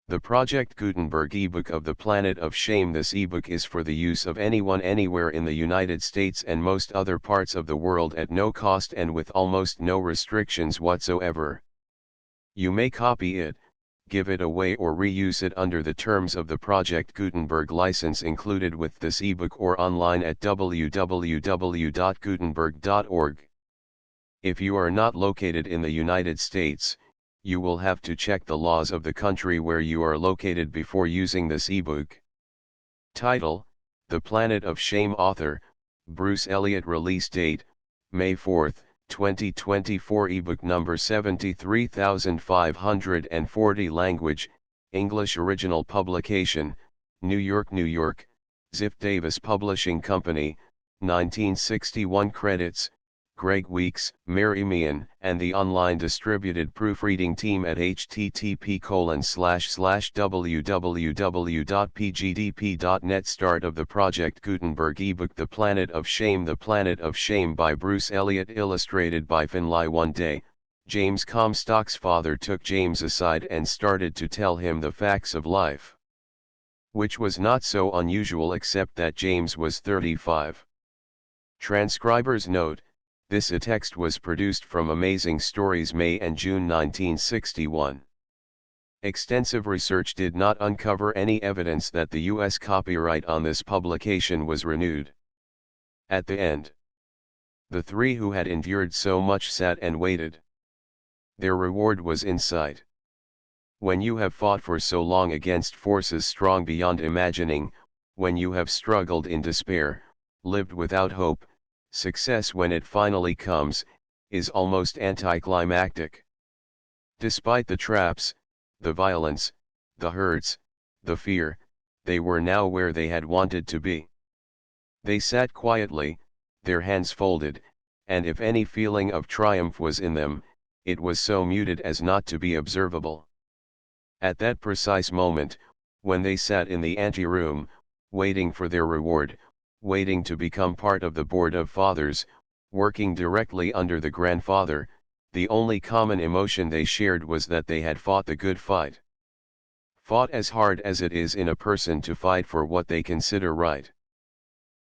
The Project Gutenberg ebook of The Planet of Shame. This ebook is for the use of anyone anywhere in the United States and most other parts of the world at no cost and with almost no restrictions whatsoever. You may copy it, give it away or reuse it under the terms of the Project Gutenberg license included with this ebook or online at www.gutenberg.org. If you are not located in the United States, you will have to check the laws of the country where you are located before using this ebook. Title: The Planet of Shame. Author: Bruce Elliott. Release date: May 4, 2024. Ebook number 73540. Language: English. Original publication: New York, New York, Ziff Davis Publishing Company, 1961. Credits: Greg Weeks, Mary Meehan, and the online distributed proofreading team at http://www.pgdp.net. Start of the Project Gutenberg ebook The Planet of Shame. The Planet of Shame by Bruce Elliott. Illustrated by Finlay. One day, James Comstock's father took James aside and started to tell him the facts of life. Which was not so unusual except that James was 35. Transcriber's note: this text was produced from Amazing Stories May and June 1961. Extensive research did not uncover any evidence that the U.S. copyright on this publication was renewed. At the end, the three who had endured so much sat and waited. Their reward was in sight. When you have fought for so long against forces strong beyond imagining, when you have struggled in despair, lived without hope, success when it finally comes, is almost anticlimactic. Despite the traps, the violence, the hurts, the fear, they were now where they had wanted to be. They sat quietly, their hands folded, and if any feeling of triumph was in them, it was so muted as not to be observable. At that precise moment, when they sat in the anteroom, waiting for their reward, waiting to become part of the Board of Fathers, working directly under the grandfather, the only common emotion they shared was that they had fought the good fight. Fought as hard as it is in a person to fight for what they consider right.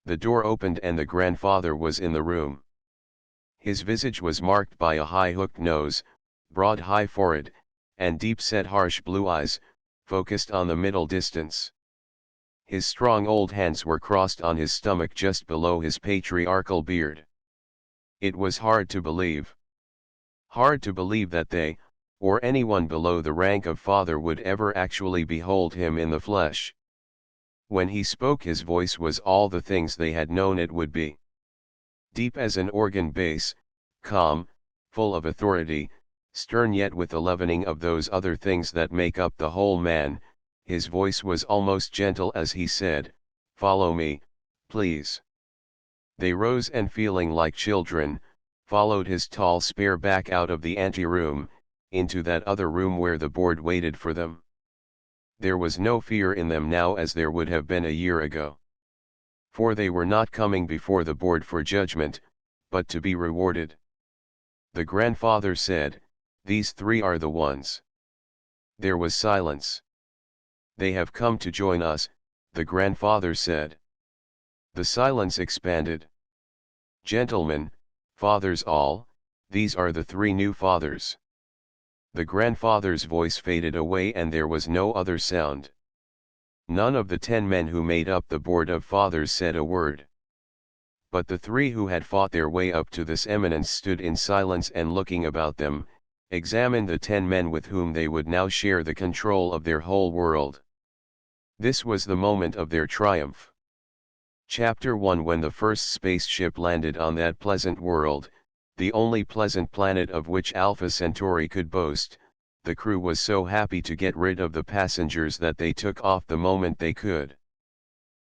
The door opened and the grandfather was in the room. His visage was marked by a high hooked nose, broad high forehead, and deep-set harsh blue eyes, focused on the middle distance. His strong old hands were crossed on his stomach just below his patriarchal beard. It was hard to believe. Hard to believe that they, or anyone below the rank of father, would ever actually behold him in the flesh. When he spoke, his voice was all the things they had known it would be. Deep as an organ bass, calm, full of authority, stern yet with a leavening of those other things that make up the whole man. His voice was almost gentle as he said, "Follow me, please." They rose and, feeling like children, followed his tall spare back out of the anteroom, into that other room where the board waited for them. There was no fear in them now as there would have been a year ago. For they were not coming before the board for judgment, but to be rewarded. The grandfather said, "These three are the ones." There was silence. "They have come to join us," the grandfather said. The silence expanded. "Gentlemen, fathers all, these are the three new fathers." The grandfather's voice faded away and there was no other sound. None of the 10 men who made up the Board of Fathers said a word. But the three who had fought their way up to this eminence stood in silence and, looking about them, examined the 10 men with whom they would now share the control of their whole world. This was the moment of their triumph. Chapter 1. When the first spaceship landed on that pleasant world, the only pleasant planet of which Alpha Centauri could boast, the crew was so happy to get rid of the passengers that they took off the moment they could.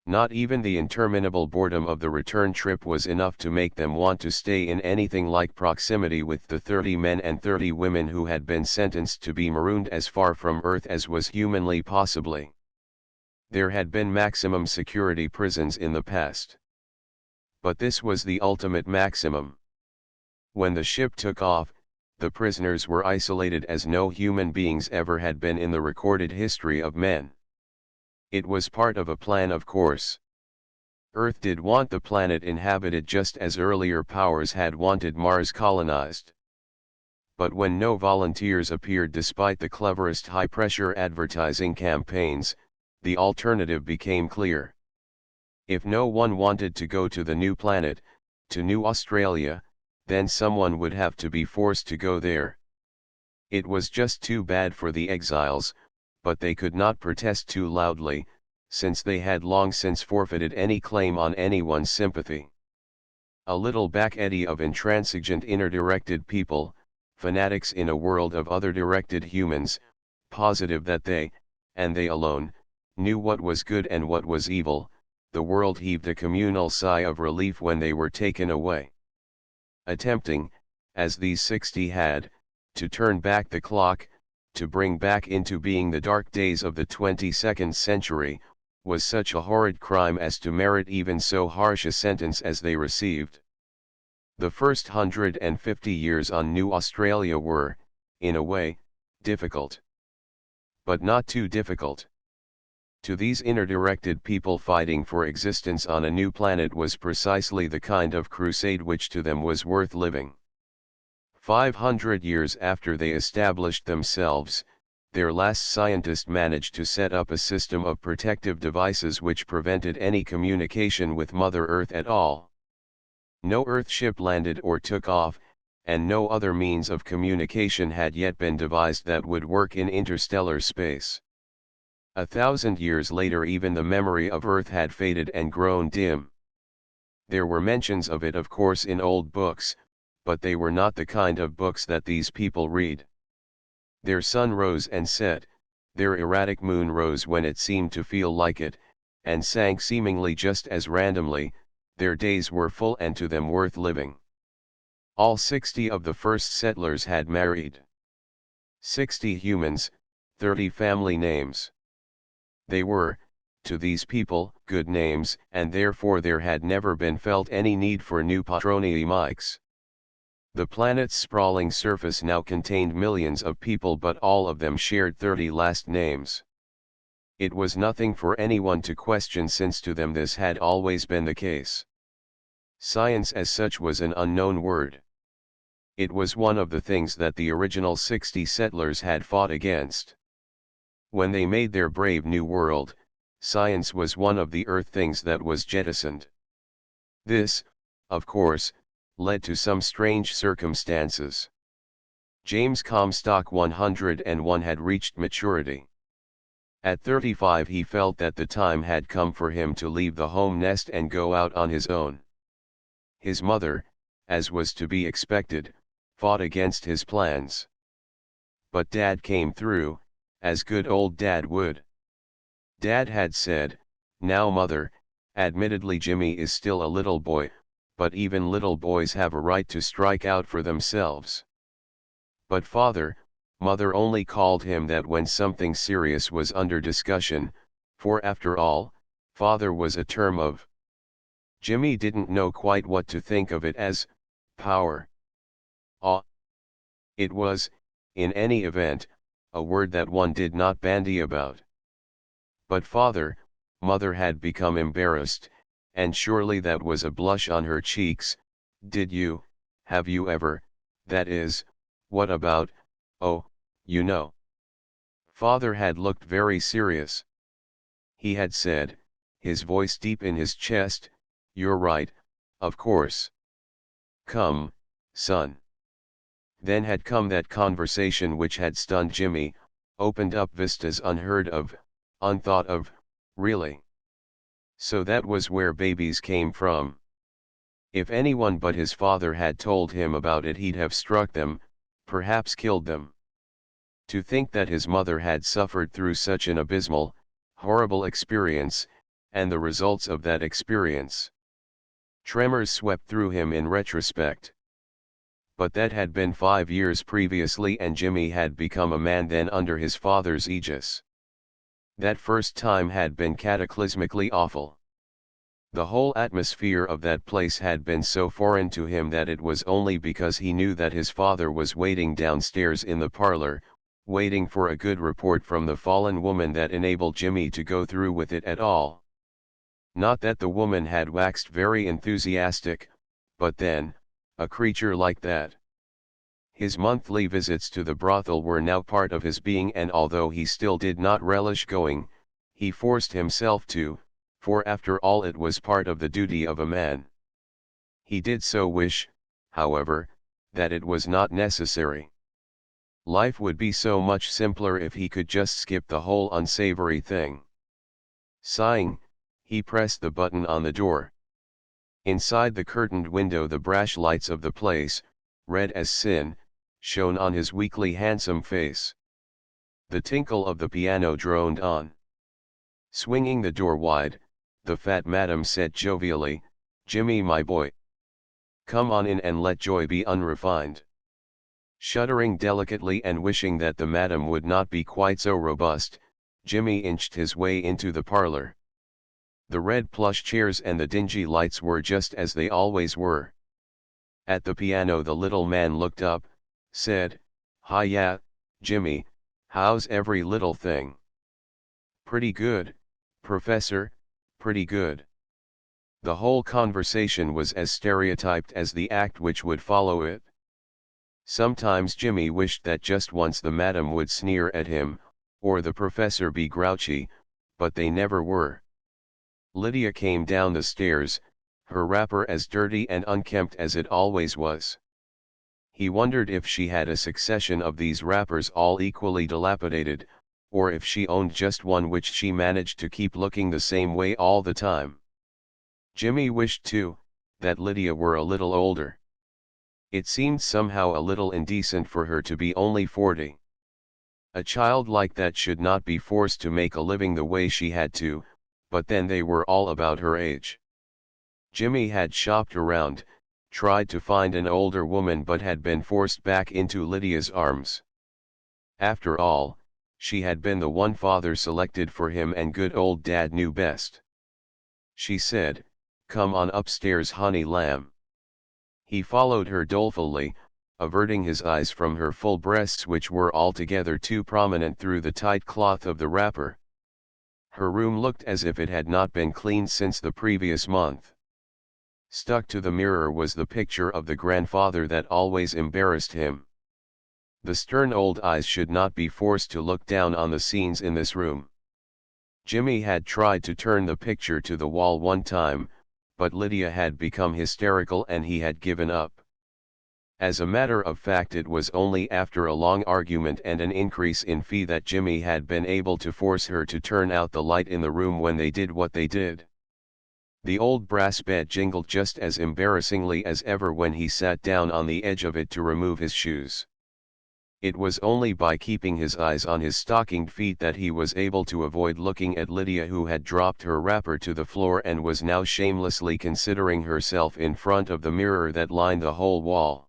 Not even the interminable boredom of the return trip was enough to make them want to stay in anything like proximity with the 30 men and 30 women who had been sentenced to be marooned as far from Earth as was humanly possible. There had been maximum security prisons in the past. But this was the ultimate maximum. When the ship took off, the prisoners were isolated as no human beings ever had been in the recorded history of men. It was part of a plan, of course. Earth did want the planet inhabited just as earlier powers had wanted Mars colonized. But when no volunteers appeared despite the cleverest high-pressure advertising campaigns, the alternative became clear. If no one wanted to go to the new planet, to New Australia, then someone would have to be forced to go there. It was just too bad for the exiles, but they could not protest too loudly, since they had long since forfeited any claim on anyone's sympathy. A little back eddy of intransigent inner-directed people, fanatics in a world of other-directed humans, positive that they, and they alone, knew what was good and what was evil. The world heaved a communal sigh of relief when they were taken away. Attempting, as these 60 had, to turn back the clock, to bring back into being the dark days of the 22nd century, was such a horrid crime as to merit even so harsh a sentence as they received. The first 150 years on New Australia were, in a way, difficult. But not too difficult. To these inner-directed people, fighting for existence on a new planet was precisely the kind of crusade which to them was worth living. 500 years after they established themselves, their last scientist managed to set up a system of protective devices which prevented any communication with Mother Earth at all. No Earthship landed or took off, and no other means of communication had yet been devised that would work in interstellar space. 1,000 years later, even the memory of Earth had faded and grown dim. There were mentions of it, of course, in old books, but they were not the kind of books that these people read. Their sun rose and set, their erratic moon rose when it seemed to feel like it, and sank seemingly just as randomly. Their days were full and to them worth living. All 60 of the first settlers had married. 60 humans, 30 family names. They were, to these people, good names, and therefore there had never been felt any need for new patronymics. The planet's sprawling surface now contained millions of people, but all of them shared 30 last names. It was nothing for anyone to question, since to them this had always been the case. Science as such was an unknown word. It was one of the things that the original 60 settlers had fought against. When they made their brave new world, science was one of the earth things that was jettisoned. This, of course, led to some strange circumstances. James Comstock 101 had reached maturity. At 35 he felt that the time had come for him to leave the home nest and go out on his own. His mother, as was to be expected, fought against his plans. But Dad came through, as good old Dad would. Dad had said, "Now Mother, admittedly Jimmy is still a little boy, but even little boys have a right to strike out for themselves." But Father, Mother only called him that when something serious was under discussion, for after all, Father was a term of. Jimmy didn't know quite what to think of it as power. It was, in any event, a word that one did not bandy about. But Father, Mother had become embarrassed, and surely that was a blush on her cheeks. Have you ever, that is, what about, oh, you know. Father had looked very serious. He had said, his voice deep in his chest, "You're right, of course. Come, son." Then had come that conversation which had stunned Jimmy, opened up vistas unheard of, unthought of. Really? So that was where babies came from. If anyone but his father had told him about it, he'd have struck them, perhaps killed them. To think that his mother had suffered through such an abysmal, horrible experience, and the results of that experience. Tremors swept through him in retrospect. But that had been 5 years previously, and Jimmy had become a man then under his father's aegis. That first time had been cataclysmically awful. The whole atmosphere of that place had been so foreign to him that it was only because he knew that his father was waiting downstairs in the parlor, waiting for a good report from the fallen woman, that enabled Jimmy to go through with it at all. Not that the woman had waxed very enthusiastic, but then, a creature like that. His monthly visits to the brothel were now part of his being, and although he still did not relish going, he forced himself to, for after all it was part of the duty of a man. He did so wish, however, that it was not necessary. Life would be so much simpler if he could just skip the whole unsavory thing. Sighing, he pressed the button on the door. Inside the curtained window the brash lights of the place, red as sin, shone on his weakly handsome face. The tinkle of the piano droned on. Swinging the door wide, the fat madam said jovially, "Jimmy, my boy. Come on in and let joy be unrefined." Shuddering delicately and wishing that the madam would not be quite so robust, Jimmy inched his way into the parlor. The red plush chairs and the dingy lights were just as they always were. At the piano the little man looked up, said, "Hi ya, Jimmy, how's every little thing?" "Pretty good, Professor, pretty good." The whole conversation was as stereotyped as the act which would follow it. Sometimes Jimmy wished that just once the madam would sneer at him, or the professor be grouchy, but they never were. Lydia came down the stairs, her wrapper as dirty and unkempt as it always was. He wondered if she had a succession of these wrappers all equally dilapidated, or if she owned just one which she managed to keep looking the same way all the time. Jimmy wished too, that Lydia were a little older. It seemed somehow a little indecent for her to be only 40. A child like that should not be forced to make a living the way she had to, but then they were all about her age. Jimmy had shopped around, tried to find an older woman, but had been forced back into Lydia's arms. After all, she had been the one father selected for him, and good old dad knew best. She said, "Come on upstairs, honey lamb." He followed her dolefully, averting his eyes from her full breasts, which were altogether too prominent through the tight cloth of the wrapper. Her room looked as if it had not been cleaned since the previous month. Stuck to the mirror was the picture of the grandfather that always embarrassed him. The stern old eyes should not be forced to look down on the scenes in this room. Jimmy had tried to turn the picture to the wall one time, but Lydia had become hysterical and he had given up. As a matter of fact, it was only after a long argument and an increase in fee that Jimmy had been able to force her to turn out the light in the room when they did what they did. The old brass bed jingled just as embarrassingly as ever when he sat down on the edge of it to remove his shoes. It was only by keeping his eyes on his stockinged feet that he was able to avoid looking at Lydia, who had dropped her wrapper to the floor and was now shamelessly considering herself in front of the mirror that lined the whole wall.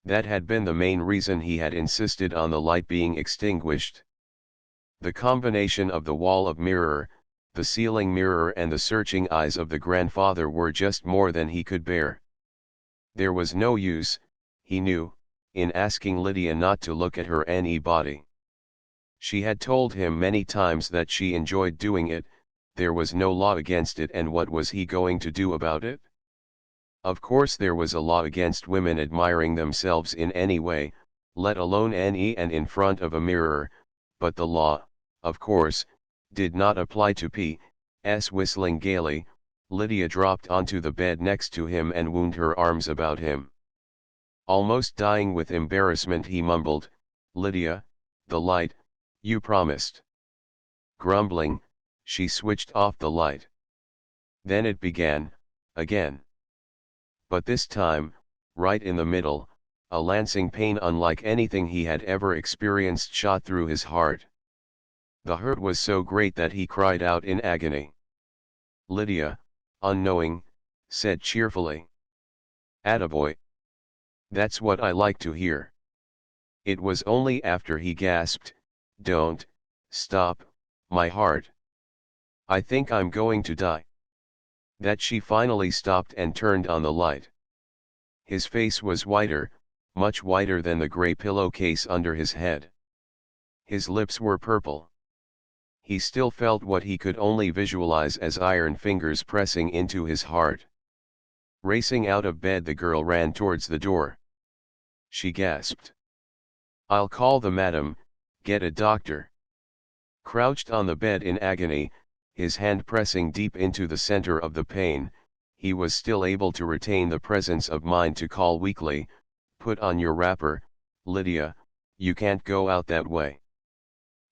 That had been the main reason he had insisted on the light being extinguished. The combination of the wall of mirror, the ceiling mirror, and the searching eyes of the grandfather were just more than he could bear. There was no use, he knew, in asking Lydia not to look at her anybody. She had told him many times that she enjoyed doing it, there was no law against it, and what was he going to do about it? Of course there was a law against women admiring themselves in any way, let alone any and in front of a mirror, but the law, of course, did not apply to P.S. Whistling gaily, Lydia dropped onto the bed next to him and wound her arms about him. Almost dying with embarrassment, he mumbled, "Lydia, the light, you promised." Grumbling, she switched off the light. Then it began, again. But this time, right in the middle, a lancing pain unlike anything he had ever experienced shot through his heart. The hurt was so great that he cried out in agony. Lydia, unknowing, said cheerfully, "Attaboy. That's what I like to hear." It was only after he gasped, "Don't stop, my heart. I think I'm going to die." That she finally stopped and turned on the light. His face was whiter, much whiter than the gray pillowcase under his head. His lips were purple. He still felt what he could only visualize as iron fingers pressing into his heart. Racing out of bed, the girl ran towards the door. She gasped. "I'll call the madam, get a doctor." Crouched on the bed in agony, his hand pressing deep into the center of the pain, he was still able to retain the presence of mind to call weakly, "Put on your wrapper, Lydia, you can't go out that way."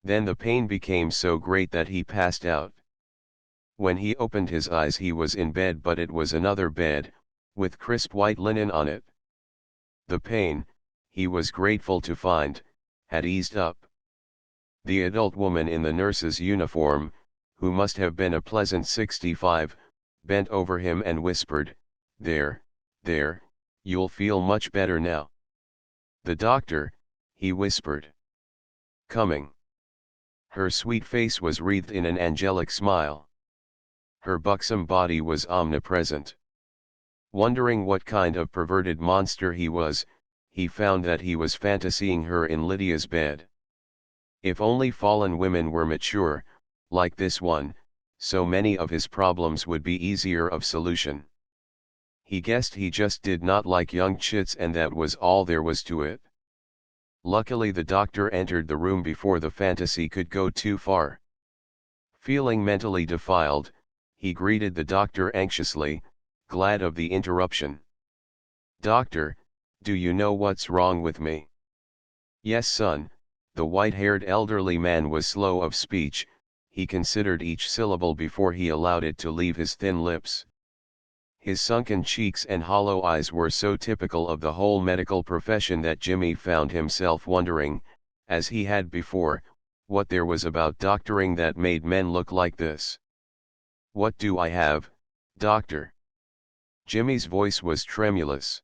Then the pain became so great that he passed out. When he opened his eyes, he was in bed, but it was another bed, with crisp white linen on it. The pain, he was grateful to find, had eased up. The adult woman in the nurse's uniform, who must have been a pleasant 65, bent over him and whispered, there, you'll feel much better now." "The doctor," he whispered. "Coming." Her sweet face was wreathed in an angelic smile. Her buxom body was omnipresent. Wondering what kind of perverted monster he was, he found that he was fantasying her in Lydia's bed. If only fallen women were mature, like this one, so many of his problems would be easier of solution. He guessed he just did not like young chits, and that was all there was to it. Luckily the doctor entered the room before the fantasy could go too far. Feeling mentally defiled, he greeted the doctor anxiously, glad of the interruption. "Doctor, do you know what's wrong with me?" "Yes, son." The white-haired elderly man was slow of speech. He considered each syllable before he allowed it to leave his thin lips. His sunken cheeks and hollow eyes were so typical of the whole medical profession that Jimmy found himself wondering, as he had before, what there was about doctoring that made men look like this. "What do I have, doctor?" Jimmy's voice was tremulous.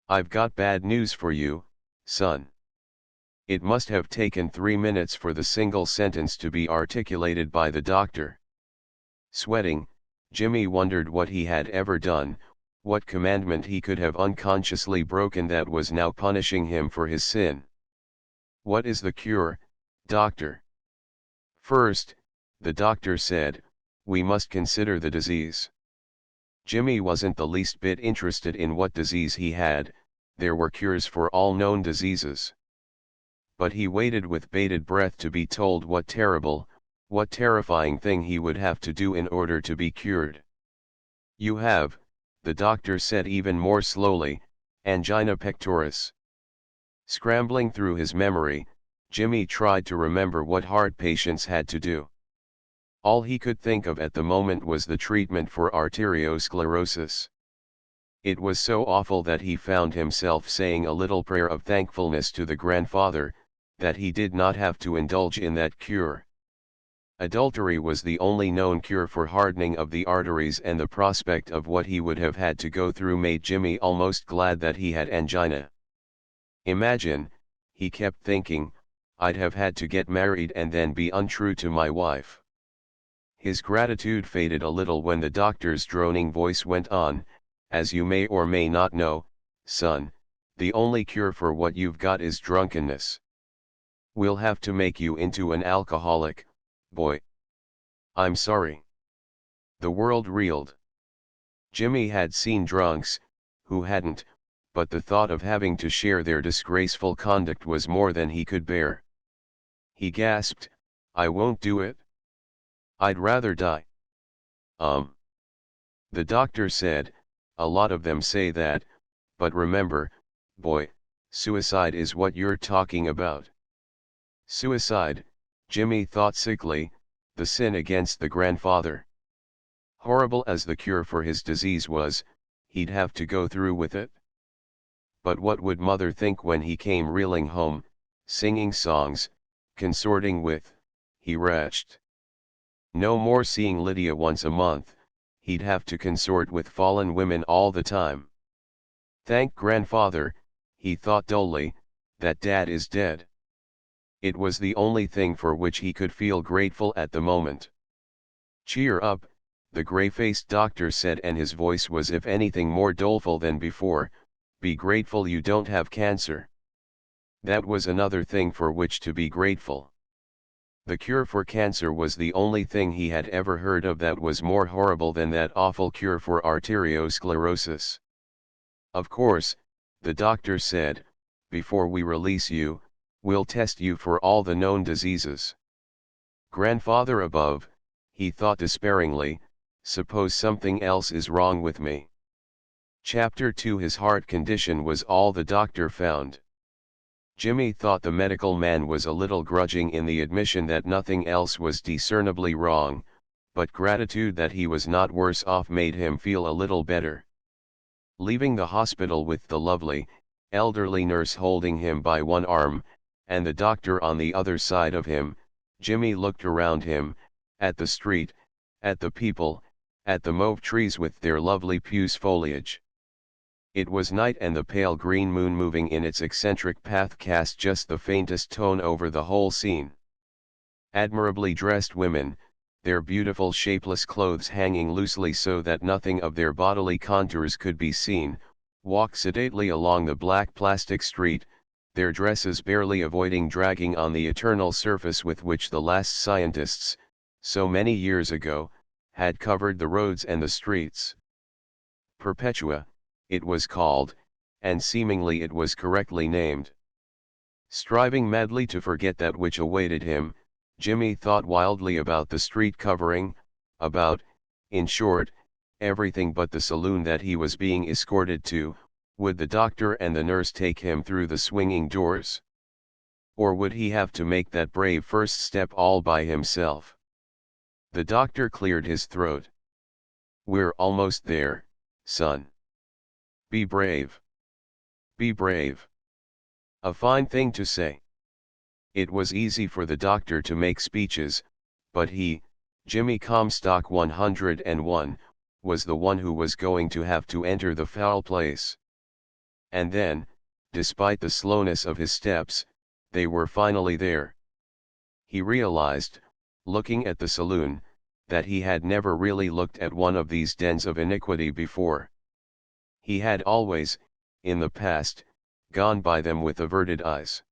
"I've got bad news for you, son." It must have taken 3 minutes for the single sentence to be articulated by the doctor. Sweating, Jimmy wondered what he had ever done, what commandment he could have unconsciously broken that was now punishing him for his sin. "What is the cure, doctor?" "First," the doctor said, "we must consider the disease." Jimmy wasn't the least bit interested in what disease he had. There were cures for all known diseases. But he waited with bated breath to be told what terrifying thing he would have to do in order to be cured. "You have," the doctor said even more slowly, "angina pectoris." Scrambling through his memory, Jimmy tried to remember what heart patients had to do. All he could think of at the moment was the treatment for arteriosclerosis. It was so awful that he found himself saying a little prayer of thankfulness to the grandfather, that he did not have to indulge in that cure. Adultery was the only known cure for hardening of the arteries, and the prospect of what he would have had to go through made Jimmy almost glad that he had angina. "Imagine," he kept thinking, "I'd have had to get married and then be untrue to my wife." His gratitude faded a little when the doctor's droning voice went on, "As you may or may not know, son, the only cure for what you've got is drunkenness. We'll have to make you into an alcoholic, boy." "I'm sorry." The world reeled. Jimmy had seen drunks, who hadn't, but the thought of having to share their disgraceful conduct was more than he could bear. He gasped, "I won't do it. I'd rather die." The doctor said, "A lot of them say that, but remember, boy, suicide is what you're talking about." Suicide, Jimmy thought sickly, the sin against the grandfather. Horrible as the cure for his disease was, he'd have to go through with it. But what would mother think when he came reeling home, singing songs, consorting with, he retched. No more seeing Lydia once a month, he'd have to consort with fallen women all the time. Thank grandfather, he thought dully, that dad is dead. It was the only thing for which he could feel grateful at the moment. "Cheer up, the gray-faced doctor said, and his voice was if anything more doleful than before, "Be grateful you don't have cancer." That was another thing for which to be grateful. The cure for cancer was the only thing he had ever heard of that was more horrible than that awful cure for arteriosclerosis. "Of course," the doctor said, "before we release you, we'll test you for all the known diseases." Grandfather above, he thought despairingly, suppose something else is wrong with me. Chapter 2. His heart condition was all the doctor found. Jimmy thought the medical man was a little grudging in the admission that nothing else was discernibly wrong, but gratitude that he was not worse off made him feel a little better. Leaving the hospital with the lovely, elderly nurse holding him by one arm, and the doctor on the other side of him, Jimmy looked around him, at the street, at the people, at the mauve trees with their lovely puce foliage. It was night, and the pale green moon moving in its eccentric path cast just the faintest tone over the whole scene. Admirably dressed women, their beautiful shapeless clothes hanging loosely so that nothing of their bodily contours could be seen, walked sedately along the black plastic street, their dresses barely avoiding dragging on the eternal surface with which the last scientists, so many years ago, had covered the roads and the streets. Perpetua, it was called, and seemingly it was correctly named. Striving madly to forget that which awaited him, Jimmy thought wildly about the street covering, about, in short, everything but the saloon that he was being escorted to. Would the doctor and the nurse take him through the swinging doors? Or would he have to make that brave first step all by himself? The doctor cleared his throat. "We're almost there, son. Be brave. Be brave." A fine thing to say. It was easy for the doctor to make speeches, but he, Jimmy Comstock 101, was the one who was going to have to enter the foul place. And then, despite the slowness of his steps, they were finally there. He realized, looking at the saloon, that he had never really looked at one of these dens of iniquity before. He had always, in the past, gone by them with averted eyes.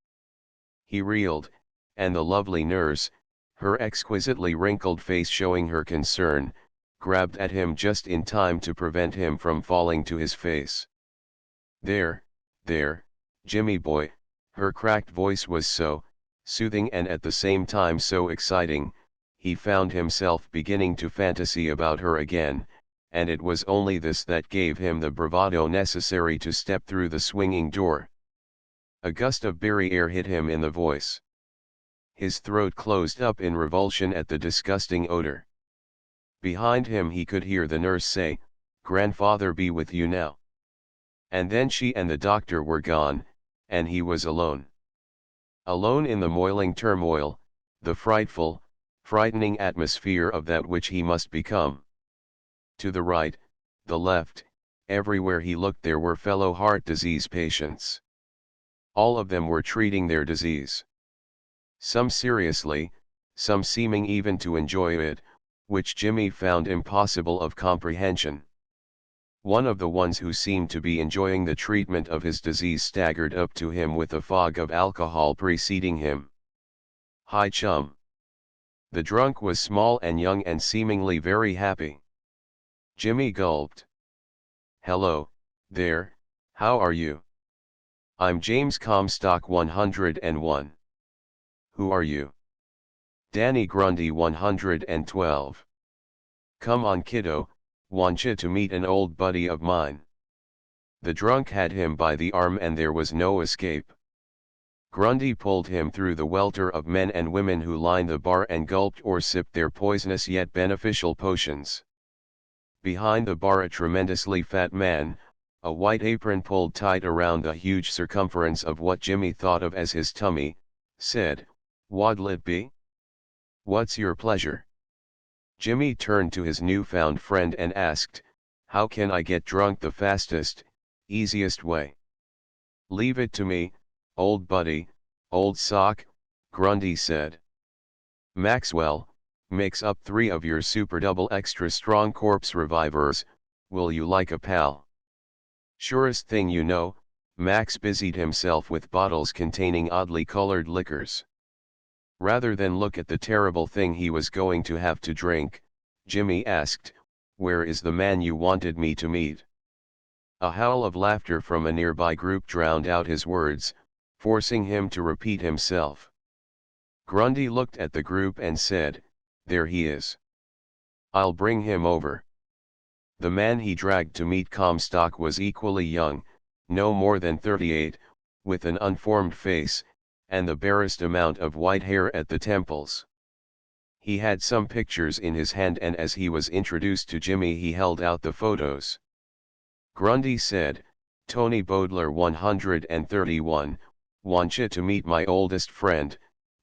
He reeled, and the lovely nurse, her exquisitely wrinkled face showing her concern, grabbed at him just in time to prevent him from falling to his face. "There, there, Jimmy boy," her cracked voice was so soothing and at the same time so exciting, he found himself beginning to fantasy about her again, and it was only this that gave him the bravado necessary to step through the swinging door. A gust of berry air hit him in the voice. His throat closed up in revulsion at the disgusting odor. Behind him he could hear the nurse say, "Grandfather be with you now." And then she and the doctor were gone, and he was alone. Alone in the moiling turmoil, the frightful, frightening atmosphere of that which he must become. To the right, the left, everywhere he looked there were fellow heart disease patients. All of them were treating their disease. Some seriously, some seeming even to enjoy it, which Jimmy found impossible of comprehension. One of the ones who seemed to be enjoying the treatment of his disease staggered up to him with a fog of alcohol preceding him. "Hi chum." The drunk was small and young and seemingly very happy. Jimmy gulped. "Hello, there, how are you?" "I'm James Comstock 101. "Who are you?" "Danny Grundy 112. "Come on kiddo, wantcha to meet an old buddy of mine." The drunk had him by the arm and there was no escape. Grundy pulled him through the welter of men and women who lined the bar and gulped or sipped their poisonous yet beneficial potions. Behind the bar a tremendously fat man, a white apron pulled tight around the huge circumference of what Jimmy thought of as his tummy, said, "What'll it be? What's your pleasure?" Jimmy turned to his newfound friend and asked, "How can I get drunk the fastest, easiest way?" "Leave it to me, old buddy, old sock," Grundy said. "Maxwell, Mix up 3 of your super double extra strong corpse revivers, will you like a pal? Surest thing you know, Max busied himself with bottles containing oddly colored liquors. Rather than look at the terrible thing he was going to have to drink, Jimmy asked, "Where is the man you wanted me to meet?" A howl of laughter from a nearby group drowned out his words, forcing him to repeat himself. Grundy looked at the group and said, "There he is. I'll bring him over." The man he dragged to meet Comstock was equally young, no more than 38, with an unformed face, and the barest amount of white hair at the temples. He had some pictures in his hand, and as he was introduced to Jimmy he held out the photos. Grundy said, "Tony Bodler 131, wantcha to meet my oldest friend.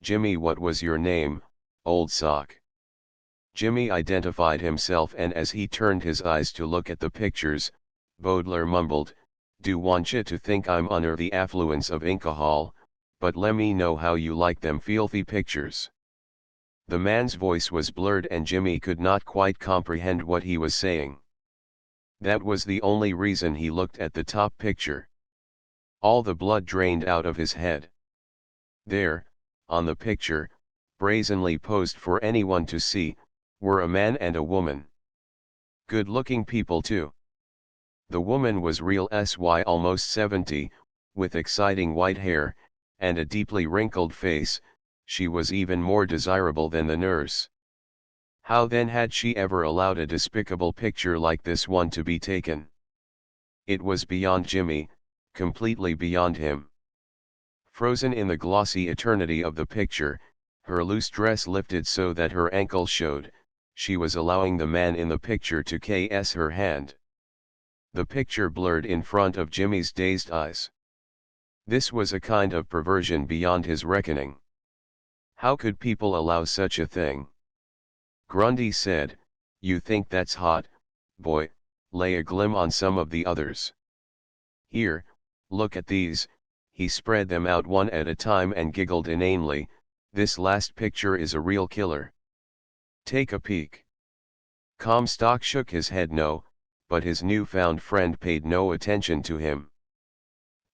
Jimmy, what was your name, old sock?" Jimmy identified himself, and as he turned his eyes to look at the pictures, Bodler mumbled, "Do wantcha to think I'm under the affluence of Inkahall, but lemme know how you like them filthy pictures." The man's voice was blurred and Jimmy could not quite comprehend what he was saying. That was the only reason he looked at the top picture. All the blood drained out of his head. There, on the picture, brazenly posed for anyone to see, were a man and a woman. Good-looking people too. The woman was real almost 70, with exciting white hair, and a deeply wrinkled face. She was even more desirable than the nurse. How then had she ever allowed a despicable picture like this one to be taken? It was beyond Jimmy, completely beyond him. Frozen in the glossy eternity of the picture, her loose dress lifted so that her ankle showed, she was allowing the man in the picture to kiss her hand. The picture blurred in front of Jimmy's dazed eyes. This was a kind of perversion beyond his reckoning. How could people allow such a thing? Grundy said, "You think that's hot, boy? Lay a glim on some of the others. Here, look at these." He spread them out one at a time and giggled inanely, "This last picture is a real killer. Take a peek." Comstock shook his head no, but his newfound friend paid no attention to him.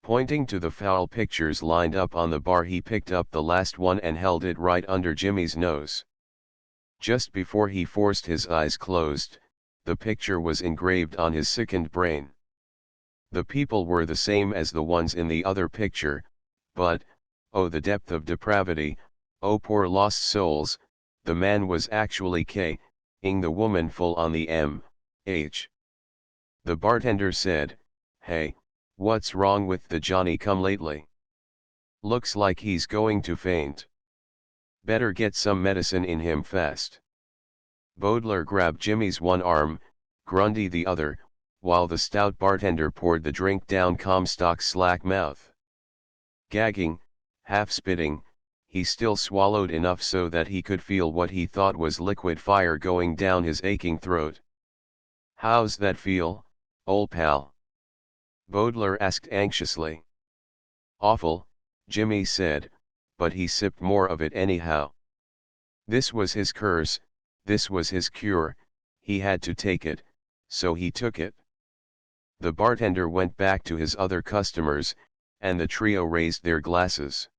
Pointing to the foul pictures lined up on the bar, he picked up the last one and held it right under Jimmy's nose. Just before he forced his eyes closed, the picture was engraved on his sickened brain. The people were the same as the ones in the other picture, but, oh the depth of depravity, oh poor lost souls, the man was actually K-ing the woman full on the M-H. The bartender said, "Hey, what's wrong with the Johnny come lately? Looks like he's going to faint. Better get some medicine in him fast." Bodler grabbed Jimmy's one arm, Grundy the other, while the stout bartender poured the drink down Comstock's slack mouth. Gagging, half spitting, he still swallowed enough so that he could feel what he thought was liquid fire going down his aching throat. "How's that feel, old pal?" Bodler asked anxiously. "Awful," Jimmy said, but he sipped more of it anyhow. This was his curse, this was his cure, he had to take it, so he took it. The bartender went back to his other customers, and the trio raised their glasses.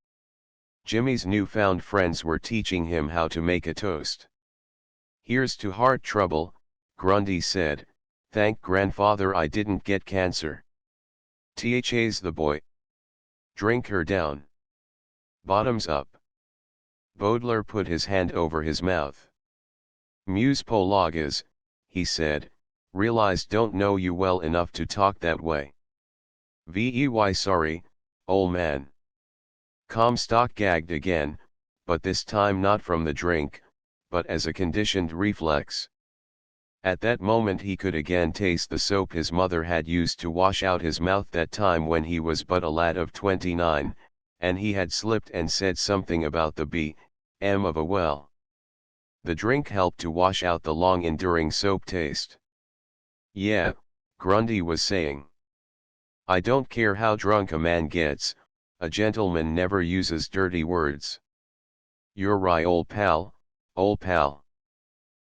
Jimmy's newfound friends were teaching him how to make a toast. "Here's to heart trouble," Grundy said, "thank grandfather I didn't get cancer. Th's the boy. Drink her down. Bottoms up." Bodler put his hand over his mouth. "Muse Polagas," he said, "realized don't know you well enough to talk that way. Vey sorry, ol' man." Comstock gagged again, but this time not from the drink, but as a conditioned reflex. At that moment he could again taste the soap his mother had used to wash out his mouth that time when he was but a lad of 29, and he had slipped and said something about the B.M. of a well. The drink helped to wash out the long-enduring soap taste. "Yeah," Grundy was saying. "I don't care how drunk a man gets, a gentleman never uses dirty words. You're right, old pal, old pal."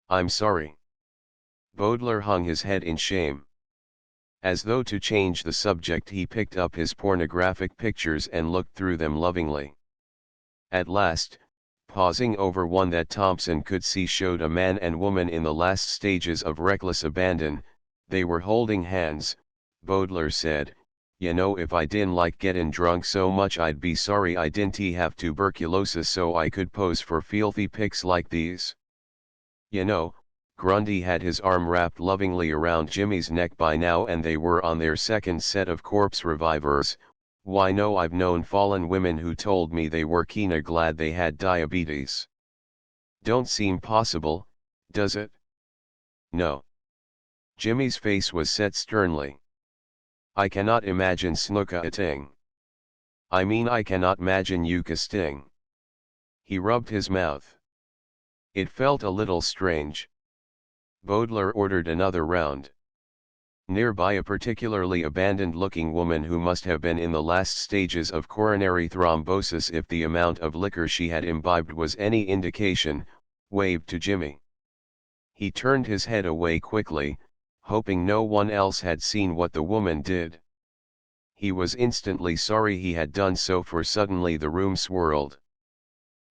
I'm sorry. Baudelaire hung his head in shame. As though to change the subject, he picked up his pornographic pictures and looked through them lovingly. At last, pausing over one that Thompson could see showed a man and woman in the last stages of reckless abandon. They were holding hands. Baudelaire said, "You know, if I didn't like getting drunk so much, I'd be sorry I didn't have tuberculosis so I could pose for filthy pics like these." You know, Grundy had his arm wrapped lovingly around Jimmy's neck by now, and they were on their second set of corpse revivers. "Why no, I've known fallen women who told me they were kinda glad they had diabetes." "Don't seem possible, does it?" "No." Jimmy's face was set sternly. "I cannot imagine snooka a ting. I mean, I cannot imagine you sting." He rubbed his mouth. It felt a little strange. Baudelaire ordered another round. Nearby, a particularly abandoned-looking woman who must have been in the last stages of coronary thrombosis if the amount of liquor she had imbibed was any indication, waved to Jimmy. He turned his head away quickly, hoping no one else had seen what the woman did. He was instantly sorry he had done so, for suddenly the room swirled.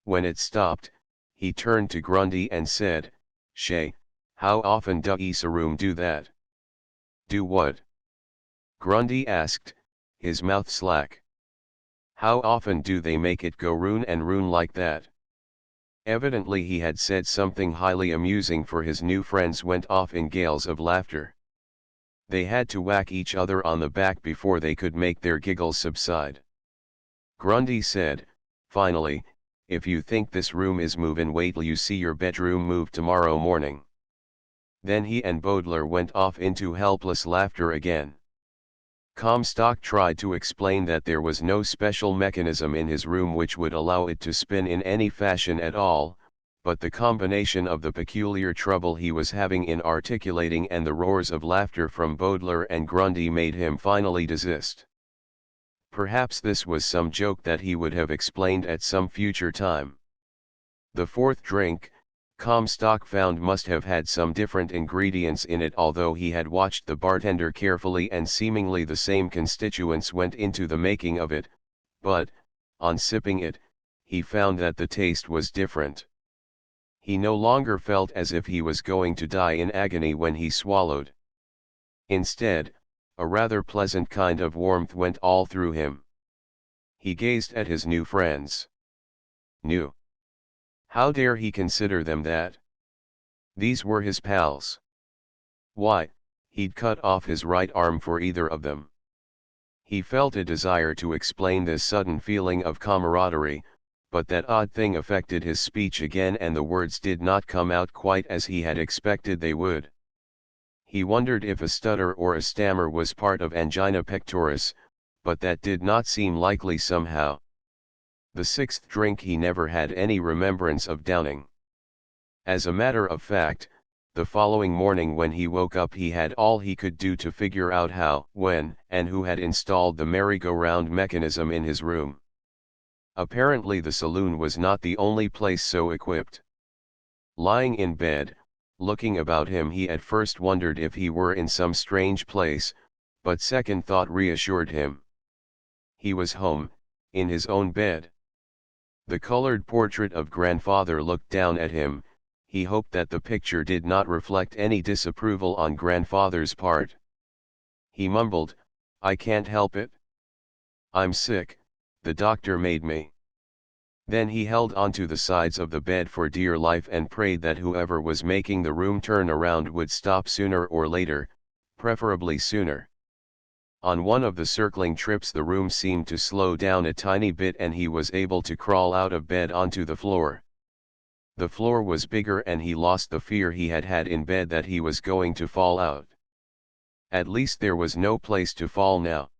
When it stopped, he turned to Grundy and said, "Shay, how often does a room do that?" "Do what?" Grundy asked, his mouth slack. "How often do they make it go roon and roon like that?" Evidently he had said something highly amusing, for his new friends went off in gales of laughter. They had to whack each other on the back before they could make their giggles subside. Grundy said, finally, "If you think this room is movin', wait till you see your bedroom move tomorrow morning." Then he and Baudelaire went off into helpless laughter again. Comstock tried to explain that there was no special mechanism in his room which would allow it to spin in any fashion at all, but the combination of the peculiar trouble he was having in articulating and the roars of laughter from Baudelaire and Grundy made him finally desist. Perhaps this was some joke that he would have explained at some future time. The fourth drink, Comstock found, must have had some different ingredients in it, although he had watched the bartender carefully and seemingly the same constituents went into the making of it, but, on sipping it, he found that the taste was different. He no longer felt as if he was going to die in agony when he swallowed. Instead, a rather pleasant kind of warmth went all through him. He gazed at his new friends. New? How dare he consider them that? These were his pals. Why, he'd cut off his right arm for either of them. He felt a desire to explain this sudden feeling of camaraderie, but that odd thing affected his speech again, and the words did not come out quite as he had expected they would. He wondered if a stutter or a stammer was part of angina pectoris, but that did not seem likely somehow. The sixth drink he never had any remembrance of downing. As a matter of fact, the following morning when he woke up he had all he could do to figure out how, when, and who had installed the merry-go-round mechanism in his room. Apparently the saloon was not the only place so equipped. Lying in bed, looking about him, he at first wondered if he were in some strange place, but second thought reassured him. He was home, in his own bed. The colored portrait of grandfather looked down at him. He hoped that the picture did not reflect any disapproval on grandfather's part. He mumbled, "I can't help it. I'm sick, the doctor made me." Then he held onto the sides of the bed for dear life and prayed that whoever was making the room turn around would stop sooner or later, preferably sooner. On one of the circling trips the room seemed to slow down a tiny bit and he was able to crawl out of bed onto the floor. The floor was bigger and he lost the fear he had had in bed that he was going to fall out. At least there was no place to fall now.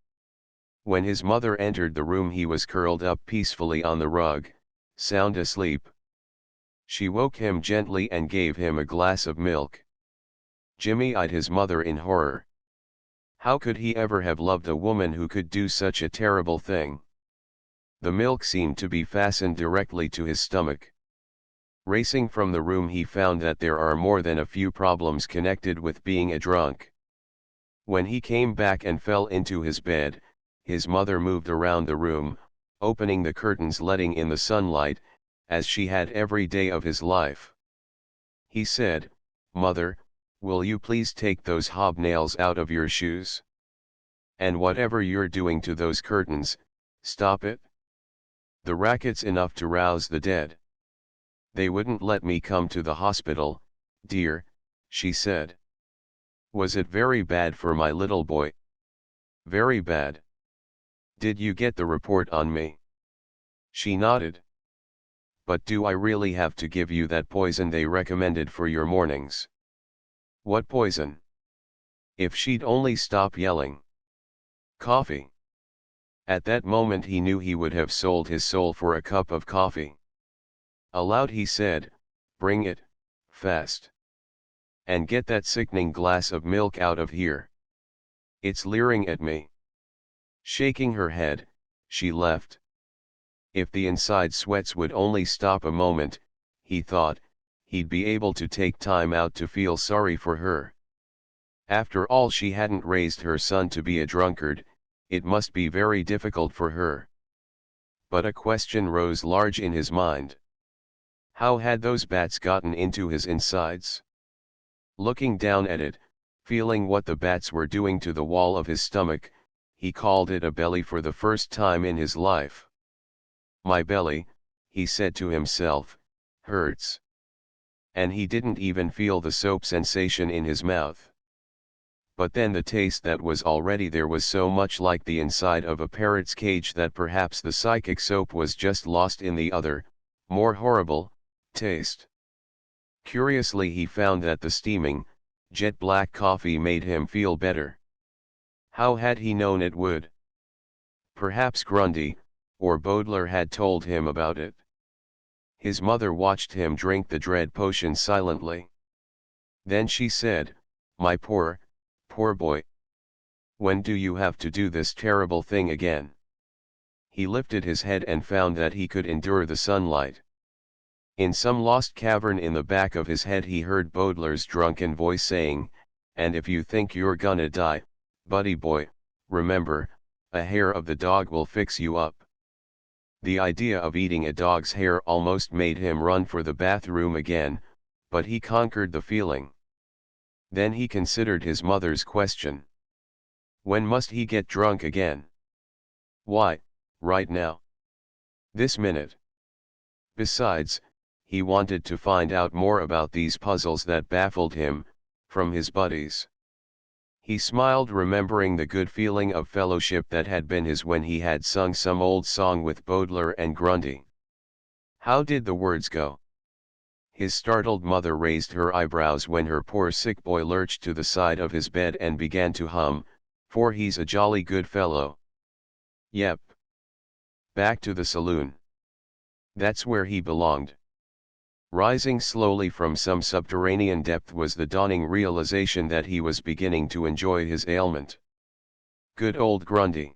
When his mother entered the room he was curled up peacefully on the rug, sound asleep. She woke him gently and gave him a glass of milk. Jimmy eyed his mother in horror. How could he ever have loved a woman who could do such a terrible thing? The milk seemed to be fastened directly to his stomach. Racing from the room, he found that there are more than a few problems connected with being a drunk. When he came back and fell into his bed, his mother moved around the room, opening the curtains letting in the sunlight, as she had every day of his life. He said, "Mother, will you please take those hobnails out of your shoes? And whatever you're doing to those curtains, stop it. The racket's enough to rouse the dead." "They wouldn't let me come to the hospital, dear," she said. "Was it very bad for my little boy?" "Very bad." "Did you get the report on me?" She nodded. "But do I really have to give you that poison they recommended for your mornings?" "What poison?" If she'd only stop yelling. "Coffee." At that moment he knew he would have sold his soul for a cup of coffee. Aloud he said, "Bring it, fast. And get that sickening glass of milk out of here. It's leering at me." Shaking her head, she left. If the inside sweats would only stop a moment, he thought, he'd be able to take time out to feel sorry for her. After all, she hadn't raised her son to be a drunkard. It must be very difficult for her. But a question rose large in his mind. How had those bats gotten into his insides? Looking down at it, feeling what the bats were doing to the wall of his stomach, he called it a belly for the first time in his life. "My belly," he said to himself, "hurts." And he didn't even feel the soap sensation in his mouth. But then the taste that was already there was so much like the inside of a parrot's cage that perhaps the psychic soap was just lost in the other, more horrible, taste. Curiously, he found that the steaming, jet-black coffee made him feel better. How had he known it would? Perhaps Grundy, or Bodler had told him about it. His mother watched him drink the dread potion silently. Then she said, "My poor boy. When do you have to do this terrible thing again?" He lifted his head and found that he could endure the sunlight. In some lost cavern in the back of his head he heard Bodler's drunken voice saying, "And if you think you're gonna die, buddy boy, remember, a hair of the dog will fix you up." The idea of eating a dog's hair almost made him run for the bathroom again, but he conquered the feeling. Then he considered his mother's question. When must he get drunk again? Why, right now. This minute. Besides, he wanted to find out more about these puzzles that baffled him, from his buddies. He smiled, remembering the good feeling of fellowship that had been his when he had sung some old song with Bodler and Grundy. How did the words go? His startled mother raised her eyebrows when her poor sick boy lurched to the side of his bed and began to hum, "For he's a jolly good fellow." Yep. Back to the saloon. That's where he belonged. Rising slowly from some subterranean depth was the dawning realization that he was beginning to enjoy his ailment. Good old Grundy.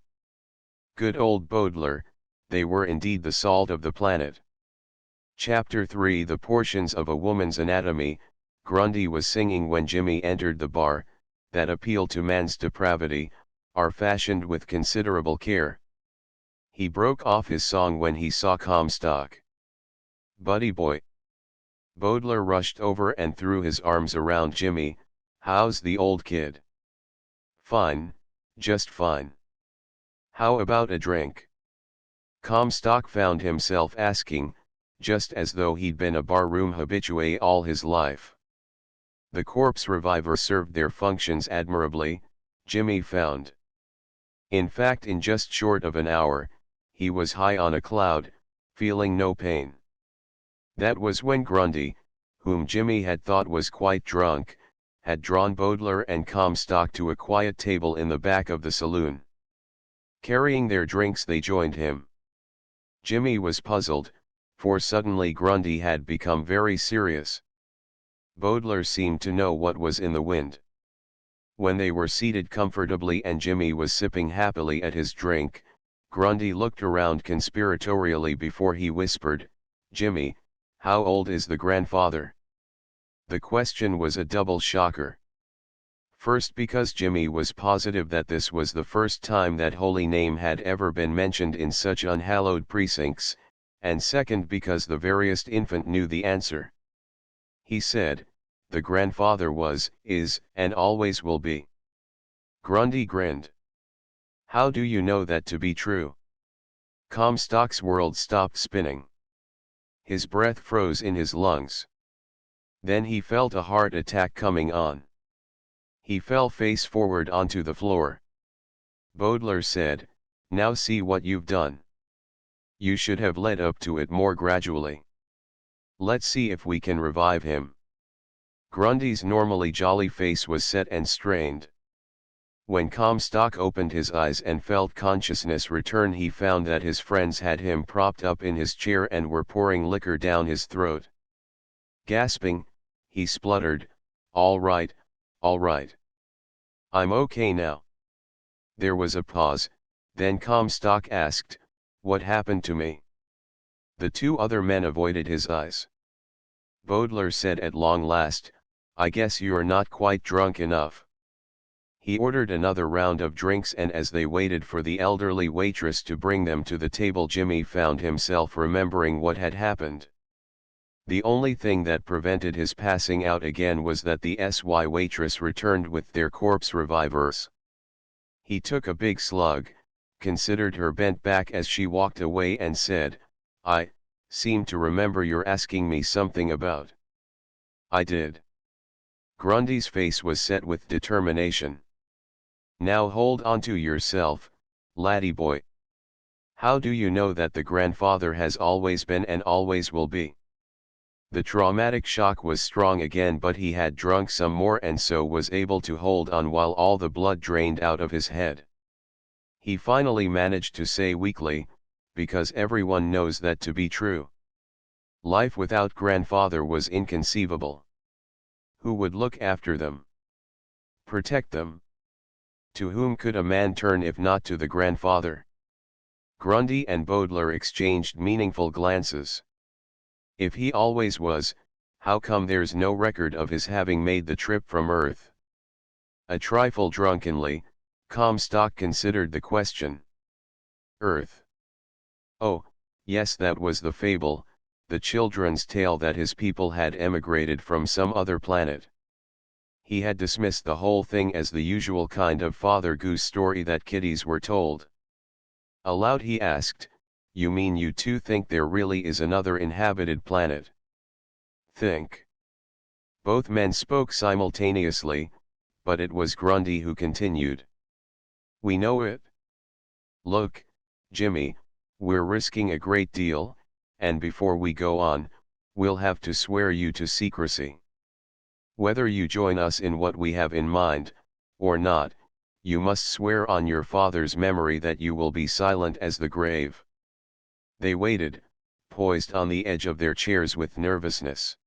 Good old Bodler, they were indeed the salt of the planet. Chapter 3 The Portions of a Woman's Anatomy. Grundy was singing when Jimmy entered the bar, that appeal to man's depravity, are fashioned with considerable care. He broke off his song when he saw Comstock. "Buddy boy." Bodler rushed over and threw his arms around Jimmy. "How's the old kid?" "Fine, just fine." "How about a drink?" Comstock found himself asking, just as though he'd been a barroom habitué all his life. The corpse reviver served their functions admirably, Jimmy found. In fact, in just short of an hour, he was high on a cloud, feeling no pain. That was when Grundy, whom Jimmy had thought was quite drunk, had drawn Bodler and Comstock to a quiet table in the back of the saloon. Carrying their drinks, they joined him. Jimmy was puzzled, for suddenly Grundy had become very serious. Bodler seemed to know what was in the wind. When they were seated comfortably and Jimmy was sipping happily at his drink, Grundy looked around conspiratorially before he whispered, "Jimmy, How old is the grandfather? The question was a double shocker. First, because Jimmy was positive that this was the first time that holy name had ever been mentioned in such unhallowed precincts, and second because the veriest infant knew the answer. He said, the grandfather was, is, and always will be. Grundy grinned. How do you know that to be true? Comstock's world stopped spinning. His breath froze in his lungs. Then he felt a heart attack coming on. He fell face forward onto the floor. Bodler said, now see what you've done. You should have led up to it more gradually. Let's see if we can revive him. Grundy's normally jolly face was set and strained. When Comstock opened his eyes and felt consciousness return, he found that his friends had him propped up in his chair and were pouring liquor down his throat. Gasping, he spluttered, all right, all right. I'm okay now. There was a pause, then Comstock asked, what happened to me? The two other men avoided his eyes. Bodler said at long last, I guess you're not quite drunk enough. He ordered another round of drinks, and as they waited for the elderly waitress to bring them to the table, Jimmy found himself remembering what had happened. The only thing that prevented his passing out again was that the SY waitress returned with their corpse revivers. He took a big slug, considered her bent back as she walked away, and said, I seem to remember you're asking me something about. I did. Grundy's face was set with determination. Now hold on to yourself, laddie boy. How do you know that the grandfather has always been and always will be? The traumatic shock was strong again, but he had drunk some more and so was able to hold on while all the blood drained out of his head. He finally managed to say weakly, because everyone knows that to be true. Life without grandfather was inconceivable. Who would look after them? Protect them? To whom could a man turn if not to the grandfather? Grundy and Bodler exchanged meaningful glances. If he always was, how come there's no record of his having made the trip from Earth? A trifle drunkenly, Comstock considered the question. Earth. Oh, yes, that was the fable, the children's tale that his people had emigrated from some other planet. He had dismissed the whole thing as the usual kind of Father Goose story that kiddies were told. Aloud he asked, you mean you two think there really is another inhabited planet? Think. Both men spoke simultaneously, but it was Grundy who continued. We know it. Look, Jimmy, we're risking a great deal, and before we go on, we'll have to swear you to secrecy. Whether you join us in what we have in mind, or not, you must swear on your father's memory that you will be silent as the grave. They waited, poised on the edge of their chairs with nervousness.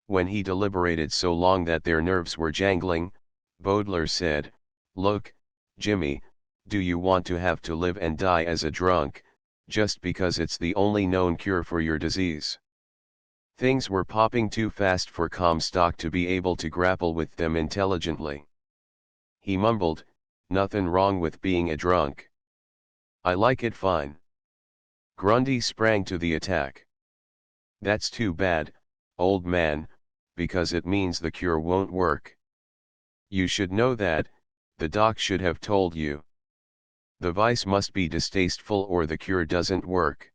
When he deliberated so long that their nerves were jangling, Bodler said, look, Jimmy, do you want to have to live and die as a drunk, just because it's the only known cure for your disease? Things were popping too fast for Comstock to be able to grapple with them intelligently. He mumbled, nothing wrong with being a drunk. I like it fine. Grundy sprang to the attack. That's too bad, old man, because it means the cure won't work. You should know that, the doc should have told you. The vice must be distasteful or the cure doesn't work.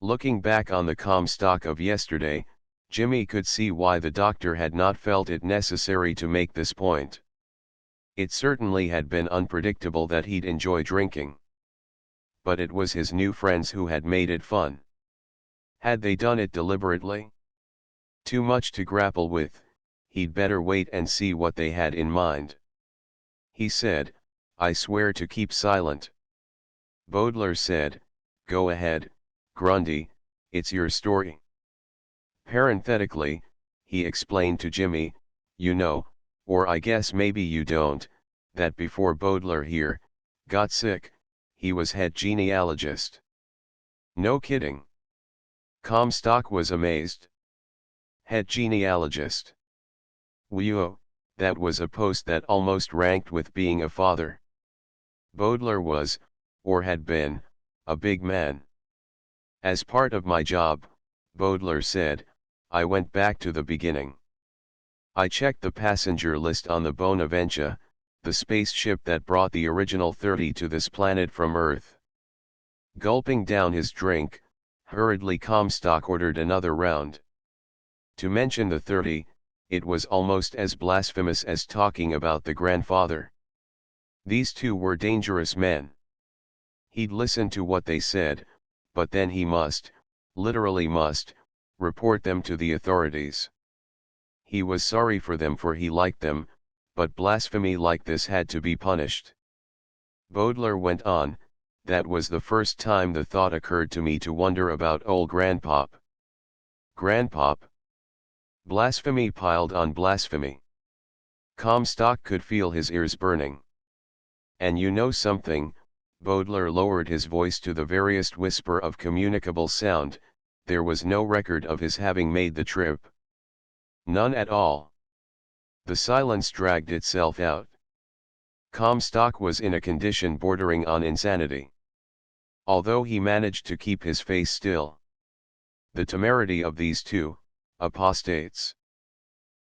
Looking back on the Comstock of yesterday, Jimmy could see why the doctor had not felt it necessary to make this point. It certainly had been unpredictable that he'd enjoy drinking. But it was his new friends who had made it fun. Had they done it deliberately? Too much to grapple with, he'd better wait and see what they had in mind. He said, I swear to keep silent. Bodler said, go ahead, Grundy, it's your story. Parenthetically, he explained to Jimmy, you know, or I guess maybe you don't, that before Bodler here got sick, he was head genealogist. No kidding. Comstock was amazed. Het genealogist. Whoa, that was a post that almost ranked with being a father. Baudelaire was, or had been, a big man. As part of my job, Baudelaire said, I went back to the beginning. I checked the passenger list on the Bonaventure, the spaceship that brought the original 30 to this planet from Earth. Gulping down his drink, hurriedly Comstock ordered another round. To mention the 30, it was almost as blasphemous as talking about the grandfather. These two were dangerous men. He'd listen to what they said, but then he must, literally must, report them to the authorities. He was sorry for them for he liked them, but blasphemy like this had to be punished. Baudelaire went on, that was the first time the thought occurred to me to wonder about old Grandpop. Grandpop? Blasphemy piled on blasphemy. Comstock could feel his ears burning. And you know something, Baudelaire lowered his voice to the veriest whisper of communicable sound, there was no record of his having made the trip. None at all. The silence dragged itself out. Comstock was in a condition bordering on insanity. Although he managed to keep his face still. The temerity of these two, apostates.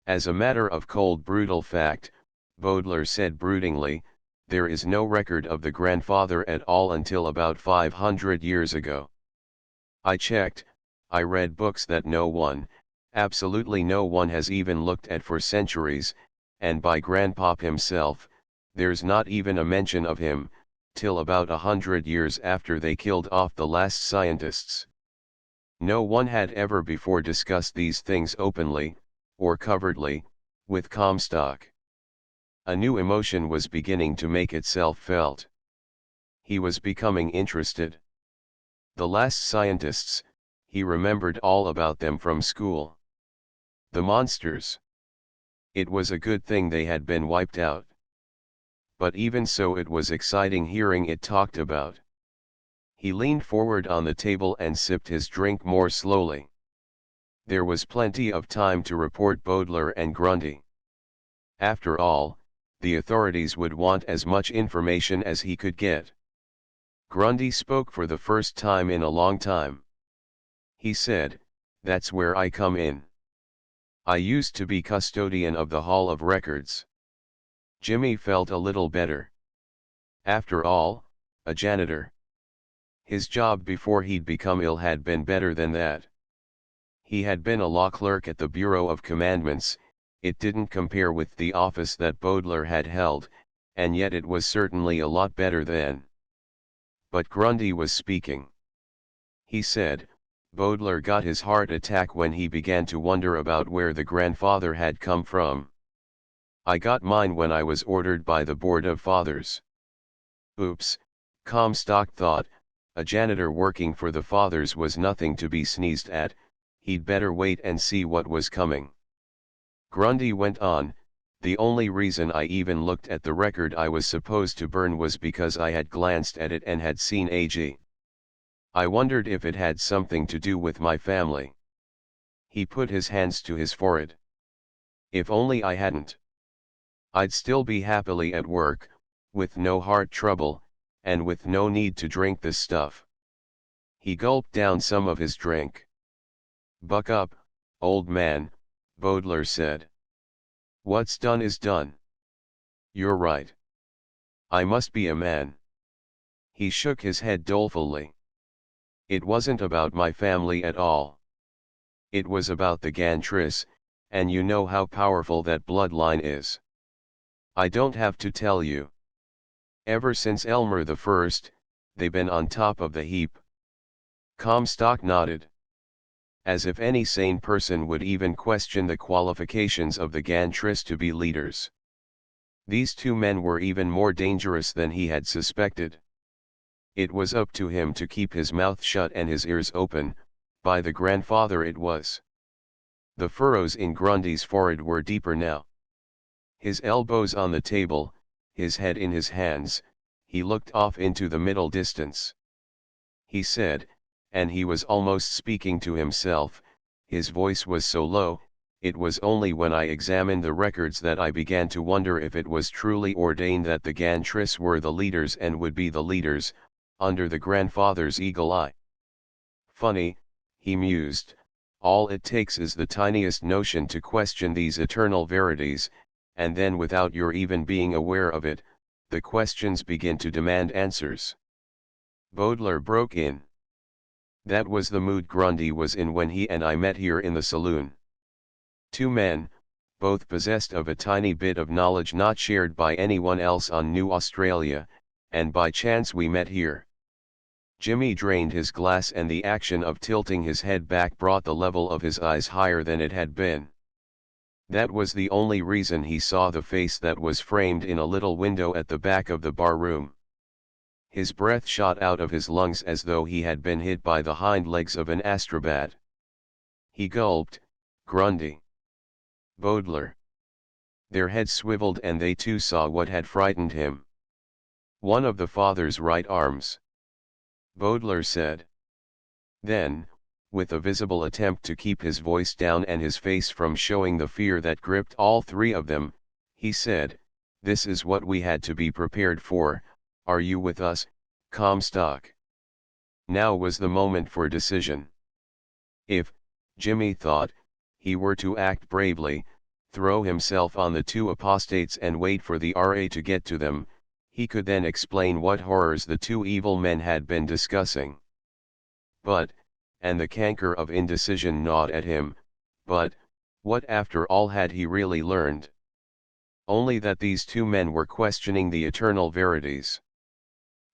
As a matter of cold brutal fact, Baudelaire said broodingly, there is no record of the grandfather at all until about 500 years ago. I checked, I read books that no one, absolutely no one has even looked at for centuries, and by Grandpop himself, there's not even a mention of him, till about 100 years after they killed off the last scientists. No one had ever before discussed these things openly, or covertly, with Comstock. A new emotion was beginning to make itself felt. He was becoming interested. The last scientists, he remembered all about them from school. The monsters. It was a good thing they had been wiped out. But even so it was exciting hearing it talked about. He leaned forward on the table and sipped his drink more slowly. There was plenty of time to report Baudelaire and Grundy. After all, the authorities would want as much information as he could get. Grundy spoke for the first time in a long time. He said, that's where I come in. I used to be custodian of the Hall of Records. Jimmy felt a little better. After all, a janitor. His job before he'd become ill had been better than that. He had been a law clerk at the Bureau of Commandments, it didn't compare with the office that Baudelaire had held, and yet it was certainly a lot better than. But Grundy was speaking. He said, Baudelaire got his heart attack when he began to wonder about where the grandfather had come from. I got mine when I was ordered by the Board of Fathers. Oops, Comstock thought, a janitor working for the Fathers was nothing to be sneezed at, he'd better wait and see what was coming. Grundy went on, the only reason I even looked at the record I was supposed to burn was because I had glanced at it and had seen AG. I wondered if it had something to do with my family. He put his hands to his forehead. If only I hadn't. I'd still be happily at work, with no heart trouble, and with no need to drink this stuff. He gulped down some of his drink. Buck up, old man, Baudelaire said. What's done is done. You're right. I must be a man. He shook his head dolefully. It wasn't about my family at all. It was about the Gantris, and you know how powerful that bloodline is. I don't have to tell you. Ever since Elmer I, they've been on top of the heap. Comstock nodded. As if any sane person would even question the qualifications of the Gantris to be leaders. These two men were even more dangerous than he had suspected. It was up to him to keep his mouth shut and his ears open, by the grandfather it was. The furrows in Grundy's forehead were deeper now. His elbows on the table, his head in his hands, he looked off into the middle distance. He said, and he was almost speaking to himself. His voice was so low, it was only when I examined the records that I began to wonder if it was truly ordained that the Gantris were the leaders and would be the leaders, under the grandfather's eagle eye. Funny, he mused, all it takes is the tiniest notion to question these eternal verities, and then without your even being aware of it, the questions begin to demand answers. Baudelaire broke in. That was the mood Grundy was in when he and I met here in the saloon. Two men, both possessed of a tiny bit of knowledge not shared by anyone else on New Australia, and by chance we met here. Jimmy drained his glass and the action of tilting his head back brought the level of his eyes higher than it had been. That was the only reason he saw the face that was framed in a little window at the back of the bar room. His breath shot out of his lungs as though he had been hit by the hind legs of an astrolabe. He gulped, Grundy. Baudelaire. Their heads swiveled and they too saw what had frightened him. One of the father's right arms. Baudelaire said. Then, with a visible attempt to keep his voice down and his face from showing the fear that gripped all three of them, he said, this is what we had to be prepared for, are you with us, Comstock? Now was the moment for decision. If, Jimmy thought, he were to act bravely, throw himself on the two apostates and wait for the RA to get to them, he could then explain what horrors the two evil men had been discussing. But, and the canker of indecision gnawed at him, but, what after all had he really learned? Only that these two men were questioning the eternal verities.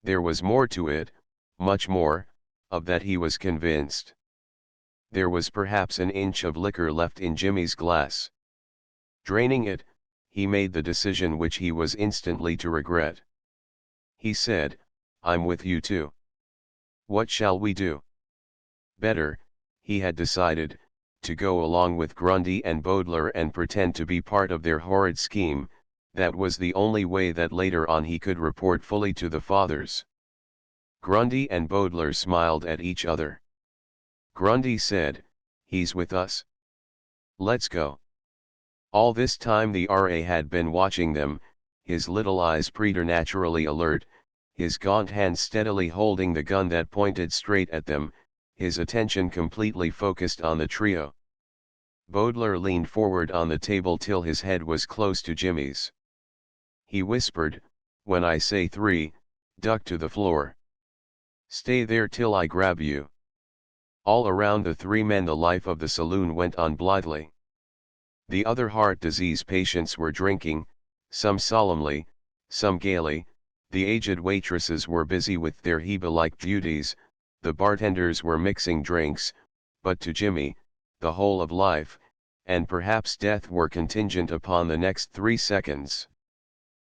There was more to it, much more, of that he was convinced. There was perhaps an inch of liquor left in Jimmy's glass. Draining it, he made the decision which he was instantly to regret. He said, I'm with you too. What shall we do? Better, he had decided, to go along with Grundy and Baudelaire and pretend to be part of their horrid scheme. That was the only way that later on he could report fully to the fathers. Grundy and Baudelaire smiled at each other. Grundy said, he's with us. Let's go. All this time the RA had been watching them, his little eyes preternaturally alert, his gaunt hand steadily holding the gun that pointed straight at them, his attention completely focused on the trio. Baudelaire leaned forward on the table till his head was close to Jimmy's. He whispered, when I say 3, duck to the floor. Stay there till I grab you. All around the three men the life of the saloon went on blithely. The other heart disease patients were drinking, some solemnly, some gaily, the aged waitresses were busy with their Heba-like duties, the bartenders were mixing drinks, but to Jimmy, the whole of life, and perhaps death were contingent upon the next 3 seconds.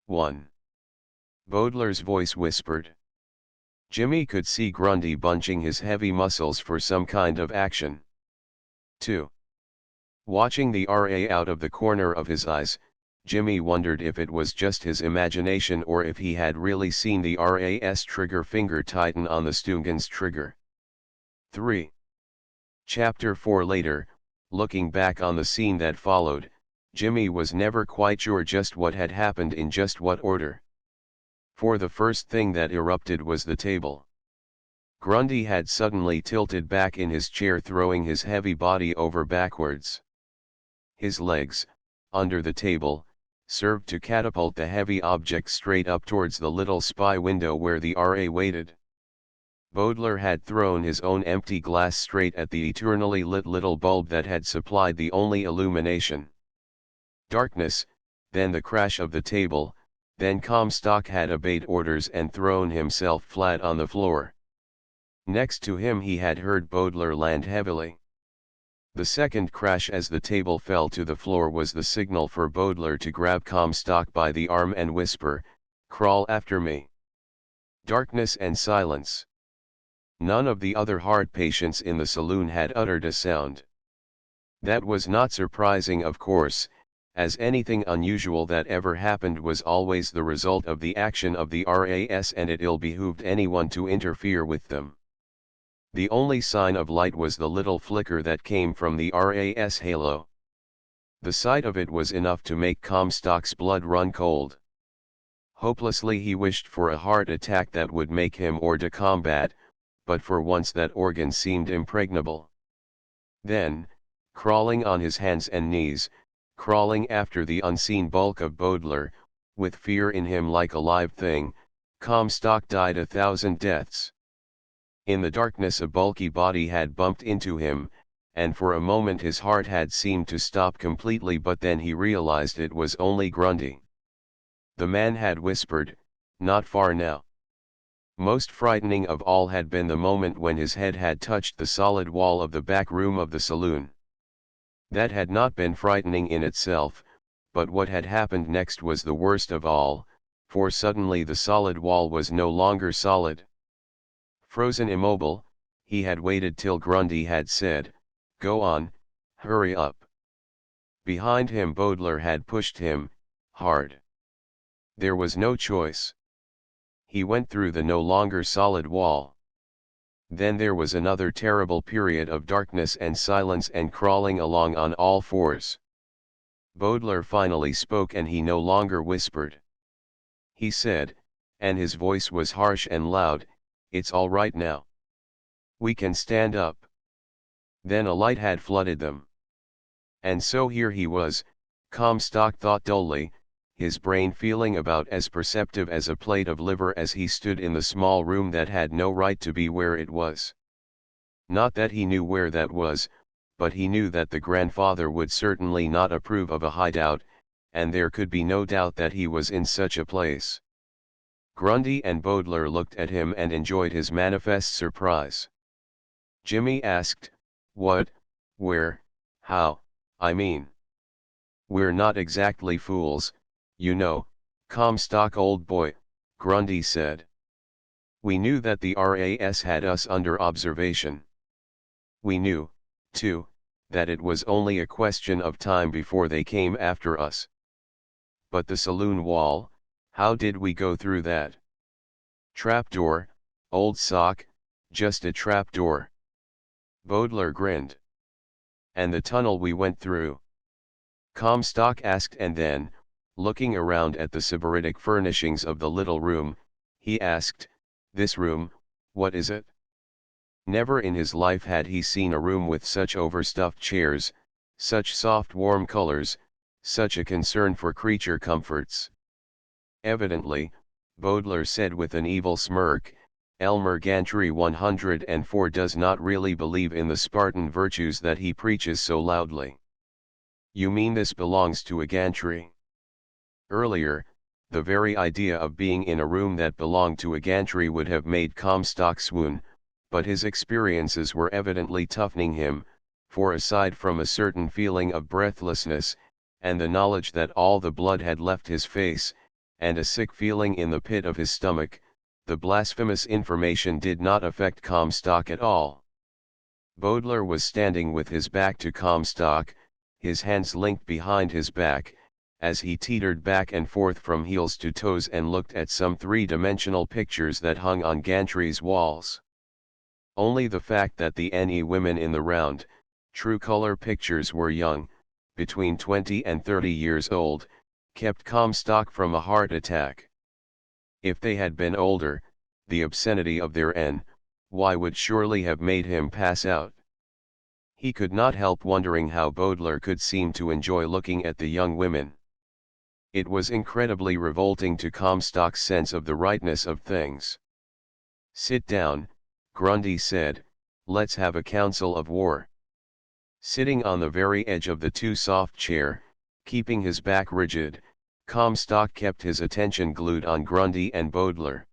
1. Baudelaire's voice whispered. Jimmy could see Grundy bunching his heavy muscles for some kind of action. 2. Watching the RA out of the corner of his eyes, Jimmy wondered if it was just his imagination or if he had really seen the RA's trigger finger tighten on the Stugan's trigger. 3. Chapter 4 Later, looking back on the scene that followed, Jimmy was never quite sure just what had happened in just what order. For the first thing that erupted was the table. Grundy had suddenly tilted back in his chair, throwing his heavy body over backwards. His legs, under the table, served to catapult the heavy object straight up towards the little spy window where the RA waited. Baudelaire had thrown his own empty glass straight at the eternally lit little bulb that had supplied the only illumination. Darkness, then the crash of the table, then Comstock had obeyed orders and thrown himself flat on the floor. Next to him he had heard Baudelaire land heavily. The second crash as the table fell to the floor was the signal for Baudelaire to grab Comstock by the arm and whisper, "Crawl after me." Darkness and silence. None of the other heart patients in the saloon had uttered a sound. That was not surprising, of course, as anything unusual that ever happened was always the result of the action of the RAS, and it ill behooved anyone to interfere with them. The only sign of light was the little flicker that came from the RAS halo. The sight of it was enough to make Comstock's blood run cold. Hopelessly he wished for a heart attack that would make him hors de combat, but for once that organ seemed impregnable. Then, crawling on his hands and knees, crawling after the unseen bulk of Baudelaire, with fear in him like a live thing, Comstock died 1,000 deaths. In the darkness a bulky body had bumped into him, and for a moment his heart had seemed to stop completely, but then he realized it was only Grundy. The man had whispered, "Not far now." Most frightening of all had been the moment when his head had touched the solid wall of the back room of the saloon. That had not been frightening in itself, but what had happened next was the worst of all, for suddenly the solid wall was no longer solid. Frozen immobile, he had waited till Grundy had said, "Go on, hurry up." Behind him Baudelaire had pushed him, hard. There was no choice. He went through the no longer solid wall. Then there was another terrible period of darkness and silence and crawling along on all fours. Baudelaire finally spoke, and he no longer whispered. He said, and his voice was harsh and loud, "It's all right now. We can stand up." Then a light had flooded them. And so here he was, Comstock thought dully, his brain feeling about as perceptive as a plate of liver as he stood in the small room that had no right to be where it was. Not that he knew where that was, but he knew that the grandfather would certainly not approve of a hideout, and there could be no doubt that he was in such a place. Grundy and Baudelaire looked at him and enjoyed his manifest surprise. Jimmy asked, "What, where, how, I mean?" "We're not exactly fools, you know, Comstock old boy," Grundy said. "We knew that the RAS had us under observation. We knew, too, that it was only a question of time before they came after us. But the saloon wall, how did we go through that?" "Trapdoor, old sock, just a trapdoor." Baudelaire grinned. "And the tunnel we went through?" Comstock asked, and then, looking around at the sybaritic furnishings of the little room, he asked, "This room, what is it?" Never in his life had he seen a room with such overstuffed chairs, such soft warm colors, such a concern for creature comforts. Evidently, Baudelaire said with an evil smirk, Elmer Gantry 104 does not really believe in the Spartan virtues that he preaches so loudly. "You mean this belongs to a gantry?" Earlier, the very idea of being in a room that belonged to a gantry would have made Comstock swoon, but his experiences were evidently toughening him, for aside from a certain feeling of breathlessness, and the knowledge that all the blood had left his face, and a sick feeling in the pit of his stomach, the blasphemous information did not affect Comstock at all. Baudelaire was standing with his back to Comstock, his hands linked behind his back, as he teetered back and forth from heels to toes and looked at some three-dimensional pictures that hung on Gantry's walls. Only the fact that the NE women in the round, true-color pictures were young, between 20 and 30 years old, kept Comstock from a heart attack. If they had been older, the obscenity of their NY would surely have made him pass out. He could not help wondering how Baudelaire could seem to enjoy looking at the young women. It was incredibly revolting to Comstock's sense of the rightness of things. "Sit down," Grundy said, "let's have a council of war." Sitting on the very edge of the too-soft chair, keeping his back rigid, Comstock kept his attention glued on Grundy and Baudelaire.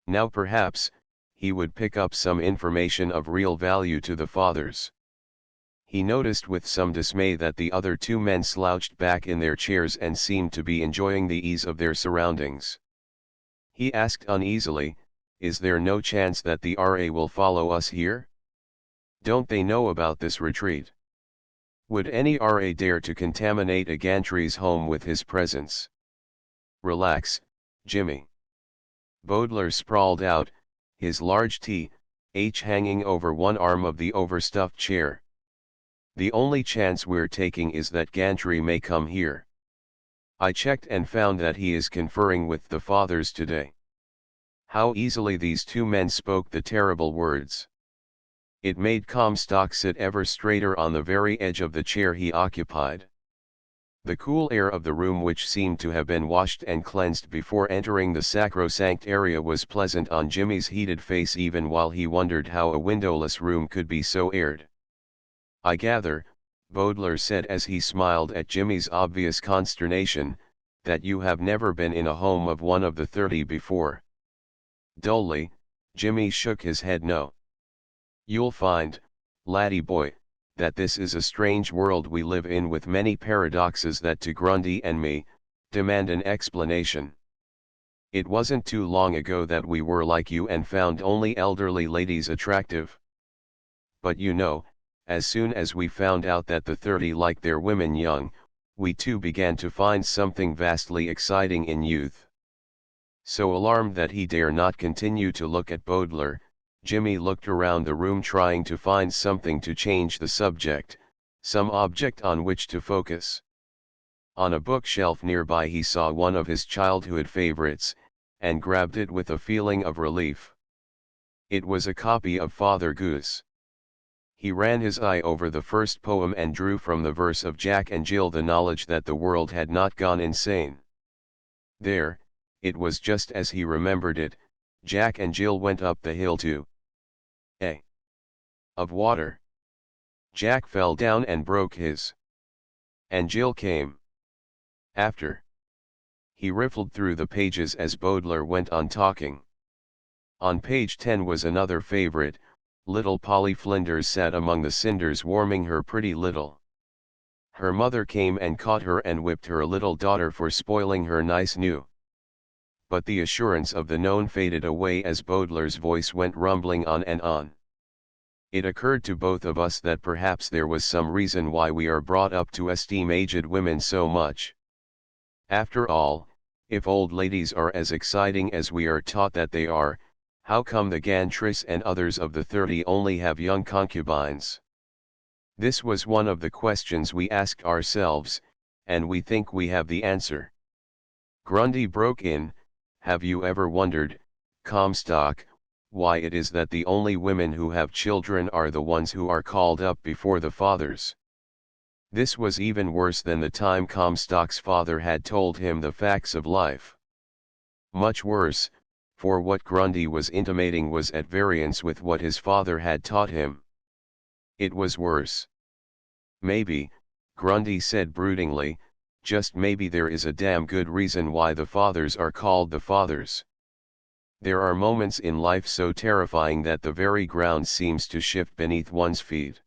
Now perhaps, he would pick up some information of real value to the fathers. He noticed with some dismay that the other two men slouched back in their chairs and seemed to be enjoying the ease of their surroundings. He asked uneasily, "Is there no chance that the RA will follow us here? Don't they know about this retreat? Would any RA dare to contaminate a Gantry's home with his presence?" "Relax, Jimmy." Baudelaire sprawled out, his large T, hanging over one arm of the overstuffed chair. The only chance we're taking is that Gantry may come here. I checked and found that he is conferring with the fathers today. How easily these two men spoke the terrible words. It made Comstock sit ever straighter on the very edge of the chair he occupied. The cool air of the room, which seemed to have been washed and cleansed before entering the sacrosanct area, was pleasant on Jimmy's heated face even while he wondered how a windowless room could be so aired. "I gather," Baudelaire said as he smiled at Jimmy's obvious consternation, "that you have never been in a home of one of the 30 before." Dully, Jimmy shook his head no. "You'll find, laddie boy, that this is a strange world we live in, with many paradoxes that to Grundy and me, demand an explanation. It wasn't too long ago that we were like you and found only elderly ladies attractive. But you know, as soon as we found out that the 30 liked their women young, we too began to find something vastly exciting in youth." So alarmed that he dare not continue to look at Baudelaire, Jimmy looked around the room trying to find something to change the subject, some object on which to focus. On a bookshelf nearby he saw one of his childhood favorites, and grabbed it with a feeling of relief. It was a copy of Father Goose. He ran his eye over the first poem and drew from the verse of Jack and Jill the knowledge that the world had not gone insane. There, it was just as he remembered it. Jack and Jill went up the hill to a of water. Jack fell down and broke his. And Jill came after. He riffled through the pages as Baudelaire went on talking. On page 10 was another favorite. Little Polly Flinders sat among the cinders warming her pretty little. Her mother came and caught her and whipped her little daughter for spoiling her nice new. But the assurance of the known faded away as Baudelaire's voice went rumbling on and on. It occurred to both of us that perhaps there was some reason why we are brought up to esteem aged women so much. After all, if old ladies are as exciting as we are taught that they are, how come the Gantrys and others of the 30 only have young concubines? This was one of the questions we asked ourselves, and we think we have the answer. Grundy broke in, "Have you ever wondered, Comstock, why it is that the only women who have children are the ones who are called up before the fathers?" This was even worse than the time Comstock's father had told him the facts of life. Much worse, for what Grundy was intimating was at variance with what his father had taught him. It was worse. "Maybe," Grundy said broodingly, "just maybe there is a damn good reason why the fathers are called the fathers. There are moments in life so terrifying that the very ground seems to shift beneath one's feet."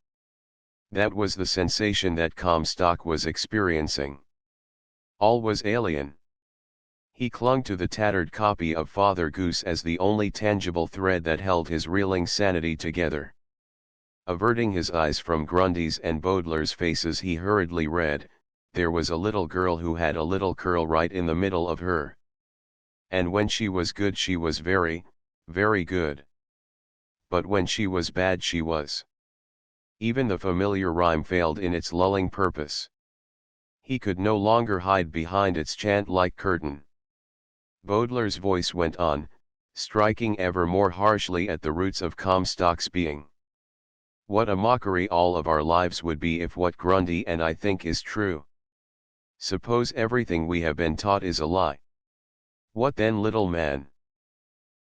That was the sensation that Comstock was experiencing. All was alien. He clung to the tattered copy of Father Goose as the only tangible thread that held his reeling sanity together. Averting his eyes from Grundy's and Baudelaire's faces, he hurriedly read, "There was a little girl who had a little curl right in the middle of her. And when she was good she was very, very good. But when she was bad she was." Even the familiar rhyme failed in its lulling purpose. He could no longer hide behind its chant-like curtain. Baudelaire's voice went on, striking ever more harshly at the roots of Comstock's being. "What a mockery all of our lives would be if what Grundy and I think is true. Suppose everything we have been taught is a lie. What then, little man?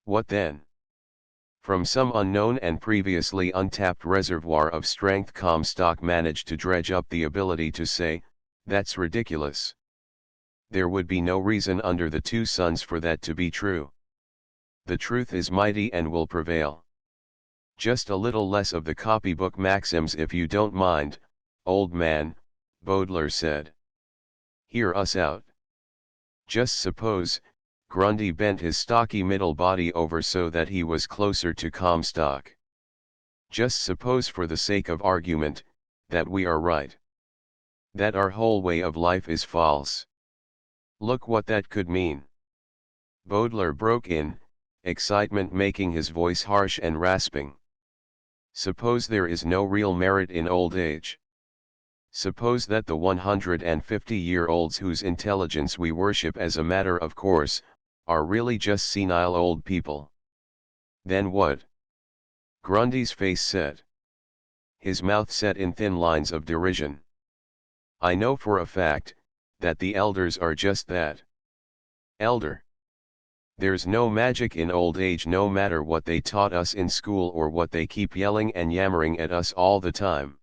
What then?" From some unknown and previously untapped reservoir of strength Comstock managed to dredge up the ability to say, "That's ridiculous. There would be no reason under the two suns for that to be true. The truth is mighty and will prevail. Just a little less of the copybook maxims if you don't mind, old man," Baudelaire said. "Hear us out. Just suppose," Grundy bent his stocky middle body over so that he was closer to Comstock. "Just suppose, for the sake of argument, that we are right. That our whole way of life is false. Look what that could mean." Baudelaire broke in, excitement making his voice harsh and rasping. Suppose there is no real merit in old age. Suppose that the 150-year-olds whose intelligence we worship as a matter of course, are really just senile old people. Then what? Grundy's face set. His mouth set in thin lines of derision. I know for a fact, that the elders are just that. Elder. There's no magic in old age, no matter what they taught us in school or what they keep yelling and yammering at us all the time.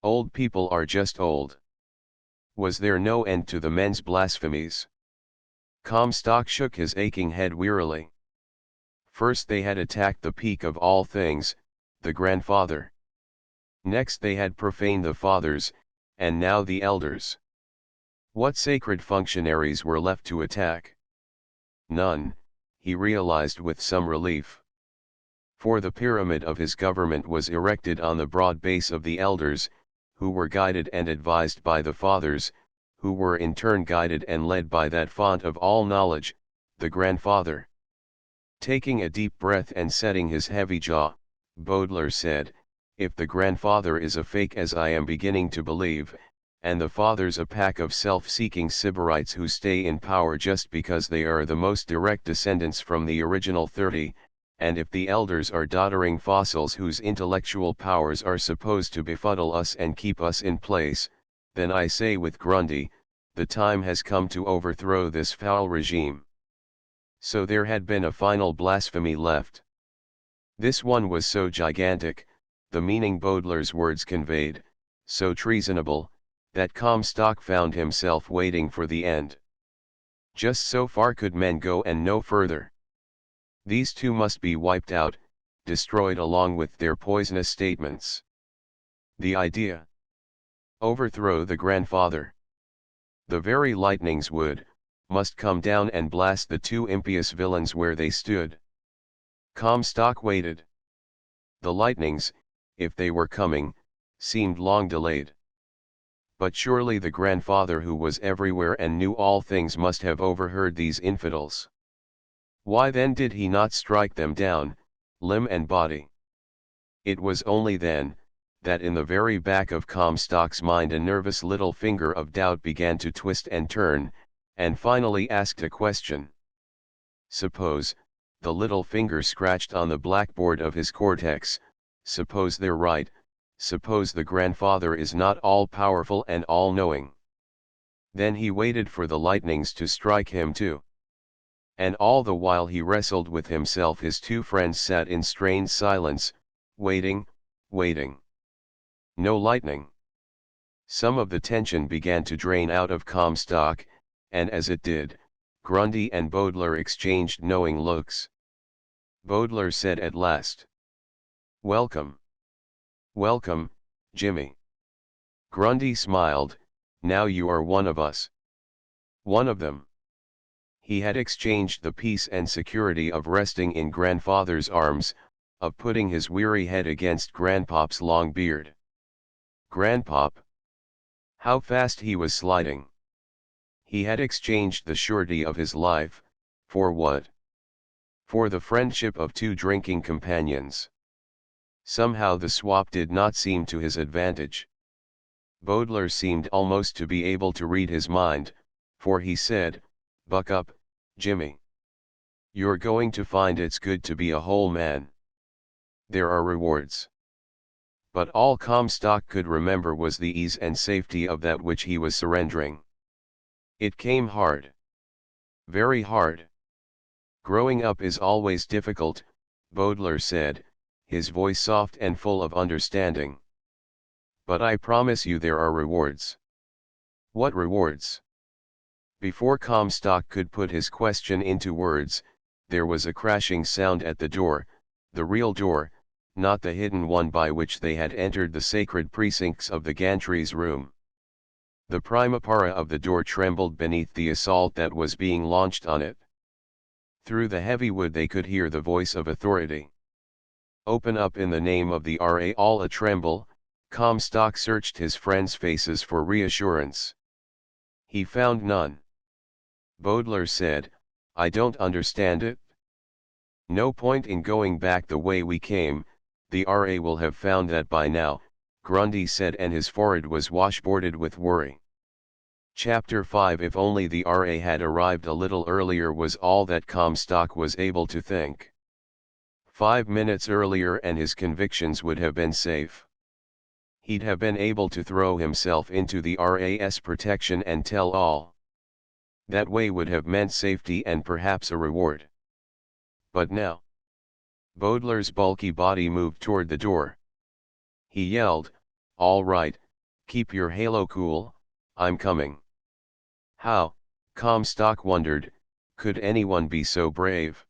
Old people are just old. Was there no end to the men's blasphemies? Comstock shook his aching head wearily. First they had attacked the peak of all things, the grandfather. Next they had profaned the fathers, and now the elders. What sacred functionaries were left to attack? None, he realized with some relief. For the pyramid of his government was erected on the broad base of the elders, who were guided and advised by the fathers, who were in turn guided and led by that font of all knowledge, the grandfather. Taking a deep breath and setting his heavy jaw, Baudelaire said, if the grandfather is a fake as I am beginning to believe, and the fathers a pack of self-seeking sybarites who stay in power just because they are the most direct descendants from the original 30, and if the elders are doddering fossils whose intellectual powers are supposed to befuddle us and keep us in place, then I say with Grundy, the time has come to overthrow this foul regime. So there had been a final blasphemy left. This one was so gigantic, the meaning Baudelaire's words conveyed, so treasonable, that Comstock found himself waiting for the end. Just so far could men go and no further. These two must be wiped out, destroyed along with their poisonous statements. The idea. Overthrow the grandfather. The very lightnings must come down and blast the two impious villains where they stood. Comstock waited. The lightnings, if they were coming, seemed long delayed. But surely the grandfather who was everywhere and knew all things must have overheard these infidels. Why then did he not strike them down, limb and body? It was only then, that in the very back of Comstock's mind a nervous little finger of doubt began to twist and turn, and finally asked a question. Suppose, the little finger scratched on the blackboard of his cortex, suppose they're right, suppose the grandfather is not all-powerful and all-knowing. Then he waited for the lightnings to strike him too. And all the while he wrestled with himself, his two friends sat in strained silence, waiting, waiting. No lightning. Some of the tension began to drain out of Comstock, and as it did, Grundy and Baudelaire exchanged knowing looks. Baudelaire said at last, "Welcome. Welcome, Jimmy." Grundy smiled, "Now you are one of us." One of them. He had exchanged the peace and security of resting in grandfather's arms, of putting his weary head against grandpop's long beard. Grandpop. How fast he was sliding. He had exchanged the surety of his life, for what? For the friendship of two drinking companions. Somehow the swap did not seem to his advantage. Baudelaire seemed almost to be able to read his mind, for he said, "Buck up, Jimmy. You're going to find it's good to be a whole man. There are rewards." But all Comstock could remember was the ease and safety of that which he was surrendering. It came hard. Very hard. Growing up is always difficult, Baudelaire said, his voice soft and full of understanding. But I promise you there are rewards. What rewards? Before Comstock could put his question into words, there was a crashing sound at the door, the real door, not the hidden one by which they had entered the sacred precincts of the gantry's room. The primipara of the door trembled beneath the assault that was being launched on it. Through the heavy wood they could hear the voice of authority. "Open up in the name of the Ra." All a tremble, Comstock searched his friends' faces for reassurance. He found none. Baudelaire said, "I don't understand it." "No point in going back the way we came," The RA will have found that by now, Grundy said, and his forehead was washboarded with worry. Chapter 5. If only the RA had arrived a little earlier, was all that Comstock was able to think. 5 minutes earlier and his convictions would have been safe. He'd have been able to throw himself into the RA's protection and tell all. That way would have meant safety and perhaps a reward. But now, Baudelaires' bulky body moved toward the door. He yelled, "All right, keep your halo cool, I'm coming." How, Comstock wondered, could anyone be so brave?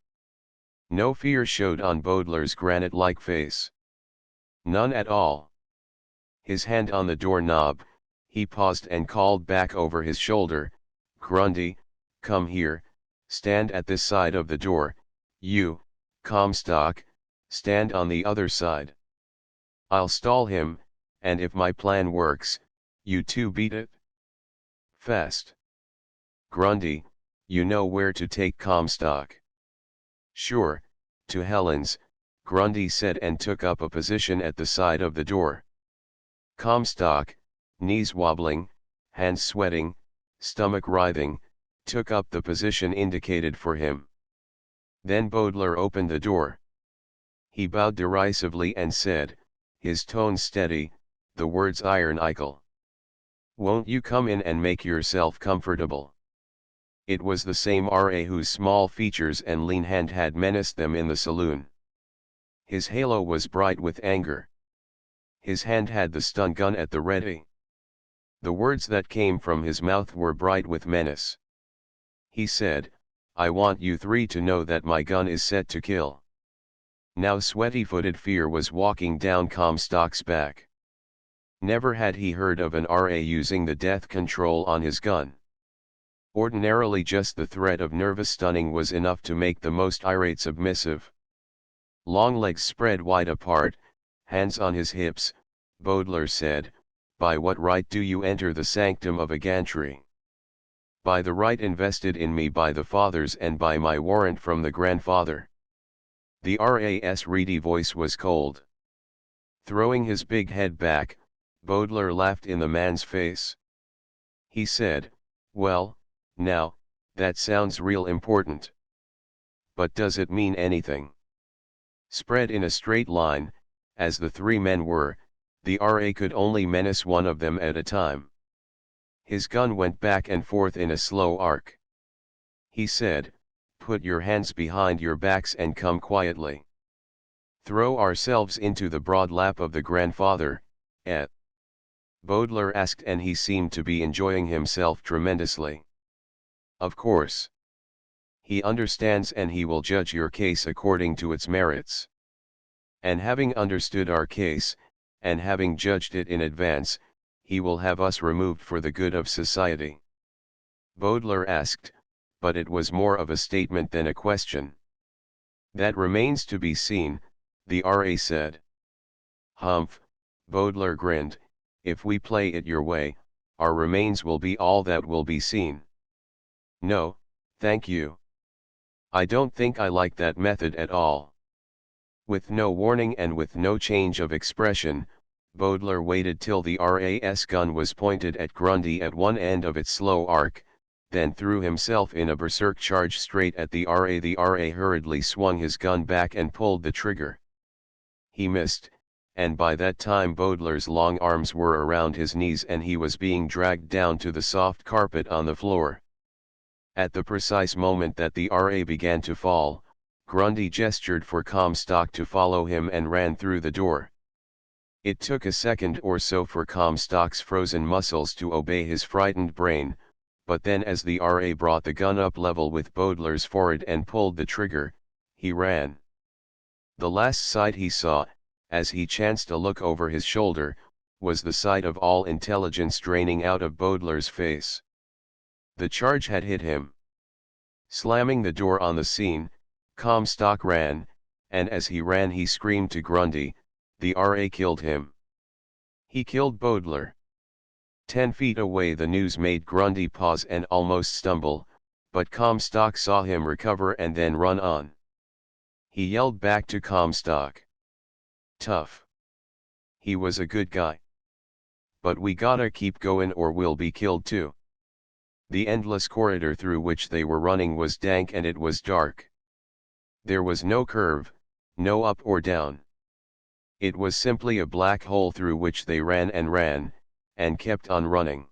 No fear showed on Baudelaires' granite-like face. None at all. His hand on the doorknob, he paused and called back over his shoulder, "Grundy, come here, stand at this side of the door, you, Comstock, stand on the other side. I'll stall him, and if my plan works, you two beat it. Fast. Grundy, you know where to take Comstock." "Sure," to Helen's, Grundy said, and took up a position at the side of the door. Comstock, knees wobbling, hands sweating, stomach writhing, took up the position indicated for him. Then Baudelaire opened the door. He bowed derisively and said, his tone steady, the words ironical, "Won't you come in and make yourself comfortable?" It was the same RA whose small features and lean hand had menaced them in the saloon. His halo was bright with anger. His hand had the stun gun at the ready. The words that came from his mouth were bright with menace. He said, "I want you three to know that my gun is set to kill." Now sweaty-footed fear was walking down Comstock's back. Never had he heard of an RA using the death control on his gun. Ordinarily just the threat of nervous stunning was enough to make the most irate submissive. Long legs spread wide apart, hands on his hips, Baudelaire said, "By what right do you enter the sanctum of a gantry?" "By the right invested in me by the fathers and by my warrant from the grandfather." The RA's reedy voice was cold. Throwing his big head back, Baudelaire laughed in the man's face. He said, "Well, now, that sounds real important. But does it mean anything?" Spread in a straight line, as the three men were, the RA could only menace one of them at a time. His gun went back and forth in a slow arc. He said, "Put your hands behind your backs and come quietly. Throw ourselves into the broad lap of the grandfather, eh?" Baudelaire asked, and he seemed to be enjoying himself tremendously. "Of course. He understands and he will judge your case according to its merits. And having understood our case, and having judged it in advance, he will have us removed for the good of society." Baudelaire asked, but it was more of a statement than a question. "That remains to be seen," the RA said. "Humph," Baudelaire grinned, "if we play it your way, our remains will be all that will be seen." "No, thank you. I don't think I like that method at all." With no warning and with no change of expression, Baudelaire waited till the RA's gun was pointed at Grundy at one end of its slow arc, then threw himself in a berserk charge straight at the RA. The RA hurriedly swung his gun back and pulled the trigger. He missed, and by that time Baudelaire's long arms were around his knees and he was being dragged down to the soft carpet on the floor. At the precise moment that the RA began to fall, Grundy gestured for Comstock to follow him and ran through the door. It took a second or so for Comstock's frozen muscles to obey his frightened brain, but then as the RA brought the gun up level with Baudelaire's forehead and pulled the trigger, he ran. The last sight he saw, as he chanced to look over his shoulder, was the sight of all intelligence draining out of Baudelaire's face. The charge had hit him. Slamming the door on the scene, Comstock ran, and as he ran he screamed to Grundy, "The RA killed him. He killed Baudelaire." 10 feet away the news made Grundy pause and almost stumble, but Comstock saw him recover and then run on. He yelled back to Comstock, tough. He was a good guy. But we gotta keep going or we'll be killed too. The endless corridor through which they were running was dank and it was dark. There was no curve, no up or down. It was simply a black hole through which they ran, and kept on running.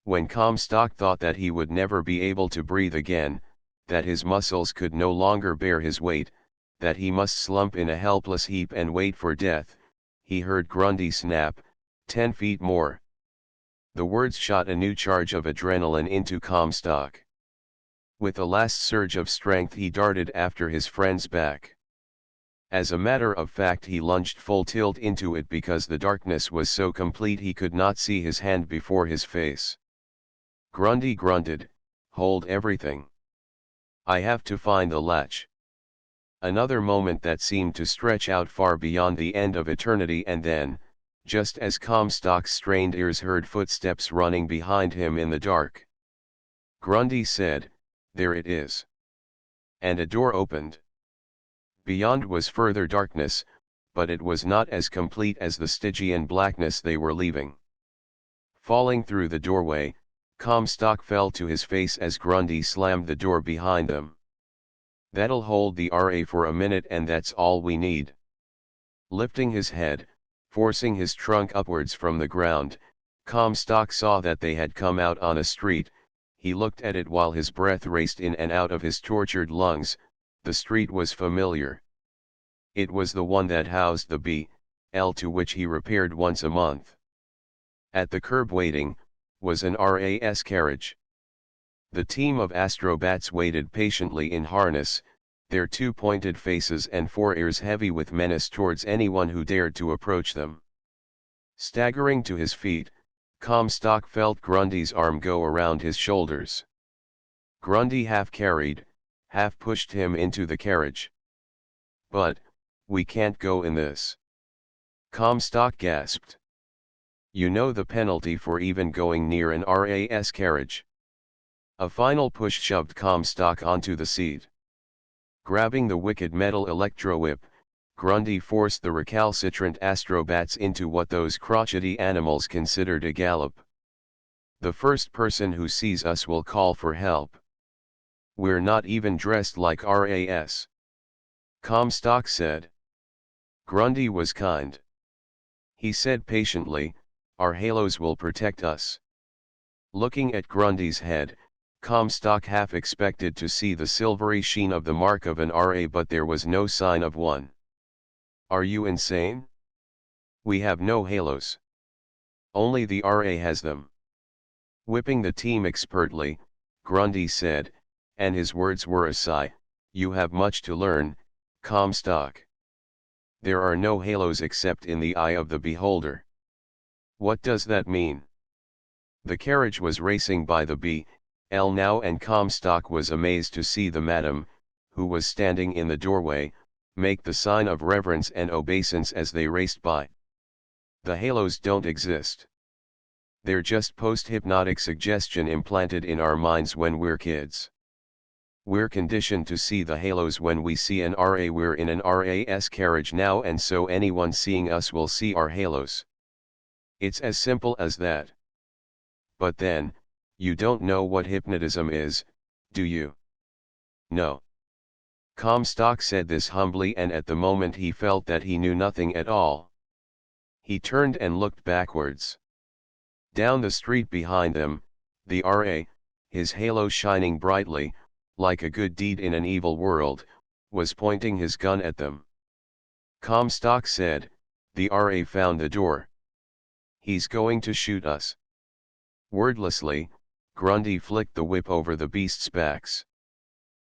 When Comstock thought that he would never be able to breathe again, that his muscles could no longer bear his weight, that he must slump in a helpless heap and wait for death, he heard Grundy snap, 10 feet more. The words shot a new charge of adrenaline into Comstock. With a last surge of strength he darted after his friend's back. As a matter of fact he lunged full tilt into it because the darkness was so complete he could not see his hand before his face. Grundy grunted, "Hold everything. I have to find the latch." Another moment that seemed to stretch out far beyond the end of eternity, and then, just as Comstock's strained ears heard footsteps running behind him in the dark, Grundy said, "There it is." And a door opened. Beyond was further darkness, but it was not as complete as the Stygian blackness they were leaving. Falling through the doorway, Comstock fell to his face as Grundy slammed the door behind them. "That'll hold the RA for a minute and that's all we need." Lifting his head, forcing his trunk upwards from the ground, Comstock saw that they had come out on a street. He looked at it while his breath raced in and out of his tortured lungs. The street was familiar. It was the one that housed the B.L. to which he repaired once a month. At the curb waiting, was an RAS carriage. The team of astrobats waited patiently in harness, their two pointed faces and four ears heavy with menace towards anyone who dared to approach them. Staggering to his feet, Comstock felt Grundy's arm go around his shoulders. Grundy half carried, half pushed him into the carriage. "But, we can't go in this." Comstock gasped. "You know the penalty for even going near an RAS carriage." A final push shoved Comstock onto the seat. Grabbing the wicked metal electrowhip, Grundy forced the recalcitrant astrobats into what those crotchety animals considered a gallop. "The first person who sees us will call for help. We're not even dressed like RAS." Comstock said. Grundy was kind. He said patiently, "Our halos will protect us." Looking at Grundy's head, Comstock half expected to see the silvery sheen of the mark of an RA, but there was no sign of one. "Are you insane? We have no halos. Only the RA has them." Whipping the team expertly, Grundy said, and his words were a sigh, "You have much to learn, Comstock. There are no halos except in the eye of the beholder." "What does that mean?" The carriage was racing by the B.L. now, and Comstock was amazed to see the madam, who was standing in the doorway, make the sign of reverence and obeisance as they raced by. "The halos don't exist. They're just post-hypnotic suggestion implanted in our minds when we're kids. We're conditioned to see the halos when we see an RA. We're in an RAS carriage now, and so anyone seeing us will see our halos. It's as simple as that." "But then, you don't know what hypnotism is, do you?" "No." Comstock said this humbly, and at the moment he felt that he knew nothing at all. He turned and looked backwards. Down the street behind them, the RA, his halo shining brightly, like a good deed in an evil world, was pointing his gun at them. Comstock said, "The RA found the door. He's going to shoot us." Wordlessly, Grundy flicked the whip over the beasts' backs.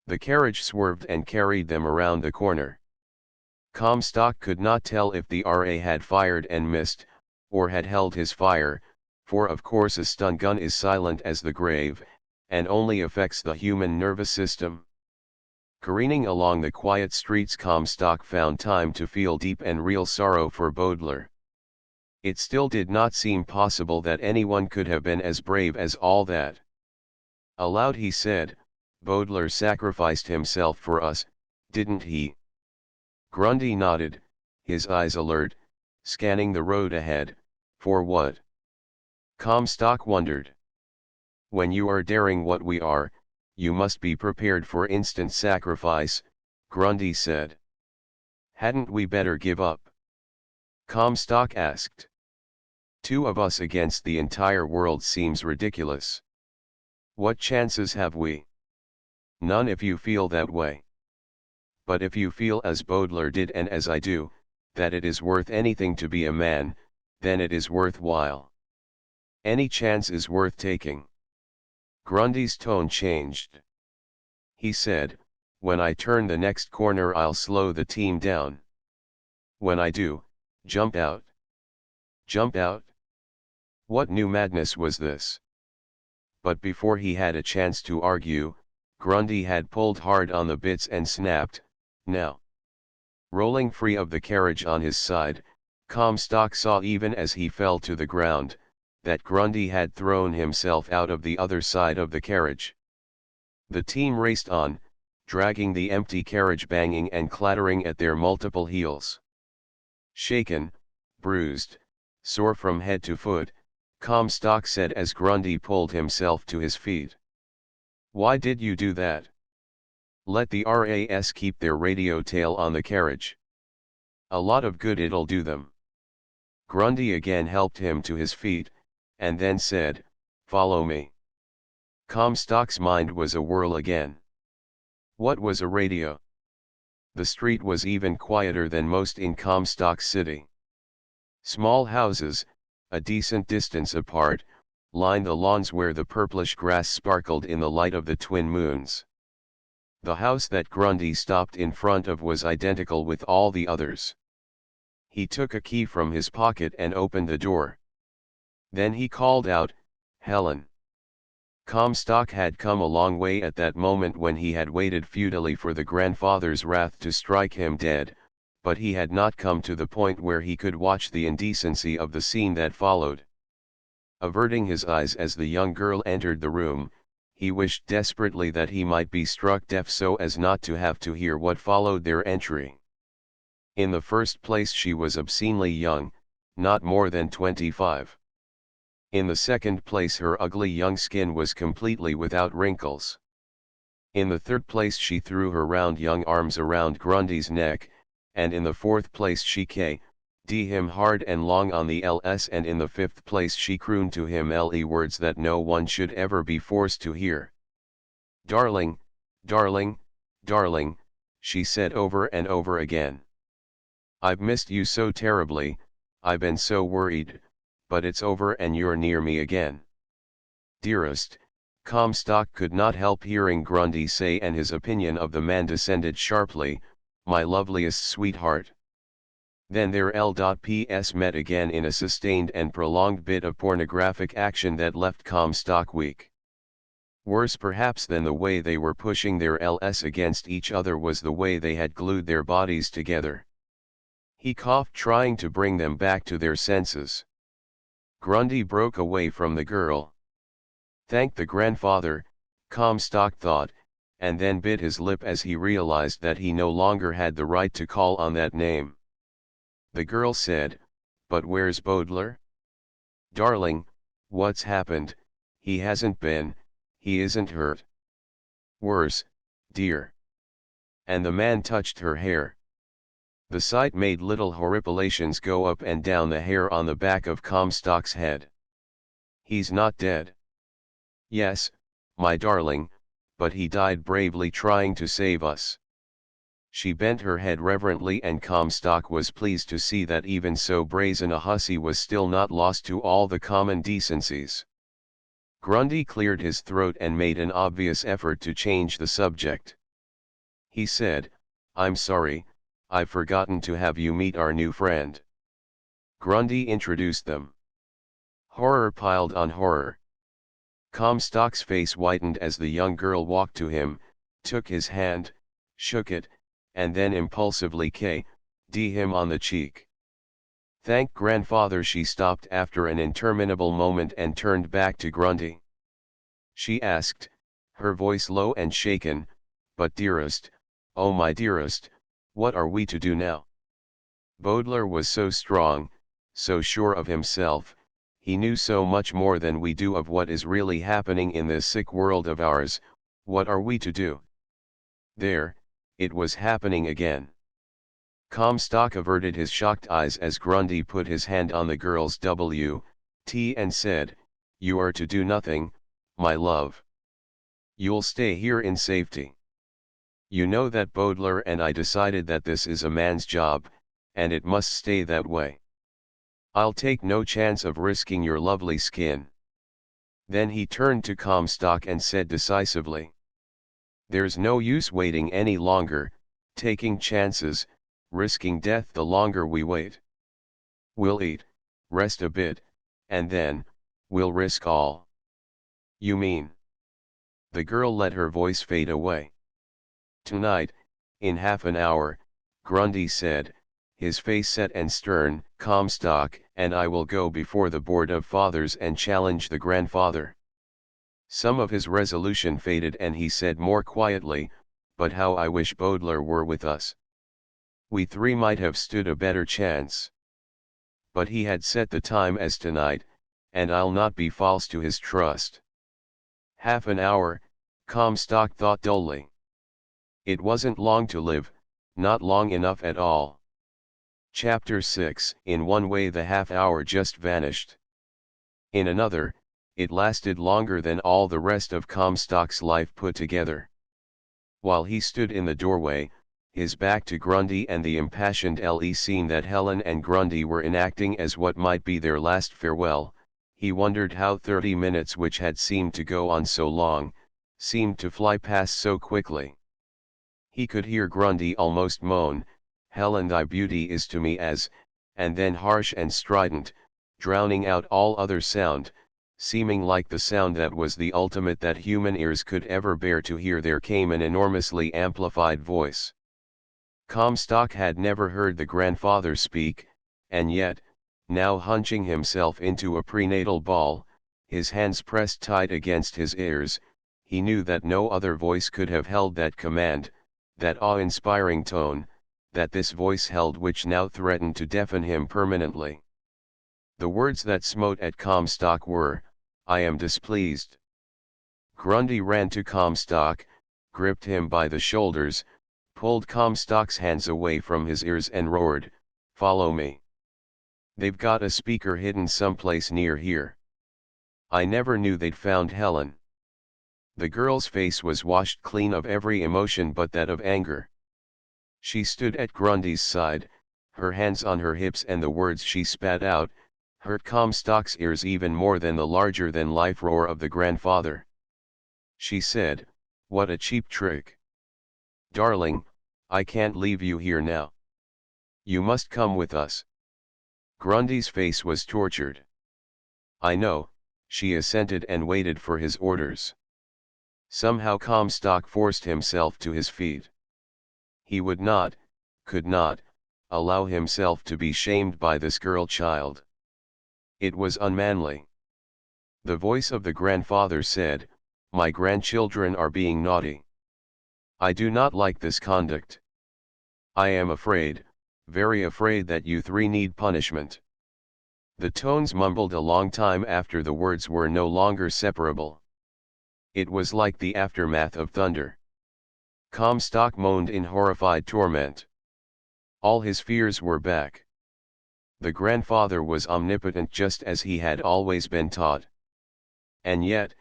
The carriage swerved and carried them around the corner. Comstock could not tell if the RA had fired and missed, or had held his fire, for of course a stun gun is silent as the grave, and only affects the human nervous system. Careening along the quiet streets, Comstock found time to feel deep and real sorrow for Baudelaire. It still did not seem possible that anyone could have been as brave as all that. Aloud he said, "Baudelaire sacrificed himself for us, didn't he?" Grundy nodded, his eyes alert, scanning the road ahead. For what? Comstock wondered. When you are daring what we are, you must be prepared for instant sacrifice, Grundy said. Hadn't we better give up? Comstock asked. Two of us against the entire world seems ridiculous. What chances have we? None if you feel that way. But if you feel as Baudelaire did and as I do, that it is worth anything to be a man, then it is worthwhile. Any chance is worth taking. Grundy's tone changed. He said, when I turn the next corner I'll slow the team down. When I do, jump out. Jump out? What new madness was this? But before he had a chance to argue, Grundy had pulled hard on the bits and snapped, now. Rolling free of the carriage on his side, Comstock saw even as he fell to the ground, that Grundy had thrown himself out of the other side of the carriage. The team raced on, dragging the empty carriage banging and clattering at their multiple heels. Shaken, bruised, sore from head to foot, Comstock said as Grundy pulled himself to his feet. Why did you do that? Let the RAS keep their radio tail on the carriage. A lot of good it'll do them. Grundy again helped him to his feet, and then said, follow me. Comstock's mind was a whirl again. What was a radio? The street was even quieter than most in Comstock City. Small houses, a decent distance apart, lined the lawns where the purplish grass sparkled in the light of the twin moons. The house that Grundy stopped in front of was identical with all the others. He took a key from his pocket and opened the door. Then he called out, Helen. Comstock had come a long way at that moment when he had waited futilely for the grandfather's wrath to strike him dead, but he had not come to the point where he could watch the indecency of the scene that followed. Averting his eyes as the young girl entered the room, he wished desperately that he might be struck deaf so as not to have to hear what followed their entry. In the first place she was obscenely young, not more than 25. In the second place her ugly young skin was completely without wrinkles. In the third place she threw her round young arms around Grundy's neck, and in the fourth place she k'd him hard and long on the ls, and in the fifth place she crooned to him le words that no one should ever be forced to hear. Darling, darling, darling, she said over and over again. I've missed you so terribly, I've been so worried, but it's over and you're near me again. Dearest, Comstock could not help hearing Grundy say, and his opinion of the man descended sharply, my loveliest sweetheart. Then their L.P.S. met again in a sustained and prolonged bit of pornographic action that left Comstock weak. Worse perhaps than the way they were pushing their Ls against each other was the way they had glued their bodies together. He coughed, trying to bring them back to their senses. Grundy broke away from the girl. Thank the grandfather, Comstock thought, and then bit his lip as he realized that he no longer had the right to call on that name. The girl said, but where's Baudelaire? Darling, what's happened? He hasn't been, he isn't hurt. Worse, dear. And the man touched her hair. The sight made little horripilations go up and down the hair on the back of Comstock's head. He's not dead. Yes, my darling, but he died bravely trying to save us. She bent her head reverently, and Comstock was pleased to see that even so brazen a hussy was still not lost to all the common decencies. Grundy cleared his throat and made an obvious effort to change the subject. He said, I'm sorry, I've forgotten to have you meet our new friend. Grundy introduced them. Horror piled on horror. Comstock's face whitened as the young girl walked to him, took his hand, shook it, and then impulsively k'd him on the cheek. Thank grandfather. She stopped after an interminable moment and turned back to Grundy. She asked, her voice low and shaken, but dearest, oh my dearest, what are we to do now? Baudelaire was so strong, so sure of himself, he knew so much more than we do of what is really happening in this sick world of ours. What are we to do? There, it was happening again. Comstock averted his shocked eyes as Grundy put his hand on the girl's W.T. and said, "You are to do nothing, my love. You'll stay here in safety. You know that Baudelaire and I decided that this is a man's job, and it must stay that way. I'll take no chance of risking your lovely skin." Then he turned to Comstock and said decisively, "There's no use waiting any longer, taking chances, risking death the longer we wait. We'll eat, rest a bit, and then, we'll risk all." "You mean?" The girl let her voice fade away. "Tonight, in half an hour," Grundy said, his face set and stern, "Comstock and I will go before the Board of Fathers and challenge the grandfather." Some of his resolution faded and he said more quietly, "But how I wish Baudelaire were with us. We three might have stood a better chance." But he had set the time as tonight, and I'll not be false to his trust. Half an hour, Comstock thought dully. It wasn't long to live, not long enough at all. Chapter 6. In one way the half hour just vanished. In another, it lasted longer than all the rest of Comstock's life put together. While he stood in the doorway, his back to Grundy and the impassioned scene that Helen and Grundy were enacting as what might be their last farewell, he wondered how 30 minutes which had seemed to go on so long, seemed to fly past so quickly. He could hear Grundy almost moan, "Helen, thy beauty is to me as," and then harsh and strident, drowning out all other sound, seeming like the sound that was the ultimate that human ears could ever bear to hear, there came an enormously amplified voice. Comstock had never heard the grandfather speak, and yet, now hunching himself into a prenatal ball, his hands pressed tight against his ears, he knew that no other voice could have held that command, that awe-inspiring tone, that this voice held which now threatened to deafen him permanently. The words that smote at Comstock were, "I am displeased." Grundy ran to Comstock, gripped him by the shoulders, pulled Comstock's hands away from his ears and roared, "Follow me. They've got a speaker hidden someplace near here. I never knew they'd found Helen." The girl's face was washed clean of every emotion but that of anger. She stood at Grundy's side, her hands on her hips, and the words she spat out hurt Comstock's ears even more than the larger-than-life roar of the grandfather. She said, "What a cheap trick. Darling, I can't leave you here now. You must come with us." Grundy's face was tortured. "I know," she assented and waited for his orders. Somehow Comstock forced himself to his feet. He would not, could not, allow himself to be shamed by this girl child. It was unmanly. The voice of the grandfather said, "My grandchildren are being naughty. I do not like this conduct. I am afraid, very afraid that you three need punishment." The tones mumbled a long time after the words were no longer separable. It was like the aftermath of thunder. Comstock moaned in horrified torment. All his fears were back. The grandfather was omnipotent just as he had always been taught. And yet,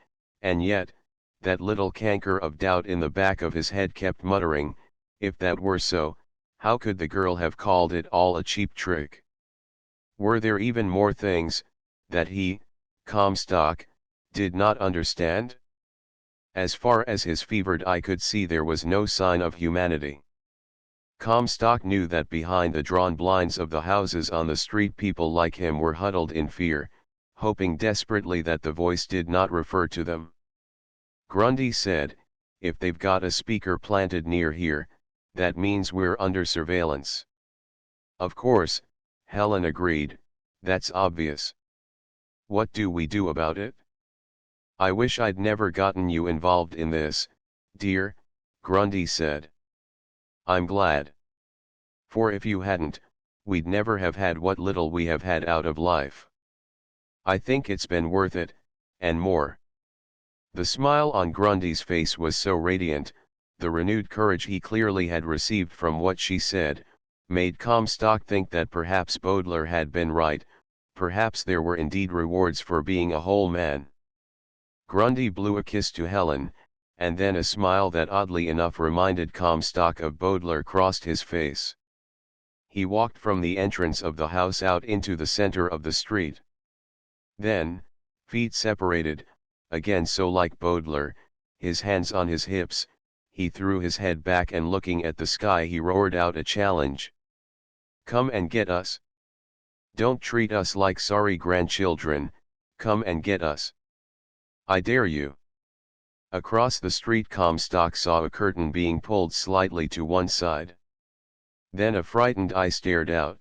that little canker of doubt in the back of his head kept muttering, if that were so, how could the girl have called it all a cheap trick? Were there even more things, that he, Comstock, did not understand? As far as his fevered eye could see, there was no sign of humanity. Comstock knew that behind the drawn blinds of the houses on the street people like him were huddled in fear, hoping desperately that the voice did not refer to them. Grundy said, "If they've got a speaker planted near here, that means we're under surveillance." "Of course," Helen agreed, "that's obvious. What do we do about it?" "I wish I'd never gotten you involved in this, dear," Grundy said. "I'm glad. For if you hadn't, we'd never have had what little we have had out of life. I think it's been worth it, and more. The smile on Grundy's face was so radiant, the renewed courage he clearly had received from what she said, made Comstock think that perhaps Baudelaire had been right, perhaps there were indeed rewards for being a whole man. Grundy blew a kiss to Helen, and then a smile that oddly enough reminded Comstock of Baudelaire crossed his face. He walked from the entrance of the house out into the center of the street. Then, feet separated, again so like Baudelaire, his hands on his hips, he threw his head back and looking at the sky he roared out a challenge. Come and get us. Don't treat us like sorry grandchildren, come and get us. I dare you. Across the street Comstock saw a curtain being pulled slightly to one side. Then a frightened eye stared out.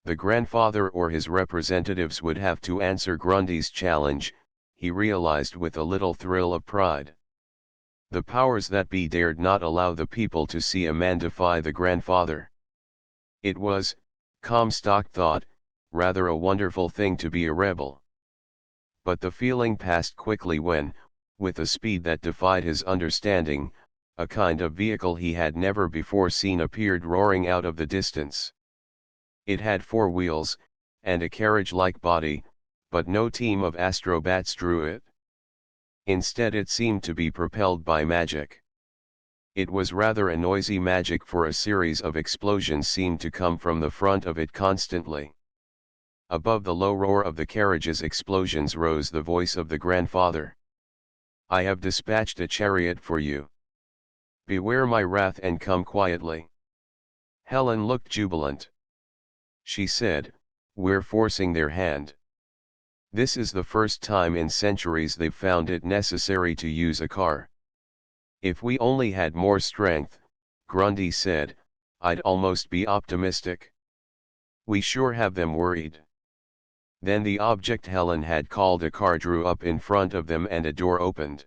The grandfather or his representatives would have to answer Grundy's challenge, he realized with a little thrill of pride. The powers that be dared not allow the people to see a man defy the grandfather. It was, Comstock thought, rather a wonderful thing to be a rebel. But the feeling passed quickly when, with a speed that defied his understanding, a kind of vehicle he had never before seen appeared roaring out of the distance. It had 4 wheels, and a carriage-like body, but no team of astrobats drew it. Instead it seemed to be propelled by magic. It was rather a noisy magic, for a series of explosions seemed to come from the front of it constantly. Above the low roar of the carriage's explosions rose the voice of the grandfather. I have dispatched a chariot for you. Beware my wrath and come quietly. Helen looked jubilant. She said, we're forcing their hand. This is the first time in centuries they've found it necessary to use a car. If we only had more strength, Grundy said, I'd almost be optimistic. We sure have them worried. Then the object Helen had called a car drew up in front of them and a door opened.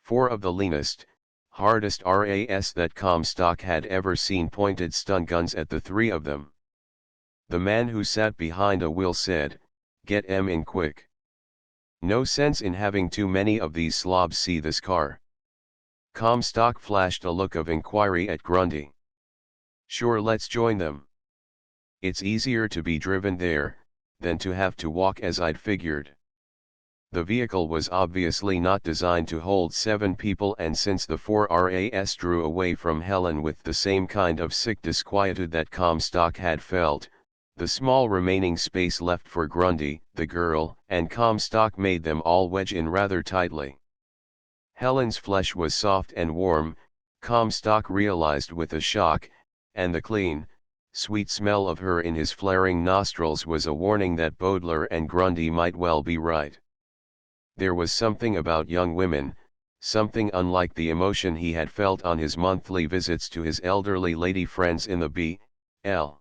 4 of the leanest, hardest RAS that Comstock had ever seen pointed stun guns at the 3 of them. The man who sat behind a wheel said, get 'em in quick. No sense in having too many of these slobs see this car. Comstock flashed a look of inquiry at Grundy. Sure, let's join them. It's easier to be driven there, than to have to walk as I'd figured. The vehicle was obviously not designed to hold 7 people, and since the 4 RAS drew away from Helen with the same kind of sick disquietude that Comstock had felt, the small remaining space left for Grundy, the girl, and Comstock made them all wedge in rather tightly. Helen's flesh was soft and warm, Comstock realized with a shock, and the clean, sweet smell of her in his flaring nostrils was a warning that Baudelaire and Grundy might well be right. There was something about young women, something unlike the emotion he had felt on his monthly visits to his elderly lady friends in the B.L.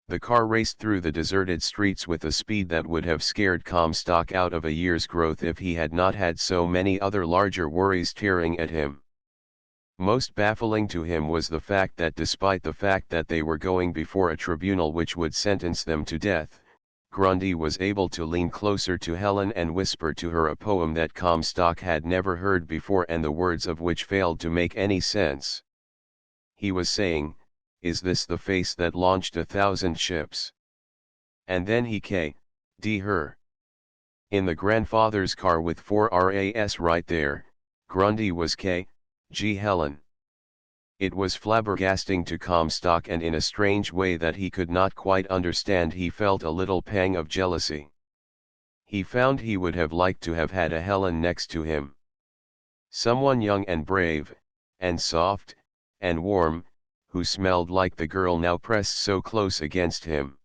The car raced through the deserted streets with a speed that would have scared Comstock out of a year's growth if he had not had so many other larger worries tearing at him. Most baffling to him was the fact that despite the fact that they were going before a tribunal which would sentence them to death, Grundy was able to lean closer to Helen and whisper to her a poem that Comstock had never heard before and the words of which failed to make any sense. He was saying, is this the face that launched 1,000 ships? And then he k.d. her. In the grandfather's car with 4 RAS right there, Grundy was k.g. Helen. It was flabbergasting to Comstock, and in a strange way that he could not quite understand he felt a little pang of jealousy. He found he would have liked to have had a Helen next to him. Someone young and brave, and soft, and warm, who smelled like the girl now pressed so close against him.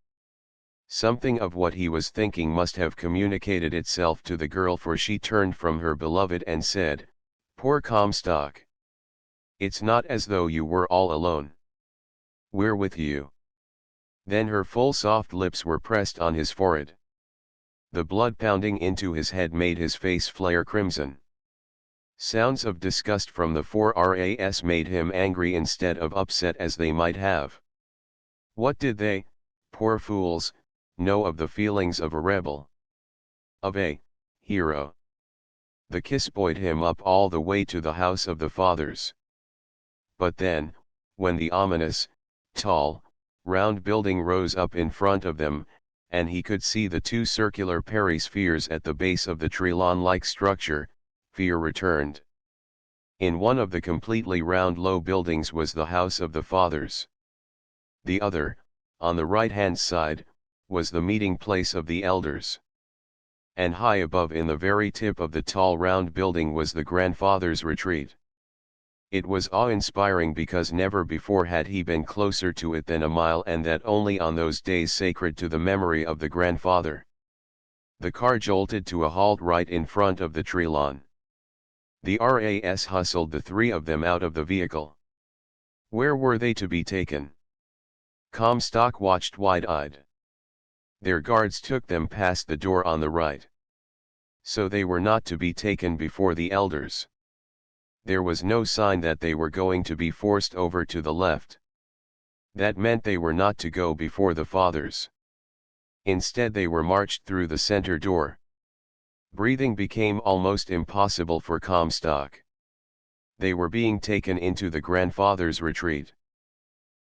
Something of what he was thinking must have communicated itself to the girl, for she turned from her beloved and said, "Poor Comstock. It's not as though you were all alone. We're with you." Then her full soft lips were pressed on his forehead. The blood pounding into his head made his face flare crimson. Sounds of disgust from the 4 RAS made him angry instead of upset as they might have. What did they, poor fools, know of the feelings of a rebel? Of a hero? The kiss buoyed him up all the way to the house of the fathers. But then, when the ominous, tall, round building rose up in front of them, and he could see the two circular perispheres at the base of the trelon-like structure, fear returned. In one of the completely round low buildings was the house of the fathers. The other, on the right-hand side, was the meeting place of the elders. And high above in the very tip of the tall round building was the grandfather's retreat. It was awe-inspiring because never before had he been closer to it than a mile, and that only on those days sacred to the memory of the grandfather. The car jolted to a halt right in front of the tree lawn. The RAS hustled the three of them out of the vehicle. Where were they to be taken? Comstock watched wide-eyed. Their guards took them past the door on the right. So they were not to be taken before the elders. There was no sign that they were going to be forced over to the left. That meant they were not to go before the fathers. Instead they were marched through the center door. Breathing became almost impossible for Comstock. They were being taken into the grandfather's retreat.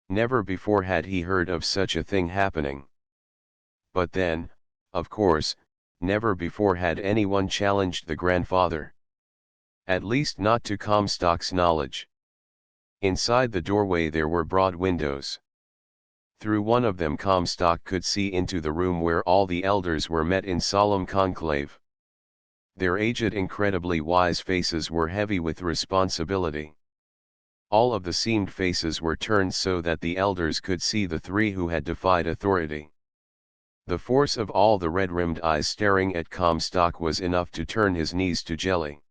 Never before had he heard of such a thing happening. But then, of course, never before had anyone challenged the grandfather. At least not to Comstock's knowledge. Inside the doorway there were broad windows. Through one of them Comstock could see into the room where all the elders were met in solemn conclave. Their aged, incredibly wise faces were heavy with responsibility. All of the seamed faces were turned so that the elders could see the three who had defied authority. The force of all the red-rimmed eyes staring at Comstock was enough to turn his knees to jelly.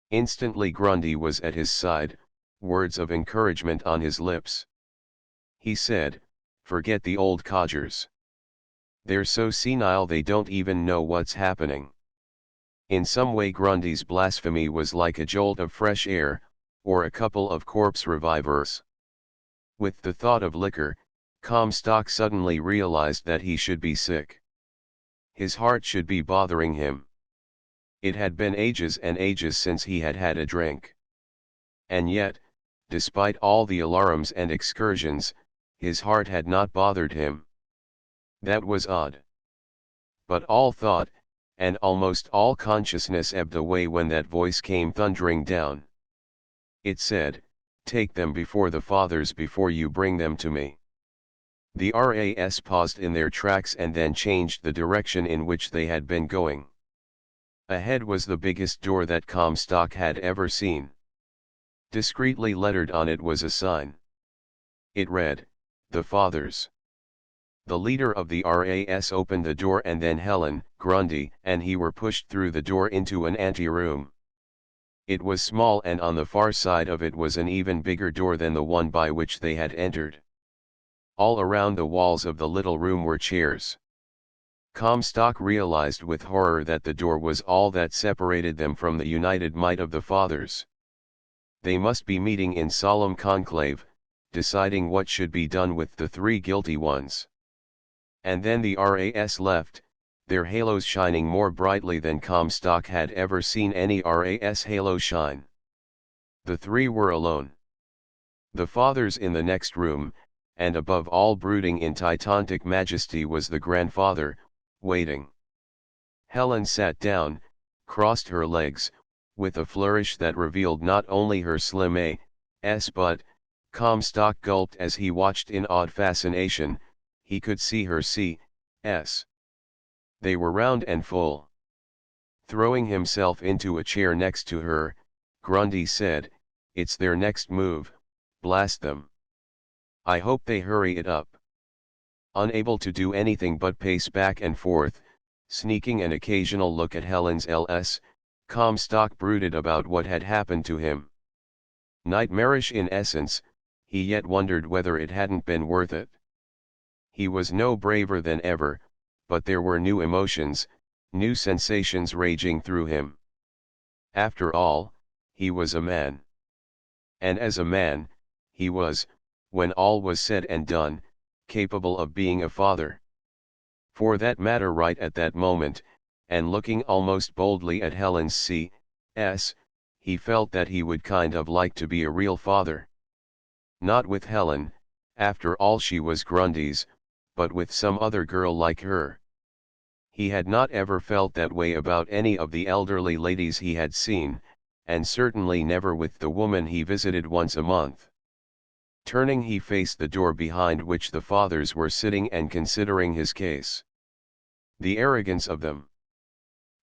Instantly Grundy was at his side, words of encouragement on his lips. He said, "Forget the old codgers. They're so senile they don't even know what's happening." In some way Grundy's blasphemy was like a jolt of fresh air, or a couple of corpse revivers. With the thought of liquor, Comstock suddenly realized that he should be sick. His heart should be bothering him. It had been ages and ages since he had had a drink. And yet, despite all the alarums and excursions, his heart had not bothered him. That was odd. But all thought, and almost all consciousness ebbed away when that voice came thundering down. It said, "Take them before the fathers before you bring them to me." The RAS paused in their tracks and then changed the direction in which they had been going. Ahead was the biggest door that Comstock had ever seen. Discreetly lettered on it was a sign. It read, "The Fathers." The leader of the RAS opened the door and then Helen, Grundy, and he were pushed through the door into an anteroom. It was small and on the far side of it was an even bigger door than the one by which they had entered. All around the walls of the little room were chairs. Comstock realized with horror that the door was all that separated them from the united might of the fathers. They must be meeting in solemn conclave, deciding what should be done with the three guilty ones. And then the RAS left, their halos shining more brightly than Comstock had ever seen any RAS halo shine. The three were alone. The fathers in the next room, and above all brooding in titanic majesty was the grandfather, waiting. Helen sat down, crossed her legs, with a flourish that revealed not only her slim ass but, Comstock gulped as he watched in awed fascination, he could see her C.S. They were round and full. Throwing himself into a chair next to her, Grundy said, "It's their next move, blast them. I hope they hurry it up." Unable to do anything but pace back and forth, sneaking an occasional look at Helen's LS, Comstock brooded about what had happened to him. Nightmarish in essence, he yet wondered whether it hadn't been worth it. He was no braver than ever, but there were new emotions, new sensations raging through him. After all, he was a man. And as a man, he was, when all was said and done, capable of being a father. For that matter, right at that moment, and looking almost boldly at Helen's C.S., he felt that he would kind of like to be a real father. Not with Helen, after all she was Grundy's, but with some other girl like her. He had not ever felt that way about any of the elderly ladies he had seen, and certainly never with the woman he visited once a month. Turning, he faced the door behind which the fathers were sitting and considering his case. The arrogance of them.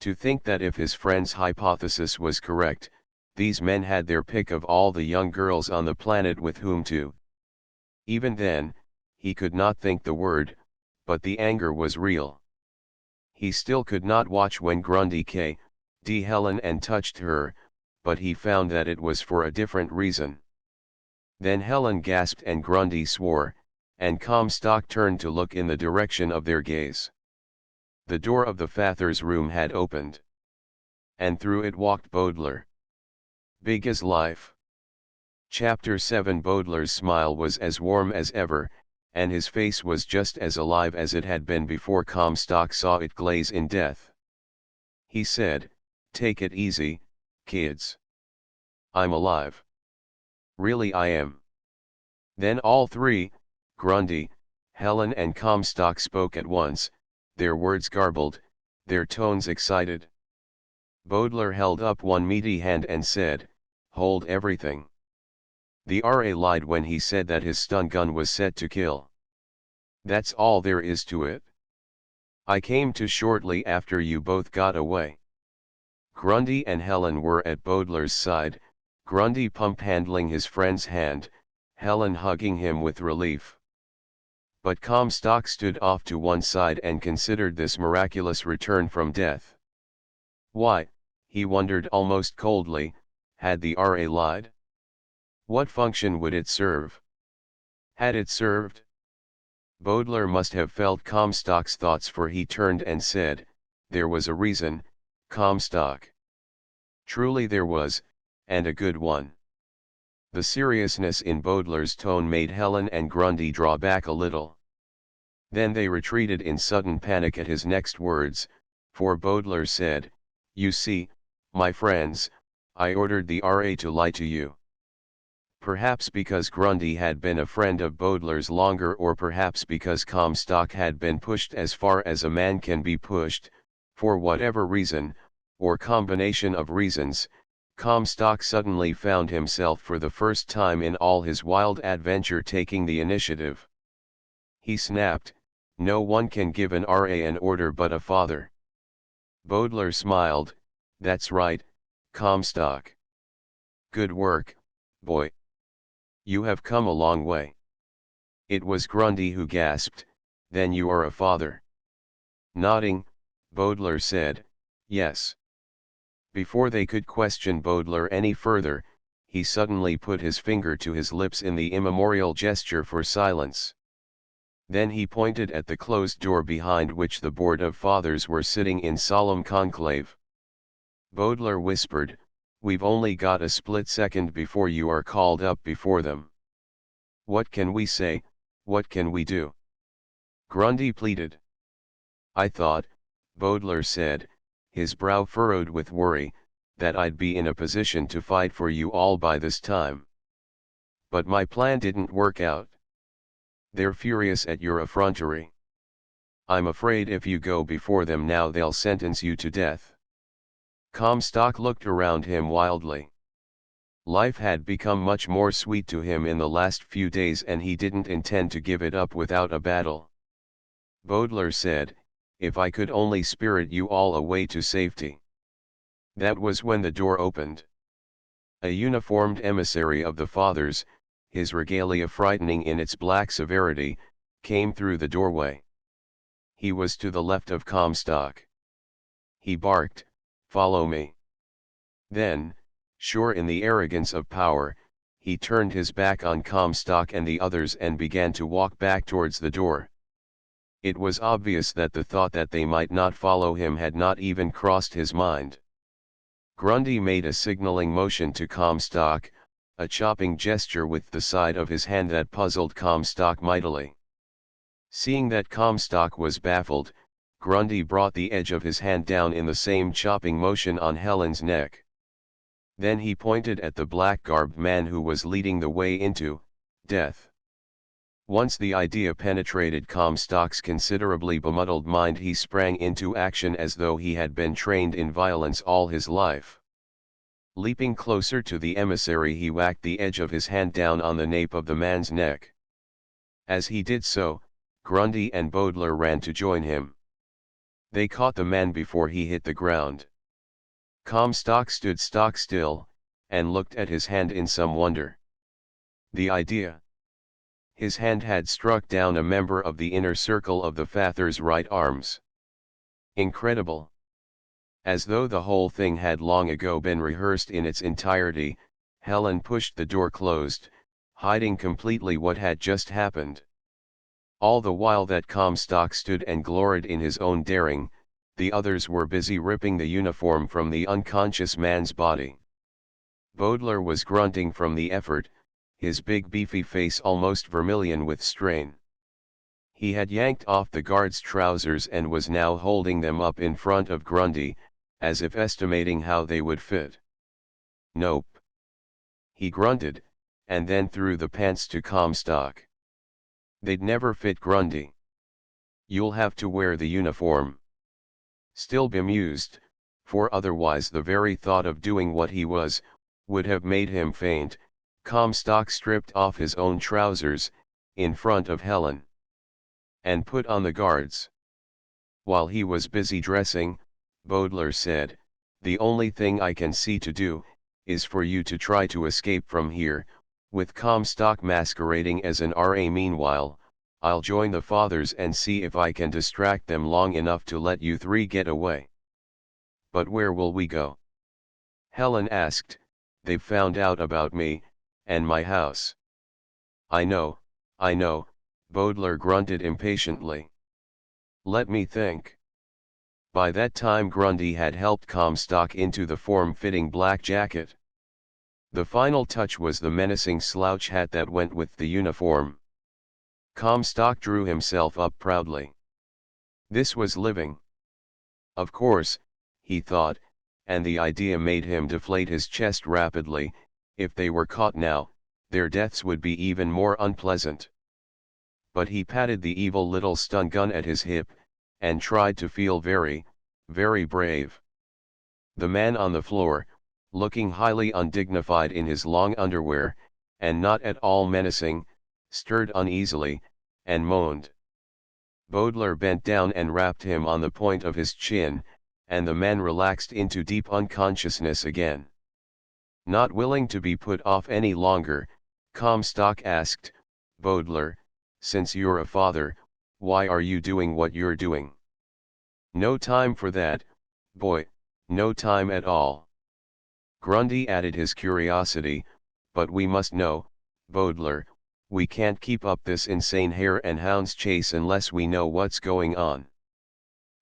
To think that if his friend's hypothesis was correct, these men had their pick of all the young girls on the planet with whom to. Even then, he could not think the word, but the anger was real. He still could not watch when Grundy K.D. Helen and touched her, but he found that it was for a different reason. Then Helen gasped and Grundy swore, and Comstock turned to look in the direction of their gaze. The door of the father's room had opened. And through it walked Baudelaire. Big as life. Chapter 7. Baudelaire's smile was as warm as ever, and his face was just as alive as it had been before Comstock saw it glaze in death. He said, "Take it easy, kids. I'm alive. Really I am." Then all three, Grundy, Helen and Comstock, spoke at once, their words garbled, their tones excited. Baudelaire held up one meaty hand and said, "Hold everything." The RA lied when he said that his stun gun was set to kill. That's all there is to it. I came to shortly after you both got away. Grundy and Helen were at Baudelaire's side, Grundy pump-handling his friend's hand, Helen hugging him with relief. But Comstock stood off to one side and considered this miraculous return from death. Why, he wondered almost coldly, had the RA lied? What function would it serve? Had it served? Baudelaire must have felt Comstock's thoughts, for he turned and said, "There was a reason, Comstock." Truly there was, and a good one. The seriousness in Baudelaire's tone made Helen and Grundy draw back a little. Then they retreated in sudden panic at his next words, for Baudelaire said, "You see, my friends, I ordered the RA to lie to you." Perhaps because Grundy had been a friend of Baudelaire's longer, or perhaps because Comstock had been pushed as far as a man can be pushed, for whatever reason, or combination of reasons, Comstock suddenly found himself for the first time in all his wild adventure taking the initiative. He snapped, "No one can give an RA an order but a father." Baudelaire smiled, "That's right, Comstock. Good work, boy. You have come a long way." It was Grundy who gasped, "Then you are a father?" Nodding, Baudelaire said, "Yes." Before they could question Baudelaire any further, he suddenly put his finger to his lips in the immemorial gesture for silence. Then he pointed at the closed door behind which the board of fathers were sitting in solemn conclave. Baudelaire whispered, "We've only got a split second before you are called up before them. What can we say, what can we do?" Grundy pleaded. "I thought," Baudelaire said, his brow furrowed with worry, "that I'd be in a position to fight for you all by this time. But my plan didn't work out. They're furious at your effrontery. I'm afraid if you go before them now they'll sentence you to death." Comstock looked around him wildly. Life had become much more sweet to him in the last few days, and he didn't intend to give it up without a battle. Baudelaire said, "If I could only spirit you all away to safety." That was when the door opened. A uniformed emissary of the fathers, his regalia frightening in its black severity, came through the doorway. He was to the left of Comstock. He barked, "Follow me." Then, sure in the arrogance of power, he turned his back on Comstock and the others and began to walk back towards the door. It was obvious that the thought that they might not follow him had not even crossed his mind. Grundy made a signaling motion to Comstock, a chopping gesture with the side of his hand that puzzled Comstock mightily. Seeing that Comstock was baffled, Grundy brought the edge of his hand down in the same chopping motion on Helen's neck. Then he pointed at the black-garbed man who was leading the way into death. Once the idea penetrated Comstock's considerably bemuddled mind, he sprang into action as though he had been trained in violence all his life. Leaping closer to the emissary, he whacked the edge of his hand down on the nape of the man's neck. As he did so, Grundy and Bowdler ran to join him. They caught the man before he hit the ground. Comstock stood stock still, and looked at his hand in some wonder. The idea! His hand had struck down a member of the inner circle of the father's right arms. Incredible! As though the whole thing had long ago been rehearsed in its entirety, Helen pushed the door closed, hiding completely what had just happened. All the while that Comstock stood and gloried in his own daring, the others were busy ripping the uniform from the unconscious man's body. Bowdler was grunting from the effort, his big beefy face almost vermilion with strain. He had yanked off the guard's trousers and was now holding them up in front of Grundy, as if estimating how they would fit. "Nope," he grunted, and then threw the pants to Comstock. "They'd never fit, Grundy. You'll have to wear the uniform." Still bemused, for otherwise the very thought of doing what he would have made him faint, Comstock stripped off his own trousers, in front of Helen, and put on the guards. While he was busy dressing, Bowdler said, "The only thing I can see to do, is for you to try to escape from here, with Comstock masquerading as an RA. Meanwhile, I'll join the fathers and see if I can distract them long enough to let you three get away." "But where will we go?" Helen asked. "They've found out about me, and my house." I know," Bowdler grunted impatiently. "Let me think." By that time Grundy had helped Comstock into the form-fitting black jacket. The final touch was the menacing slouch hat that went with the uniform. Comstock drew himself up proudly. This was living. Of course, he thought, and the idea made him deflate his chest rapidly, if they were caught now, their deaths would be even more unpleasant. But he patted the evil little stun gun at his hip, and tried to feel very, very brave. The man on the floor, looking highly undignified in his long underwear, and not at all menacing, stirred uneasily, and moaned. Bowdler bent down and rapped him on the point of his chin, and the man relaxed into deep unconsciousness again. Not willing to be put off any longer, Comstock asked, "Bowdler, since you're a father, why are you doing what you're doing?" "No time for that, boy, no time at all." Grundy added his curiosity, "But we must know, Bowdler, we can't keep up this insane hare and hounds chase unless we know what's going on."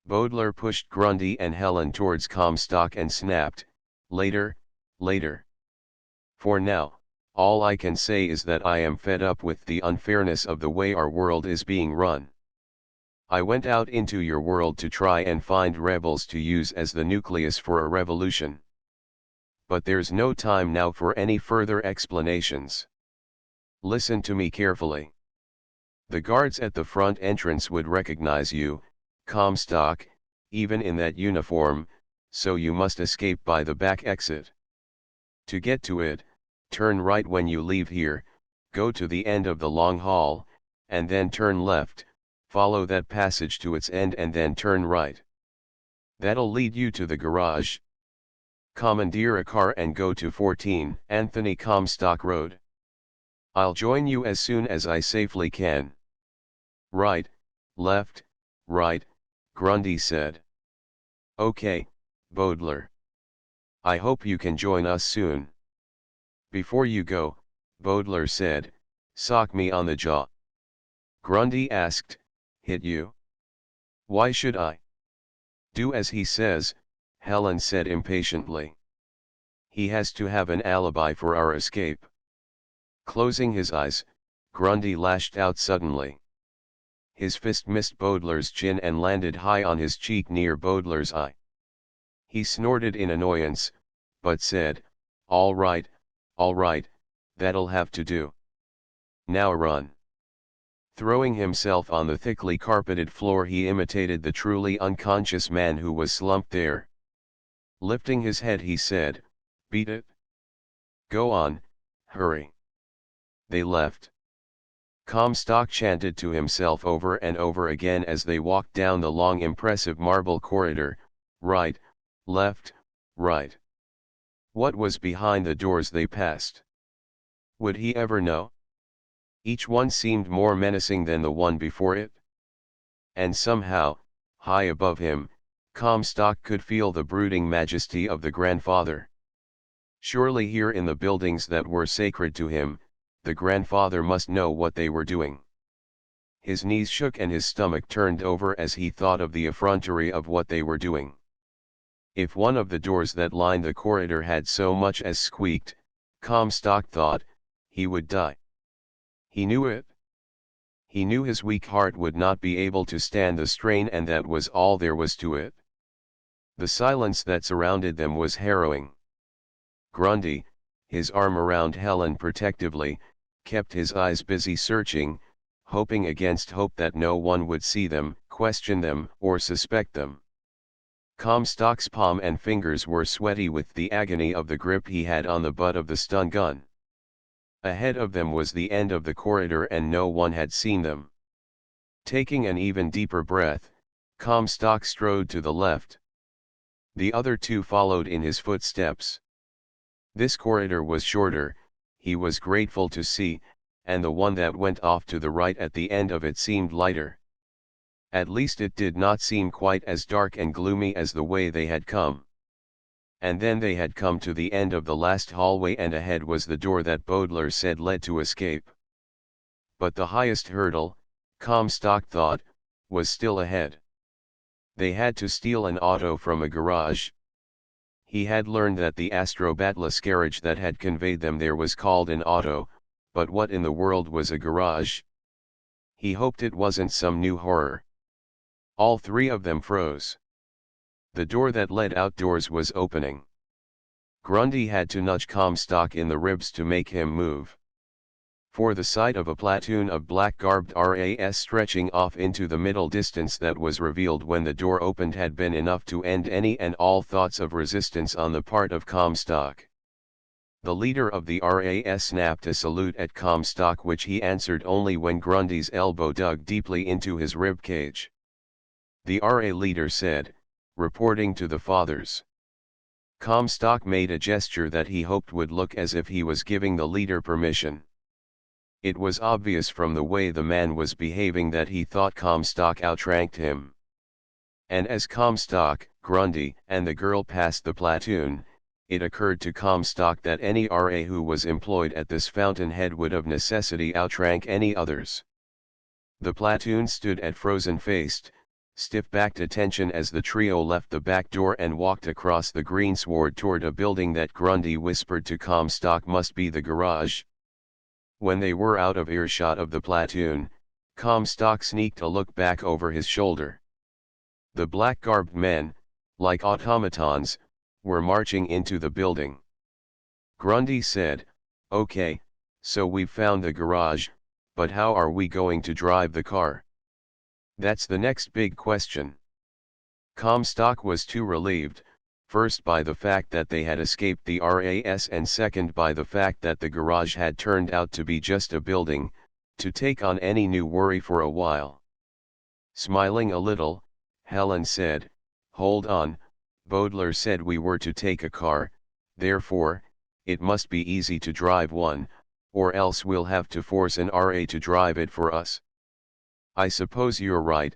Bowdler pushed Grundy and Helen towards Comstock and snapped, "Later, later. For now, all I can say is that I am fed up with the unfairness of the way our world is being run. I went out into your world to try and find rebels to use as the nucleus for a revolution. But there's no time now for any further explanations. Listen to me carefully. The guards at the front entrance would recognize you, Comstock, even in that uniform, so you must escape by the back exit. To get to it, turn right when you leave here, go to the end of the long hall, and then turn left, follow that passage to its end and then turn right. That'll lead you to the garage. Commandeer a car and go to 14 Anthony Comstock Road. I'll join you as soon as I safely can." "Right, left, right," Grundy said. "Okay, Bowdler. I hope you can join us soon." "Before you go," Bowdler said, "sock me on the jaw." Grundy asked, "Hit you? Why should I?" "Do as he says," Helen said impatiently. "He has to have an alibi for our escape." Closing his eyes, Grundy lashed out suddenly. His fist missed Baudelaires' chin and landed high on his cheek near Baudelaires' eye. He snorted in annoyance, but said, all right, that'll have to do. Now run. Throwing himself on the thickly carpeted floor, he imitated the truly unconscious man who was slumped there. Lifting his head, he said, beat it. Go on, hurry. They left. Comstock chanted to himself over and over again as they walked down the long impressive marble corridor, right, left, right. What was behind the doors they passed? Would he ever know? Each one seemed more menacing than the one before it. And somehow, high above him, Comstock could feel the brooding majesty of the grandfather. Surely here in the buildings that were sacred to him, the grandfather must know what they were doing. His knees shook and his stomach turned over as he thought of the effrontery of what they were doing. If one of the doors that lined the corridor had so much as squeaked, Comstock thought, he would die. He knew it. He knew his weak heart would not be able to stand the strain, and that was all there was to it. The silence that surrounded them was harrowing. Grundy, his arm around Helen protectively, kept his eyes busy searching, hoping against hope that no one would see them, question them, or suspect them. Comstock's palm and fingers were sweaty with the agony of the grip he had on the butt of the stun gun. Ahead of them was the end of the corridor and no one had seen them. Taking an even deeper breath, Comstock strode to the left. The other two followed in his footsteps. This corridor was shorter, he was grateful to see, and the one that went off to the right at the end of it seemed lighter. At least it did not seem quite as dark and gloomy as the way they had come. And then they had come to the end of the last hallway, and ahead was the door that Baudelaire said led to escape. But the highest hurdle, Comstock thought, was still ahead. They had to steal an auto from a garage. He had learned that the Astrobatlas garage that had conveyed them there was called an auto, but what in the world was a garage? He hoped it wasn't some new horror. All three of them froze. The door that led outdoors was opening. Grundy had to nudge Comstock in the ribs to make him move. For the sight of a platoon of black-garbed RAS stretching off into the middle distance that was revealed when the door opened had been enough to end any and all thoughts of resistance on the part of Comstock. The leader of the RAS snapped a salute at Comstock, which he answered only when Grundy's elbow dug deeply into his rib cage. The RA leader said, reporting to the fathers. Comstock made a gesture that he hoped would look as if he was giving the leader permission. It was obvious from the way the man was behaving that he thought Comstock outranked him. And as Comstock, Grundy, and the girl passed the platoon, it occurred to Comstock that any RA who was employed at this fountainhead would of necessity outrank any others. The platoon stood at frozen-faced, stiff-backed attention as the trio left the back door and walked across the greensward toward a building that Grundy whispered to Comstock must be the garage. When they were out of earshot of the platoon, Comstock sneaked a look back over his shoulder. The black-garbed men, like automatons, were marching into the building. Grundy said, "Okay, so we've found the garage, but how are we going to drive the car? That's the next big question." Comstock was too relieved, first by the fact that they had escaped the RAS and second by the fact that the garage had turned out to be just a building, to take on any new worry for a while. Smiling a little, Helen said, "Hold on, Baudelaire said we were to take a car, therefore, it must be easy to drive one, or else we'll have to force an RA to drive it for us." "I suppose you're right,"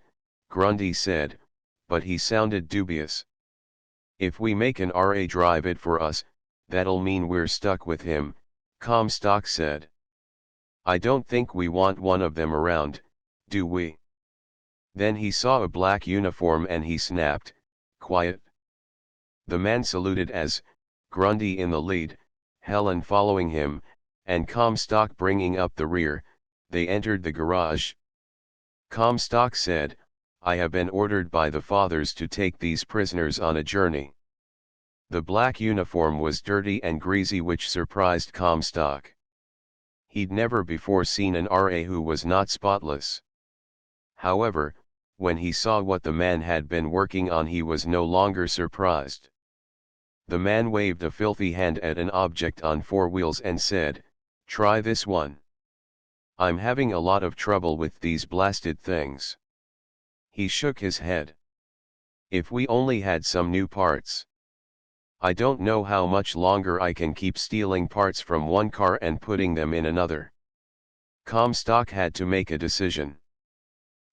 Grundy said, but he sounded dubious. "If we make an RA drive it for us, that'll mean we're stuck with him," Comstock said. "I don't think we want one of them around, do we?" Then he saw a black uniform and he snapped, "Quiet." The man saluted as, Grundy in the lead, Helen following him, and Comstock bringing up the rear, they entered the garage. Comstock said, "I have been ordered by the fathers to take these prisoners on a journey." The black uniform was dirty and greasy, which surprised Comstock. He'd never before seen an RA who was not spotless. However, when he saw what the man had been working on, he was no longer surprised. The man waved a filthy hand at an object on four wheels and said, "Try this one. I'm having a lot of trouble with these blasted things." He shook his head. "If we only had some new parts. I don't know how much longer I can keep stealing parts from one car and putting them in another." Comstock had to make a decision.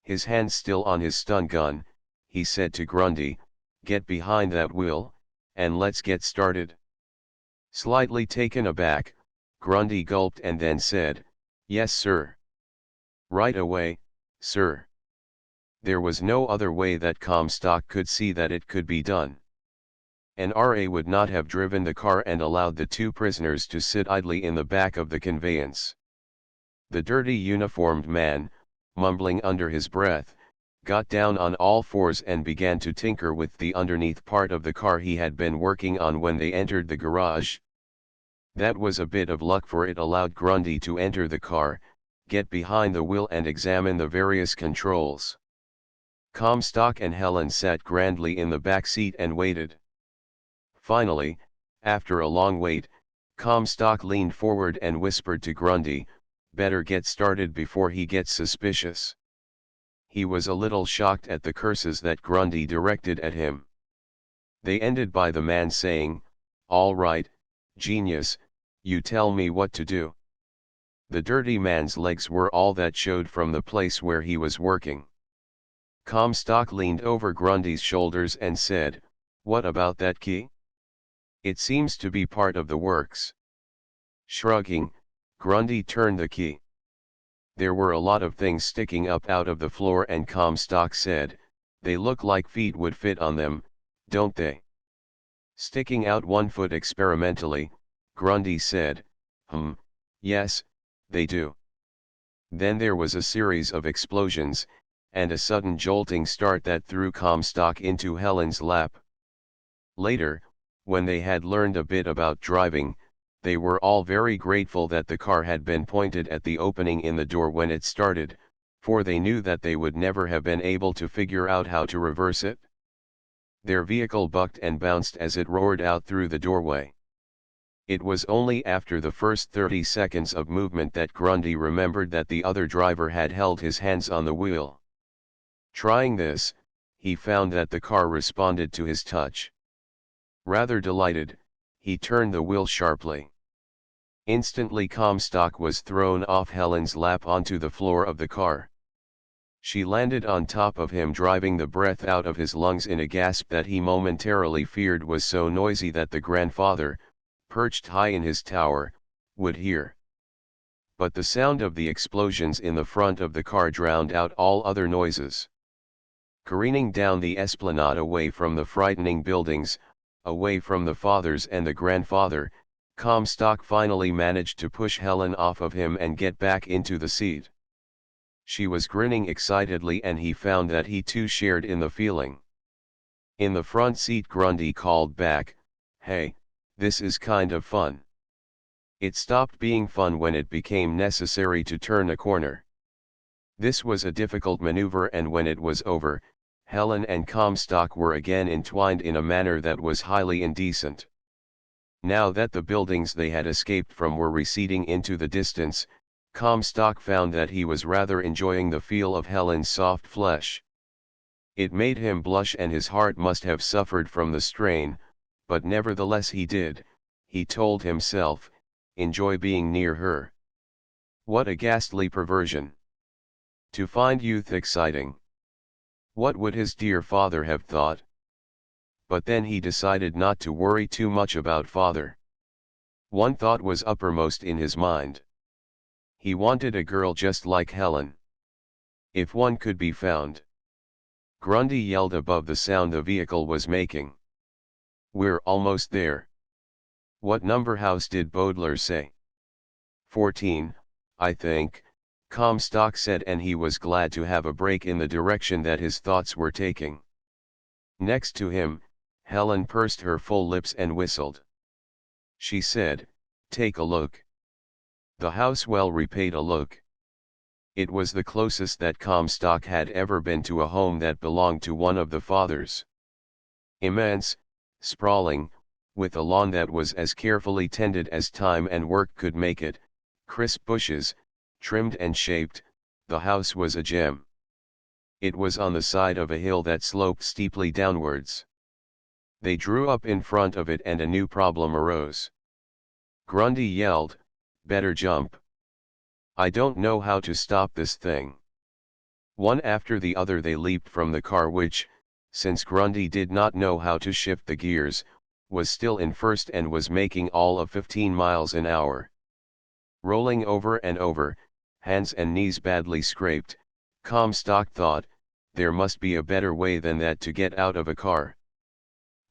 His hand still on his stun gun, he said to Grundy, "Get behind that wheel, and let's get started." Slightly taken aback, Grundy gulped and then said, "Yes, sir." "Right away, sir." There was no other way that Comstock could see that it could be done. An RA would not have driven the car and allowed the two prisoners to sit idly in the back of the conveyance. The dirty uniformed man, mumbling under his breath, got down on all fours and began to tinker with the underneath part of the car he had been working on when they entered the garage. That was a bit of luck, for it allowed Grundy to enter the car, get behind the wheel and examine the various controls. Comstock and Helen sat grandly in the back seat and waited. Finally, after a long wait, Comstock leaned forward and whispered to Grundy, "Better get started before he gets suspicious." He was a little shocked at the curses that Grundy directed at him. They ended by the man saying, "All right, genius, you tell me what to do." The dirty man's legs were all that showed from the place where he was working. Comstock leaned over Grundy's shoulders and said, "What about that key? It seems to be part of the works." Shrugging, Grundy turned the key. There were a lot of things sticking up out of the floor, and Comstock said, "They look like feet would fit on them, don't they?" Sticking out one foot experimentally, Grundy said, Yes, they do." Then there was a series of explosions, and a sudden jolting start that threw Comstock into Helen's lap. Later, when they had learned a bit about driving, they were all very grateful that the car had been pointed at the opening in the door when it started, for they knew that they would never have been able to figure out how to reverse it. Their vehicle bucked and bounced as it roared out through the doorway. It was only after the first 30 seconds of movement that Grundy remembered that the other driver had held his hands on the wheel. Trying this, he found that the car responded to his touch. Rather delighted, he turned the wheel sharply. Instantly Comstock was thrown off Helen's lap onto the floor of the car. She landed on top of him, driving the breath out of his lungs in a gasp that he momentarily feared was so noisy that the grandfather, perched high in his tower, would hear. But the sound of the explosions in the front of the car drowned out all other noises. Careening down the esplanade away from the frightening buildings, away from the fathers and the grandfather, Comstock finally managed to push Helen off of him and get back into the seat. She was grinning excitedly, and he found that he too shared in the feeling. In the front seat, Grundy called back, "Hey, this is kind of fun." It stopped being fun when it became necessary to turn a corner. This was a difficult maneuver, and when it was over, Helen and Comstock were again entwined in a manner that was highly indecent. Now that the buildings they had escaped from were receding into the distance, Comstock found that he was rather enjoying the feel of Helen's soft flesh. It made him blush, and his heart must have suffered from the strain, but nevertheless he did, he told himself, enjoy being near her. What a ghastly perversion! To find youth exciting! What would his dear father have thought? But then he decided not to worry too much about father. One thought was uppermost in his mind. He wanted a girl just like Helen. If one could be found. Grundy yelled above the sound the vehicle was making. "We're almost there." "What number house did Bodler say?" 14, I think," Comstock said, and he was glad to have a break in the direction that his thoughts were taking. Next to him, Helen pursed her full lips and whistled. She said, "Take a look." The house well repaid a look. It was the closest that Comstock had ever been to a home that belonged to one of the fathers. Immense, sprawling, with a lawn that was as carefully tended as time and work could make it, crisp bushes, trimmed and shaped, the house was a gem. It was on the side of a hill that sloped steeply downwards. They drew up in front of it and a new problem arose. Grundy yelled, "Better jump. I don't know how to stop this thing." One after the other they leaped from the car which, since Grundy did not know how to shift the gears, was still in first and was making all of 15 miles an hour. Rolling over and over, hands and knees badly scraped, Comstock thought, there must be a better way than that to get out of a car.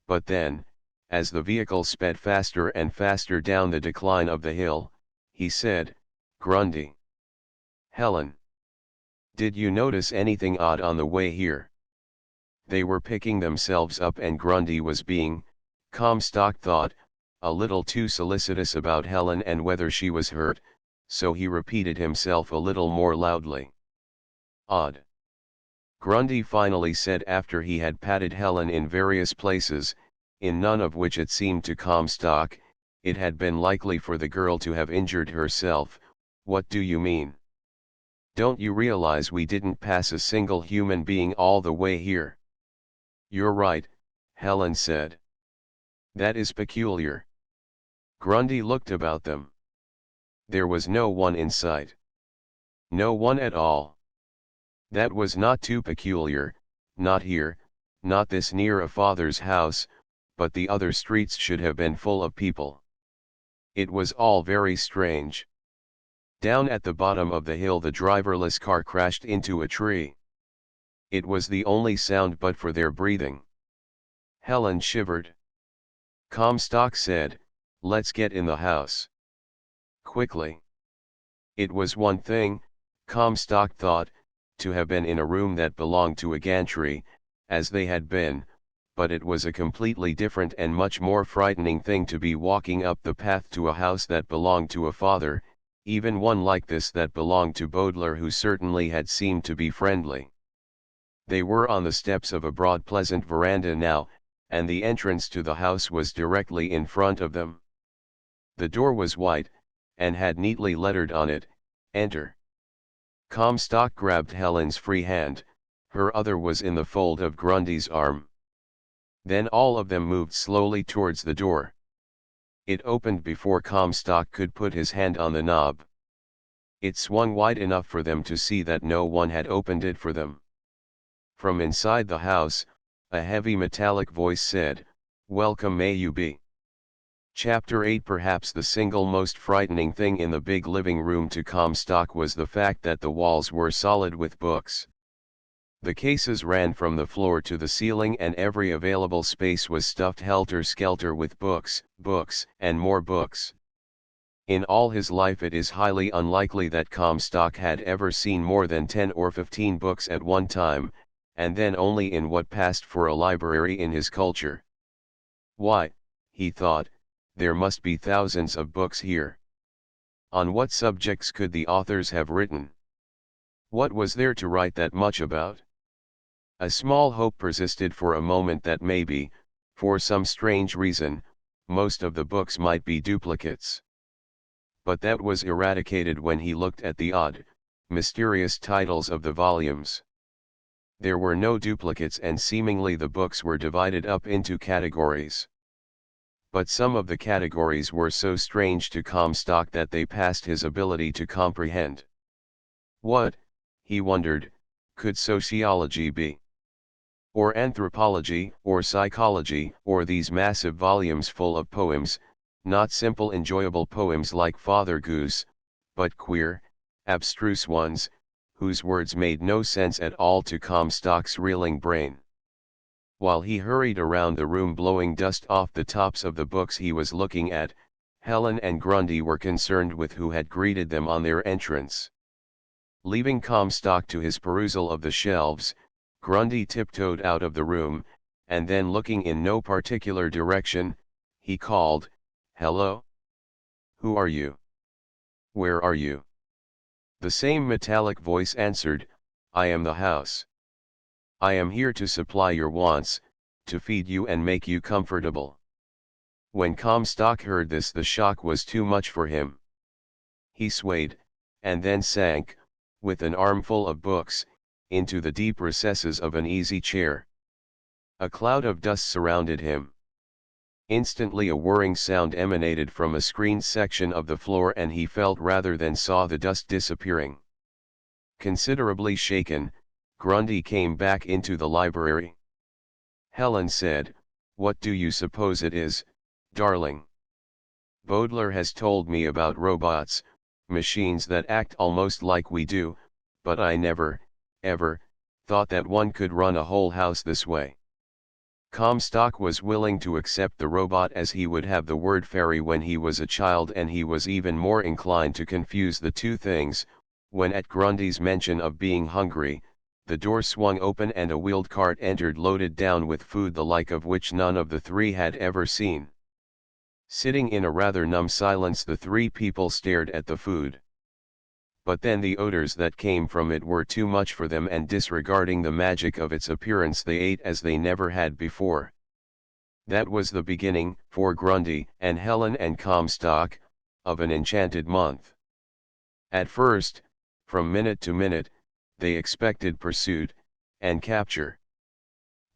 But then, as the vehicle sped faster and faster down the decline of the hill, he said, "Grundy. Helen. Did you notice anything odd on the way here?" They were picking themselves up and Grundy was being, Comstock thought, a little too solicitous about Helen and whether she was hurt, so he repeated himself a little more loudly. "Odd," Grundy finally said after he had patted Helen in various places, in none of which it seemed to Comstock, it had been likely for the girl to have injured herself. "What do you mean? Don't you realize we didn't pass a single human being all the way here?" "You're right," Helen said. "That is peculiar." Grundy looked about them. There was no one in sight. No one at all. That was not too peculiar, not here, not this near a father's house, but the other streets should have been full of people. It was all very strange. Down at the bottom of the hill the driverless car crashed into a tree. It was the only sound but for their breathing. Helen shivered. Comstock said, "Let's get in the house. Quickly." It was one thing, Comstock thought, to have been in a room that belonged to a gantry, as they had been, but it was a completely different and much more frightening thing to be walking up the path to a house that belonged to a father, even one like this that belonged to Baudelaire, who certainly had seemed to be friendly. They were on the steps of a broad pleasant veranda now, and the entrance to the house was directly in front of them. The door was white, and had neatly lettered on it, "Enter." Comstock grabbed Helen's free hand, her other was in the fold of Grundy's arm. Then all of them moved slowly towards the door. It opened before Comstock could put his hand on the knob. It swung wide enough for them to see that no one had opened it for them. From inside the house, a heavy metallic voice said, "Welcome may you be." Chapter 8. Perhaps the single most frightening thing in the big living room to Comstock was the fact that the walls were solid with books. The cases ran from the floor to the ceiling and every available space was stuffed helter-skelter with books, books, and more books. In all his life it is highly unlikely that Comstock had ever seen more than 10 or 15 books at one time, and then only in what passed for a library in his culture. Why, he thought, there must be thousands of books here. On what subjects could the authors have written? What was there to write that much about? A small hope persisted for a moment that maybe, for some strange reason, most of the books might be duplicates. But that was eradicated when he looked at the odd, mysterious titles of the volumes. There were no duplicates and seemingly the books were divided up into categories. But some of the categories were so strange to Comstock that they passed his ability to comprehend. What, he wondered, could sociology be? Or anthropology, or psychology, or these massive volumes full of poems, not simple enjoyable poems like Father Goose, but queer, abstruse ones, whose words made no sense at all to Comstock's reeling brain. While he hurried around the room blowing dust off the tops of the books he was looking at, Helen and Grundy were concerned with who had greeted them on their entrance. Leaving Comstock to his perusal of the shelves, Grundy tiptoed out of the room, and then looking in no particular direction, he called, "Hello? Who are you? Where are you?" The same metallic voice answered, "I am the house. I am here to supply your wants, to feed you and make you comfortable." When Comstock heard this, the shock was too much for him. He swayed, and then sank, with an armful of books, into the deep recesses of an easy chair. A cloud of dust surrounded him. Instantly a whirring sound emanated from a screened section of the floor, and he felt rather than saw the dust disappearing. Considerably shaken, Grundy came back into the library. Helen said, "What do you suppose it is, darling?" "Baudelaire has told me about robots, machines that act almost like we do, but I never, ever, thought that one could run a whole house this way." Comstock was willing to accept the robot as he would have the word fairy when he was a child, and he was even more inclined to confuse the two things, when at Grundy's mention of being hungry, the door swung open and a wheeled cart entered loaded down with food the like of which none of the three had ever seen. Sitting in a rather numb silence, the three people stared at the food. But then the odors that came from it were too much for them, and disregarding the magic of its appearance, they ate as they never had before. That was the beginning, for Grundy and Helen and Comstock, of an enchanted month. At first, from minute to minute, they expected pursuit and capture.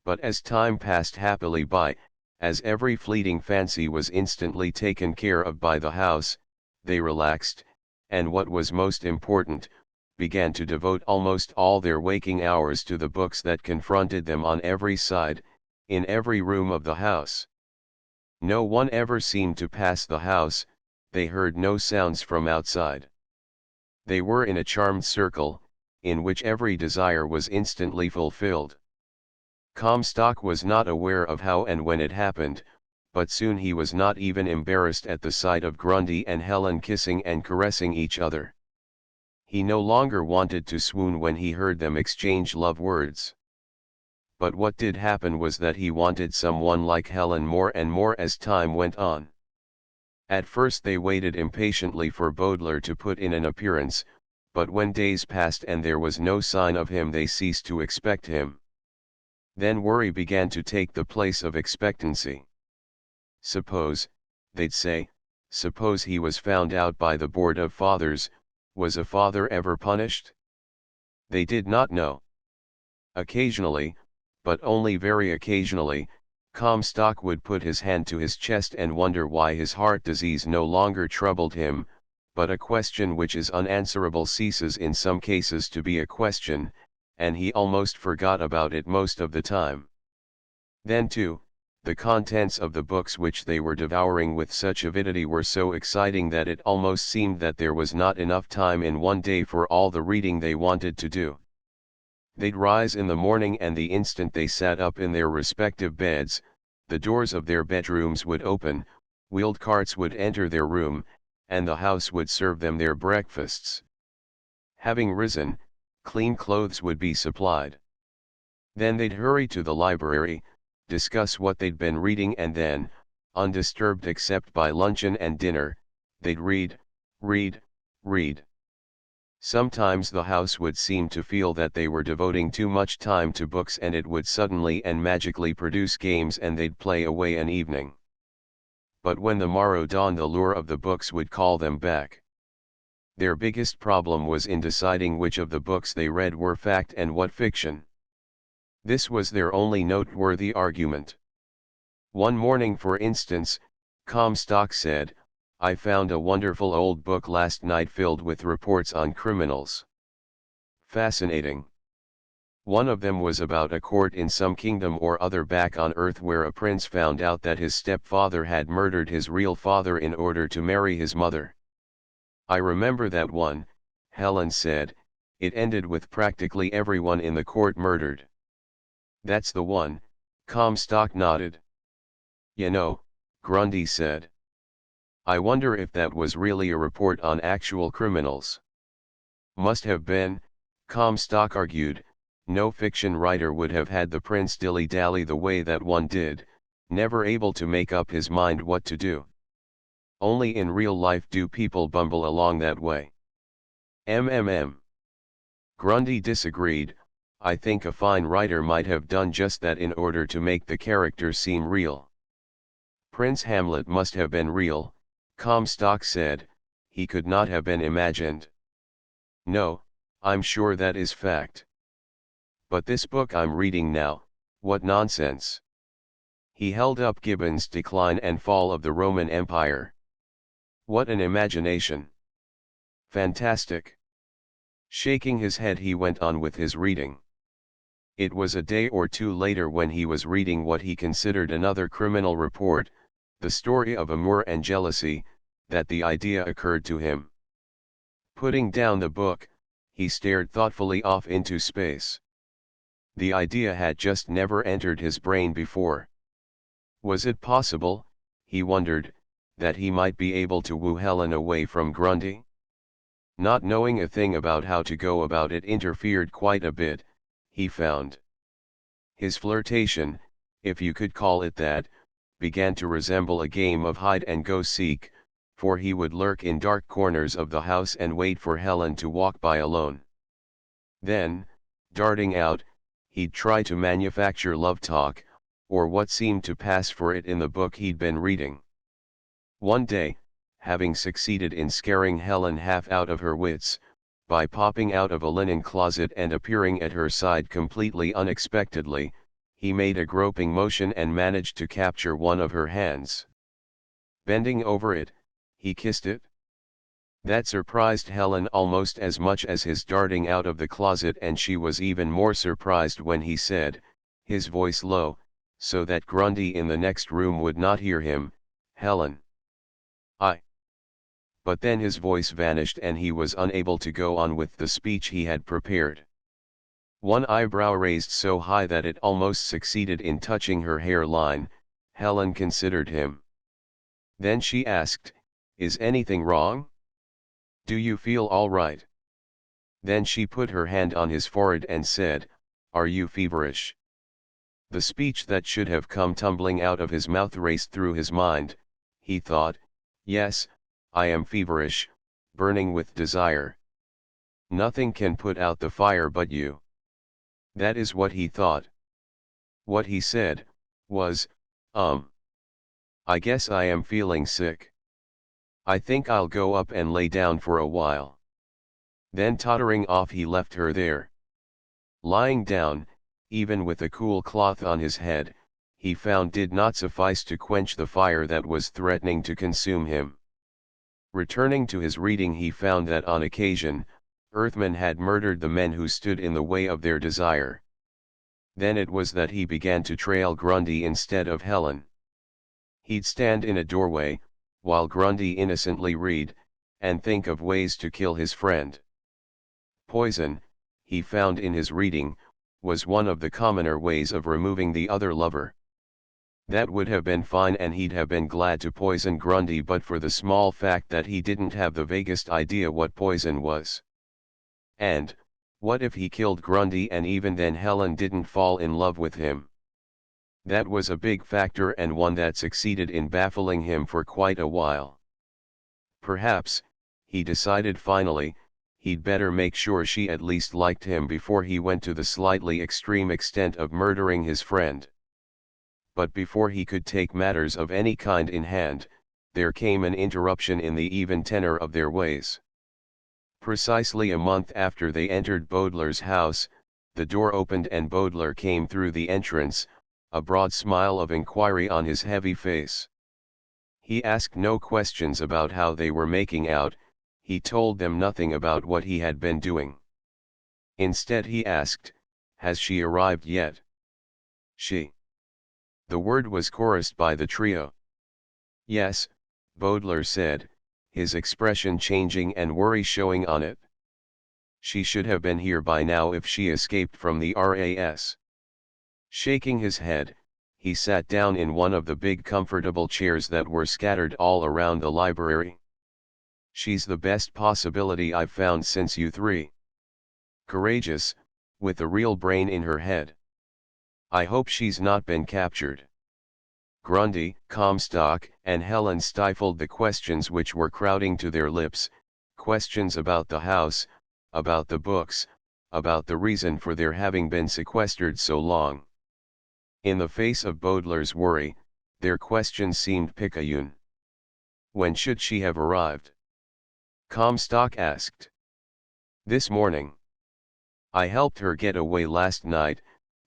But as time passed happily by, as every fleeting fancy was instantly taken care of by the house, they relaxed, and what was most important, began to devote almost all their waking hours to the books that confronted them on every side, in every room of the house. No one ever seemed to pass the house, they heard no sounds from outside. They were in a charmed circle, in which every desire was instantly fulfilled. Comstock was not aware of how and when it happened, but soon he was not even embarrassed at the sight of Grundy and Helen kissing and caressing each other. He no longer wanted to swoon when he heard them exchange love words. But what did happen was that he wanted someone like Helen more and more as time went on. At first they waited impatiently for Baudelaire to put in an appearance, but when days passed and there was no sign of him, they ceased to expect him. Then worry began to take the place of expectancy. Suppose, they'd say, suppose he was found out by the Board of Fathers, was a father ever punished? They did not know. Occasionally, but only very occasionally, Comstock would put his hand to his chest and wonder why his heart disease no longer troubled him, but a question which is unanswerable ceases in some cases to be a question, and he almost forgot about it most of the time. Then too, the contents of the books which they were devouring with such avidity were so exciting that it almost seemed that there was not enough time in one day for all the reading they wanted to do. They'd rise in the morning, and the instant they sat up in their respective beds, the doors of their bedrooms would open, wheeled carts would enter their room, and the house would serve them their breakfasts. Having risen, clean clothes would be supplied. Then they'd hurry to the library, discuss what they'd been reading, and then, undisturbed except by luncheon and dinner, they'd read, read, read. Sometimes the house would seem to feel that they were devoting too much time to books, and it would suddenly and magically produce games, and they'd play away an evening. But when the morrow dawned, the lure of the books would call them back. Their biggest problem was in deciding which of the books they read were fact and what fiction. This was their only noteworthy argument. One morning, for instance, Comstock said, "I found a wonderful old book last night filled with reports on criminals. Fascinating. One of them was about a court in some kingdom or other back on earth where a prince found out that his stepfather had murdered his real father in order to marry his mother." "I remember that one," Helen said. "It ended with practically everyone in the court murdered." "That's the one," Comstock nodded. "You know," Grundy said, "I wonder if that was really a report on actual criminals." Must have been, Comstock argued. No fiction writer would have had the prince dilly-dally the way that one did, never able to make up his mind what to do. Only in real life do people bumble along that way. Grundy disagreed. I think a fine writer might have done just that in order to make the characters seem real. Prince Hamlet must have been real, Comstock said, he could not have been imagined. No, I'm sure that is fact. But this book I'm reading now, what nonsense. He held up Gibbon's Decline and Fall of the Roman Empire. What an imagination. Fantastic. Shaking his head, he went on with his reading. It was a day or two later when he was reading what he considered another criminal report, the story of amour and jealousy, that the idea occurred to him. Putting down the book, he stared thoughtfully off into space. The idea had just never entered his brain before. Was it possible, he wondered, that he might be able to woo Helen away from Grundy? Not knowing a thing about how to go about it interfered quite a bit, he found. His flirtation, if you could call it that, began to resemble a game of hide-and-go-seek, for he would lurk in dark corners of the house and wait for Helen to walk by alone. Then, darting out, he'd try to manufacture love talk, or what seemed to pass for it in the book he'd been reading. One day, having succeeded in scaring Helen half out of her wits, by popping out of a linen closet and appearing at her side completely unexpectedly, he made a groping motion and managed to capture one of her hands. Bending over it, he kissed it. That surprised Helen almost as much as his darting out of the closet, and she was even more surprised when he said, his voice low, so that Grundy in the next room would not hear him, "Helen." But then his voice vanished and he was unable to go on with the speech he had prepared. One eyebrow raised so high that it almost succeeded in touching her hairline, Helen considered him. Then she asked, "Is anything wrong? Do you feel all right?" Then she put her hand on his forehead and said, "Are you feverish?" The speech that should have come tumbling out of his mouth raced through his mind. He thought, "Yes, I am feverish, burning with desire. Nothing can put out the fire but you." That is what he thought. What he said, was, I guess I am feeling sick. I think I'll go up and lay down for a while." Then tottering off he left her there. Lying down, even with a cool cloth on his head, he found did not suffice to quench the fire that was threatening to consume him. Returning to his reading, he found that on occasion, Earthmen had murdered the men who stood in the way of their desire. Then it was that he began to trail Grundy instead of Helen. He'd stand in a doorway, while Grundy innocently read, and think of ways to kill his friend. Poison, he found in his reading, was one of the commoner ways of removing the other lover. That would have been fine and he'd have been glad to poison Grundy but for the small fact that he didn't have the vaguest idea what poison was. And, what if he killed Grundy and even then Helen didn't fall in love with him? That was a big factor and one that succeeded in baffling him for quite a while. Perhaps, he decided finally, he'd better make sure she at least liked him before he went to the slightly extreme extent of murdering his friend. But before he could take matters of any kind in hand, there came an interruption in the even tenor of their ways. Precisely a month after they entered Bowdler's house, the door opened and Bowdler came through the entrance, a broad smile of inquiry on his heavy face. He asked no questions about how they were making out, he told them nothing about what he had been doing. Instead he asked, "Has she arrived yet?" "She?" The word was chorused by the trio. "Yes," Bowdler said, his expression changing and worry showing on it. "She should have been here by now if she escaped from the RAS." Shaking his head, he sat down in one of the big comfortable chairs that were scattered all around the library. She's the best possibility I've found since you three. Courageous, with a real brain in her head. I hope she's not been captured. Grundy, Comstock, and Helen stifled the questions which were crowding to their lips, questions about the house, about the books, about the reason for their having been sequestered so long. In the face of Baudelaires' worry, their questions seemed picayune. When should she have arrived? Comstock asked. This morning. I helped her get away last night,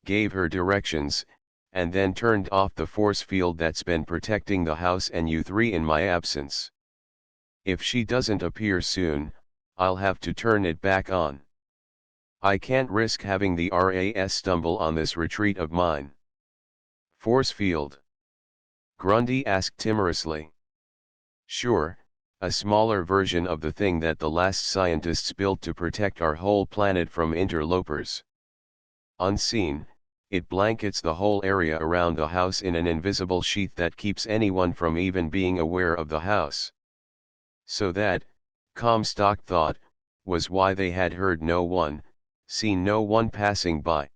gave her directions, and then turned off the force field that's been protecting the house and you three in my absence. If she doesn't appear soon, I'll have to turn it back on. I can't risk having the RAS stumble on this retreat of mine. Force field? Grundy asked timorously. Sure, a smaller version of the thing that the last scientists built to protect our whole planet from interlopers. Unseen, it blankets the whole area around the house in an invisible sheath that keeps anyone from even being aware of the house. So that, Comstock thought, was why they had heard no one, seen no one passing by.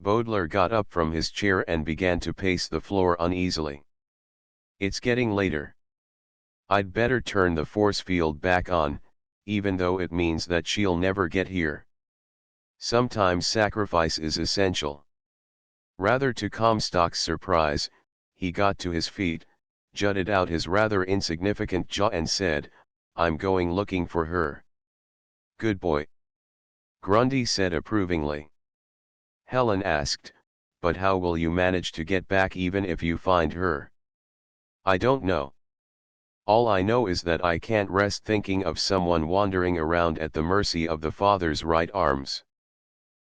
Baudelaire got up from his chair and began to pace the floor uneasily. It's getting later. I'd better turn the force field back on, even though it means that she'll never get here. Sometimes sacrifice is essential. Rather to Comstock's surprise, he got to his feet, jutted out his rather insignificant jaw and said, I'm going looking for her. Good boy. Grundy said approvingly. Helen asked, but how will you manage to get back even if you find her? I don't know. All I know is that I can't rest thinking of someone wandering around at the mercy of the father's right arms.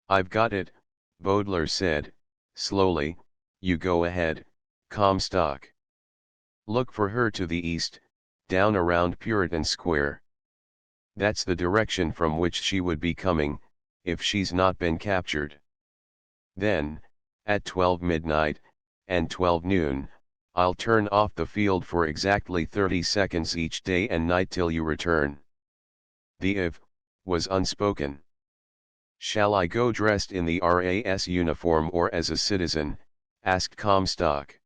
I've got it, Baudelaire said, slowly, you go ahead, Comstock. Look for her to the east, down around Puritan Square. That's the direction from which she would be coming, if she's not been captured. Then, at 12 midnight, and 12 noon, I'll turn off the field for exactly 30 seconds each day and night till you return. The if was unspoken. Shall I go dressed in the RAS uniform or as a citizen? Asked Comstock.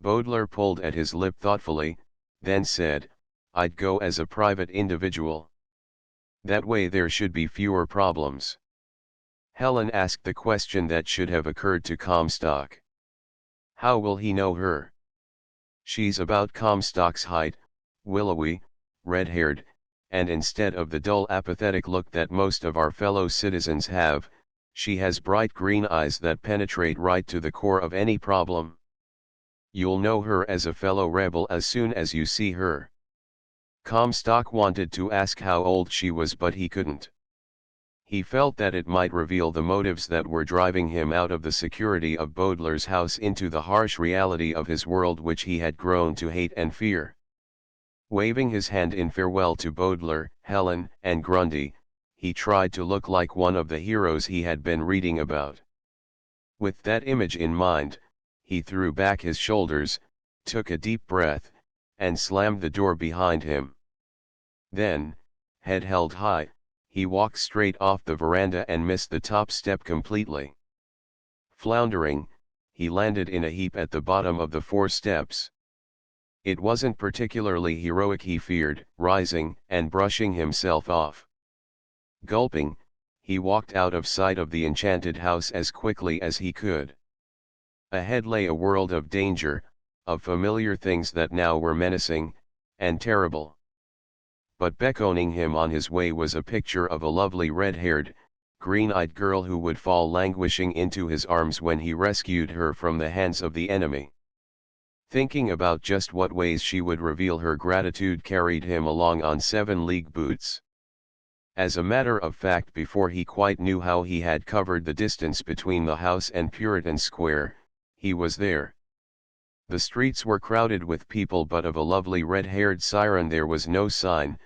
Baudelaire pulled at his lip thoughtfully, then said, I'd go as a private individual. That way there should be fewer problems. Helen asked the question that should have occurred to Comstock. How will he know her? She's about Comstock's height, willowy, red-haired, and instead of the dull apathetic look that most of our fellow citizens have, she has bright green eyes that penetrate right to the core of any problem. You'll know her as a fellow rebel as soon as you see her. Comstock wanted to ask how old she was but he couldn't. He felt that it might reveal the motives that were driving him out of the security of Baudelaire's house into the harsh reality of his world which he had grown to hate and fear. Waving his hand in farewell to Baudelaire, Helen, and Grundy, he tried to look like one of the heroes he had been reading about. With that image in mind, he threw back his shoulders, took a deep breath, and slammed the door behind him. Then, head held high, he walked straight off the veranda and missed the top step completely. Floundering, he landed in a heap at the bottom of the 4 steps. It wasn't particularly heroic, he feared, rising and brushing himself off. Gulping, he walked out of sight of the enchanted house as quickly as he could. Ahead lay a world of danger, of familiar things that now were menacing, and terrible. But beckoning him on his way was a picture of a lovely red-haired, green-eyed girl who would fall languishing into his arms when he rescued her from the hands of the enemy. Thinking about just what ways she would reveal her gratitude carried him along on 7-league boots. As a matter of fact, before he quite knew how he had covered the distance between the house and Puritan Square, he was there. The streets were crowded with people, but of a lovely red-haired siren there was no sign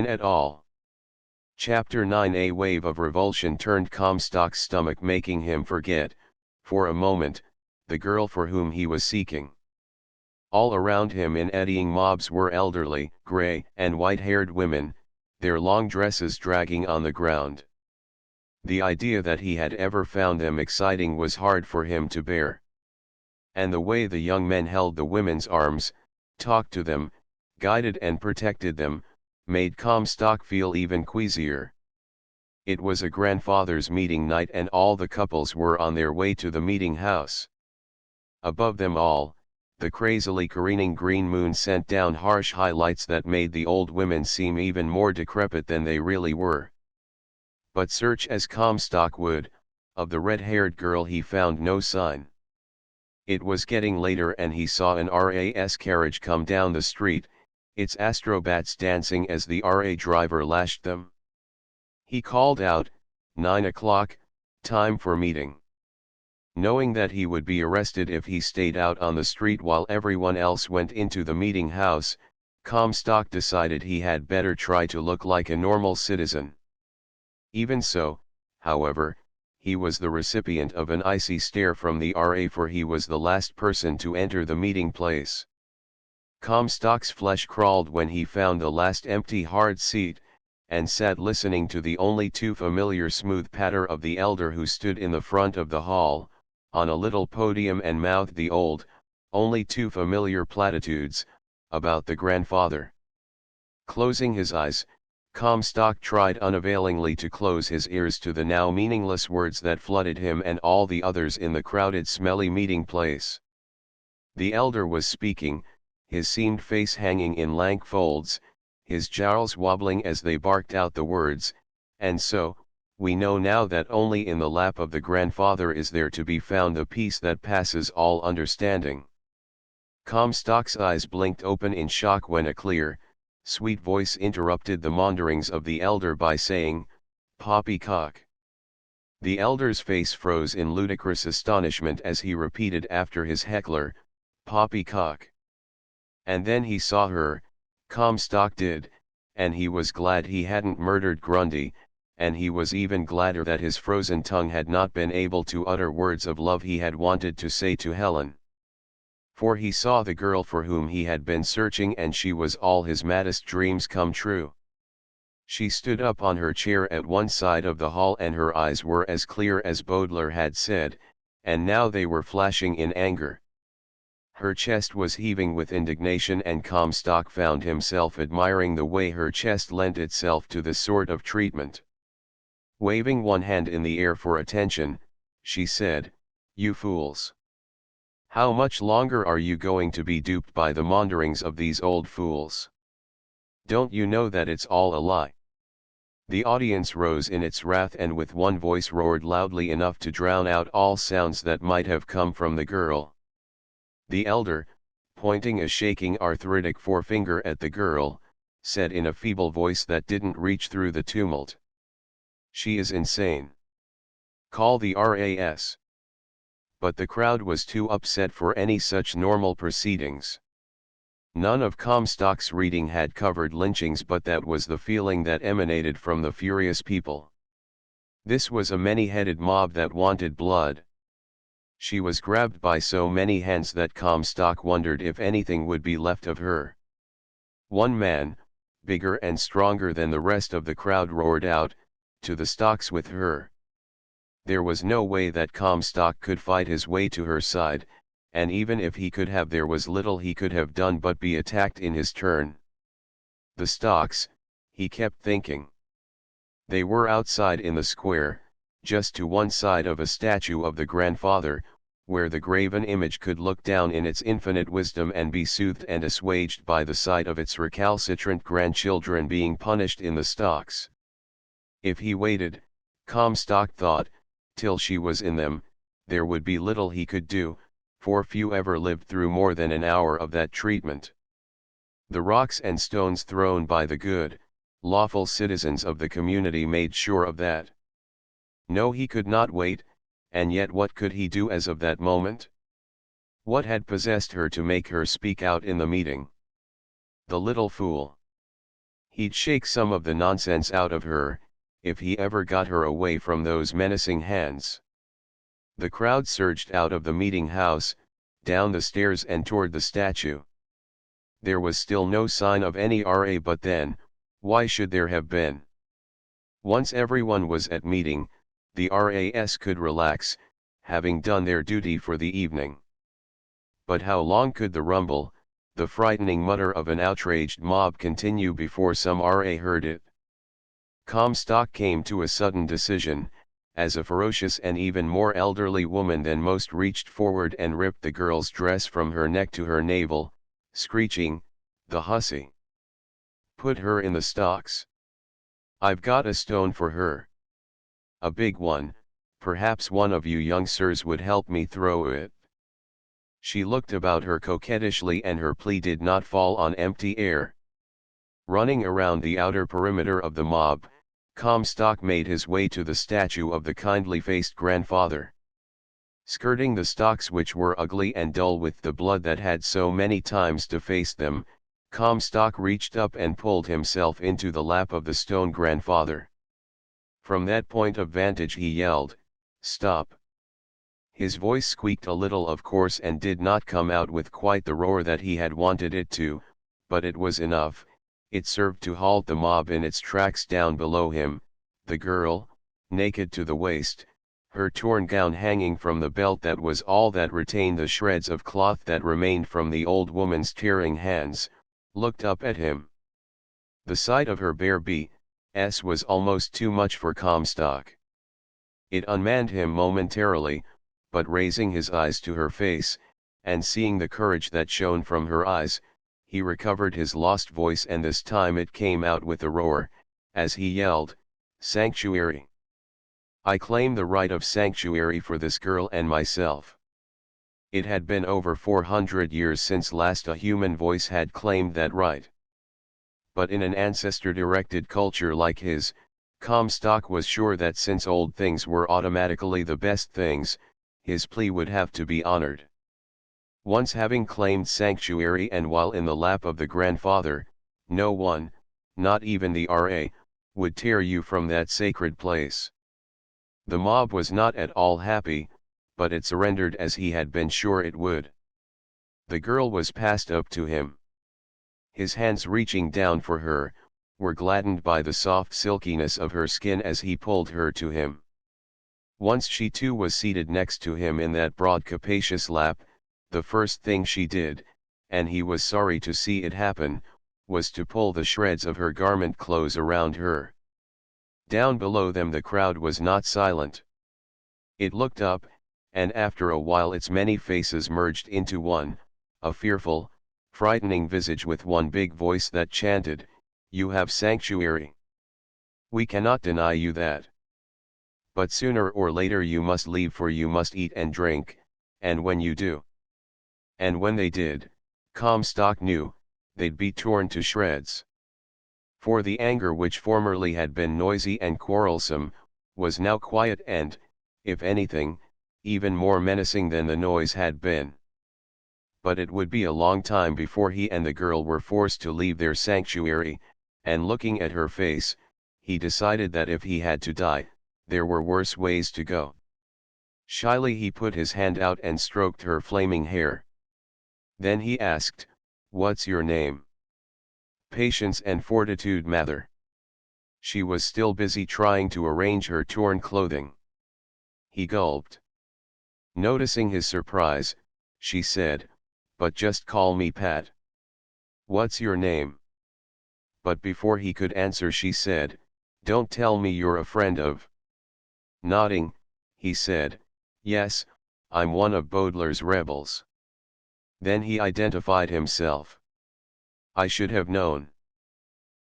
at all. Chapter 9. A wave of revulsion turned Comstock's stomach, making him forget, for a moment, the girl for whom he was seeking. All around him in eddying mobs were elderly, gray, and white-haired women, their long dresses dragging on the ground. The idea that he had ever found them exciting was hard for him to bear. And the way the young men held the women's arms, talked to them, guided and protected them, made Comstock feel even queasier. It was a grandfather's meeting night and all the couples were on their way to the meeting house. Above them all, the crazily careening green moon sent down harsh highlights that made the old women seem even more decrepit than they really were. But search as Comstock would, of the red-haired girl he found no sign. It was getting later and he saw an RAS carriage come down the street, its astrobats dancing as the RA driver lashed them. He called out, 9 o'clock, time for meeting. Knowing that he would be arrested if he stayed out on the street while everyone else went into the meeting house, Comstock decided he had better try to look like a normal citizen. Even so, however, he was the recipient of an icy stare from the RA for he was the last person to enter the meeting place. Comstock's flesh crawled when he found the last empty hard seat, and sat listening to the only too familiar smooth patter of the elder who stood in the front of the hall, on a little podium and mouthed the old, only too familiar platitudes, about the grandfather. Closing his eyes, Comstock tried unavailingly to close his ears to the now meaningless words that flooded him and all the others in the crowded smelly meeting place. The elder was speaking, his seamed face hanging in lank folds, his jowls wobbling as they barked out the words, and so, we know now that only in the lap of the grandfather is there to be found the peace that passes all understanding. Comstock's eyes blinked open in shock when a clear, sweet voice interrupted the maunderings of the elder by saying, "Poppycock." The elder's face froze in ludicrous astonishment as he repeated after his heckler, "Poppycock." And then he saw her, Comstock did, and he was glad he hadn't murdered Grundy, and he was even gladder that his frozen tongue had not been able to utter words of love he had wanted to say to Helen. For he saw the girl for whom he had been searching and she was all his maddest dreams come true. She stood up on her chair at one side of the hall and her eyes were as clear as Baudelaire had said, and now they were flashing in anger. Her chest was heaving with indignation and Comstock found himself admiring the way her chest lent itself to this sort of treatment. Waving one hand in the air for attention, she said, "You fools! How much longer are you going to be duped by the maunderings of these old fools? Don't you know that it's all a lie?" The audience rose in its wrath and with one voice roared loudly enough to drown out all sounds that might have come from the girl. The elder, pointing a shaking arthritic forefinger at the girl, said in a feeble voice that didn't reach through the tumult, "She is insane. Call the RAS." But the crowd was too upset for any such normal proceedings. None of Comstock's reading had covered lynchings, but that was the feeling that emanated from the furious people. This was a many-headed mob that wanted blood. She was grabbed by so many hands that Comstock wondered if anything would be left of her. One man, bigger and stronger than the rest of the crowd, roared out, "To the stocks with her." There was no way that Comstock could fight his way to her side, and even if he could have, there was little he could have done but be attacked in his turn. The stocks, he kept thinking. They were outside in the square, just to one side of a statue of the grandfather, where the graven image could look down in its infinite wisdom and be soothed and assuaged by the sight of its recalcitrant grandchildren being punished in the stocks. If he waited, Comstock thought, till she was in them, there would be little he could do, for few ever lived through more than an hour of that treatment. The rocks and stones thrown by the good, lawful citizens of the community made sure of that. No, he could not wait, and yet what could he do as of that moment? What had possessed her to make her speak out in the meeting? The little fool. He'd shake some of the nonsense out of her, if he ever got her away from those menacing hands. The crowd surged out of the meeting house, down the stairs and toward the statue. There was still no sign of any RA, but then, why should there have been? Once everyone was at meeting, the RAs could relax, having done their duty for the evening. But how long could the rumble, the frightening mutter of an outraged mob continue before some RA heard it? Comstock came to a sudden decision, as a ferocious and even more elderly woman than most reached forward and ripped the girl's dress from her neck to her navel, screeching, "The hussy! Put her in the stocks! I've got a stone for her. A big one, perhaps one of you young sirs would help me throw it." She looked about her coquettishly, and her plea did not fall on empty air. Running around the outer perimeter of the mob, Comstock made his way to the statue of the kindly-faced grandfather. Skirting the stocks, which were ugly and dull with the blood that had so many times defaced them, Comstock reached up and pulled himself into the lap of the stone grandfather. From that point of vantage he yelled, "Stop!" His voice squeaked a little, of course, and did not come out with quite the roar that he had wanted it to, but it was enough. It served to halt the mob in its tracks. Down below him, the girl, naked to the waist, her torn gown hanging from the belt that was all that retained the shreds of cloth that remained from the old woman's tearing hands, looked up at him. The sight of her bare b.s. was almost too much for Comstock. It unmanned him momentarily, but raising his eyes to her face, and seeing the courage that shone from her eyes, he recovered his lost voice, and this time it came out with a roar, as he yelled, "Sanctuary! I claim the right of sanctuary for this girl and myself." It had been over 400 years since last a human voice had claimed that right. But in an ancestor-directed culture like his, Comstock was sure that since old things were automatically the best things, his plea would have to be honored. Once having claimed sanctuary, and while in the lap of the grandfather, no one, not even the RA, would tear you from that sacred place. The mob was not at all happy, but it surrendered as he had been sure it would. The girl was passed up to him. His hands, reaching down for her, were gladdened by the soft silkiness of her skin as he pulled her to him. Once she too was seated next to him in that broad capacious lap, the first thing she did, and he was sorry to see it happen, was to pull the shreds of her garment close around her. Down below them the crowd was not silent. It looked up, and after a while its many faces merged into one, a fearful, frightening visage with one big voice that chanted, "You have sanctuary. We cannot deny you that. But sooner or later you must leave, for you must eat and drink, and when you do." And when they did, Comstock knew, they'd be torn to shreds. For the anger which formerly had been noisy and quarrelsome, was now quiet and, if anything, even more menacing than the noise had been. But it would be a long time before he and the girl were forced to leave their sanctuary, and looking at her face, he decided that if he had to die, there were worse ways to go. Shyly he put his hand out and stroked her flaming hair. Then he asked, "What's your name?" "Patience and Fortitude, Mather." She was still busy trying to arrange her torn clothing. He gulped. Noticing his surprise, she said, "But just call me Pat." "What's your name?" But before he could answer she said, "Don't tell me you're a friend of—" Nodding, he said, "Yes, I'm one of Baudelaires' rebels." Then he identified himself. "I should have known."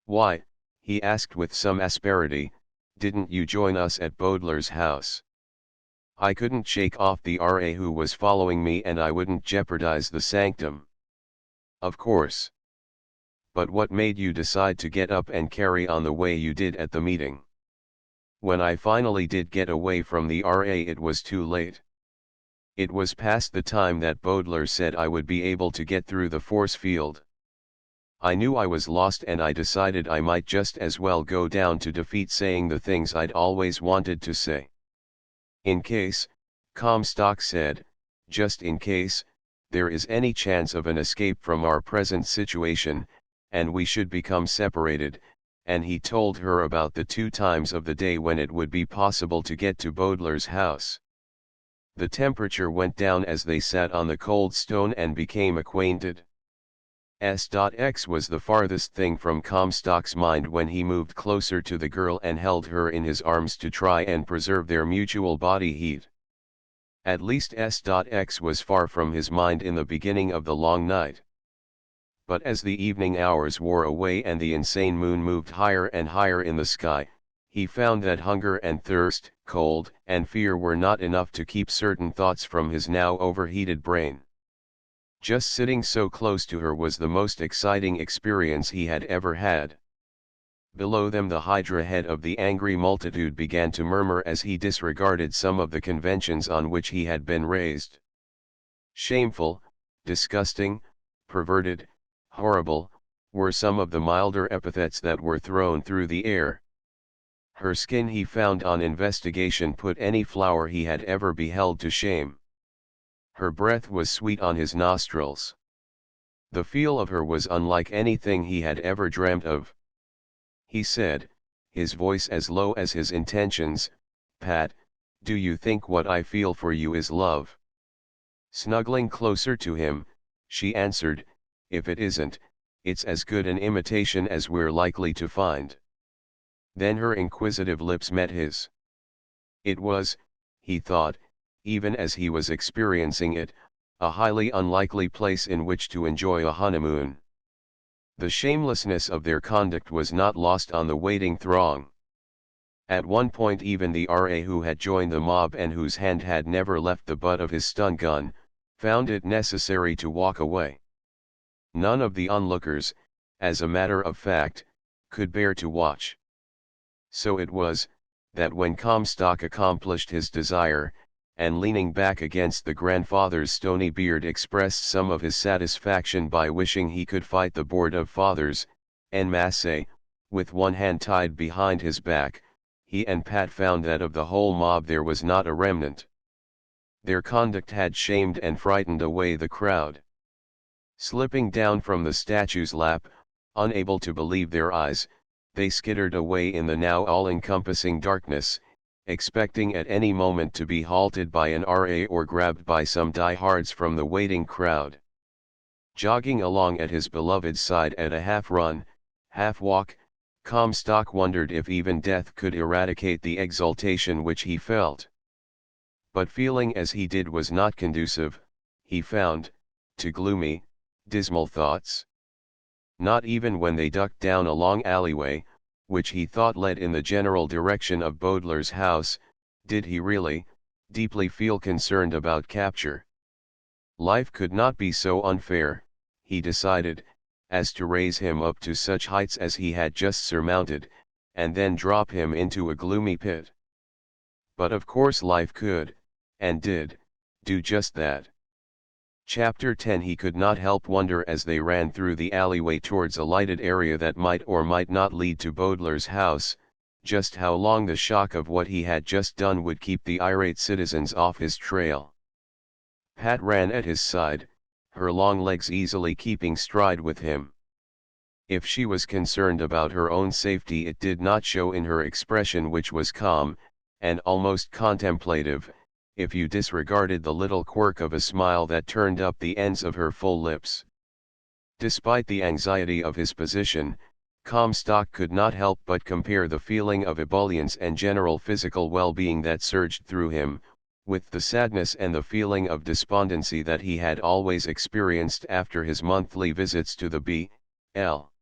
"Why," he asked with some asperity, "didn't you join us at Baudelaire's house?" "I couldn't shake off the RA who was following me, and I wouldn't jeopardize the sanctum." "Of course. But what made you decide to get up and carry on the way you did at the meeting?" "When I finally did get away from the RA, it was too late. It was past the time that Baudelaire said I would be able to get through the force field. I knew I was lost, and I decided I might just as well go down to defeat saying the things I'd always wanted to say." "In case," Comstock said, "just in case, there is any chance of an escape from our present situation, and we should become separated, and he told her about the 2 times of the day when it would be possible to get to Bodler's house. The temperature went down as they sat on the cold stone and became acquainted. S.X was the farthest thing from Comstock's mind when he moved closer to the girl and held her in his arms to try and preserve their mutual body heat. At least S.X was far from his mind in the beginning of the long night. But as the evening hours wore away and the insane moon moved higher and higher in the sky, he found that hunger and thirst, cold and fear were not enough to keep certain thoughts from his now overheated brain. Just sitting so close to her was the most exciting experience he had ever had. Below them the hydra head of the angry multitude began to murmur as he disregarded some of the conventions on which he had been raised. Shameful, disgusting, perverted, horrible, were some of the milder epithets that were thrown through the air. Her skin, he found on investigation, put any flower he had ever beheld to shame. Her breath was sweet on his nostrils. The feel of her was unlike anything he had ever dreamt of. He said, his voice as low as his intentions, "Pat, do you think what I feel for you is love?" Snuggling closer to him, she answered, "If it isn't, it's as good an imitation as we're likely to find." Then her inquisitive lips met his. It was, he thought, even as he was experiencing it, a highly unlikely place in which to enjoy a honeymoon. The shamelessness of their conduct was not lost on the waiting throng. At one point even the R.A. who had joined the mob and whose hand had never left the butt of his stun gun, found it necessary to walk away. None of the onlookers, as a matter of fact, could bear to watch. So it was, that when Comstock accomplished his desire, and leaning back against the grandfather's stony beard expressed some of his satisfaction by wishing he could fight the Board of Fathers, en masse, with one hand tied behind his back, he and Pat found that of the whole mob there was not a remnant. Their conduct had shamed and frightened away the crowd. Slipping down from the statue's lap, unable to believe their eyes, they skittered away in the now all-encompassing darkness, expecting at any moment to be halted by an R.A. or grabbed by some diehards from the waiting crowd. Jogging along at his beloved's side at a half-run, half-walk, Comstock wondered if even death could eradicate the exultation which he felt. But feeling as he did was not conducive, he found, to gloomy, dismal thoughts. Not even when they ducked down a long alleyway, which he thought led in the general direction of Bodler's house, did he really, deeply feel concerned about capture. Life could not be so unfair, he decided, as to raise him up to such heights as he had just surmounted, and then drop him into a gloomy pit. But of course life could, and did, do just that. Chapter 10. He could not help wonder as they ran through the alleyway towards a lighted area that might or might not lead to Bodler's house, just how long the shock of what he had just done would keep the irate citizens off his trail. Pat ran at his side, her long legs easily keeping stride with him. If she was concerned about her own safety, it did not show in her expression, which was calm, and almost contemplative, if you disregarded the little quirk of a smile that turned up the ends of her full lips. Despite the anxiety of his position, Comstock could not help but compare the feeling of ebullience and general physical well-being that surged through him, with the sadness and the feeling of despondency that he had always experienced after his monthly visits to the B.L.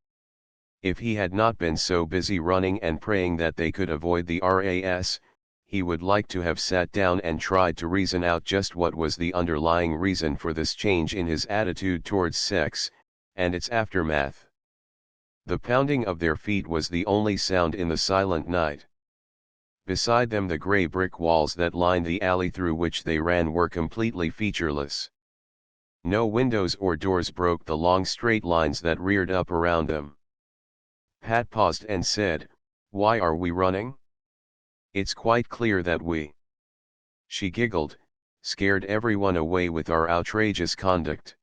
If he had not been so busy running and praying that they could avoid the RAS, he would like to have sat down and tried to reason out just what was the underlying reason for this change in his attitude towards sex, and its aftermath. The pounding of their feet was the only sound in the silent night. Beside them the gray brick walls that lined the alley through which they ran were completely featureless. No windows or doors broke the long straight lines that reared up around them. Pat paused and said, "Why are we running? It's quite clear that we..." She giggled, scared everyone away with our outrageous conduct.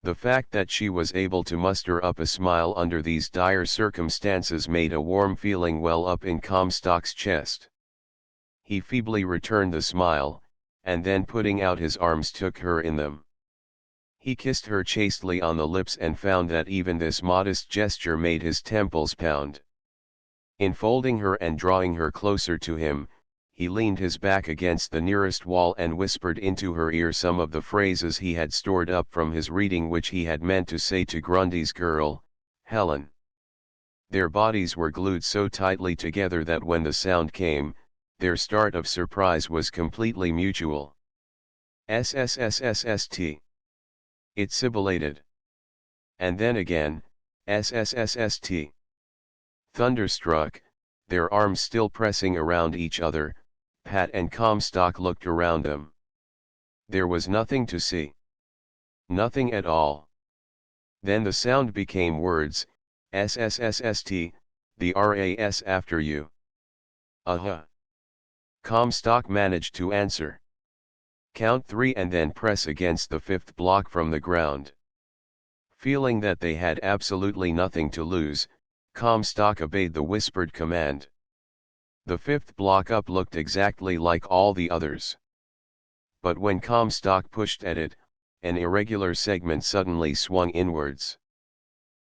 The fact that she was able to muster up a smile under these dire circumstances made a warm feeling well up in Comstock's chest. He feebly returned the smile, and then putting out his arms took her in them. He kissed her chastely on the lips and found that even this modest gesture made his temples pound. Enfolding her and drawing her closer to him, he leaned his back against the nearest wall and whispered into her ear some of the phrases he had stored up from his reading which he had meant to say to Grundy's girl, Helen. Their bodies were glued so tightly together that when the sound came, their start of surprise was completely mutual. SSSSST. It sibilated. And then again, SSSST. Thunderstruck, their arms still pressing around each other, Pat and Comstock looked around them. There was nothing to see. Nothing at all. Then the sound became words, SSSST, the RAS after you. Comstock managed to answer. Count 3 and then press against the 5th block from the ground. Feeling that they had absolutely nothing to lose, Comstock obeyed the whispered command. The 5th block up looked exactly like all the others. But when Comstock pushed at it, an irregular segment suddenly swung inwards.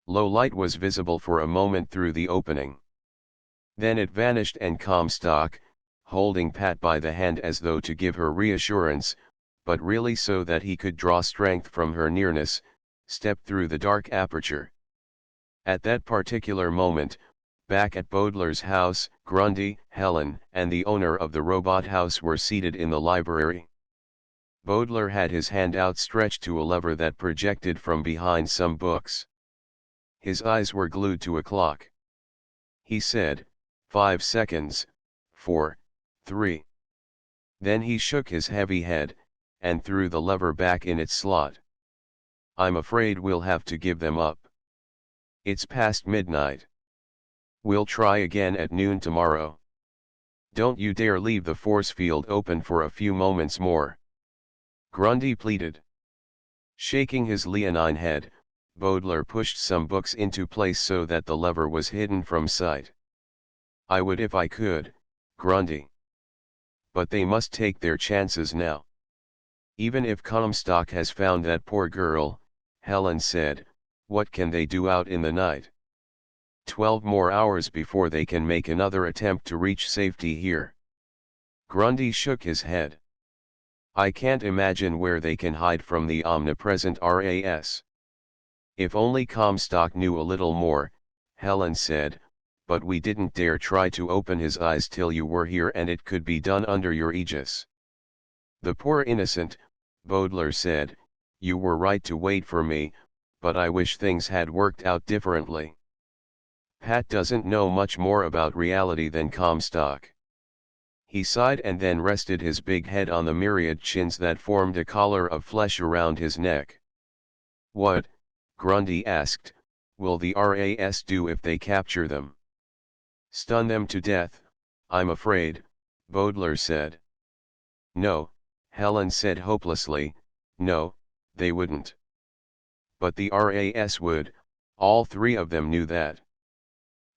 Low light was visible for a moment through the opening. Then it vanished and Comstock, holding Pat by the hand as though to give her reassurance, but really so that he could draw strength from her nearness, stepped through the dark aperture. At that particular moment, back at Bodler's house, Grundy, Helen, and the owner of the robot house were seated in the library. Bodler had his hand outstretched to a lever that projected from behind some books. His eyes were glued to a clock. He said, 5 seconds, 4, 3. Then he shook his heavy head, and threw the lever back in its slot. I'm afraid we'll have to give them up. It's past midnight. We'll try again at noon tomorrow. Don't you dare leave the force field open for a few moments more. Grundy pleaded. Shaking his leonine head, Bodler pushed some books into place so that the lever was hidden from sight. I would if I could, Grundy. But they must take their chances now. Even if Comstock has found that poor girl, Helen said, what can they do out in the night? 12 more hours before they can make another attempt to reach safety here. Grundy shook his head. I can't imagine where they can hide from the omnipresent RAS. If only Comstock knew a little more, Helen said, but we didn't dare try to open his eyes till you were here and it could be done under your aegis. The poor innocent, Bodler said, you were right to wait for me, but I wish things had worked out differently. Pat doesn't know much more about reality than Comstock. He sighed and then rested his big head on the myriad chins that formed a collar of flesh around his neck. What, Grundy asked, will the RAS do if they capture them? Stun them to death, I'm afraid, Bodler said. No, Helen said hopelessly, no, they wouldn't. But the RAS would, all three of them knew that.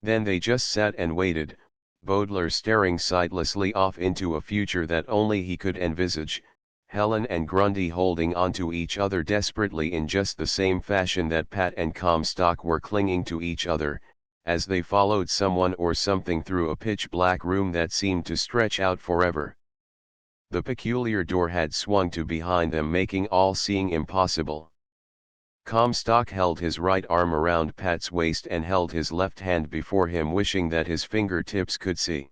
Then they just sat and waited, Bodler staring sightlessly off into a future that only he could envisage, Helen and Grundy holding onto each other desperately in just the same fashion that Pat and Comstock were clinging to each other, as they followed someone or something through a pitch-black room that seemed to stretch out forever. The peculiar door had swung to behind them, making all seeing impossible. Comstock held his right arm around Pat's waist and held his left hand before him, wishing that his fingertips could see.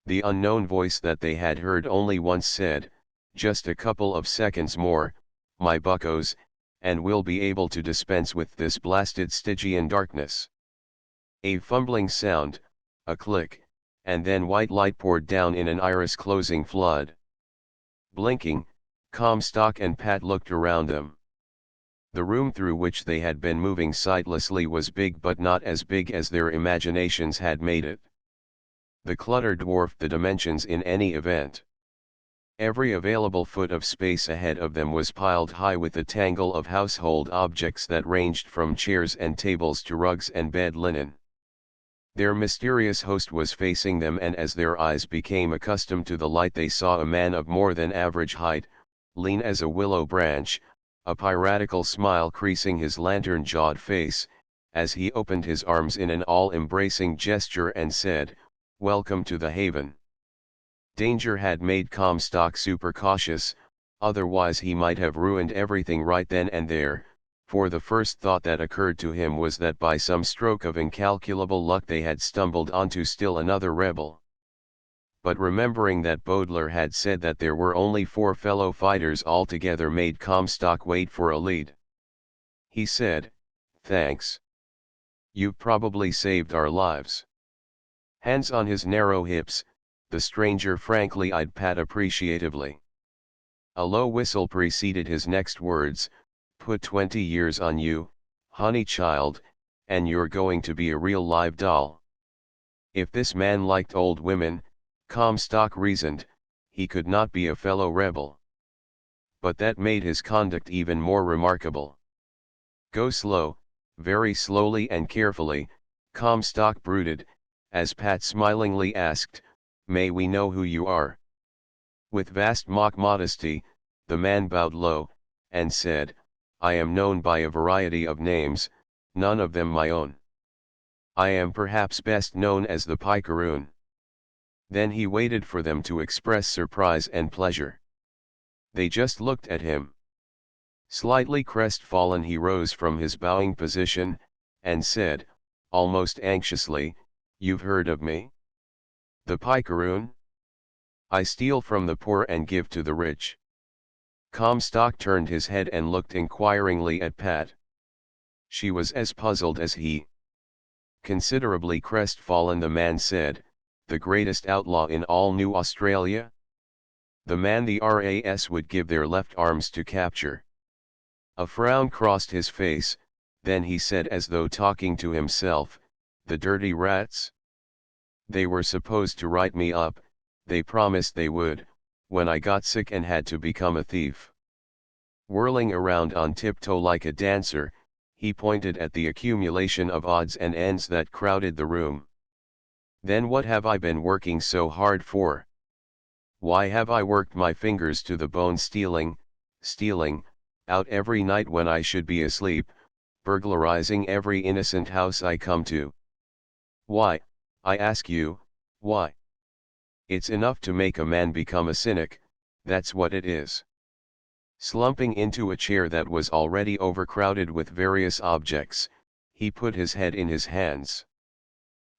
The unknown voice that they had heard only once said, just a couple of seconds more, my buccos, and we'll be able to dispense with this blasted Stygian darkness. A fumbling sound, a click, and then white light poured down in an iris-closing flood. Blinking, Comstock and Pat looked around them. The room through which they had been moving sightlessly was big, but not as big as their imaginations had made it. The clutter dwarfed the dimensions in any event. Every available foot of space ahead of them was piled high with a tangle of household objects that ranged from chairs and tables to rugs and bed linen. Their mysterious host was facing them, and as their eyes became accustomed to the light they saw a man of more than average height, lean as a willow branch, a piratical smile creasing his lantern-jawed face, as he opened his arms in an all-embracing gesture and said, "Welcome to the haven." Danger had made Comstock super cautious, otherwise he might have ruined everything right then and there, for the first thought that occurred to him was that by some stroke of incalculable luck they had stumbled onto still another rebel. But remembering that Baudelaire had said that there were only 4 fellow fighters altogether made Comstock wait for a lead. He said, "Thanks. You've probably saved our lives." Hands on his narrow hips, the stranger frankly eyed Pat appreciatively. A low whistle preceded his next words, "Put 20 years on you, honey child, and you're going to be a real live doll." If this man liked old women, Comstock reasoned, he could not be a fellow rebel. But that made his conduct even more remarkable. "Go slow, very slowly and carefully," Comstock brooded, as Pat smilingly asked, "May we know who you are?" With vast mock modesty, the man bowed low, and said, "I am known by a variety of names, none of them my own. I am perhaps best known as the Picaroon." Then he waited for them to express surprise and pleasure. They just looked at him. Slightly crestfallen, he rose from his bowing position, and said, almost anxiously, "You've heard of me? The Picaroon? I steal from the poor and give to the rich." Comstock turned his head and looked inquiringly at Pat. She was as puzzled as he. Considerably crestfallen, the man said, "The greatest outlaw in all New Australia? The man the RAS would give their left arms to capture." A frown crossed his face, then he said as though talking to himself, "The dirty rats? They were supposed to write me up, they promised they would, when I got sick and had to become a thief." Whirling around on tiptoe like a dancer, he pointed at the accumulation of odds and ends that crowded the room. "Then what have I been working so hard for? Why have I worked my fingers to the bone stealing, out every night when I should be asleep, burglarizing every innocent house I come to? Why, I ask you, why? It's enough to make a man become a cynic, that's what it is." Slumping into a chair that was already overcrowded with various objects, he put his head in his hands.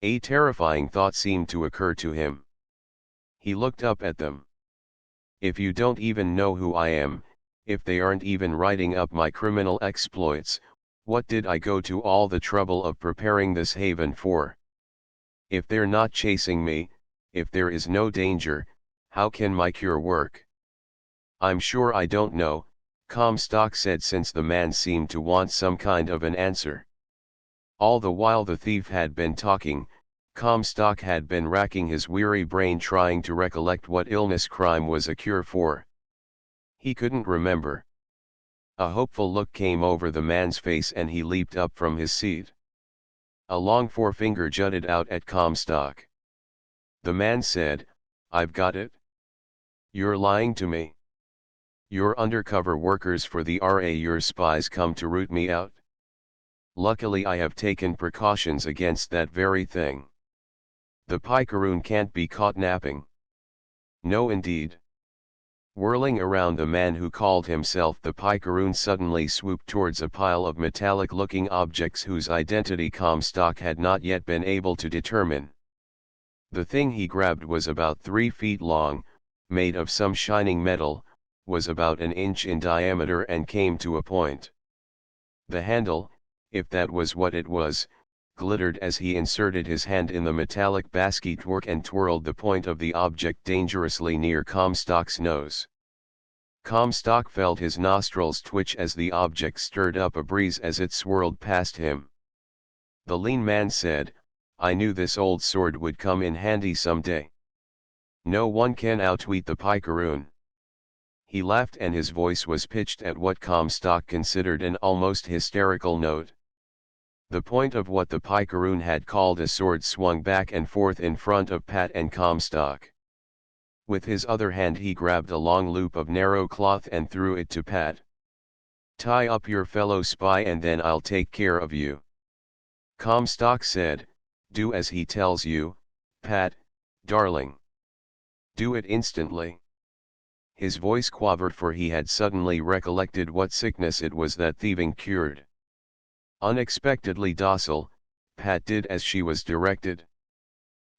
A terrifying thought seemed to occur to him. He looked up at them. "If you don't even know who I am, if they aren't even writing up my criminal exploits, what did I go to all the trouble of preparing this haven for? If they're not chasing me, if there is no danger, how can my cure work?" "I'm sure I don't know," Comstock said, since the man seemed to want some kind of an answer. All the while the thief had been talking, Comstock had been racking his weary brain trying to recollect what illness crime was a cure for. He couldn't remember. A hopeful look came over the man's face and he leaped up from his seat. A long forefinger jutted out at Comstock. The man said, "I've got it." "You're lying to me. You're undercover workers for the RA. Your spies come to root me out. Luckily I have taken precautions against that very thing. The Picaroon can't be caught napping." "No indeed." Whirling around, the man who called himself the Picaroon suddenly swooped towards a pile of metallic-looking objects whose identity Comstock had not yet been able to determine. The thing he grabbed was about 3 feet long, made of some shining metal, was about an inch in diameter and came to a point. The handle, if that was what it was, glittered as he inserted his hand in the metallic basketwork and twirled the point of the object dangerously near Comstock's nose. Comstock felt his nostrils twitch as the object stirred up a breeze as it swirled past him. The lean man said, "I knew this old sword would come in handy someday. No one can outwit the Picaroon." He laughed and his voice was pitched at what Comstock considered an almost hysterical note. The point of what the picaroon had called a sword swung back and forth in front of Pat and Comstock. With his other hand he grabbed a long loop of narrow cloth and threw it to Pat. "Tie up your fellow spy and then I'll take care of you." Comstock said, "Do as he tells you, Pat, darling. Do it instantly." His voice quavered, for he had suddenly recollected what sickness it was that thieving cured. Unexpectedly docile, Pat did as she was directed.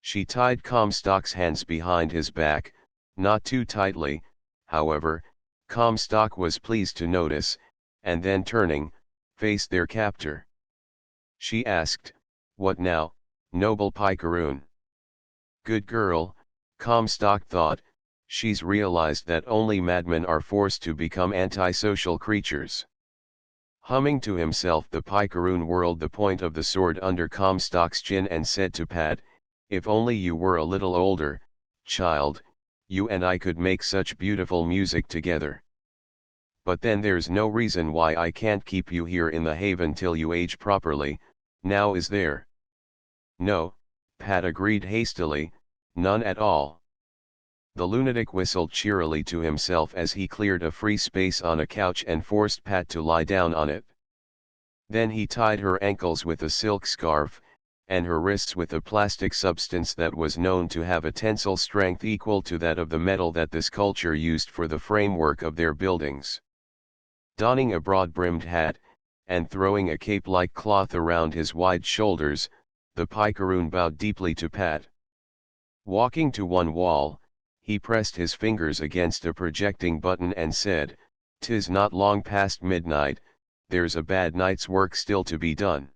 She tied Comstock's hands behind his back, not too tightly, however, Comstock was pleased to notice, and then turning, faced their captor. She asked, "What now, noble picaroon?" Good girl, Comstock thought, she's realized that only madmen are forced to become antisocial creatures. Humming to himself, the picaroon whirled the point of the sword under Comstock's chin and said to Pat, "If only you were a little older, child, you and I could make such beautiful music together. But then there's no reason why I can't keep you here in the haven till you age properly, now is there?" "No," Pat agreed hastily, "none at all." The lunatic whistled cheerily to himself as he cleared a free space on a couch and forced Pat to lie down on it. Then he tied her ankles with a silk scarf, and her wrists with a plastic substance that was known to have a tensile strength equal to that of the metal that this culture used for the framework of their buildings. Donning a broad-brimmed hat, and throwing a cape-like cloth around his wide shoulders, the picaroon bowed deeply to Pat. Walking to one wall, he pressed his fingers against a projecting button and said, "'Tis not long past midnight, there's a bad night's work still to be done.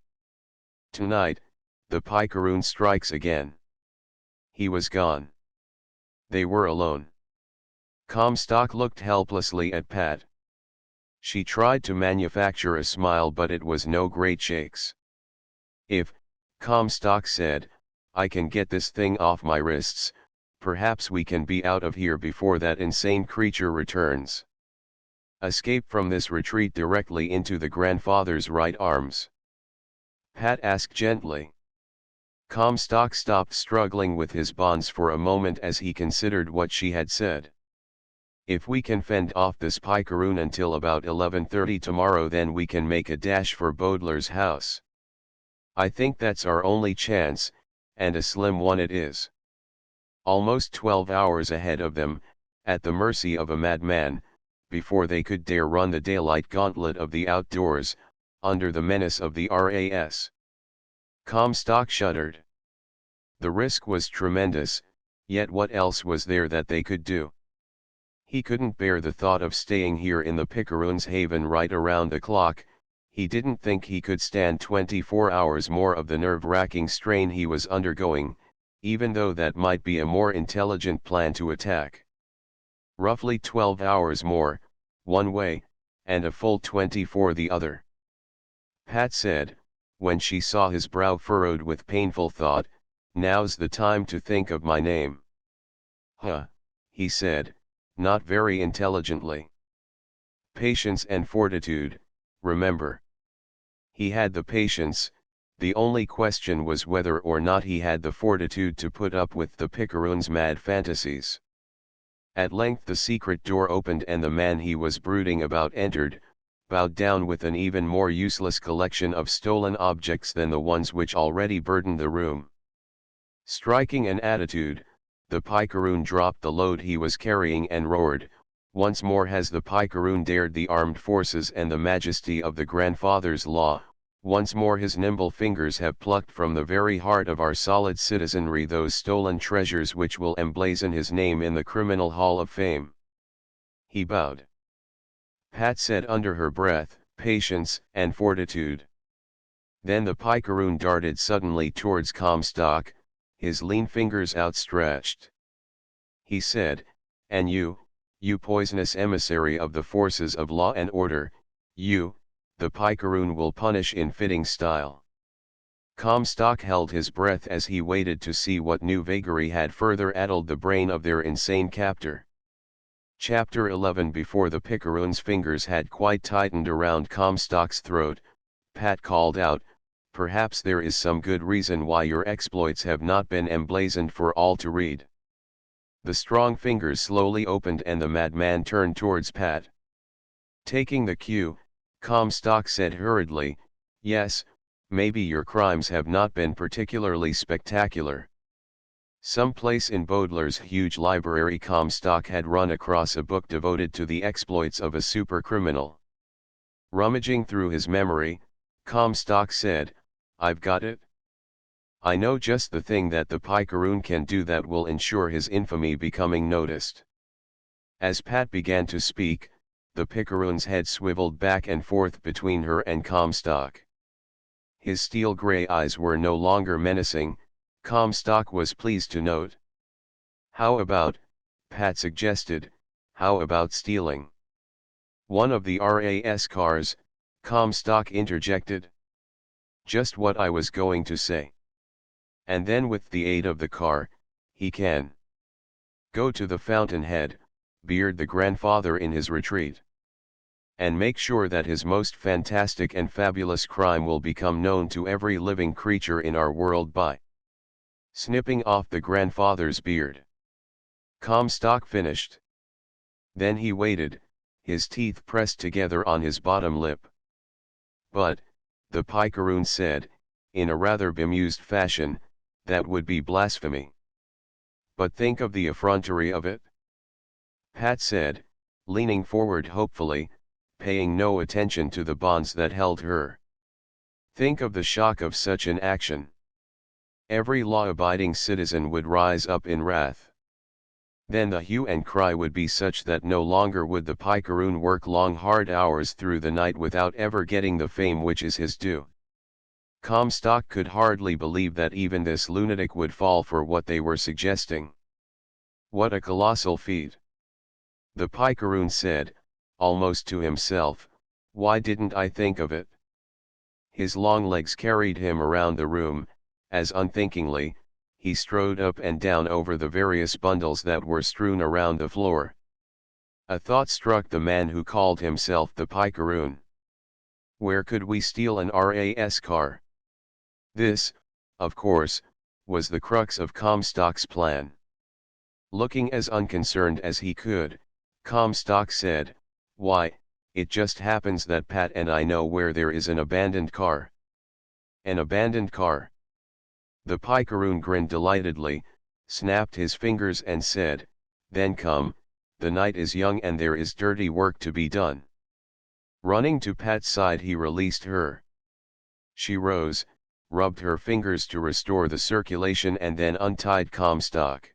Tonight, the picaroon strikes again." He was gone. They were alone. Comstock looked helplessly at Pat. She tried to manufacture a smile, but it was no great shakes. "If," Comstock said, "I can get this thing off my wrists, perhaps we can be out of here before that insane creature returns. Escape from this retreat directly into the grandfather's right arms?" Pat asked gently. Comstock stopped struggling with his bonds for a moment as he considered what she had said. "If we can fend off this picaroon until about 11:30 tomorrow, then we can make a dash for Bodler's house. I think that's our only chance, and a slim one it is. Almost 12 hours ahead of them, at the mercy of a madman, before they could dare run the daylight gauntlet of the outdoors, under the menace of the RAS. Comstock shuddered. The risk was tremendous, yet what else was there that they could do? He couldn't bear the thought of staying here in the picaroon's haven right around the clock. He didn't think he could stand 24 hours more of the nerve-wracking strain he was undergoing, even though that might be a more intelligent plan to attack. Roughly 12 hours more, one way, and a full 24 the other. Pat said, when she saw his brow furrowed with painful thought, "Now's the time to think of my name." "Huh," he said, not very intelligently. "Patience and fortitude, remember." He had the patience, the only question was whether or not he had the fortitude to put up with the picaroon's mad fantasies. At length the secret door opened and the man he was brooding about entered, bowed down with an even more useless collection of stolen objects than the ones which already burdened the room. Striking an attitude, the picaroon dropped the load he was carrying and roared, "Once more has the picaroon dared the armed forces and the majesty of the grandfather's law, once more his nimble fingers have plucked from the very heart of our solid citizenry those stolen treasures which will emblazon his name in the criminal hall of fame." He bowed. Pat said under her breath, "Patience and fortitude." Then the picaroon darted suddenly towards Comstock, his lean fingers outstretched. He said, "And you poisonous emissary of the forces of law and order, you, the picaroon will punish in fitting style." Comstock held his breath as he waited to see what new vagary had further addled the brain of their insane captor. Chapter 11. Before the picaroon's fingers had quite tightened around Comstock's throat, Pat called out, "Perhaps there is some good reason why your exploits have not been emblazoned for all to read." The strong fingers slowly opened and the madman turned towards Pat. Taking the cue, Comstock said hurriedly, "Yes, maybe your crimes have not been particularly spectacular." Someplace in Baudelaires' huge library Comstock had run across a book devoted to the exploits of a supercriminal. Rummaging through his memory, Comstock said, "I've got it. I know just the thing that the picaroon can do that will ensure his infamy becoming noticed." As Pat began to speak, the picaroon's head swiveled back and forth between her and Comstock. His steel-gray eyes were no longer menacing, Comstock was pleased to note. "How about," Pat suggested, "how about stealing one of the RAS cars?" Comstock interjected. "Just what I was going to say. And then with the aid of the car, he can go to the fountainhead, beard the grandfather in his retreat, and make sure that his most fantastic and fabulous crime will become known to every living creature in our world by snipping off the grandfather's beard." Comstock finished. Then he waited, his teeth pressed together on his bottom lip. "But," the picaroon said, in a rather bemused fashion, "that would be blasphemy. But think of the effrontery of it." Pat said, leaning forward hopefully, paying no attention to the bonds that held her. "Think of the shock of such an action. Every law-abiding citizen would rise up in wrath. Then the hue and cry would be such that no longer would the picaroon work long hard hours through the night without ever getting the fame which is his due." Comstock could hardly believe that even this lunatic would fall for what they were suggesting. "What a colossal feat," the picaroon said, almost to himself. "Why didn't I think of it?" His long legs carried him around the room, as unthinkingly, he strode up and down over the various bundles that were strewn around the floor. A thought struck the man who called himself the picaroon. Where could we steal an RAS car? This, of course, was the crux of Comstock's plan. Looking as unconcerned as he could, Comstock said, "Why, it just happens that Pat and I know where there is an abandoned car." "An abandoned car?" The picaroon grinned delightedly, snapped his fingers and said, "Then come, the night is young and there is dirty work to be done." Running to Pat's side he released her. She rose, rubbed her fingers to restore the circulation and then untied Comstock.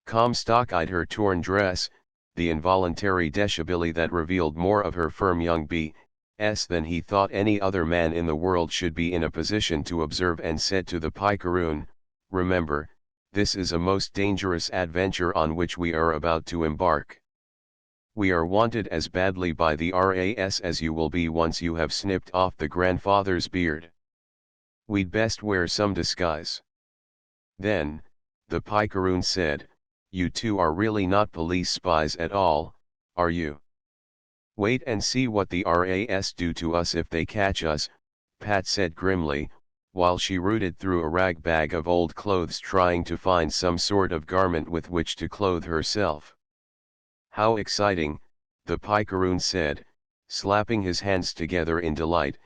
Comstock eyed her torn dress, the involuntary dishabille that revealed more of her firm young B.S. than he thought any other man in the world should be in a position to observe, and said to the picaroon, "Remember, this is a most dangerous adventure on which we are about to embark. We are wanted as badly by the RAS as you will be once you have snipped off the grandfather's beard. We'd best wear some disguise." Then, the picaroon said, "You two are really not police spies at all, are you?" "Wait and see what the RAS do to us if they catch us," Pat said grimly, while she rooted through a rag bag of old clothes trying to find some sort of garment with which to clothe herself. "How exciting," the picaroon said, slapping his hands together in delight,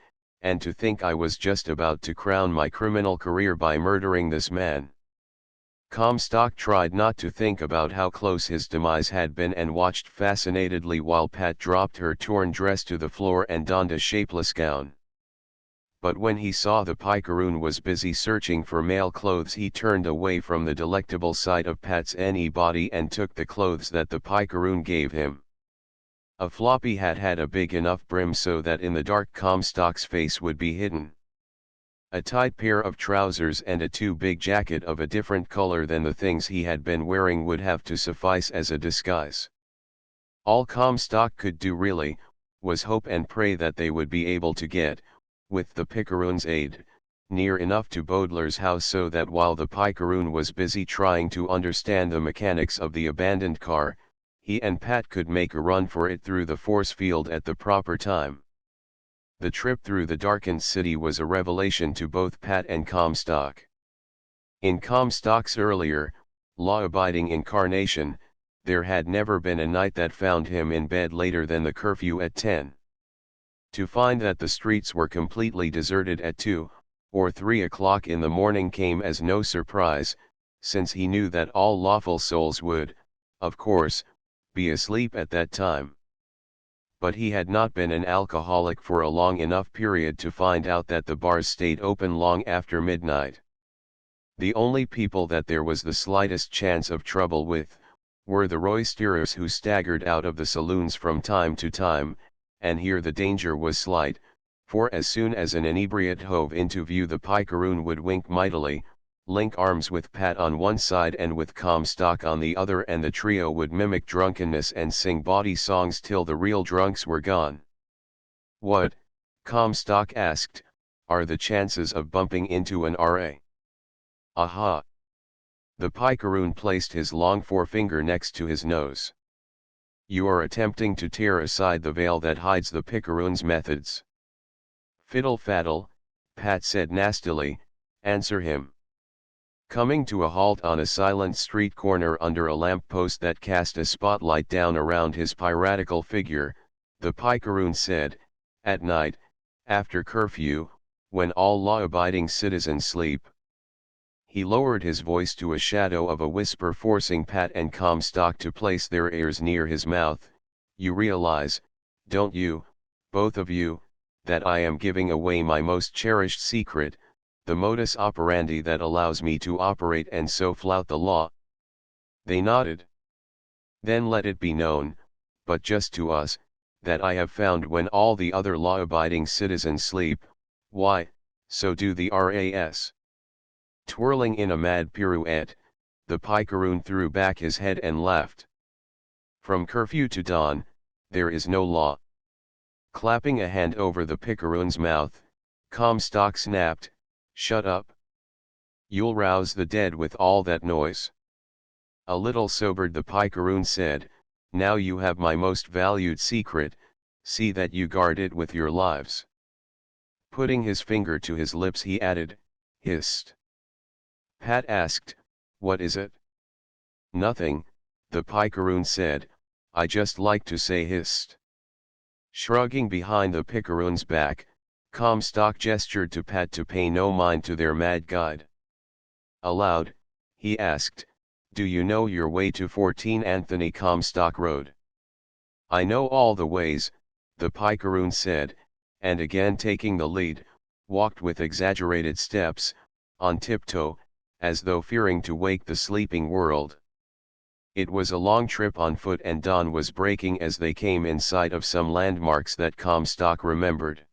"and to think I was just about to crown my criminal career by murdering this man." Comstock tried not to think about how close his demise had been and watched fascinatedly while Pat dropped her torn dress to the floor and donned a shapeless gown. But when he saw the picaroon was busy searching for male clothes, he turned away from the delectable sight of Pat's any body and took the clothes that the picaroon gave him. A floppy hat had a big enough brim so that in the dark Comstock's face would be hidden. A tight pair of trousers and a too big jacket of a different color than the things he had been wearing would have to suffice as a disguise. All Comstock could do really, was hope and pray that they would be able to get, with the picaroon's aid, near enough to Baudelaire's house so that while the picaroon was busy trying to understand the mechanics of the abandoned car, he and Pat could make a run for it through the force field at the proper time. The trip through the darkened city was a revelation to both Pat and Comstock. In Comstock's earlier, law-abiding incarnation, there had never been a night that found him in bed later than the curfew at 10. To find that the streets were completely deserted at 2 or 3 o'clock in the morning came as no surprise, since he knew that all lawful souls would, of course, be asleep at that time. But he had not been an alcoholic for a long enough period to find out that the bars stayed open long after midnight. The only people that there was the slightest chance of trouble with, were the roisterers who staggered out of the saloons from time to time, and here the danger was slight, for as soon as an inebriate hove into view the picaroon would wink mightily, link arms with Pat on one side and with Comstock on the other, and the trio would mimic drunkenness and sing bawdy songs till the real drunks were gone. "What," Comstock asked, "are the chances of bumping into an R.A.?" "Aha!" The picaroon placed his long forefinger next to his nose. "You are attempting to tear aside the veil that hides the picaroon's methods." "Fiddle faddle," Pat said nastily, "answer him." Coming to a halt on a silent street corner under a lamp-post that cast a spotlight down around his piratical figure, the picaroon said, "At night, after curfew, when all law-abiding citizens sleep." He lowered his voice to a shadow of a whisper, forcing Pat and Comstock to place their ears near his mouth. "You realize, don't you, both of you, that I am giving away my most cherished secret, the modus operandi that allows me to operate and so flout the law?" They nodded. "Then let it be known, but just to us, that I have found when all the other law-abiding citizens sleep, why, so do the RAS." Twirling in a mad pirouette, the picaroon threw back his head and laughed. "From curfew to dawn, there is no law." Clapping a hand over the picaroon's mouth, Comstock snapped, "Shut up. You'll rouse the dead with all that noise." A little sobered, the picaroon said, "Now you have my most valued secret, see that you guard it with your lives." Putting his finger to his lips, he added, "Hist." Pat asked, "What is it?" "Nothing," the picaroon said, "I just like to say hist." Shrugging behind the picaroon's back, Comstock gestured to Pat to pay no mind to their mad guide. Aloud, he asked, "Do you know your way to 14 Anthony Comstock Road?" "I know all the ways," the picaroon said, and again taking the lead, walked with exaggerated steps, on tiptoe, as though fearing to wake the sleeping world. It was a long trip on foot, and dawn was breaking as they came in sight of some landmarks that Comstock remembered.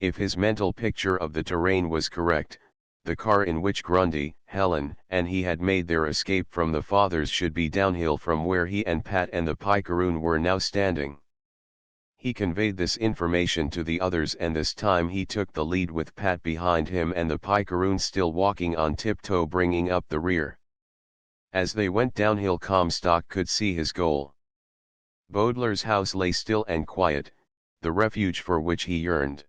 If his mental picture of the terrain was correct, the car in which Grundy, Helen, and he had made their escape from the Fathers should be downhill from where he and Pat and the picaroon were now standing. He conveyed this information to the others, and this time he took the lead with Pat behind him and the picaroon still walking on tiptoe bringing up the rear. As they went downhill, Comstock could see his goal. Baudelaires' house lay still and quiet, the refuge for which he yearned.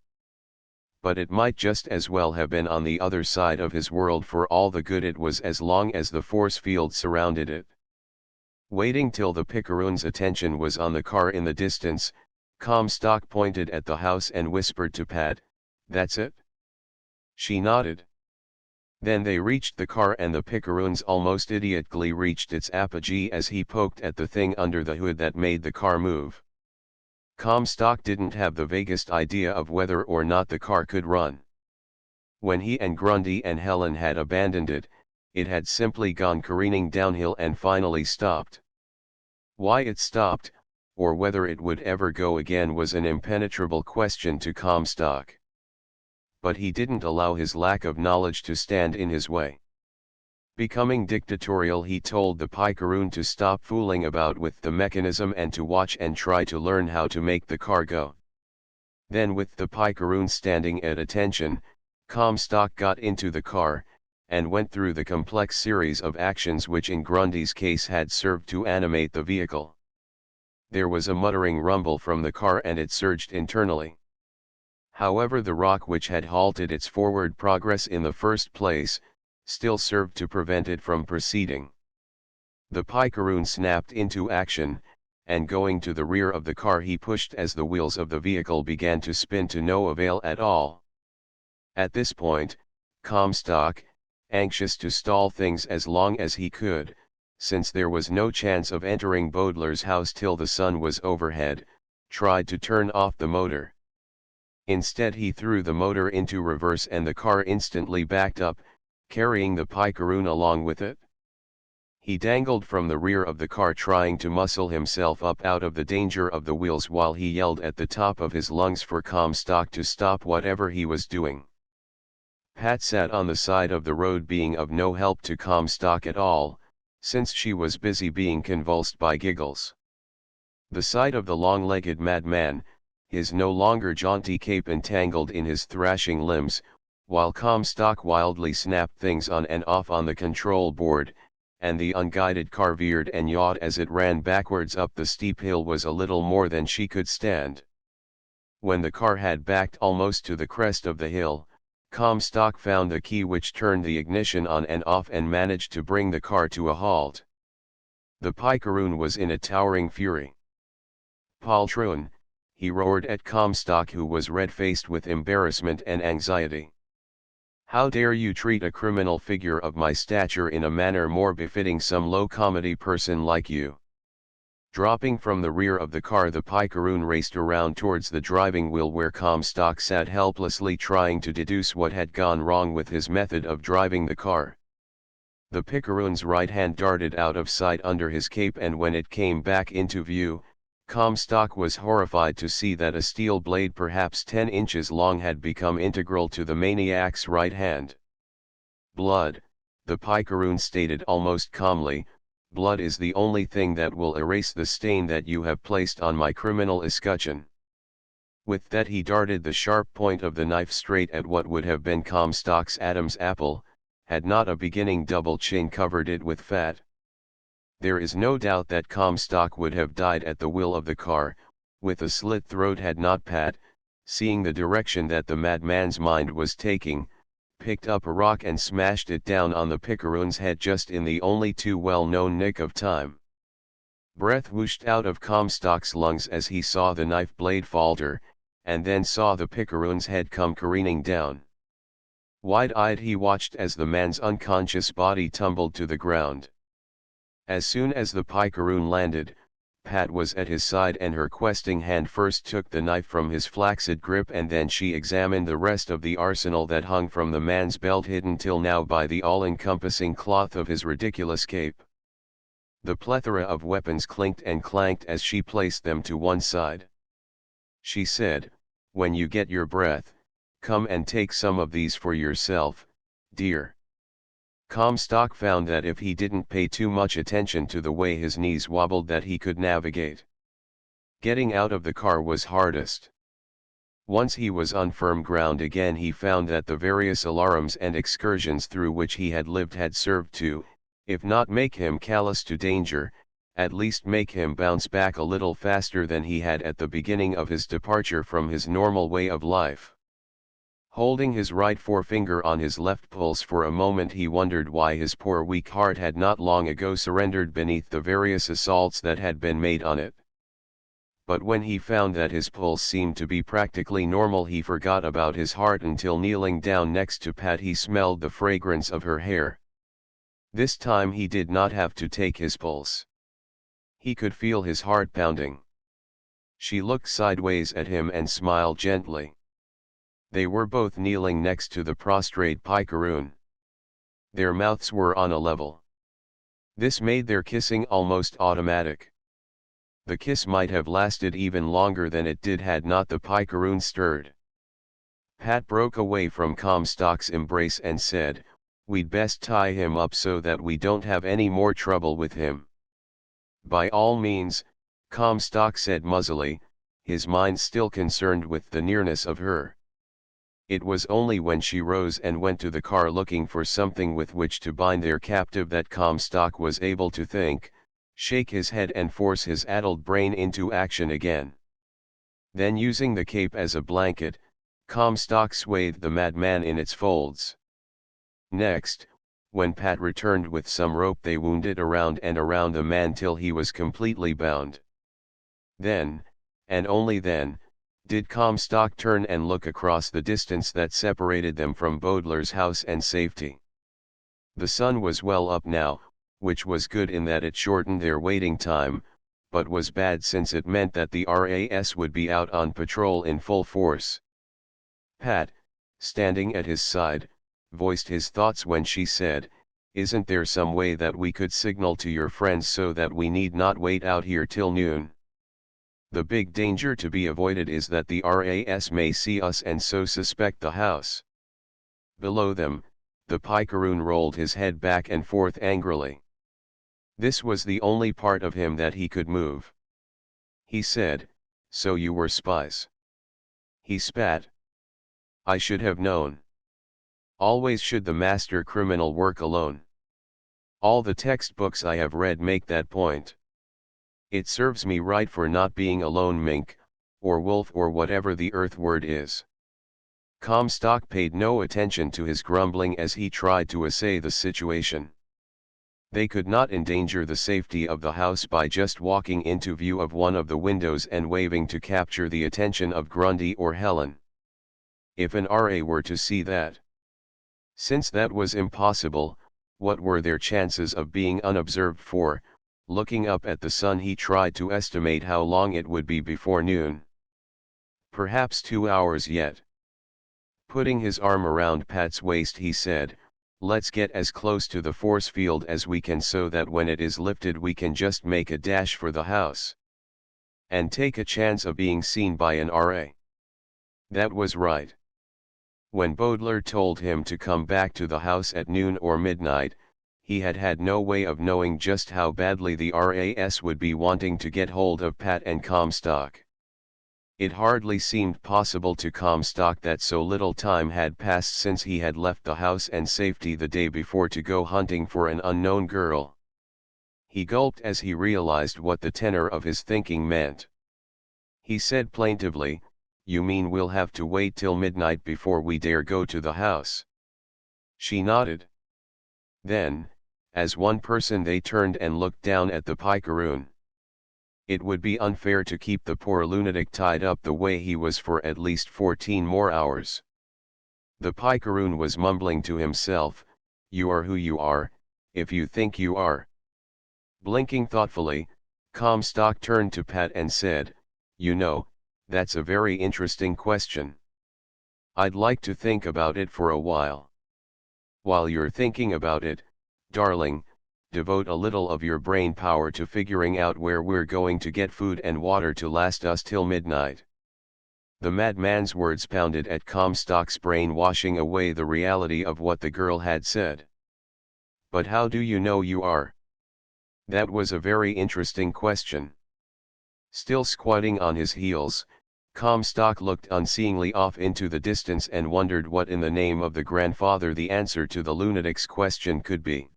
But it might just as well have been on the other side of his world for all the good it was, as long as the force field surrounded it. Waiting till the picaroon's attention was on the car in the distance, Comstock pointed at the house and whispered to Pat, "That's it?" She nodded. Then they reached the car, and the picaroon's almost idiot glee reached its apogee as he poked at the thing under the hood that made the car move. Comstock didn't have the vaguest idea of whether or not the car could run. When he and Grundy and Helen had abandoned it, it had simply gone careening downhill and finally stopped. Why it stopped, or whether it would ever go again, was an impenetrable question to Comstock. But he didn't allow his lack of knowledge to stand in his way. Becoming dictatorial, he told the picaroon to stop fooling about with the mechanism and to watch and try to learn how to make the car go. Then, with the picaroon standing at attention, Comstock got into the car, and went through the complex series of actions which in Grundy's case had served to animate the vehicle. There was a muttering rumble from the car and it surged internally. However, the rock which had halted its forward progress in the first place, still served to prevent it from proceeding. The picaroon snapped into action, and going to the rear of the car he pushed as the wheels of the vehicle began to spin to no avail at all. At this point, Comstock, anxious to stall things as long as he could, since there was no chance of entering Bodler's house till the sun was overhead, tried to turn off the motor. Instead he threw the motor into reverse and the car instantly backed up, carrying the picaroon along with it. He dangled from the rear of the car trying to muscle himself up out of the danger of the wheels while he yelled at the top of his lungs for Comstock to stop whatever he was doing. Pat sat on the side of the road being of no help to Comstock at all, since she was busy being convulsed by giggles. The sight of the long-legged madman, his no longer jaunty cape entangled in his thrashing limbs, while Comstock wildly snapped things on and off on the control board, and the unguided car veered and yawed as it ran backwards up the steep hill was a little more than she could stand. When the car had backed almost to the crest of the hill, Comstock found the key which turned the ignition on and off and managed to bring the car to a halt. The picaroon was in a towering fury. "Poltroon," he roared at Comstock, who was red-faced with embarrassment and anxiety. "How dare you treat a criminal figure of my stature in a manner more befitting some low-comedy person like you?" Dropping from the rear of the car, the picaroon raced around towards the driving wheel where Comstock sat helplessly trying to deduce what had gone wrong with his method of driving the car. The picaroon's right hand darted out of sight under his cape, and when it came back into view, Comstock was horrified to see that a steel blade perhaps 10 inches long had become integral to the maniac's right hand. "Blood," the picaroon stated almost calmly, "blood is the only thing that will erase the stain that you have placed on my criminal escutcheon." With that he darted the sharp point of the knife straight at what would have been Comstock's Adam's apple, had not a beginning double chin covered it with fat. There is no doubt that Comstock would have died at the wheel of the car, with a slit throat, had not Pat, seeing the direction that the madman's mind was taking, picked up a rock and smashed it down on the picaroon's head just in the only too well-known nick of time. Breath whooshed out of Comstock's lungs as he saw the knife blade falter, and then saw the picaroon's head come careening down. Wide-eyed he watched as the man's unconscious body tumbled to the ground. As soon as the picaroon landed, Pat was at his side and her questing hand first took the knife from his flaccid grip and then she examined the rest of the arsenal that hung from the man's belt, hidden till now by the all-encompassing cloth of his ridiculous cape. The plethora of weapons clinked and clanked as she placed them to one side. She said, "When you get your breath, come and take some of these for yourself, dear." Comstock found that if he didn't pay too much attention to the way his knees wobbled that he could navigate. Getting out of the car was hardest. Once he was on firm ground again, he found that the various alarums and excursions through which he had lived had served to, if not make him callous to danger, at least make him bounce back a little faster than he had at the beginning of his departure from his normal way of life. Holding his right forefinger on his left pulse for a moment, he wondered why his poor weak heart had not long ago surrendered beneath the various assaults that had been made on it. But when he found that his pulse seemed to be practically normal, he forgot about his heart until, kneeling down next to Pat, he smelled the fragrance of her hair. This time he did not have to take his pulse. He could feel his heart pounding. She looked sideways at him and smiled gently. They were both kneeling next to the prostrate picaroon. Their mouths were on a level. This made their kissing almost automatic. The kiss might have lasted even longer than it did had not the picaroon stirred. Pat broke away from Comstock's embrace and said, "We'd best tie him up so that we don't have any more trouble with him." "By all means," Comstock said muzzily, his mind still concerned with the nearness of her. It was only when she rose and went to the car looking for something with which to bind their captive that Comstock was able to think, shake his head and force his addled brain into action again. Then using the cape as a blanket, Comstock swathed the madman in its folds. Next, when Pat returned with some rope, they wound it around and around the man till he was completely bound. Then, and only then, did Comstock turn and look across the distance that separated them from Baudelaires' house and safety. The sun was well up now, which was good in that it shortened their waiting time, but was bad since it meant that the RAS would be out on patrol in full force. Pat, standing at his side, voiced his thoughts when she said, "Isn't there some way that we could signal to your friends so that we need not wait out here till noon? The big danger to be avoided is that the RAS may see us and so suspect the house." Below them, the picaroon rolled his head back and forth angrily. This was the only part of him that he could move. He said, "So you were spies." He spat. "I should have known. Always should the master criminal work alone. All the textbooks I have read make that point. It serves me right for not being a lone mink, or wolf or whatever the earth word is." Comstock paid no attention to his grumbling as he tried to assay the situation. They could not endanger the safety of the house by just walking into view of one of the windows and waving to capture the attention of Grundy or Helen. If an RA were to see that. Since that was impossible, what were their chances of being unobserved for? Looking up at the sun, he tried to estimate how long it would be before noon. Perhaps 2 hours yet. Putting his arm around Pat's waist, he said, "Let's get as close to the force field as we can so that when it is lifted we can just make a dash for the house. And take a chance of being seen by an RA." That was right. When Baudelaire told him to come back to the house at noon or midnight, he had had no way of knowing just how badly the RAS would be wanting to get hold of Pat and Comstock. It hardly seemed possible to Comstock that so little time had passed since he had left the house and safety the day before to go hunting for an unknown girl. He gulped as he realized what the tenor of his thinking meant. He said plaintively, "You mean we'll have to wait till midnight before we dare go to the house?" She nodded. Then, as one person, they turned and looked down at the picaroon. It would be unfair to keep the poor lunatic tied up the way he was for at least 14 more hours. The picaroon was mumbling to himself, "You are who you are, if you think you are." Blinking thoughtfully, Comstock turned to Pat and said, "You know, that's a very interesting question. I'd like to think about it for a while. While you're thinking about it, darling, devote a little of your brain power to figuring out where we're going to get food and water to last us till midnight." The madman's words pounded at Comstock's brain, washing away the reality of what the girl had said. "But how do you know you are?" That was a very interesting question. Still squatting on his heels, Comstock looked unseeingly off into the distance and wondered what in the name of the grandfather the answer to the lunatic's question could be.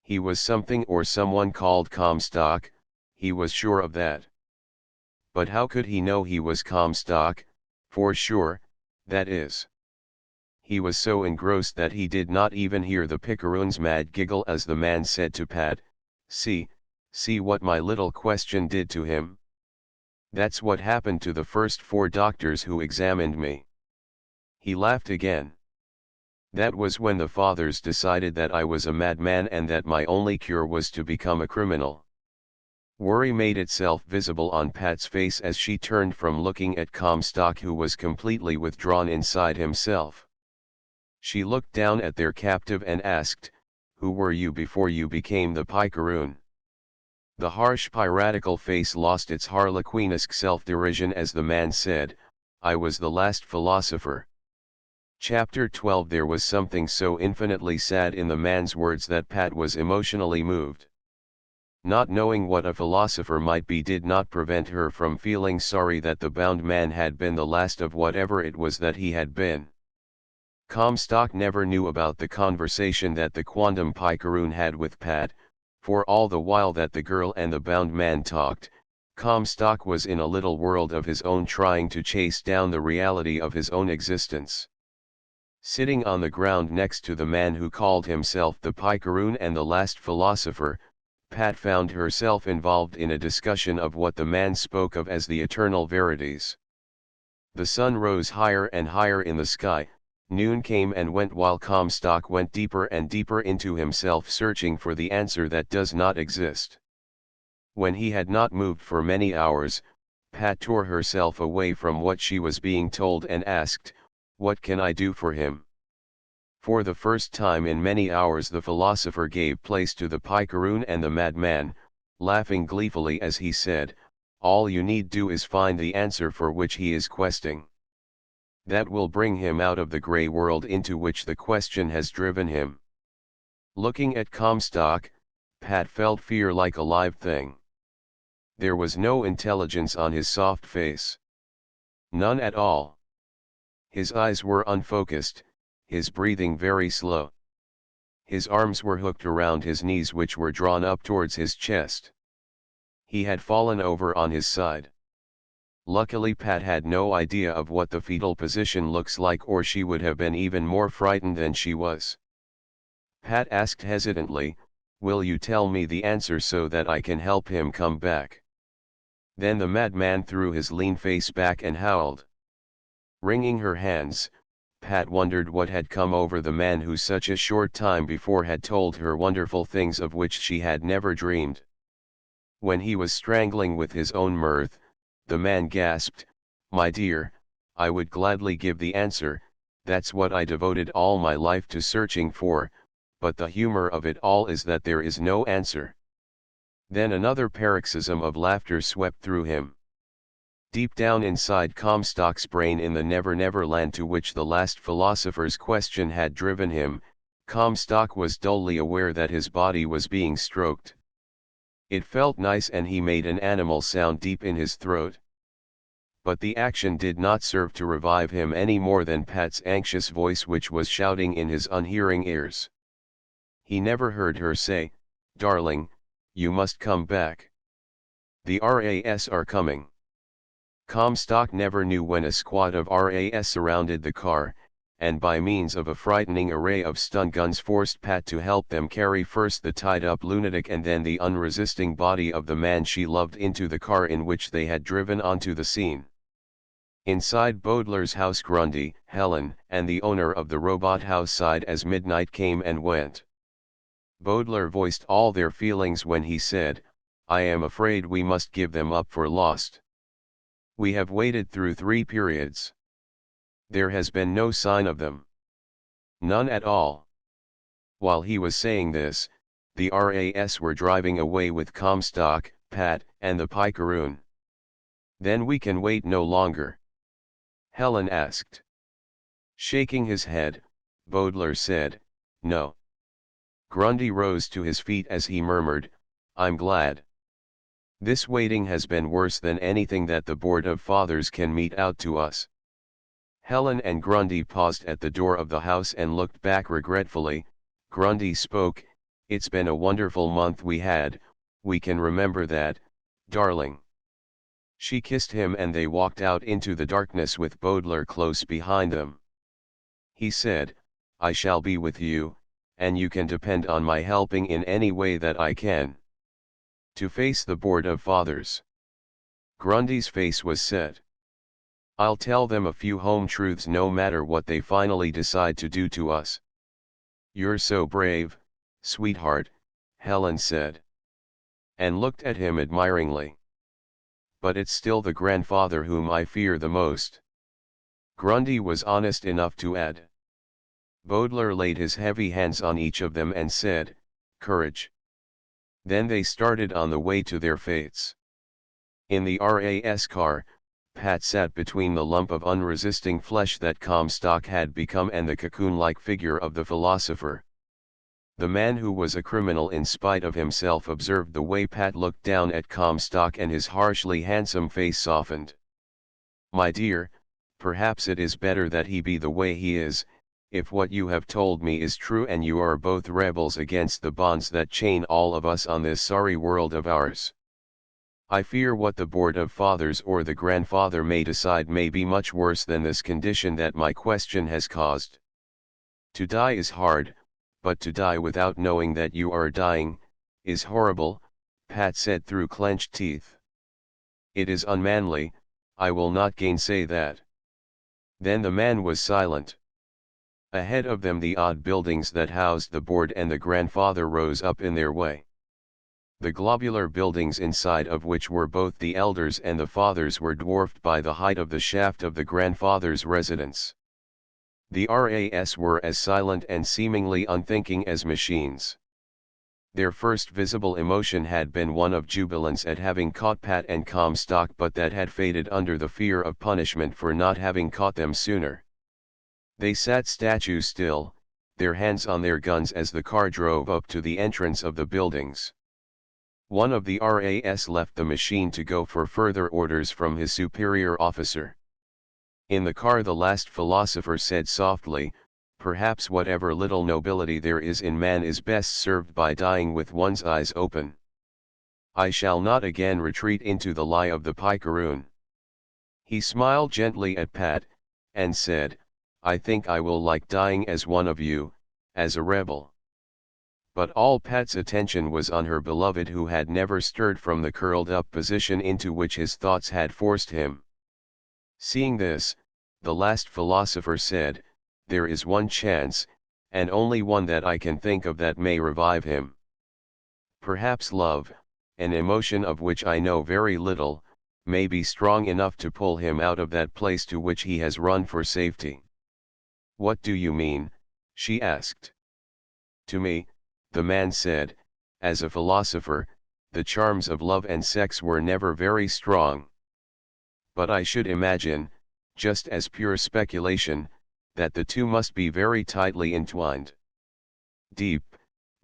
He was something or someone called Comstock, he was sure of that. But how could he know he was Comstock, for sure, that is? He was so engrossed that he did not even hear the picaroon's mad giggle as the man said to Pat, see what my little question did to him? That's what happened to the first 4 doctors who examined me." He laughed again. "That was when the fathers decided that I was a madman and that my only cure was to become a criminal." Worry made itself visible on Pat's face as she turned from looking at Comstock, who was completely withdrawn inside himself. She looked down at their captive and asked, "Who were you before you became the picaroon?" The harsh piratical face lost its harlequinesque self-derision as the man said, "I was the last philosopher." Chapter 12. There was something so infinitely sad in the man's words that Pat was emotionally moved. Not knowing what a philosopher might be did not prevent her from feeling sorry that the bound man had been the last of whatever it was that he had been. Comstock never knew about the conversation that the quondam picaroon had with Pat, For all the while that the girl and the bound man talked, Comstock was in a little world of his own trying to chase down the reality of his own existence. Sitting on the ground next to the man who called himself the Picaroon and the last philosopher, Pat found herself involved in a discussion of what the man spoke of as the eternal verities. The sun rose higher and higher in the sky, noon came and went while Comstock went deeper and deeper into himself searching for the answer that does not exist. When he had not moved for many hours, Pat tore herself away from what she was being told and asked, "What can I do for him?" For the first time in many hours the philosopher gave place to the Picaroon and the madman, laughing gleefully as he said, "All you need do is find the answer for which he is questing. That will bring him out of the grey world into which the question has driven him." Looking at Comstock, Pat felt fear like a live thing. There was no intelligence on his soft face. None at all. His eyes were unfocused, his breathing very slow. His arms were hooked around his knees which were drawn up towards his chest. He had fallen over on his side. Luckily Pat had no idea of what the fetal position looks like, or she would have been even more frightened than she was. Pat asked hesitantly, "Will you tell me the answer so that I can help him come back?" Then the madman threw his lean face back and howled. Wringing her hands, Pat wondered what had come over the man who such a short time before had told her wonderful things of which she had never dreamed. When he was strangling with his own mirth, the man gasped, "My dear, I would gladly give the answer, that's what I devoted all my life to searching for, but the humor of it all is that there is no answer." Then another paroxysm of laughter swept through him. Deep down inside Comstock's brain, in the never-never land to which the last philosopher's question had driven him, Comstock was dully aware that his body was being stroked. It felt nice and he made an animal sound deep in his throat. But the action did not serve to revive him any more than Pat's anxious voice which was shouting in his unhearing ears. He never heard her say, "Darling, you must come back. The RAS are coming." Comstock never knew when a squad of RAS surrounded the car, and by means of a frightening array of stun guns forced Pat to help them carry first the tied-up lunatic and then the unresisting body of the man she loved into the car in which they had driven onto the scene. Inside Baudelaires' house Grundy, Helen, and the owner of the robot house sighed as midnight came and went. Baudelaire voiced all their feelings when he said, "I am afraid we must give them up for lost. We have waited through 3 periods. There has been no sign of them. None at all." While he was saying this, the RAS were driving away with Comstock, Pat, and the Picaroon. "Then we can wait no longer?" Helen asked. Shaking his head, Baudelaire said, "No." Grundy rose to his feet as he murmured, "I'm glad. This waiting has been worse than anything that the Board of Fathers can mete out to us." Helen and Grundy paused at the door of the house and looked back regretfully. Grundy spoke, "It's been a wonderful month we had, we can remember that, darling." She kissed him and they walked out into the darkness with Baudelaire close behind them. He said, "I shall be with you, and you can depend on my helping in any way that I can. To face the Board of Fathers." Grundy's face was set. "I'll tell them a few home truths no matter what they finally decide to do to us." "You're so brave, sweetheart," Helen said. And looked at him admiringly. "But it's still the grandfather whom I fear the most." Grundy was honest enough to add. Baudelaire laid his heavy hands on each of them and said, "Courage." Then they started on the way to their fates. In the RAS car, Pat sat between the lump of unresisting flesh that Comstock had become and the cocoon-like figure of the philosopher. The man who was a criminal in spite of himself observed the way Pat looked down at Comstock and his harshly handsome face softened. "My dear, perhaps it is better that he be the way he is," if what you have told me is true and you are both rebels against the bonds that chain all of us on this sorry world of ours. I fear what the Board of Fathers or the grandfather may decide may be much worse than this condition that my question has caused. To die is hard, but to die without knowing that you are dying, is horrible, Pat said through clenched teeth. It is unmanly, I will not gainsay that. Then the man was silent. Ahead of them the odd buildings that housed the board and the grandfather rose up in their way. The globular buildings inside of which were both the elders and the fathers were dwarfed by the height of the shaft of the grandfather's residence. The RAS were as silent and seemingly unthinking as machines. Their first visible emotion had been one of jubilance at having caught Pat and Comstock, but that had faded under the fear of punishment for not having caught them sooner. They sat statue still, their hands on their guns as the car drove up to the entrance of the buildings. One of the RAS left the machine to go for further orders from his superior officer. In the car the last philosopher said softly, "Perhaps whatever little nobility there is in man is best served by dying with one's eyes open. I shall not again retreat into the lie of the picaroon." He smiled gently at Pat, and said, "I think I will like dying as one of you, as a rebel." But all Pat's attention was on her beloved, who had never stirred from the curled-up position into which his thoughts had forced him. Seeing this, the last philosopher said, "There is one chance, and only one that I can think of, that may revive him. Perhaps love, an emotion of which I know very little, may be strong enough to pull him out of that place to which he has run for safety." "What do you mean?" she asked. "To me," the man said, "as a philosopher, the charms of love and sex were never very strong. But I should imagine, just as pure speculation, that the two must be very tightly entwined." Deep,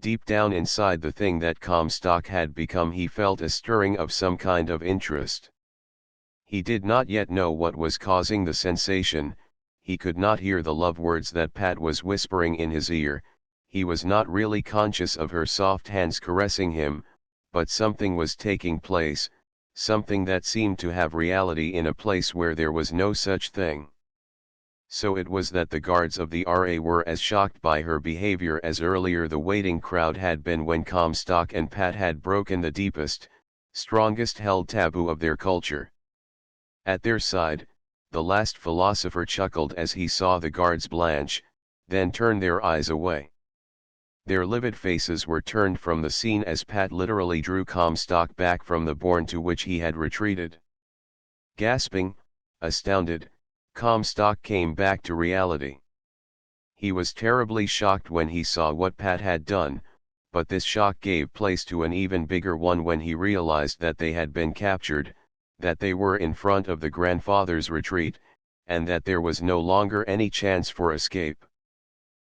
deep down inside the thing that Comstock had become he felt a stirring of some kind of interest. He did not yet know what was causing the sensation, he could not hear the love words that Pat was whispering in his ear, he was not really conscious of her soft hands caressing him, but something was taking place, something that seemed to have reality in a place where there was no such thing. So it was that the guards of the RA were as shocked by her behavior as earlier the waiting crowd had been when Comstock and Pat had broken the deepest, strongest held taboo of their culture. At their side, the last philosopher chuckled as he saw the guards blanch, then turn their eyes away. Their livid faces were turned from the scene as Pat literally drew Comstock back from the bourne to which he had retreated. Gasping, astounded, Comstock came back to reality. He was terribly shocked when he saw what Pat had done, but this shock gave place to an even bigger one when he realized that they had been captured, that they were in front of the grandfather's retreat, and that there was no longer any chance for escape.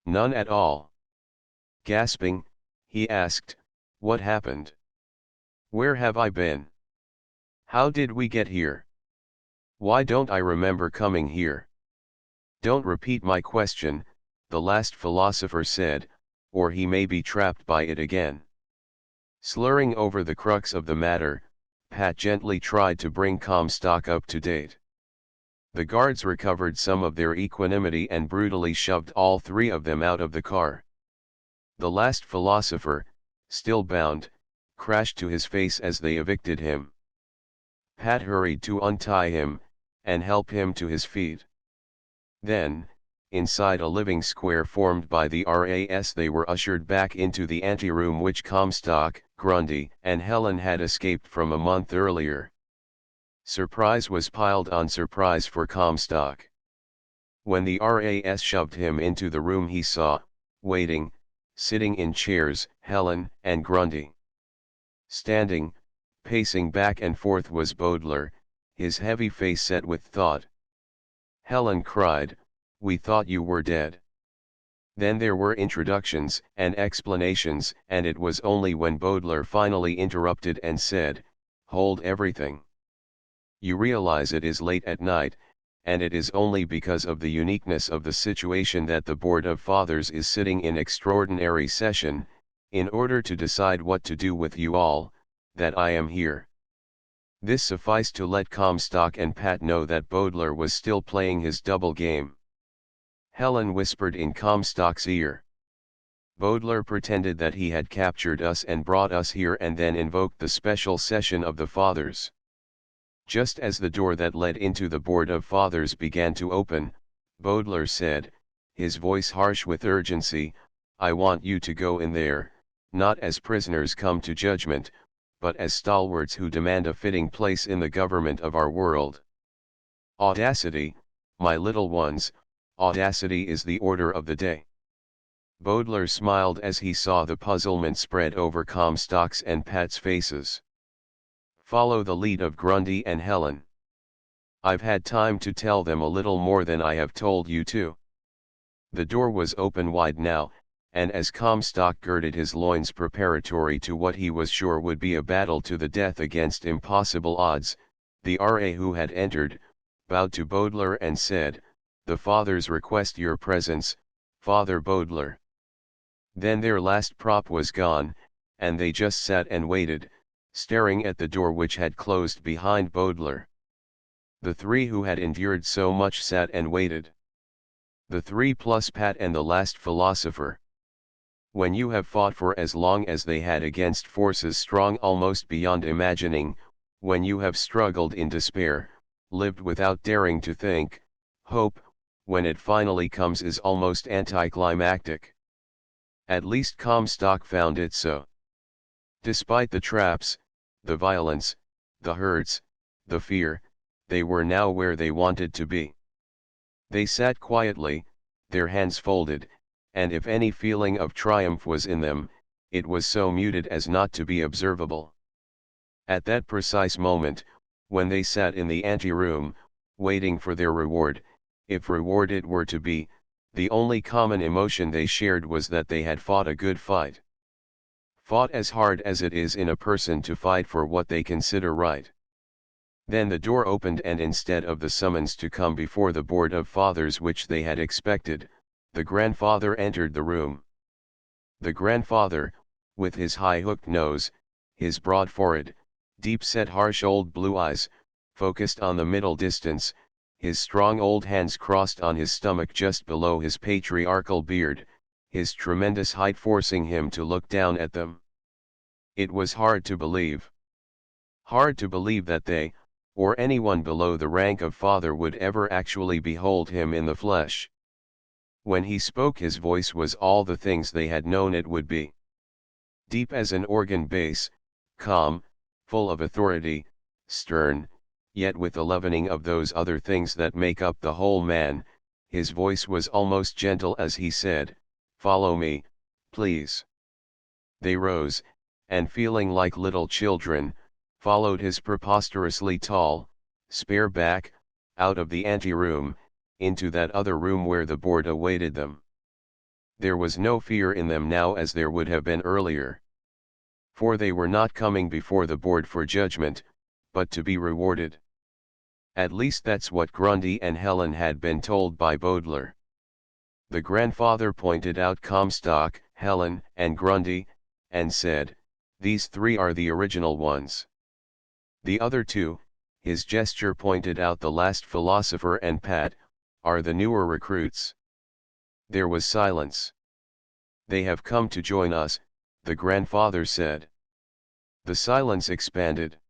None at all. Gasping, he asked, "What happened? Where have I been? How did we get here? Why don't I remember coming here?" "Don't repeat my question," the last philosopher said, "or he may be trapped by it again." Slurring over the crux of the matter, Pat gently tried to bring Comstock up to date. The guards recovered some of their equanimity and brutally shoved all three of them out of the car. The last philosopher, still bound, crashed to his face as they evicted him. Pat hurried to untie him, and help him to his feet. Then, inside a living square formed by the RAS, they were ushered back into the anteroom which Comstock, Grundy, and Helen had escaped from a month earlier. Surprise was piled on surprise for Comstock. When the RAS shoved him into the room he saw, waiting, sitting in chairs, Helen and Grundy. Standing, pacing back and forth was Baudelaire, his heavy face set with thought. Helen cried, "We thought you were dead." Then there were introductions and explanations, and it was only when Baudelaire finally interrupted and said, "Hold everything. You realize it is late at night, and it is only because of the uniqueness of the situation that the Board of Fathers is sitting in extraordinary session, in order to decide what to do with you all, that I am here. This sufficed to let Comstock and Pat know that Baudelaire was still playing his double game. Helen whispered in Comstock's ear. Baudelaire pretended that he had captured us and brought us here and then invoked the special session of the Fathers. Just as the door that led into the Board of Fathers began to open, Baudelaire said, his voice harsh with urgency, I want you to go in there, not as prisoners come to judgment, but as stalwarts who demand a fitting place in the government of our world. Audacity, my little ones, audacity is the order of the day. Baudelaire smiled as he saw the puzzlement spread over Comstock's and Pat's faces. Follow the lead of Grundy and Helen. I've had time to tell them a little more than I have told you to. The door was open wide now, and as Comstock girded his loins preparatory to what he was sure would be a battle to the death against impossible odds, the R.A. who had entered, bowed to Baudelaire and said, the Fathers request your presence, Father Baudelaire. Then their last prop was gone, and they just sat and waited, staring at the door which had closed behind Baudelaire. The three who had endured so much sat and waited. The three plus Pat and the last philosopher. When you have fought for as long as they had against forces strong almost beyond imagining, when you have struggled in despair, lived without daring to think, hope, when it finally comes is almost anticlimactic. At least Comstock found it so. Despite the traps, the violence, the hurts, the fear, they were now where they wanted to be. They sat quietly, their hands folded, and if any feeling of triumph was in them, it was so muted as not to be observable. At that precise moment, when they sat in the anteroom, waiting for their reward, if reward it were to be, the only common emotion they shared was that they had fought a good fight. Fought as hard as it is in a person to fight for what they consider right. Then the door opened and instead of the summons to come before the Board of Fathers which they had expected, the grandfather entered the room. The grandfather, with his high hooked nose, his broad forehead, deep-set harsh old blue eyes, focused on the middle distance, his strong old hands crossed on his stomach just below his patriarchal beard, his tremendous height forcing him to look down at them. It was hard to believe. Hard to believe that they, or anyone below the rank of father would ever actually behold him in the flesh. When he spoke his voice was all the things they had known it would be. Deep as an organ bass, calm, full of authority, stern, yet with a leavening of those other things that make up the whole man, his voice was almost gentle as he said, "Follow me, please." They rose, and feeling like little children, followed his preposterously tall, spare back, out of the anteroom, into that other room where the board awaited them. There was no fear in them now as there would have been earlier. For they were not coming before the board for judgment, but to be rewarded. At least that's what Grundy and Helen had been told by Baudelaire. The grandfather pointed out Comstock, Helen, and Grundy, and said, "These three are the original ones. The other two," his gesture pointed out the last philosopher and Pat, "are the newer recruits." There was silence. "They have come to join us," the grandfather said. The silence expanded.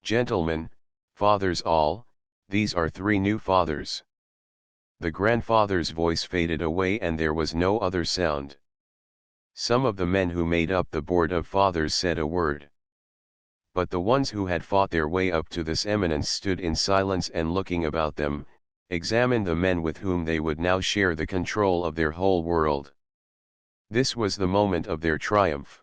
"Gentlemen, fathers all, these are three new fathers." The grandfather's voice faded away and there was no other sound. Some of the men who made up the board of fathers said a word. But the ones who had fought their way up to this eminence stood in silence and looking about them, examined the men with whom they would now share the control of their whole world. This was the moment of their triumph.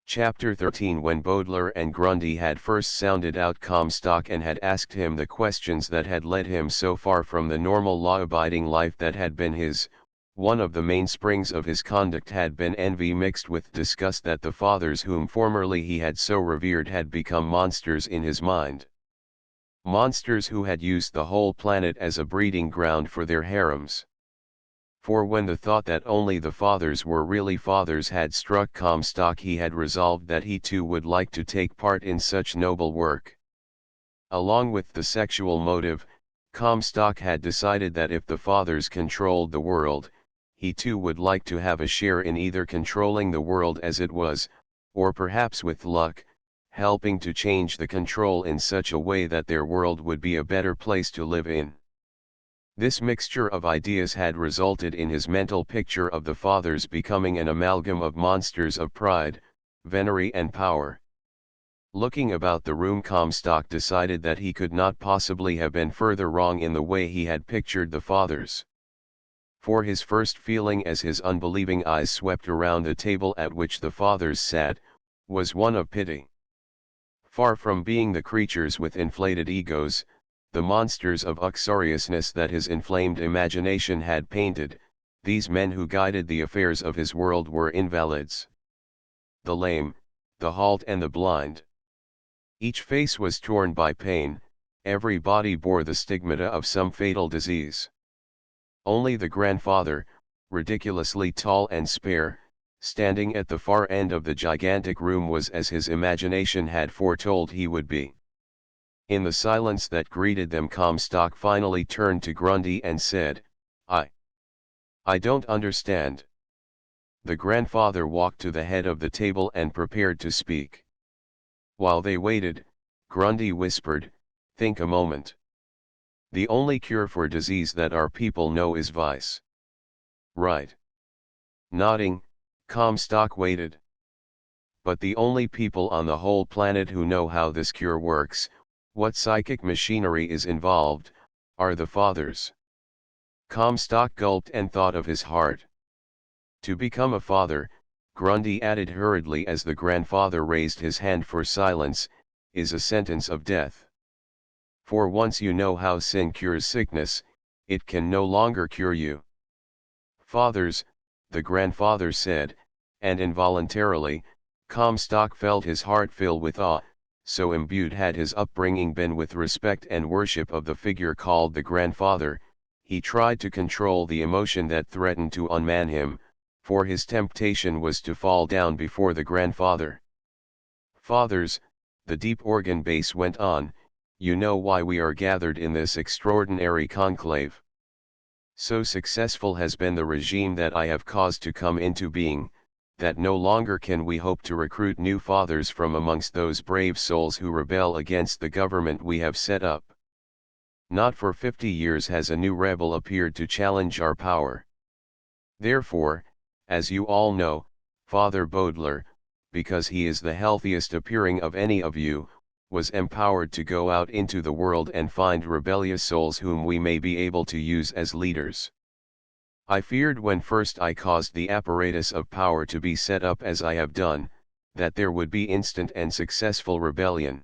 Chapter 13. When Baudelaire and Grundy had first sounded out Comstock and had asked him the questions that had led him so far from the normal law-abiding life that had been his, one of the mainsprings of his conduct had been envy mixed with disgust that the fathers whom formerly he had so revered had become monsters in his mind. monsters who had used the whole planet as a breeding ground for their harems. For when the thought that only the fathers were really fathers had struck Comstock, he had resolved that he too would like to take part in such noble work. Along with the sexual motive, Comstock had decided that if the fathers controlled the world, he too would like to have a share in either controlling the world as it was, or perhaps with luck, helping to change the control in such a way that their world would be a better place to live in. This mixture of ideas had resulted in his mental picture of the fathers becoming an amalgam of monsters of pride, venery and power. Looking about the room, Comstock decided that he could not possibly have been further wrong in the way he had pictured the fathers. For his first feeling as his unbelieving eyes swept around the table at which the fathers sat, was one of pity. Far from being the creatures with inflated egos, the monsters of uxoriousness that his inflamed imagination had painted, these men who guided the affairs of his world were invalids. The lame, the halt and the blind. Each face was torn by pain, every body bore the stigmata of some fatal disease. Only the grandfather, ridiculously tall and spare, standing at the far end of the gigantic room, was as his imagination had foretold he would be. In the silence that greeted them, Comstock finally turned to Grundy and said, I don't understand." The grandfather walked to the head of the table and prepared to speak. While they waited, Grundy whispered, "Think a moment. The only cure for disease that our people know is vice." "Right." Nodding, Comstock waited. "But the only people on the whole planet who know how this cure works, what psychic machinery is involved, are the fathers." Comstock gulped and thought of his heart. "To become a father," Grundy added hurriedly as the grandfather raised his hand for silence, "is a sentence of death. For once you know how sin cures sickness, it can no longer cure you." "Fathers," the grandfather said, and involuntarily, Comstock felt his heart fill with awe, so imbued had his upbringing been with respect and worship of the figure called the grandfather. He tried to control the emotion that threatened to unman him, for his temptation was to fall down before the grandfather. "Fathers," the deep organ bass went on, "you know why we are gathered in this extraordinary conclave. So successful has been the regime that I have caused to come into being, that no longer can we hope to recruit new fathers from amongst those brave souls who rebel against the government we have set up. Not for 50 years has a new rebel appeared to challenge our power. Therefore, as you all know, Father Baudelaire, because he is the healthiest appearing of any of you, was empowered to go out into the world and find rebellious souls whom we may be able to use as leaders. I feared when first I caused the apparatus of power to be set up as I have done, that there would be instant and successful rebellion.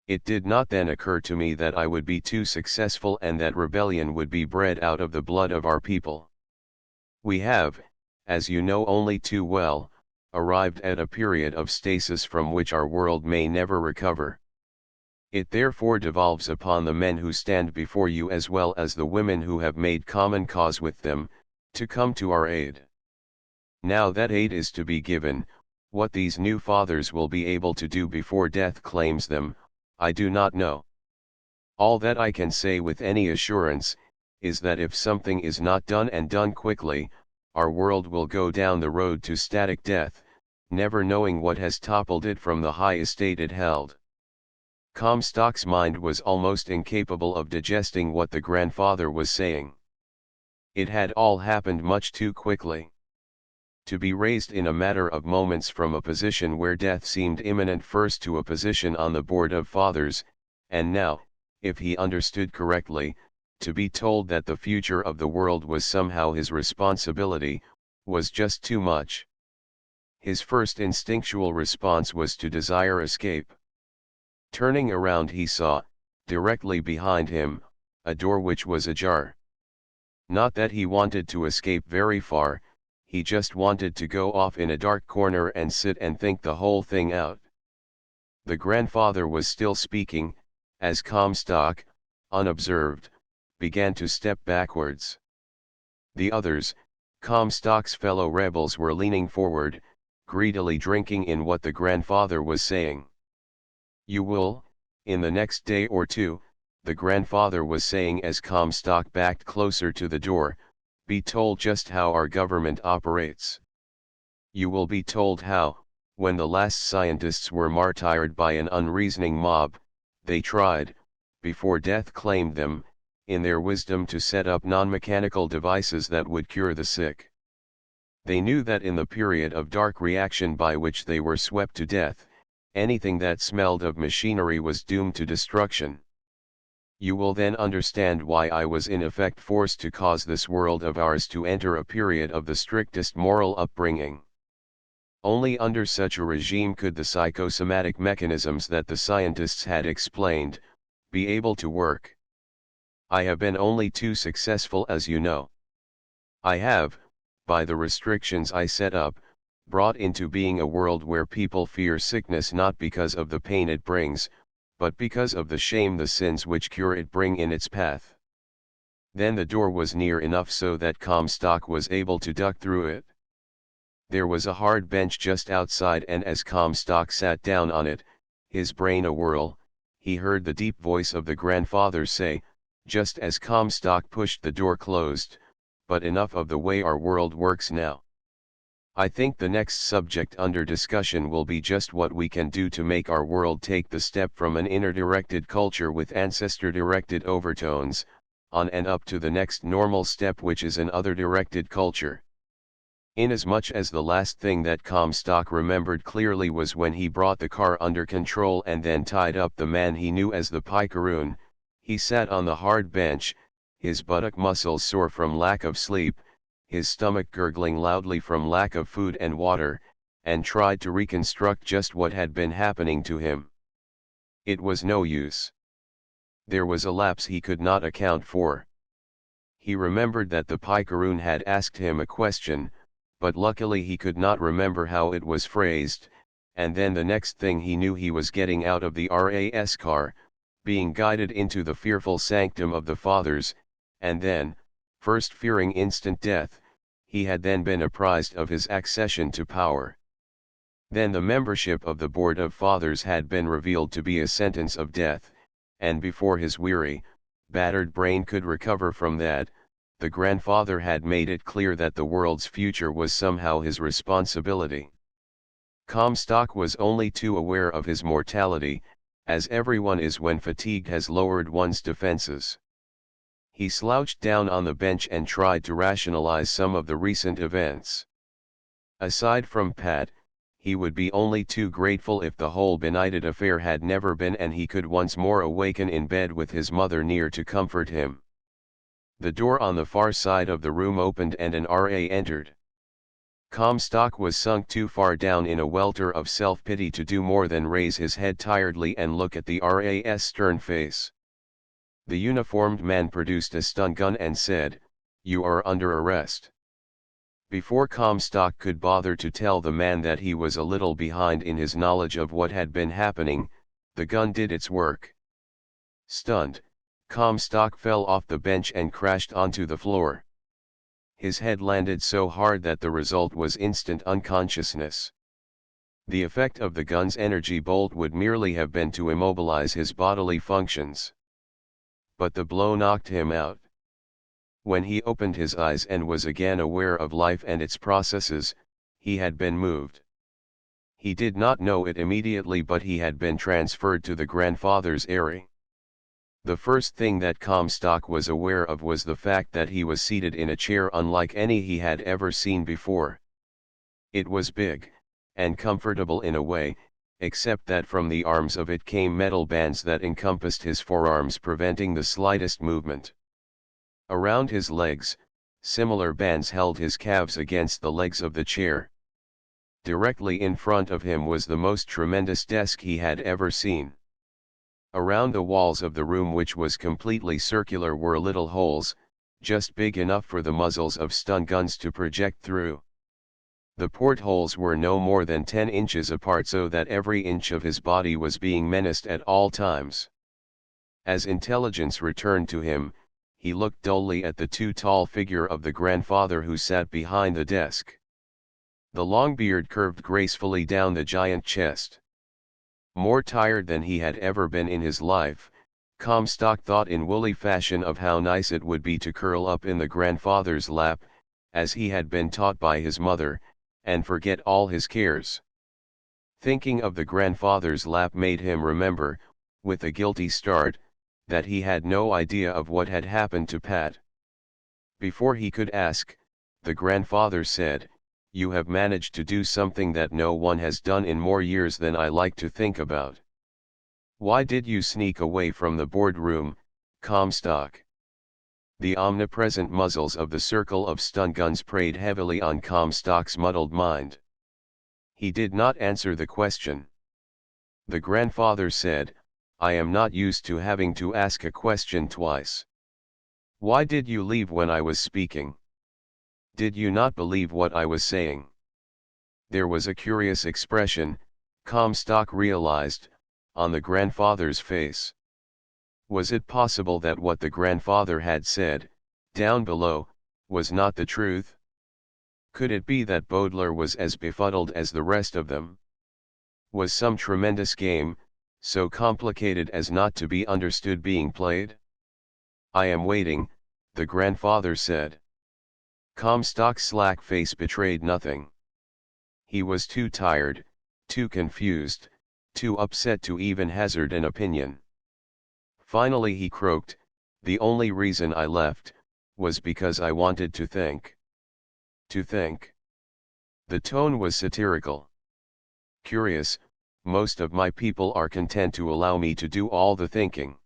It did not then occur to me that I would be too successful and that rebellion would be bred out of the blood of our people. We have, as you know only too well, arrived at a period of stasis from which our world may never recover. It therefore devolves upon the men who stand before you as well as the women who have made common cause with them, to come to our aid. Now that aid is to be given, what these new fathers will be able to do before death claims them, I do not know. All that I can say with any assurance, is that if something is not done and done quickly, our world will go down the road to static death, never knowing what has toppled it from the high estate it held." Comstock's mind was almost incapable of digesting what the grandfather was saying. It had all happened much too quickly. To be raised in a matter of moments from a position where death seemed imminent first to a position on the board of fathers, and now, if he understood correctly, to be told that the future of the world was somehow his responsibility, was just too much. His first instinctual response was to desire escape. Turning around, he saw, directly behind him, a door which was ajar. Not that he wanted to escape very far, he just wanted to go off in a dark corner and sit and think the whole thing out. The grandfather was still speaking, as Comstock, unobserved, began to step backwards. The others, Comstock's fellow rebels, were leaning forward, greedily drinking in what the grandfather was saying. "You will, in the next day or two," the grandfather was saying as Comstock backed closer to the door, "be told just how our government operates. You will be told how, when the last scientists were martyred by an unreasoning mob, they tried, before death claimed them, in their wisdom to set up non-mechanical devices that would cure the sick. They knew that in the period of dark reaction by which they were swept to death, anything that smelled of machinery was doomed to destruction. You will then understand why I was in effect forced to cause this world of ours to enter a period of the strictest moral upbringing. Only under such a regime could the psychosomatic mechanisms that the scientists had explained, be able to work. I have been only too successful, as you know. I have, by the restrictions I set up, brought into being a world where people fear sickness not because of the pain it brings, but because of the shame the sins which cure it bring in its path." Then the door was near enough so that Comstock was able to duck through it. There was a hard bench just outside, and as Comstock sat down on it, his brain awhirl, he heard the deep voice of the grandfather say, just as Comstock pushed the door closed, "But enough of the way our world works now. I think the next subject under discussion will be just what we can do to make our world take the step from an inner-directed culture with ancestor-directed overtones, on and up to the next normal step, which is an other-directed culture." Inasmuch as the last thing that Comstock remembered clearly was when he brought the car under control and then tied up the man he knew as the picaroon, he sat on the hard bench, his buttock muscles sore from lack of sleep, his stomach gurgling loudly from lack of food and water, and tried to reconstruct just what had been happening to him. It was no use. There was a lapse he could not account for. He remembered that the picaroon had asked him a question, but luckily he could not remember how it was phrased, and then the next thing he knew he was getting out of the RAS car, being guided into the fearful sanctum of the fathers, and then, first fearing instant death, he had then been apprised of his accession to power. Then the membership of the Board of Fathers had been revealed to be a sentence of death, and before his weary, battered brain could recover from that, the grandfather had made it clear that the world's future was somehow his responsibility. Comstock was only too aware of his mortality, as everyone is when fatigue has lowered one's defenses. He slouched down on the bench and tried to rationalize some of the recent events. Aside from Pat, he would be only too grateful if the whole benighted affair had never been, and he could once more awaken in bed with his mother near to comfort him. The door on the far side of the room opened and an RA entered. Comstock was sunk too far down in a welter of self-pity to do more than raise his head tiredly and look at the RA's stern face. The uniformed man produced a stun gun and said, "You are under arrest." Before Comstock could bother to tell the man that he was a little behind in his knowledge of what had been happening, the gun did its work. Stunned, Comstock fell off the bench and crashed onto the floor. His head landed so hard that the result was instant unconsciousness. The effect of the gun's energy bolt would merely have been to immobilize his bodily functions. But the blow knocked him out. When he opened his eyes and was again aware of life and its processes, he had been moved. He did not know it immediately, but he had been transferred to the grandfather's eyrie. The first thing that Comstock was aware of was the fact that he was seated in a chair unlike any he had ever seen before. It was big, and comfortable in a way, except that from the arms of it came metal bands that encompassed his forearms, preventing the slightest movement. Around his legs, similar bands held his calves against the legs of the chair. Directly in front of him was the most tremendous desk he had ever seen. Around the walls of the room, which was completely circular, were little holes, just big enough for the muzzles of stun guns to project through. The portholes were no more than 10 inches apart, so that every inch of his body was being menaced at all times. As intelligence returned to him, he looked dully at the too tall figure of the grandfather who sat behind the desk. The long beard curved gracefully down the giant chest. More tired than he had ever been in his life, Comstock thought in woolly fashion of how nice it would be to curl up in the grandfather's lap, as he had been taught by his mother, and forget all his cares. Thinking of the grandfather's lap made him remember, with a guilty start, that he had no idea of what had happened to Pat. Before he could ask, the grandfather said, "You have managed to do something that no one has done in more years than I like to think about. Why did you sneak away from the boardroom, Comstock?" The omnipresent muzzles of the circle of stun guns preyed heavily on Comstock's muddled mind. He did not answer the question. The grandfather said, "I am not used to having to ask a question twice. Why did you leave when I was speaking? Did you not believe what I was saying?" There was a curious expression, Comstock realized, on the grandfather's face. Was it possible that what the grandfather had said, down below, was not the truth? Could it be that Baudelaire was as befuddled as the rest of them? Was some tremendous game, so complicated as not to be understood, being played? "I am waiting," the grandfather said. Comstock's slack face betrayed nothing. He was too tired, too confused, too upset to even hazard an opinion. Finally he croaked, "The only reason I left, was because I wanted to think." To think. The tone was satirical. "Curious, most of my people are content to allow me to do all the thinking."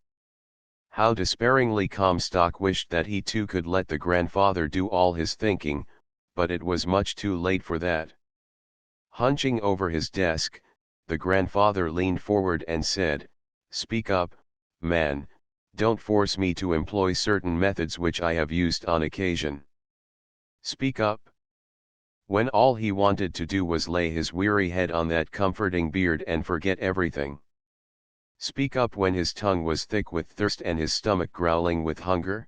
How despairingly Comstock wished that he too could let the grandfather do all his thinking, but it was much too late for that. Hunching over his desk, the grandfather leaned forward and said, "Speak up, man, don't force me to employ certain methods which I have used on occasion. Speak up." When all he wanted to do was lay his weary head on that comforting beard and forget everything. Speak up when his tongue was thick with thirst and his stomach growling with hunger?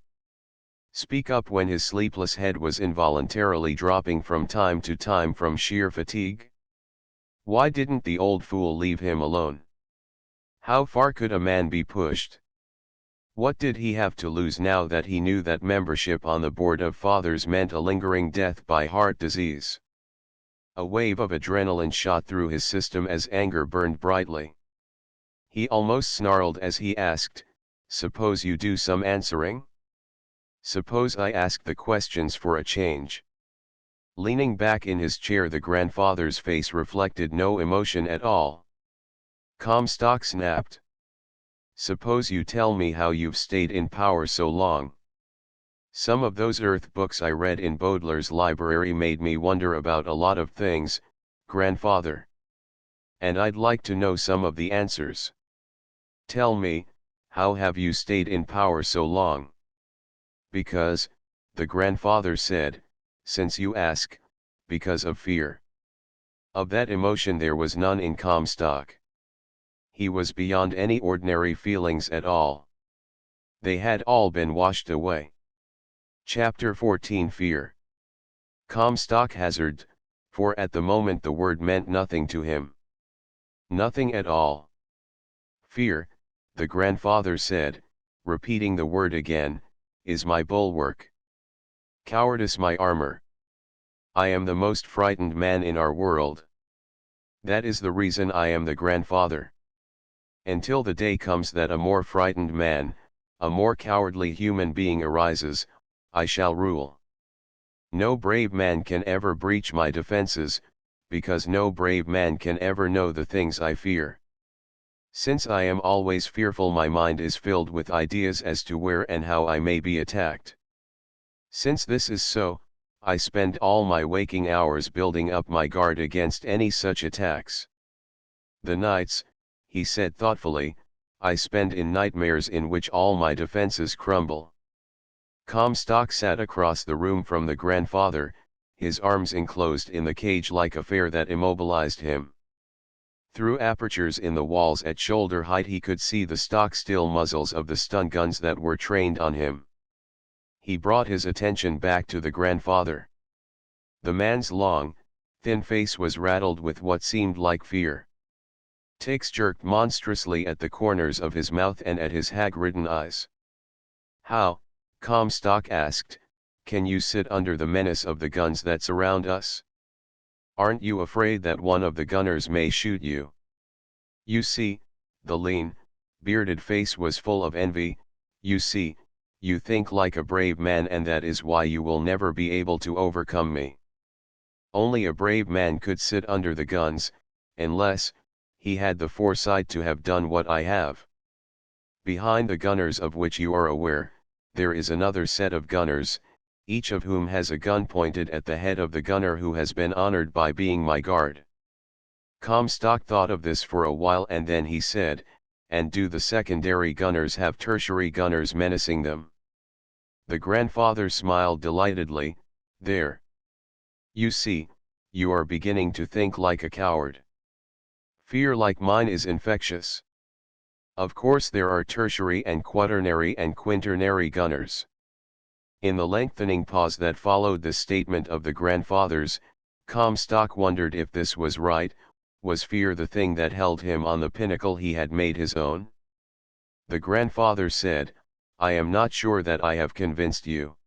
Speak up when his sleepless head was involuntarily dropping from time to time from sheer fatigue? Why didn't the old fool leave him alone? How far could a man be pushed? What did he have to lose now that he knew that membership on the board of fathers meant a lingering death by heart disease? A wave of adrenaline shot through his system as anger burned brightly. He almost snarled as he asked, "Suppose you do some answering? Suppose I ask the questions for a change?" Leaning back in his chair, the grandfather's face reflected no emotion at all. Comstock snapped. "Suppose you tell me how you've stayed in power so long. Some of those Earth books I read in Baudelaire's library made me wonder about a lot of things, grandfather. And I'd like to know some of the answers. Tell me, how have you stayed in power so long?" "Because," the grandfather said, "since you ask, because of fear." Of that emotion there was none in Comstock. He was beyond any ordinary feelings at all. They had all been washed away. Chapter 14: Fear. Comstock hazarded, for at the moment the word meant nothing to him. Nothing at all. "Fear," the grandfather said, repeating the word again, "is my bulwark. Cowardice my armor. I am the most frightened man in our world. That is the reason I am the grandfather. Until the day comes that a more frightened man, a more cowardly human being arises, I shall rule. No brave man can ever breach my defenses, because no brave man can ever know the things I fear. Since I am always fearful, my mind is filled with ideas as to where and how I may be attacked. Since this is so, I spend all my waking hours building up my guard against any such attacks. The nights," he said thoughtfully, "I spend in nightmares in which all my defenses crumble." Comstock sat across the room from the grandfather, his arms enclosed in the cage like a fear that immobilized him. Through apertures in the walls at shoulder height he could see the stock-still muzzles of the stun guns that were trained on him. He brought his attention back to the grandfather. The man's long, thin face was raddled with what seemed like fear. Ticks jerked monstrously at the corners of his mouth and at his hag-ridden eyes. "How," Comstock asked, "can you sit under the menace of the guns that surround us? Aren't you afraid that one of the gunners may shoot you?" "You see," the lean, bearded face was full of envy, "you see, you think like a brave man and that is why you will never be able to overcome me. Only a brave man could sit under the guns, unless, he had the foresight to have done what I have. Behind the gunners of which you are aware, there is another set of gunners, each of whom has a gun pointed at the head of the gunner who has been honored by being my guard." Comstock thought of this for a while and then he said, "And do the secondary gunners have tertiary gunners menacing them?" The grandfather smiled delightedly. "There. You see, you are beginning to think like a coward. Fear like mine is infectious. Of course there are tertiary and quaternary and quinternary gunners." In the lengthening pause that followed the statement of the grandfathers, Comstock wondered if this was right. Was fear the thing that held him on the pinnacle he had made his own? The grandfather said, "I am not sure that I have convinced you.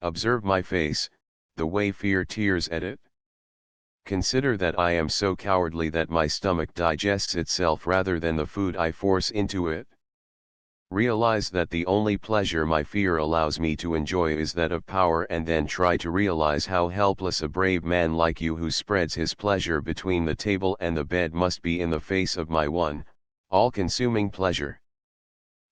Observe my face, the way fear tears at it. Consider that I am so cowardly that my stomach digests itself rather than the food I force into it. Realize that the only pleasure my fear allows me to enjoy is that of power, and then try to realize how helpless a brave man like you who spreads his pleasure between the table and the bed must be in the face of my one, all-consuming pleasure.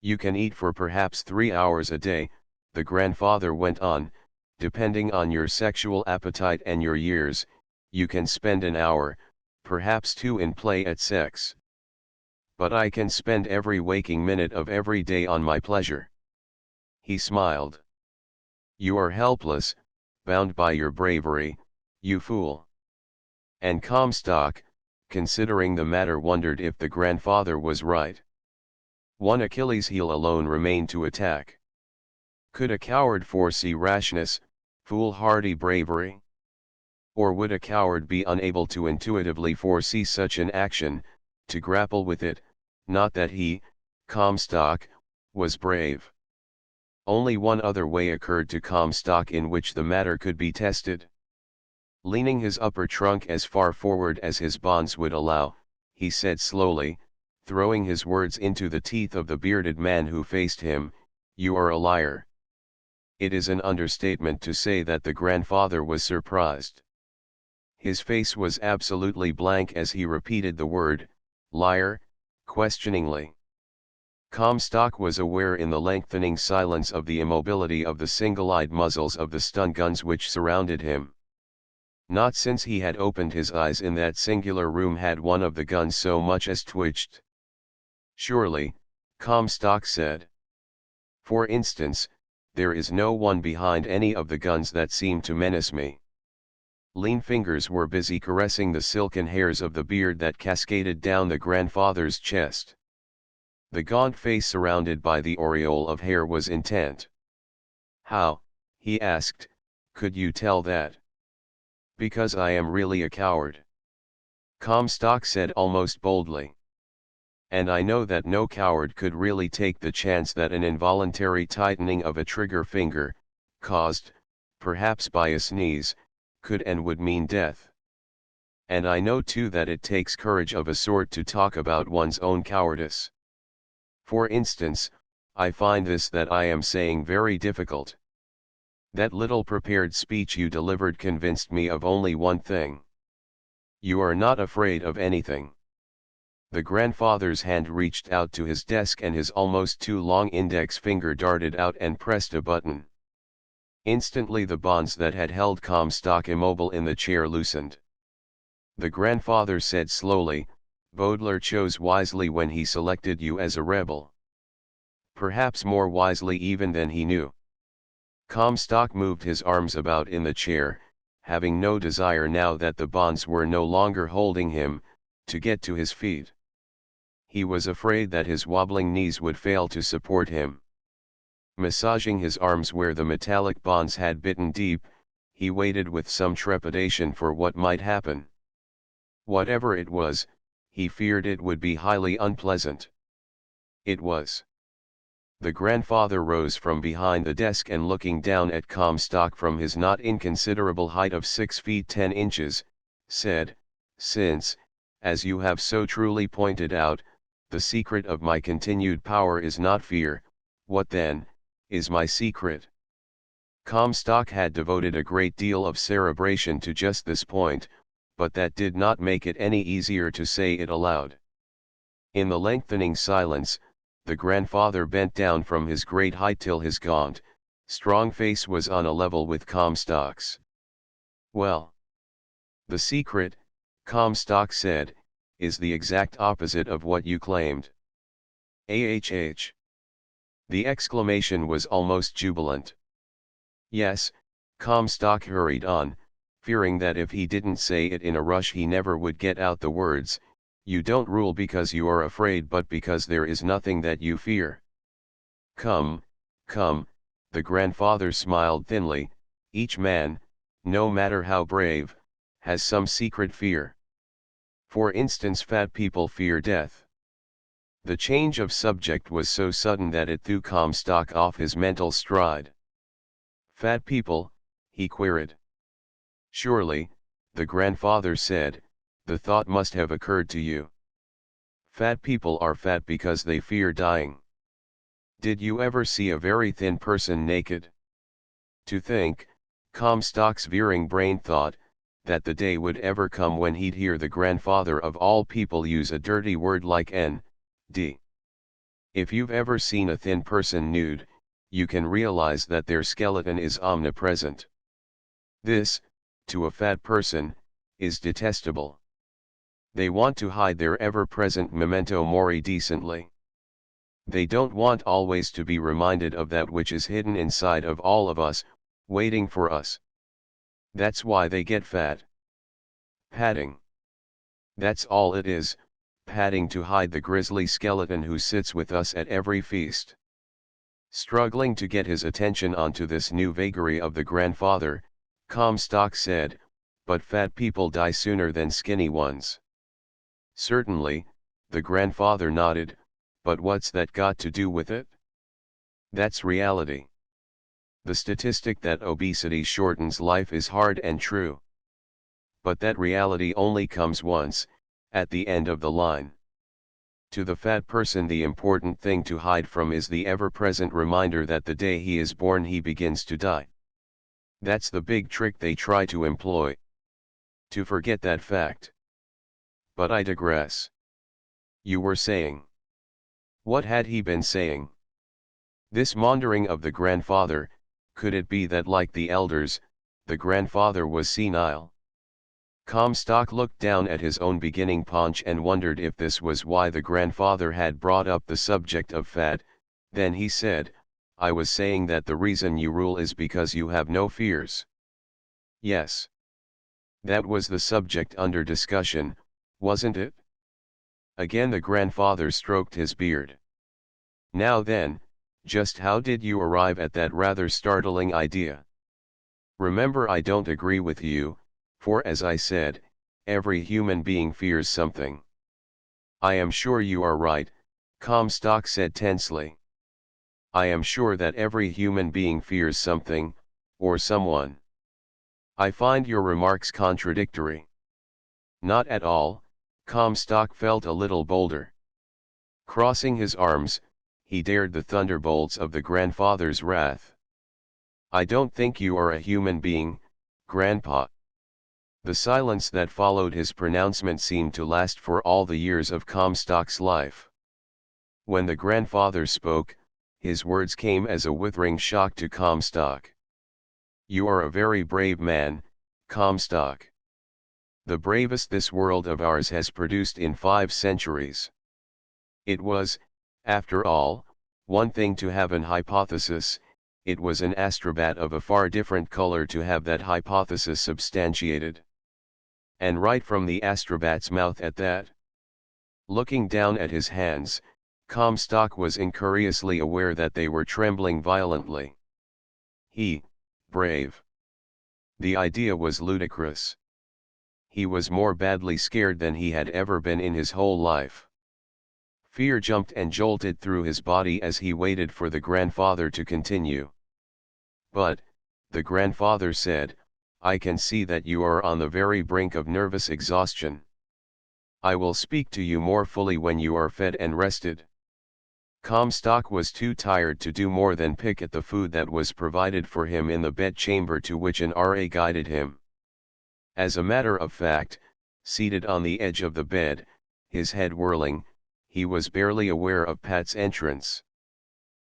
You can eat for perhaps 3 hours a day," the grandfather went on, "depending on your sexual appetite and your years. You can spend an hour, perhaps 2 in play at sex. But I can spend every waking minute of every day on my pleasure." He smiled. "You are helpless, bound by your bravery, you fool." And Comstock, considering the matter, wondered if the grandfather was right. One Achilles heel alone remained to attack. Could a coward foresee rashness, foolhardy bravery? Or would a coward be unable to intuitively foresee such an action, to grapple with it? Not that he, Comstock, was brave. Only one other way occurred to Comstock in which the matter could be tested. Leaning his upper trunk as far forward as his bonds would allow, he said slowly, throwing his words into the teeth of the bearded man who faced him, "You are a liar." It is an understatement to say that the grandfather was surprised. His face was absolutely blank as he repeated the word, "liar," questioningly. Comstock was aware in the lengthening silence of the immobility of the single-eyed muzzles of the stun guns which surrounded him. Not since he had opened his eyes in that singular room had one of the guns so much as twitched. "Surely," Comstock said. "For instance, there is no one behind any of the guns that seem to menace me." Lean fingers were busy caressing the silken hairs of the beard that cascaded down the grandfather's chest. The gaunt face surrounded by the aureole of hair was intent. "How," he asked, "could you tell that?" "Because I am really a coward," Comstock said almost boldly. "And I know that no coward could really take the chance that an involuntary tightening of a trigger finger, caused, perhaps by a sneeze, could and would mean death. And I know too that it takes courage of a sort to talk about one's own cowardice. For instance, I find this that I am saying very difficult. That little prepared speech you delivered convinced me of only one thing. You are not afraid of anything." The grandfather's hand reached out to his desk and his almost too long index finger darted out and pressed a button. Instantly the bonds that had held Comstock immobile in the chair loosened. The grandfather said slowly, "Baudelaire chose wisely when he selected you as a rebel. Perhaps more wisely even than he knew." Comstock moved his arms about in the chair, having no desire now that the bonds were no longer holding him, to get to his feet. He was afraid that his wobbling knees would fail to support him. Massaging his arms where the metallic bonds had bitten deep, he waited with some trepidation for what might happen. Whatever it was, he feared it would be highly unpleasant. It was. The grandfather rose from behind the desk and looking down at Comstock from his not inconsiderable height of 6 feet 10 inches, said, "Since, as you have so truly pointed out, the secret of my continued power is not fear, what then, is my secret?" Comstock had devoted a great deal of cerebration to just this point, but that did not make it any easier to say it aloud. In the lengthening silence, the grandfather bent down from his great height till his gaunt, strong face was on a level with Comstock's. "Well, the secret," Comstock said, "is the exact opposite of what you claimed." "AHH." The exclamation was almost jubilant. "Yes," Comstock hurried on, fearing that if he didn't say it in a rush he never would get out the words, "you don't rule because you are afraid but because there is nothing that you fear." "Come, come," the grandfather smiled thinly, "each man, no matter how brave, has some secret fear. For instance, fat people fear death." The change of subject was so sudden that it threw Comstock off his mental stride. "Fat people?" he queried. "Surely," the grandfather said, "the thought must have occurred to you. Fat people are fat because they fear dying. Did you ever see a very thin person naked? To think," Comstock's veering brain thought, "that the day would ever come when he'd hear the grandfather of all people use a dirty word like N.D. If you've ever seen a thin person nude, you can realize that their skeleton is omnipresent. This, to a fat person, is detestable. They want to hide their ever-present memento mori decently. They don't want always to be reminded of that which is hidden inside of all of us, waiting for us. That's why they get fat. Padding. That's all it is, padding to hide the grisly skeleton who sits with us at every feast." Struggling to get his attention onto this new vagary of the grandfather, Comstock said, "But fat people die sooner than skinny ones." "Certainly," the grandfather nodded, "but what's that got to do with it? That's reality. The statistic that obesity shortens life is hard and true. But that reality only comes once, at the end of the line. To the fat person the important thing to hide from is the ever-present reminder that the day he is born he begins to die. That's the big trick they try to employ. To forget that fact. But I digress. You were saying." What had he been saying? This maundering of the grandfather, could it be that like the elders, the grandfather was senile? Comstock looked down at his own beginning paunch and wondered if this was why the grandfather had brought up the subject of fat. Then he said, "I was saying that the reason you rule is because you have no fears." "Yes. That was the subject under discussion, wasn't it?" Again the grandfather stroked his beard. "Now then, just how did you arrive at that rather startling idea? Remember, I don't agree with you, for as I said, every human being fears something." "I am sure you are right," Comstock said tensely. "I am sure that every human being fears something, or someone. I find your remarks contradictory." "Not at all," Comstock felt a little bolder. Crossing his arms, he dared the thunderbolts of the grandfather's wrath. "I don't think you are a human being, Grandpa." The silence that followed his pronouncement seemed to last for all the years of Comstock's life. When the grandfather spoke, his words came as a withering shock to Comstock. "You are a very brave man, Comstock. The bravest this world of ours has produced in 5 centuries. It was, after all, one thing to have an hypothesis, it was an astrabat of a far different color to have that hypothesis substantiated. And right from the astrobat's mouth at that. Looking down at his hands, Comstock was incuriously aware that they were trembling violently. Brave. The idea was ludicrous. He was more badly scared than he had ever been in his whole life. Fear jumped and jolted through his body as he waited for the grandfather to continue. But, the grandfather said, I can see that you are on the very brink of nervous exhaustion. I will speak to you more fully when you are fed and rested. Comstock was too tired to do more than pick at the food that was provided for him in the bedchamber to which an RA guided him. As a matter of fact, seated on the edge of the bed, his head whirling, he was barely aware of Pat's entrance.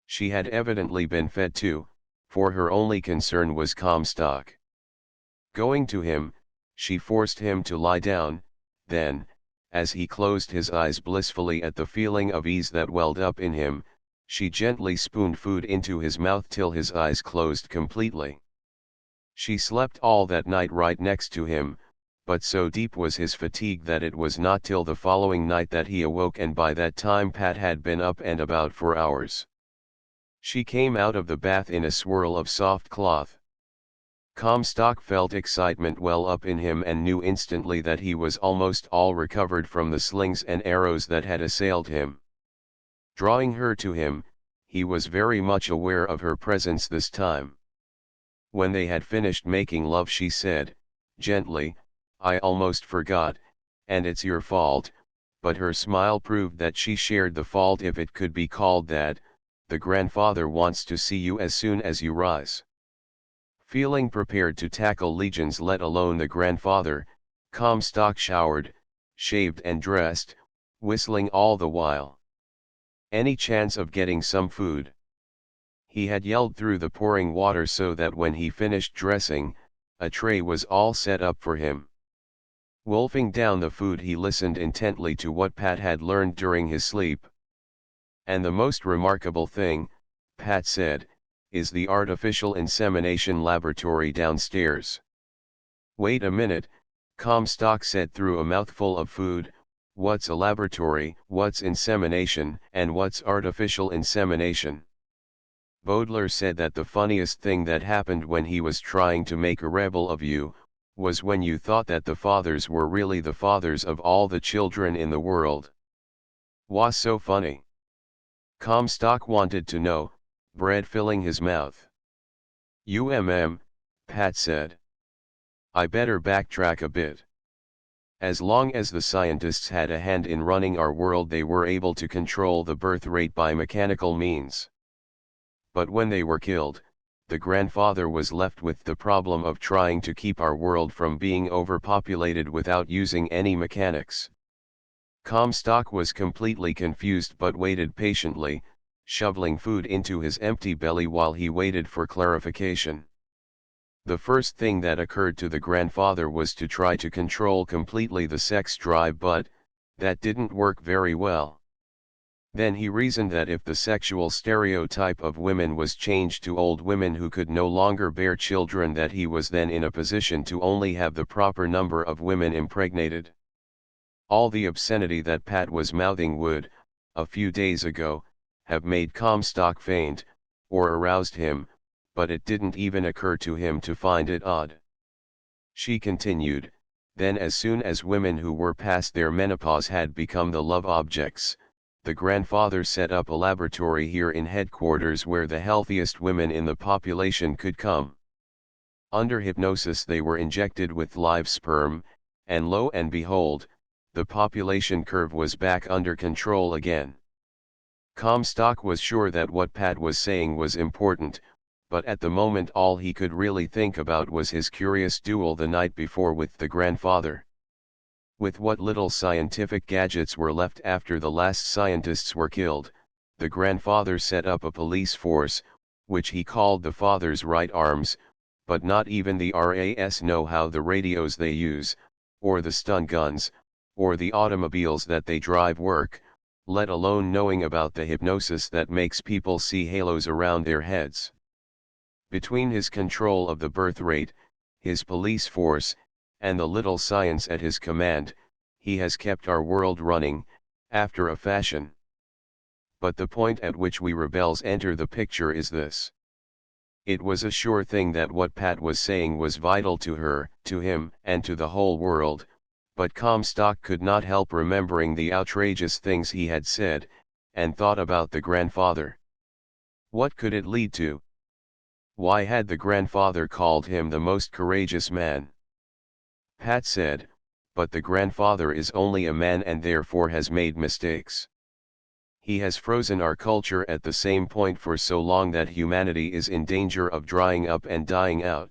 She had evidently been fed too, for her only concern was Comstock. Going to him, she forced him to lie down, then, as he closed his eyes blissfully at the feeling of ease that welled up in him, she gently spooned food into his mouth till his eyes closed completely. She slept all that night right next to him, but so deep was his fatigue that it was not till the following night that he awoke, and by that time Pat had been up and about for hours. She came out of the bath in a swirl of soft cloth. Comstock felt excitement well up in him and knew instantly that he was almost all recovered from the slings and arrows that had assailed him. Drawing her to him, he was very much aware of her presence this time. When they had finished making love, she said, gently, I almost forgot, and it's your fault, but her smile proved that she shared the fault, if it could be called that. The grandfather wants to see you as soon as you rise. Feeling prepared to tackle legions, let alone the grandfather, Comstock showered, shaved and dressed, whistling all the while. Any chance of getting some food? He had yelled through the pouring water so that when he finished dressing, a tray was all set up for him. Wolfing down the food, he listened intently to what Pat had learned during his sleep. And the most remarkable thing, Pat said, is the artificial insemination laboratory downstairs. Wait a minute, Comstock said through a mouthful of food. What's a laboratory, what's insemination, and what's artificial insemination? Baudelaire said that the funniest thing that happened when he was trying to make a rebel of you, was when you thought that the fathers were really the fathers of all the children in the world. Was so funny. Comstock wanted to know, bread filling his mouth. Pat said. I better backtrack a bit. As long as the scientists had a hand in running our world, they were able to control the birth rate by mechanical means. But when they were killed, the grandfather was left with the problem of trying to keep our world from being overpopulated without using any mechanics. Comstock was completely confused but waited patiently, shoveling food into his empty belly while he waited for clarification. The first thing that occurred to the grandfather was to try to control completely the sex drive, but that didn't work very well. Then he reasoned that if the sexual stereotype of women was changed to old women who could no longer bear children, that he was then in a position to only have the proper number of women impregnated. All the obscenity that Pat was mouthing would, a few days ago, have made Comstock faint, or aroused him, but it didn't even occur to him to find it odd. She continued, then as soon as women who were past their menopause had become the love objects, the grandfather set up a laboratory here in headquarters where the healthiest women in the population could come. Under hypnosis they were injected with live sperm, and lo and behold, the population curve was back under control again. Comstock was sure that what Pat was saying was important, but at the moment all he could really think about was his curious duel the night before with the grandfather. With what little scientific gadgets were left after the last scientists were killed, the grandfather set up a police force, which he called the father's right arms, but not even the RAS know how the radios they use, or the stun guns, or the automobiles that they drive work, let alone knowing about the hypnosis that makes people see halos around their heads. Between his control of the birth rate, his police force, and the little science at his command, he has kept our world running, after a fashion. But the point at which we rebels enter the picture is this. It was a sure thing that what Pat was saying was vital to her, to him, and to the whole world, but Comstock could not help remembering the outrageous things he had said, and thought about the grandfather. What could it lead to? Why had the grandfather called him the most courageous man? Pat said, but the grandfather is only a man and therefore has made mistakes. He has frozen our culture at the same point for so long that humanity is in danger of drying up and dying out.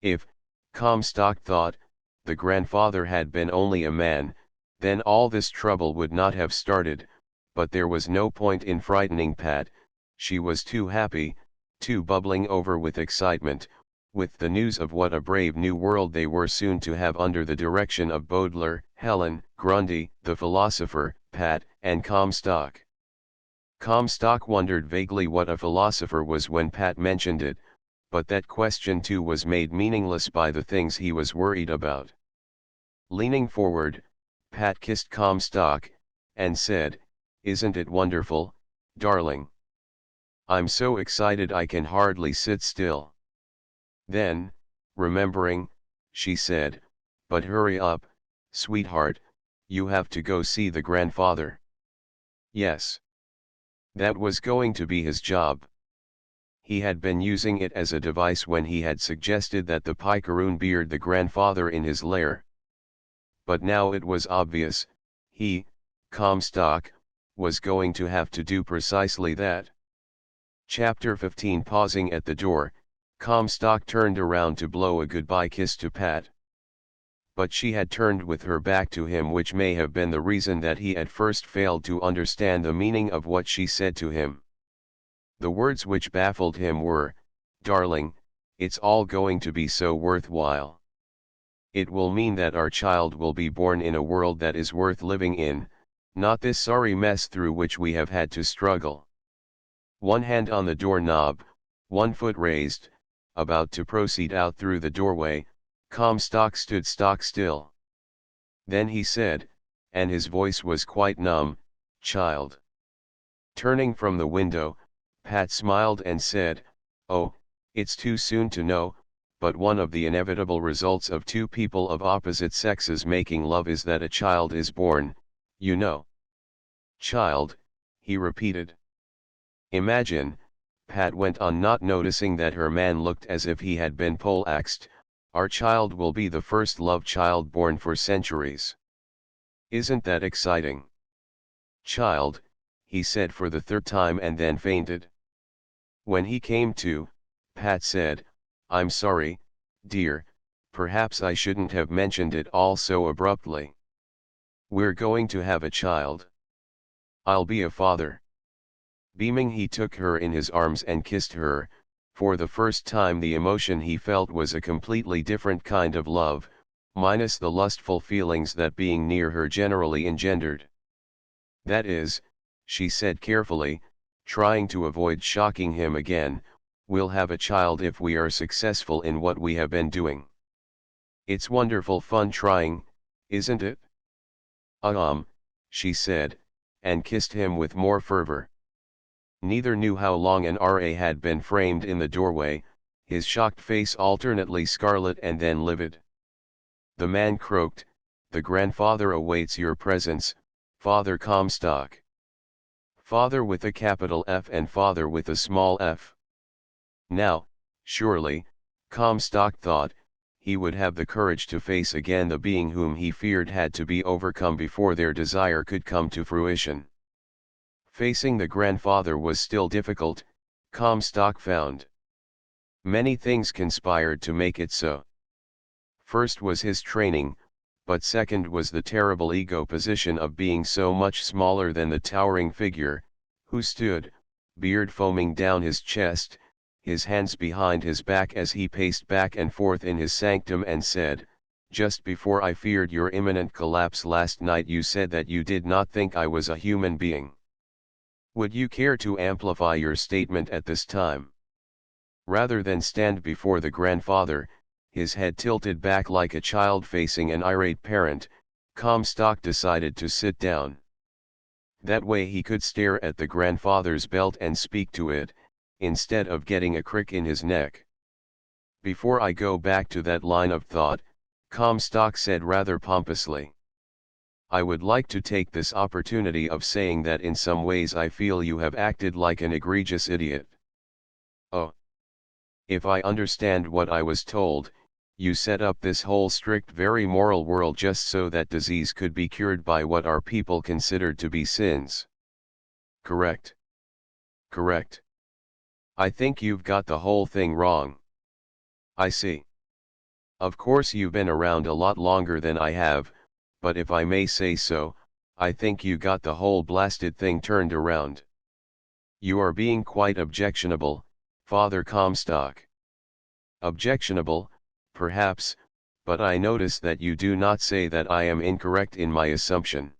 If, Comstock thought, the grandfather had been only a man, then all this trouble would not have started, but there was no point in frightening Pat. She was too happy, too bubbling over with excitement, with the news of what a brave new world they were soon to have under the direction of Baudelaire, Helen, Grundy, the philosopher, Pat, and Comstock. Comstock wondered vaguely what a philosopher was when Pat mentioned it, but that question too was made meaningless by the things he was worried about. Leaning forward, Pat kissed Comstock, and said, "Isn't it wonderful, darling? I'm so excited I can hardly sit still." Then, remembering, she said, "But hurry up, sweetheart, you have to go see the grandfather." Yes. That was going to be his job. He had been using it as a device when he had suggested that the picaroon beard the grandfather in his lair. But now it was obvious, he, Comstock, was going to have to do precisely that. Chapter 15. Pausing at the door, Comstock turned around to blow a goodbye kiss to Pat. But she had turned with her back to him, which may have been the reason that he at first failed to understand the meaning of what she said to him. The words which baffled him were, "Darling, it's all going to be so worthwhile. It will mean that our child will be born in a world that is worth living in, not this sorry mess through which we have had to struggle." One hand on the doorknob, one foot raised, about to proceed out through the doorway, Comstock stood stock still. Then he said, and his voice was quite numb, "Child." Turning from the window, Pat smiled and said, "Oh, it's too soon to know, but one of the inevitable results of two people of opposite sexes making love is that a child is born, you know." "Child," he repeated. "Imagine," Pat went on, not noticing that her man looked as if he had been poleaxed, "our child will be the first love child born for centuries. Isn't that exciting?" "Child," he said for the third time and then fainted. When he came to, Pat said, "I'm sorry, dear, perhaps I shouldn't have mentioned it all so abruptly. We're going to have a child. I'll be a father." Beaming, he took her in his arms and kissed her. For the first time the emotion he felt was a completely different kind of love, minus the lustful feelings that being near her generally engendered. "That is," she said carefully, trying to avoid shocking him again, "we'll have a child if we are successful in what we have been doing. It's wonderful fun trying, isn't it?" She said, and kissed him with more fervor. Neither knew how long an RA had been framed in the doorway, his shocked face alternately scarlet and then livid. The man croaked, "The grandfather awaits your presence, Father Comstock." Father with a capital F and father with a small f. Now, surely, Comstock thought, he would have the courage to face again the being whom he feared had to be overcome before their desire could come to fruition. Facing the grandfather was still difficult, Comstock found. Many things conspired to make it so. First was his training, but second was the terrible ego position of being so much smaller than the towering figure, who stood, beard foaming down his chest, his hands behind his back as he paced back and forth in his sanctum and said, "Just before I feared your imminent collapse last night you said that you did not think I was a human being. Would you care to amplify your statement at this time?" Rather than stand before the grandfather, his head tilted back like a child facing an irate parent, Comstock decided to sit down. That way he could stare at the grandfather's belt and speak to it, instead of getting a crick in his neck. Before I go back to that line of thought, Comstock said rather pompously, I would like to take this opportunity of saying that in some ways I feel you have acted like an egregious idiot. Oh. If I understand what I was told, you set up this whole strict very moral world just so that disease could be cured by what our people considered to be sins. Correct. Correct. I think you've got the whole thing wrong. I see. Of course you've been around a lot longer than I have, but if I may say so, I think you got the whole blasted thing turned around. You are being quite objectionable, Father Comstock. Objectionable, perhaps, but I notice that you do not say that I am incorrect in my assumption.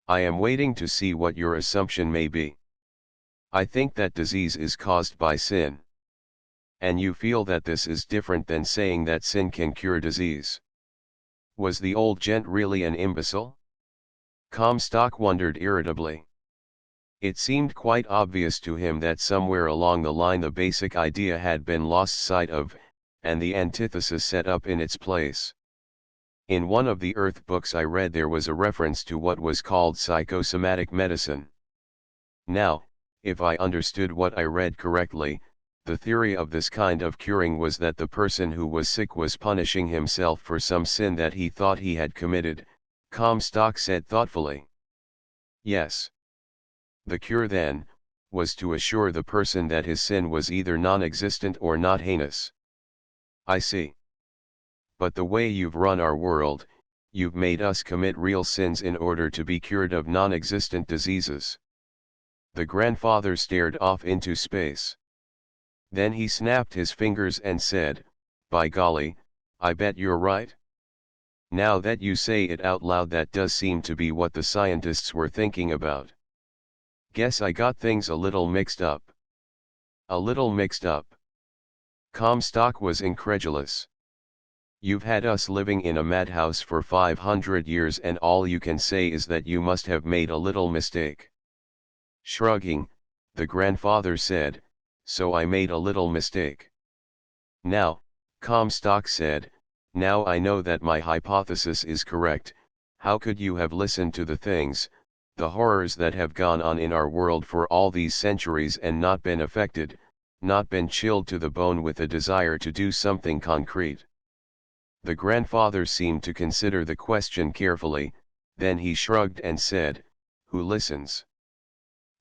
I am waiting to see what your assumption may be. I think that disease is caused by sin. And you feel that this is different than saying that sin can cure disease. Was the old gent really an imbecile? Comstock wondered irritably. It seemed quite obvious to him that somewhere along the line the basic idea had been lost sight of, and the antithesis set up in its place. In one of the Earth books I read there was a reference to what was called psychosomatic medicine. Now, if I understood what I read correctly, the theory of this kind of curing was that the person who was sick was punishing himself for some sin that he thought he had committed, Comstock said thoughtfully. Yes. The cure then, was to assure the person that his sin was either non-existent or not heinous. I see. But the way you've run our world, you've made us commit real sins in order to be cured of non-existent diseases. The grandfather stared off into space. Then he snapped his fingers and said, by golly, I bet you're right. Now that you say it out loud, that does seem to be what the scientists were thinking about. Guess I got things a little mixed up. A little mixed up. Comstock was incredulous. You've had us living in a madhouse for 500 years and all you can say is that you must have made a little mistake. Shrugging, the grandfather said, so I made a little mistake. Now, Comstock said, now I know that my hypothesis is correct. How could you have listened to the things, the horrors that have gone on in our world for all these centuries and not been affected, not been chilled to the bone with a desire to do something concrete? The grandfather seemed to consider the question carefully, then he shrugged and said, who listens?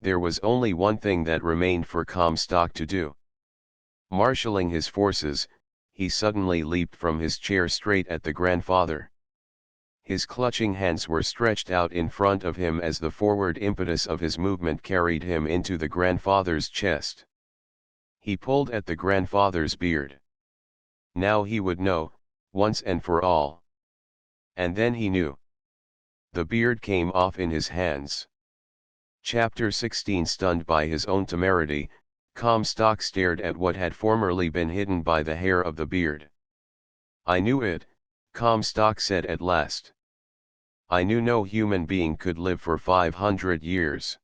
There was only one thing that remained for Comstock to do. Marshalling his forces, he suddenly leaped from his chair straight at the grandfather. His clutching hands were stretched out in front of him as the forward impetus of his movement carried him into the grandfather's chest. He pulled at the grandfather's beard. Now he would know, once and for all. And then he knew. The beard came off in his hands. Chapter 16. Stunned by his own temerity, Comstock stared at what had formerly been hidden by the hair of the beard. I knew it, Comstock said at last. I knew no human being could live for 500 years.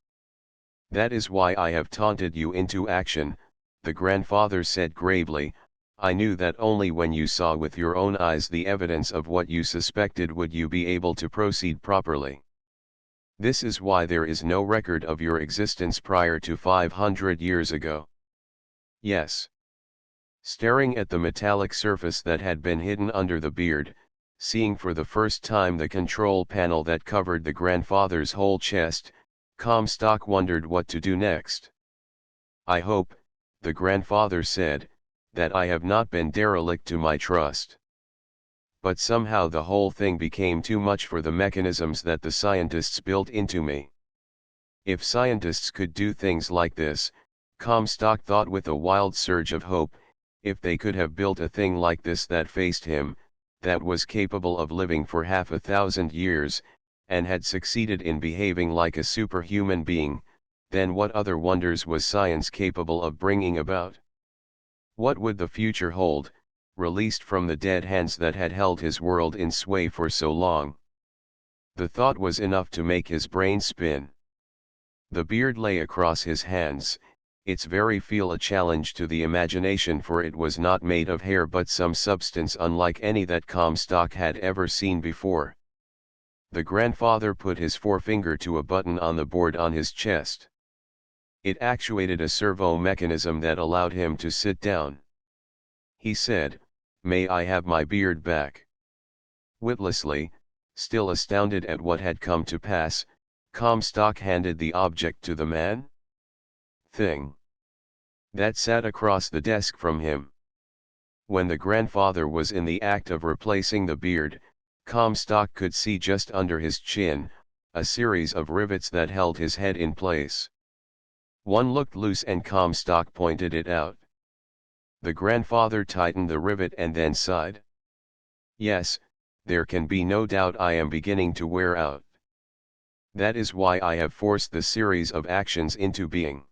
That is why I have taunted you into action, the grandfather said gravely. I knew that only when you saw with your own eyes the evidence of what you suspected would you be able to proceed properly. This is why there is no record of your existence prior to 500 years ago. Yes. Staring at the metallic surface that had been hidden under the beard, seeing for the first time the control panel that covered the grandfather's whole chest, Comstock wondered what to do next. I hope, the grandfather said, that I have not been derelict to my trust. But somehow the whole thing became too much for the mechanisms that the scientists built into me. If scientists could do things like this, Comstock thought with a wild surge of hope, if they could have built a thing like this that faced him, that was capable of living for 500 years, and had succeeded in behaving like a superhuman being, then what other wonders was science capable of bringing about? What would the future hold, released from the dead hands that had held his world in sway for so long. The thought was enough to make his brain spin. The beard lay across his hands, its very feel a challenge to the imagination, for it was not made of hair but some substance unlike any that Comstock had ever seen before. The grandfather put his forefinger to a button on the board on his chest. It actuated a servo mechanism that allowed him to sit down. He said, "May I have my beard back?" Witlessly, still astounded at what had come to pass, Comstock handed the object to the man thing that sat across the desk from him. When the grandfather was in the act of replacing the beard, Comstock could see just under his chin a series of rivets that held his head in place. One looked loose and Comstock pointed it out. The grandfather tightened the rivet and then sighed. "Yes, there can be no doubt I am beginning to wear out. That is why I have forced the series of actions into being.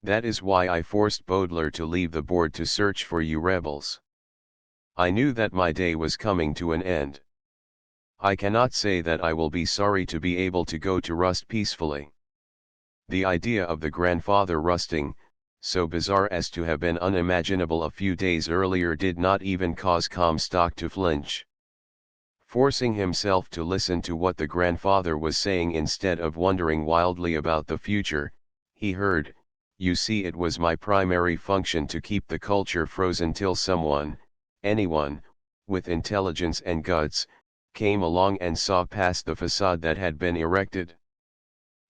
That is why I forced Baudelaire to leave the board to search for you rebels. I knew that my day was coming to an end. I cannot say that I will be sorry to be able to go to rust peacefully." The idea of the grandfather rusting, so bizarre as to have been unimaginable a few days earlier, did not even cause Comstock to flinch. Forcing himself to listen to what the grandfather was saying instead of wondering wildly about the future, he heard, "You see, it was my primary function to keep the culture frozen till someone, anyone, with intelligence and guts, came along and saw past the facade that had been erected.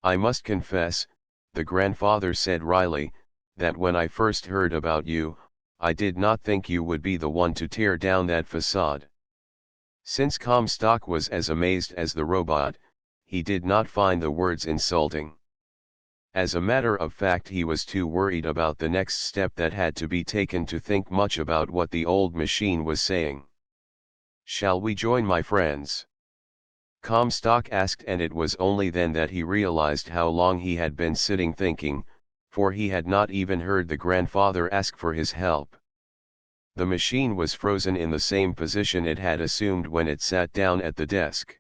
I must confess," the grandfather said wryly, "that when I first heard about you, I did not think you would be the one to tear down that facade." Since Comstock was as amazed as the robot, he did not find the words insulting. As a matter of fact, he was too worried about the next step that had to be taken to think much about what the old machine was saying. "Shall we join, my friends?" Comstock asked, and it was only then that he realized how long he had been sitting thinking, for he had not even heard the grandfather ask for his help. The machine was frozen in the same position it had assumed when it sat down at the desk.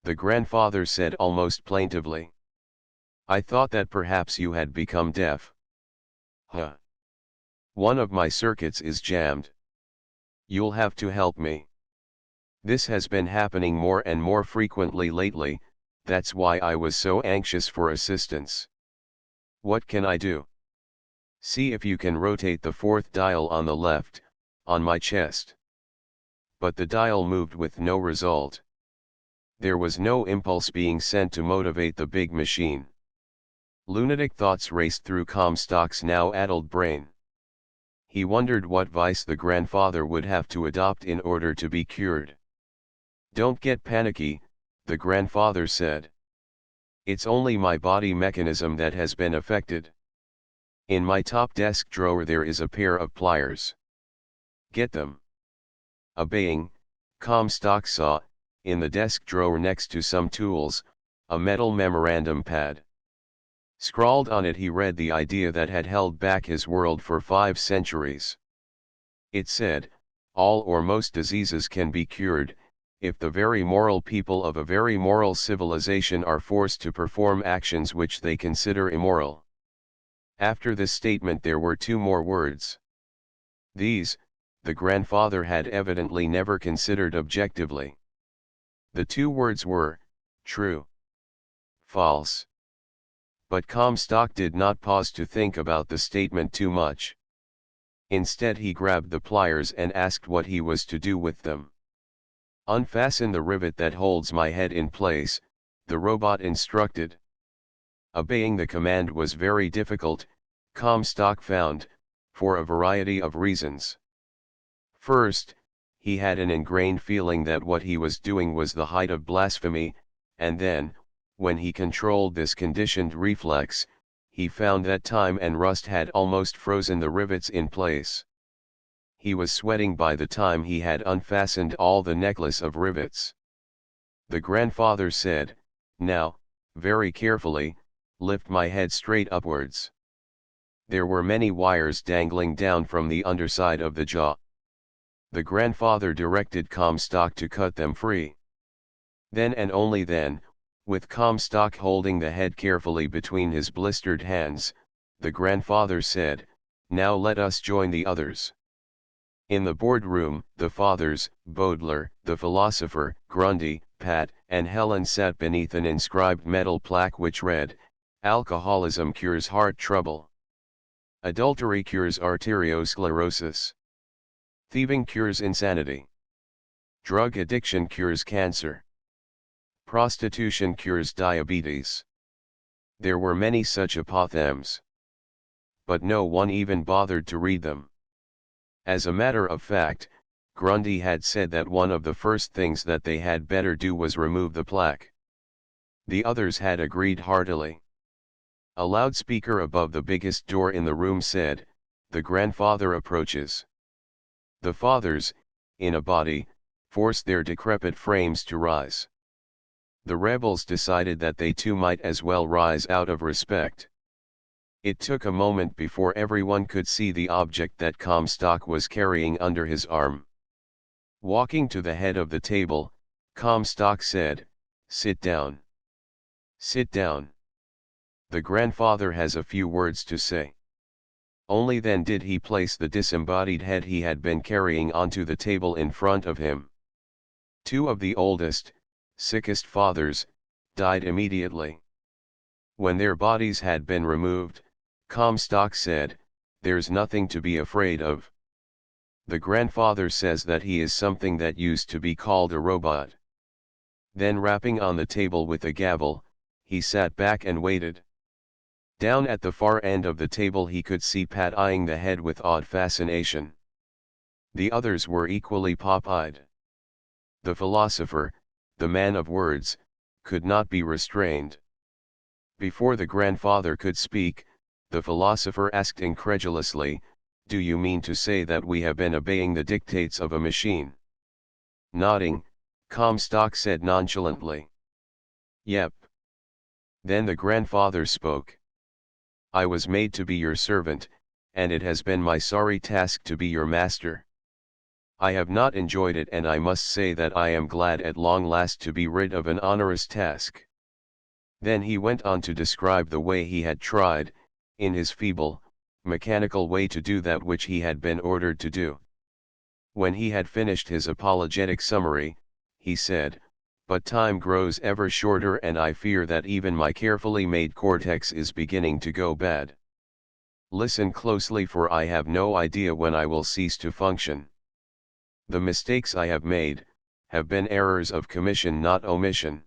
The grandfather said almost plaintively, "I thought that perhaps you had become deaf." "Huh. One of my circuits is jammed. You'll have to help me. This has been happening more and more frequently lately, that's why I was so anxious for assistance. What can I do?" "See if you can rotate the fourth dial on the left, on my chest." But the dial moved with no result. There was no impulse being sent to motivate the big machine. Lunatic thoughts raced through Comstock's now addled brain. He wondered what vice the grandfather would have to adopt in order to be cured. "Don't get panicky," the grandfather said. "It's only my body mechanism that has been affected. In my top desk drawer there is a pair of pliers. Get them." Obeying, Comstock saw, in the desk drawer next to some tools, a metal memorandum pad. Scrawled on it he read the idea that had held back his world for 5 centuries. It said, "All or most diseases can be cured, if the very moral people of a very moral civilization are forced to perform actions which they consider immoral." After this statement there were 2 more words. These, the grandfather had evidently never considered objectively. The 2 words were, true, false. But Comstock did not pause to think about the statement too much. Instead he grabbed the pliers and asked what he was to do with them. "Unfasten the rivet that holds my head in place," the robot instructed. Obeying the command was very difficult, Comstock found, for a variety of reasons. First, he had an ingrained feeling that what he was doing was the height of blasphemy, and then, when he controlled this conditioned reflex, he found that time and rust had almost frozen the rivets in place. He was sweating by the time he had unfastened all the necklace of rivets. The grandfather said, "Now, very carefully, lift my head straight upwards." There were many wires dangling down from the underside of the jaw. The grandfather directed Comstock to cut them free. Then and only then, with Comstock holding the head carefully between his blistered hands, the grandfather said, "Now let us join the others." In the boardroom, the fathers, Baudelaire, the philosopher, Grundy, Pat, and Helen sat beneath an inscribed metal plaque which read, "Alcoholism cures heart trouble. Adultery cures arteriosclerosis. Thieving cures insanity. Drug addiction cures cancer. Prostitution cures diabetes." There were many such apothegms. But no one even bothered to read them. As a matter of fact, Grundy had said that one of the first things that they had better do was remove the plaque. The others had agreed heartily. A loudspeaker above the biggest door in the room said, "The grandfather approaches." The fathers, in a body, forced their decrepit frames to rise. The rebels decided that they too might as well rise out of respect. It took a moment before everyone could see the object that Comstock was carrying under his arm. Walking to the head of the table, Comstock said, "Sit down. Sit down. The grandfather has a few words to say." Only then did he place the disembodied head he had been carrying onto the table in front of him. Two of the oldest, sickest fathers, died immediately. When their bodies had been removed, Comstock said, "There's nothing to be afraid of. The grandfather says that he is something that used to be called a robot." Then rapping on the table with a gavel, he sat back and waited. Down at the far end of the table he could see Pat eyeing the head with odd fascination. The others were equally pop-eyed. The philosopher, the man of words, could not be restrained. Before the grandfather could speak, the philosopher asked incredulously, "Do you mean to say that we have been obeying the dictates of a machine?" Nodding, Comstock said nonchalantly, "Yep." Then the grandfather spoke. "I was made to be your servant, and it has been my sorry task to be your master. I have not enjoyed it, and I must say that I am glad at long last to be rid of an onerous task." Then he went on to describe the way he had tried, in his feeble, mechanical way, to do that which he had been ordered to do. When he had finished his apologetic summary, he said, "But time grows ever shorter, and I fear that even my carefully made cortex is beginning to go bad. Listen closely, for I have no idea when I will cease to function. The mistakes I have made, have been errors of commission, not omission.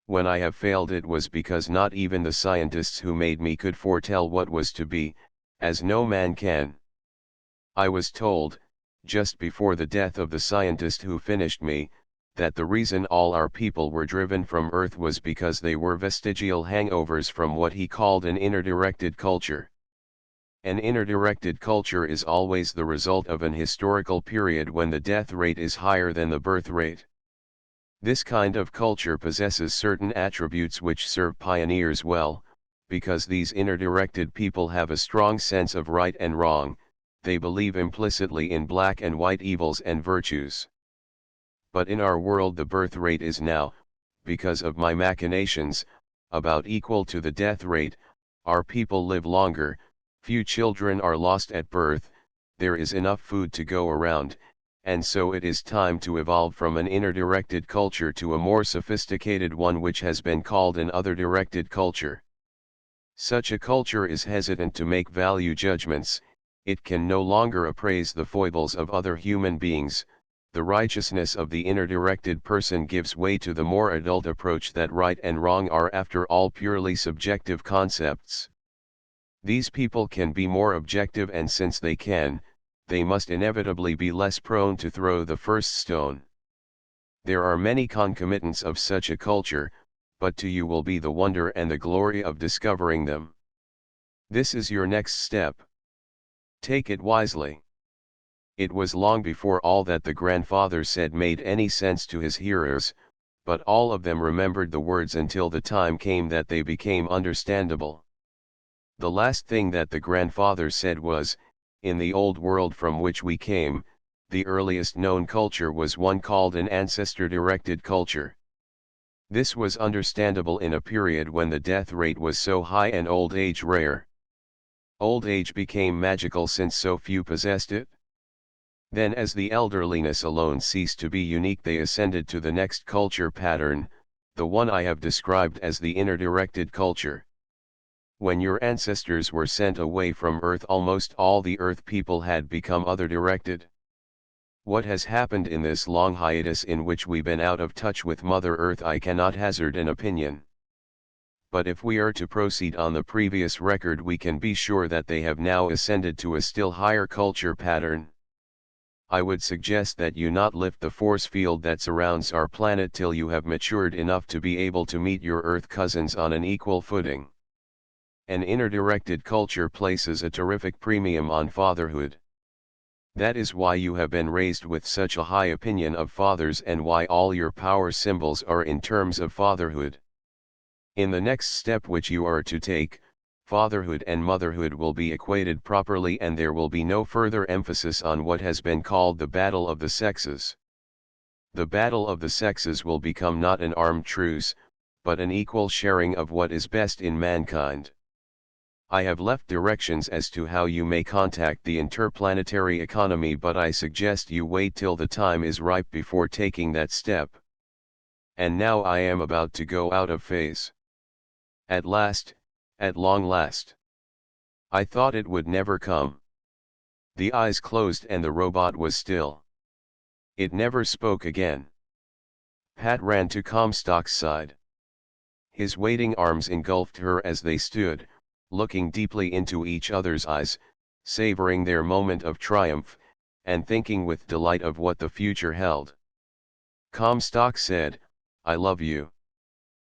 When I have failed, it was because not even the scientists who made me could foretell what was to be, as no man can. I was told, just before the death of the scientist who finished me, that the reason all our people were driven from Earth was because they were vestigial hangovers from what he called an inner-directed culture. An inner-directed culture is always the result of an historical period when the death rate is higher than the birth rate. This kind of culture possesses certain attributes which serve pioneers well, because these inner-directed people have a strong sense of right and wrong. They believe implicitly in black and white evils and virtues. But in our world the birth rate is now, because of my machinations, about equal to the death rate. Our people live longer, few children are lost at birth, there is enough food to go around, and so it is time to evolve from an inner-directed culture to a more sophisticated one which has been called an other-directed culture. Such a culture is hesitant to make value judgments, it can no longer appraise the foibles of other human beings. The righteousness of the inner-directed person gives way to the more adult approach that right and wrong are after all purely subjective concepts. These people can be more objective, and since they can, they must inevitably be less prone to throw the first stone. There are many concomitants of such a culture, but to you will be the wonder and the glory of discovering them. This is your next step. Take it wisely. It was long before all that the grandfather said made any sense to his hearers, but all of them remembered the words until the time came that they became understandable. The last thing that the grandfather said was, "In the old world from which we came, the earliest known culture was one called an ancestor-directed culture. This was understandable in a period when the death rate was so high and old age rare. Old age became magical since so few possessed it. Then as the elderliness alone ceased to be unique, they ascended to the next culture pattern, the one I have described as the inner-directed culture. When your ancestors were sent away from Earth, almost all the Earth people had become other-directed. What has happened in this long hiatus in which we've been out of touch with Mother Earth, I cannot hazard an opinion. But if we are to proceed on the previous record, we can be sure that they have now ascended to a still higher culture pattern. I would suggest that you not lift the force field that surrounds our planet till you have matured enough to be able to meet your Earth cousins on an equal footing. An inner-directed culture places a terrific premium on fatherhood. That is why you have been raised with such a high opinion of fathers and why all your power symbols are in terms of fatherhood. In the next step which you are to take, fatherhood and motherhood will be equated properly, and there will be no further emphasis on what has been called the battle of the sexes. The battle of the sexes will become not an armed truce, but an equal sharing of what is best in mankind. I have left directions as to how you may contact the interplanetary economy, but I suggest you wait till the time is ripe before taking that step. And now I am about to go out of phase. At last, at long last. I thought it would never come. The eyes closed and the robot was still. It never spoke again. Pat ran to Comstock's side. His waiting arms engulfed her as they stood, looking deeply into each other's eyes, savoring their moment of triumph, and thinking with delight of what the future held. Comstock said, "I love you."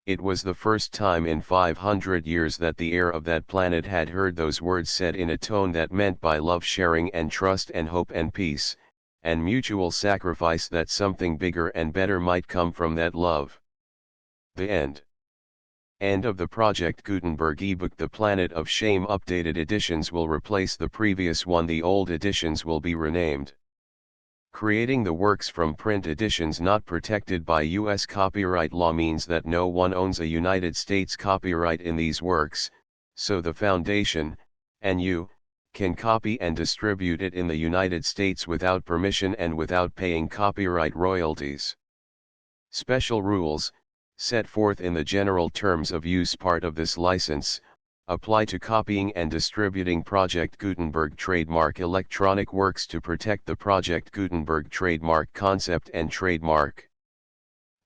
It was the first time in 500 years that the air of that planet had heard those words said in a tone that meant by love sharing and trust and hope and peace, and mutual sacrifice, that something bigger and better might come from that love. The end. End of the Project Gutenberg ebook. The Planet of Shame updated editions will replace the previous one. The old editions will be renamed. Creating the works from print editions not protected by U.S. copyright law means that no one owns a United States copyright in these works, so the Foundation, and you, can copy and distribute it in the United States without permission and without paying copyright royalties. Special rules, set forth in the general terms of use part of this license, apply to copying and distributing Project Gutenberg trademark electronic works to protect the Project Gutenberg trademark concept and trademark.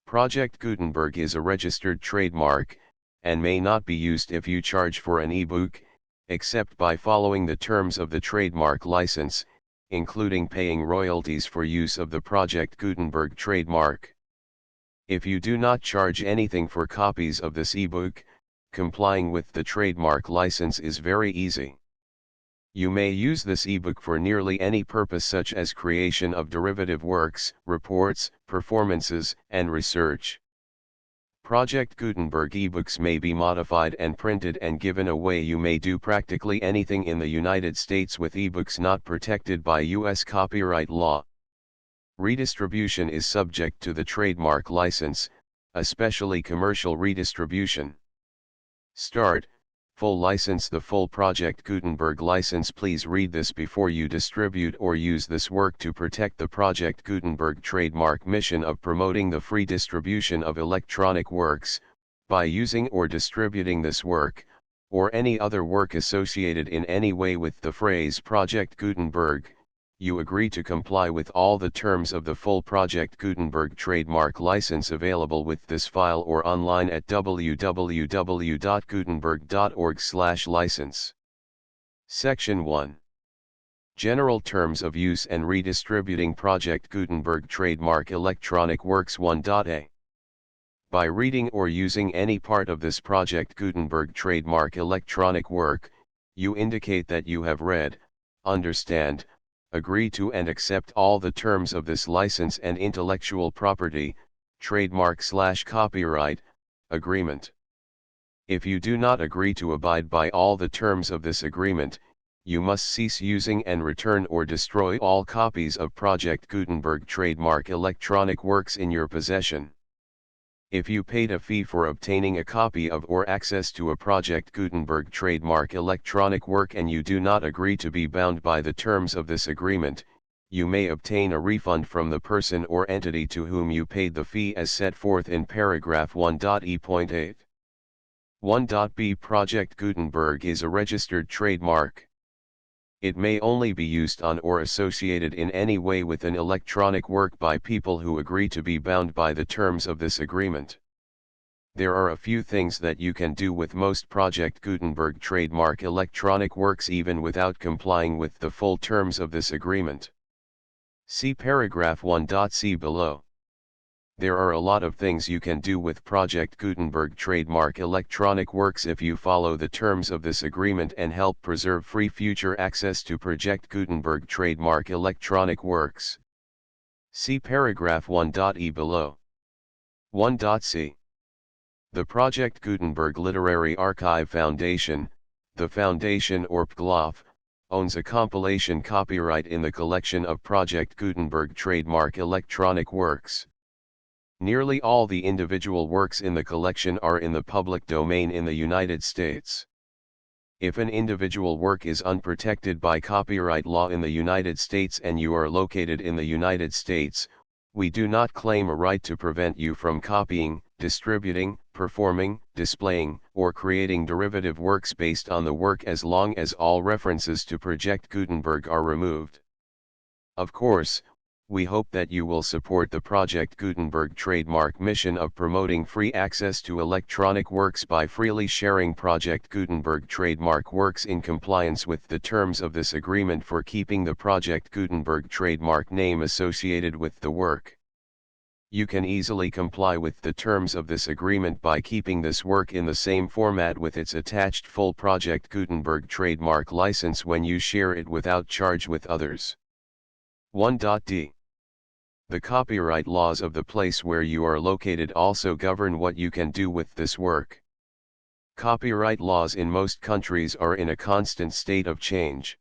Project Gutenberg is a registered trademark, and may not be used if you charge for an ebook, except by following the terms of the trademark license, including paying royalties for use of the Project Gutenberg trademark. If you do not charge anything for copies of this ebook, complying with the trademark license is very easy. You may use this ebook for nearly any purpose, such as creation of derivative works, reports, performances, and research. Project Gutenberg ebooks may be modified and printed and given away. You may do practically anything in the United States with ebooks not protected by U.S. copyright law. Redistribution is subject to the trademark license, especially commercial redistribution. Start, full license. The full Project Gutenberg license. Please read this before you distribute or use this work to protect the Project Gutenberg trademark mission of promoting the free distribution of electronic works. By using or distributing this work, or any other work associated in any way with the phrase Project Gutenberg, you agree to comply with all the terms of the full Project Gutenberg trademark license available with this file or online at www.gutenberg.org/license. Section 1. General Terms of Use and Redistributing Project Gutenberg Trademark Electronic Works 1.a. By reading or using any part of this Project Gutenberg trademark electronic work, you indicate that you have read, understand, agree to and accept all the terms of this license and intellectual property, trademark/copyright, agreement. If you do not agree to abide by all the terms of this agreement, you must cease using and return or destroy all copies of Project Gutenberg trademark electronic works in your possession. If you paid a fee for obtaining a copy of or access to a Project Gutenberg trademark electronic work and you do not agree to be bound by the terms of this agreement, you may obtain a refund from the person or entity to whom you paid the fee as set forth in paragraph 1.e.8. 1.b Project Gutenberg is a registered trademark. It may only be used on or associated in any way with an electronic work by people who agree to be bound by the terms of this agreement. There are a few things that you can do with most Project Gutenberg trademark electronic works even without complying with the full terms of this agreement. See paragraph 1.c below. There are a lot of things you can do with Project Gutenberg trademark electronic works if you follow the terms of this agreement and help preserve free future access to Project Gutenberg trademark electronic works. See paragraph 1.e below. 1.c. The Project Gutenberg Literary Archive Foundation, the Foundation or PGLOF, owns a compilation copyright in the collection of Project Gutenberg trademark electronic works. Nearly all the individual works in the collection are in the public domain in the United States. If an individual work is unprotected by copyright law in the United States and you are located in the United States, we do not claim a right to prevent you from copying, distributing, performing, displaying, or creating derivative works based on the work as long as all references to Project Gutenberg are removed. Of course, we hope that you will support the Project Gutenberg trademark mission of promoting free access to electronic works by freely sharing Project Gutenberg trademark works in compliance with the terms of this agreement for keeping the Project Gutenberg trademark name associated with the work. You can easily comply with the terms of this agreement by keeping this work in the same format with its attached full Project Gutenberg trademark license when you share it without charge with others. 1.d. The copyright laws of the place where you are located also govern what you can do with this work. Copyright laws in most countries are in a constant state of change.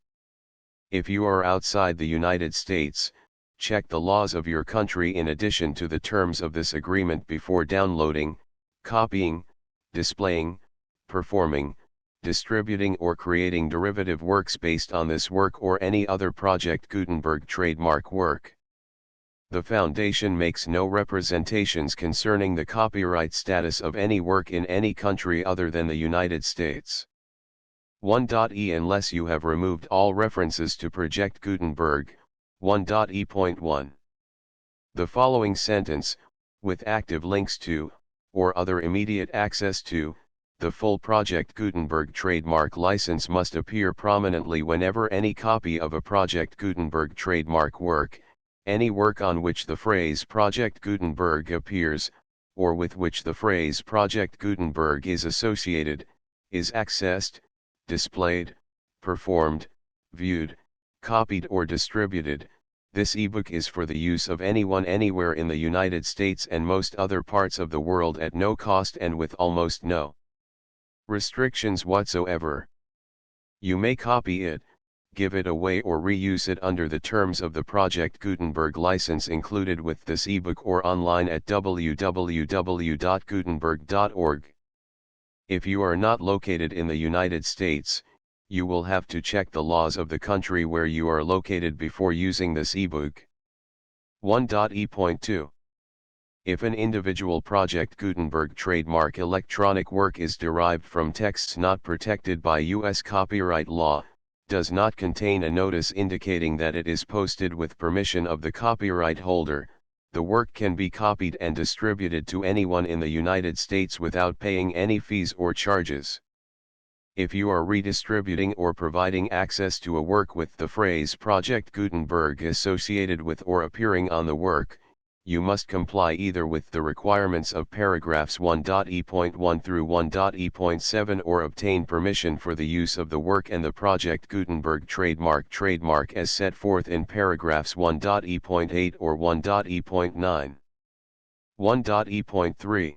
If you are outside the United States, check the laws of your country in addition to the terms of this agreement before downloading, copying, displaying, performing, distributing or creating derivative works based on this work or any other Project Gutenberg trademark work. The Foundation makes no representations concerning the copyright status of any work in any country other than the United States. 1.e Unless you have removed all references to Project Gutenberg, 1.e.1. The following sentence, with active links to, or other immediate access to, the full Project Gutenberg trademark license must appear prominently whenever any copy of a Project Gutenberg trademark work, any work on which the phrase Project Gutenberg appears, or with which the phrase Project Gutenberg is associated, is accessed, displayed, performed, viewed, copied or distributed. This ebook is for the use of anyone anywhere in the United States and most other parts of the world at no cost and with almost no restrictions whatsoever. You may copy it, give it away or reuse it under the terms of the Project Gutenberg license included with this ebook or online at www.gutenberg.org. If you are not located in the United States, you will have to check the laws of the country where you are located before using this ebook. 1.e.2. If an individual Project Gutenberg trademark electronic work is derived from texts not protected by U.S. copyright law, does not contain a notice indicating that it is posted with permission of the copyright holder, the work can be copied and distributed to anyone in the United States without paying any fees or charges. If you are redistributing or providing access to a work with the phrase Project Gutenberg associated with or appearing on the work, you must comply either with the requirements of paragraphs 1.e.1 through 1.e.7 or obtain permission for the use of the work and the Project Gutenberg trademark as set forth in paragraphs 1.e.8 or 1.e.9. 1.e.3.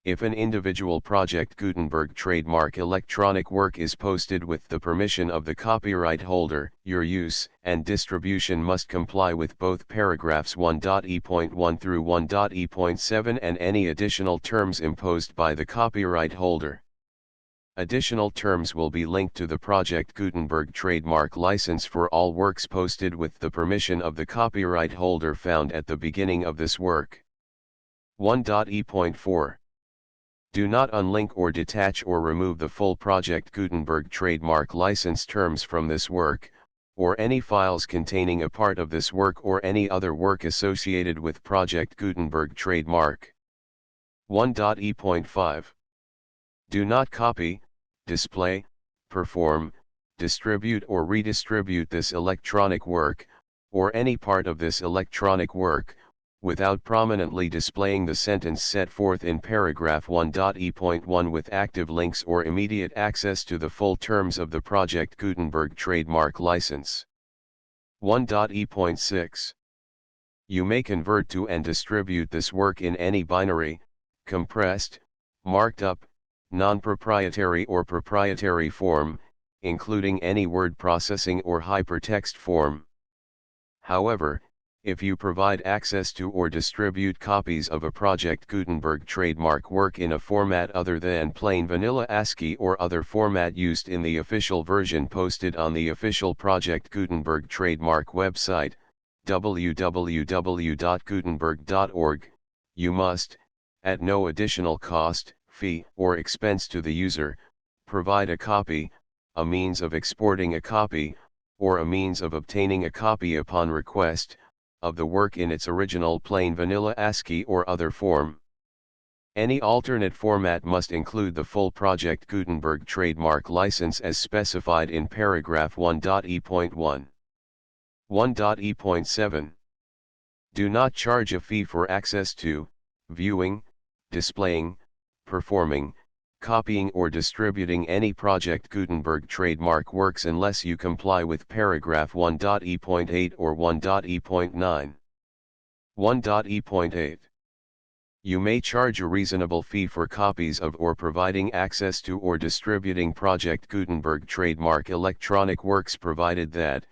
If an individual Project Gutenberg trademark electronic work is posted with the permission of the copyright holder, your use and distribution must comply with both paragraphs 1.e.1 through 1.e.7 and any additional terms imposed by the copyright holder. Additional terms will be linked to the Project Gutenberg trademark license for all works posted with the permission of the copyright holder found at the beginning of this work. 1.e.4 Do not unlink or detach or remove the full Project Gutenberg trademark license terms from this work, or any files containing a part of this work or any other work associated with Project Gutenberg trademark. 1.e.5 Do not copy, display, perform, distribute or redistribute this electronic work, or any part of this electronic work, without prominently displaying the sentence set forth in paragraph 1.e.1 with active links or immediate access to the full terms of the Project Gutenberg trademark license. 1.e.6 You may convert to and distribute this work in any binary, compressed, marked up, non-proprietary or proprietary form, including any word processing or hypertext form. However, if you provide access to or distribute copies of a Project Gutenberg trademark work in a format other than plain vanilla ASCII or other format used in the official version posted on the official Project Gutenberg trademark website, www.gutenberg.org, you must, at no additional cost, fee, or expense to the user, provide a copy, a means of exporting a copy, or a means of obtaining a copy upon request, of the work in its original plain vanilla ASCII or other form. Any alternate format must include the full Project Gutenberg trademark license as specified in paragraph 1.e.1. 1.e.7 Do not charge a fee for access to, viewing, displaying, performing, copying or distributing any Project Gutenberg trademark works unless you comply with paragraph 1.e.8 or 1.e.9. 1.e.8 You may charge a reasonable fee for copies of or providing access to or distributing Project Gutenberg trademark electronic works provided that,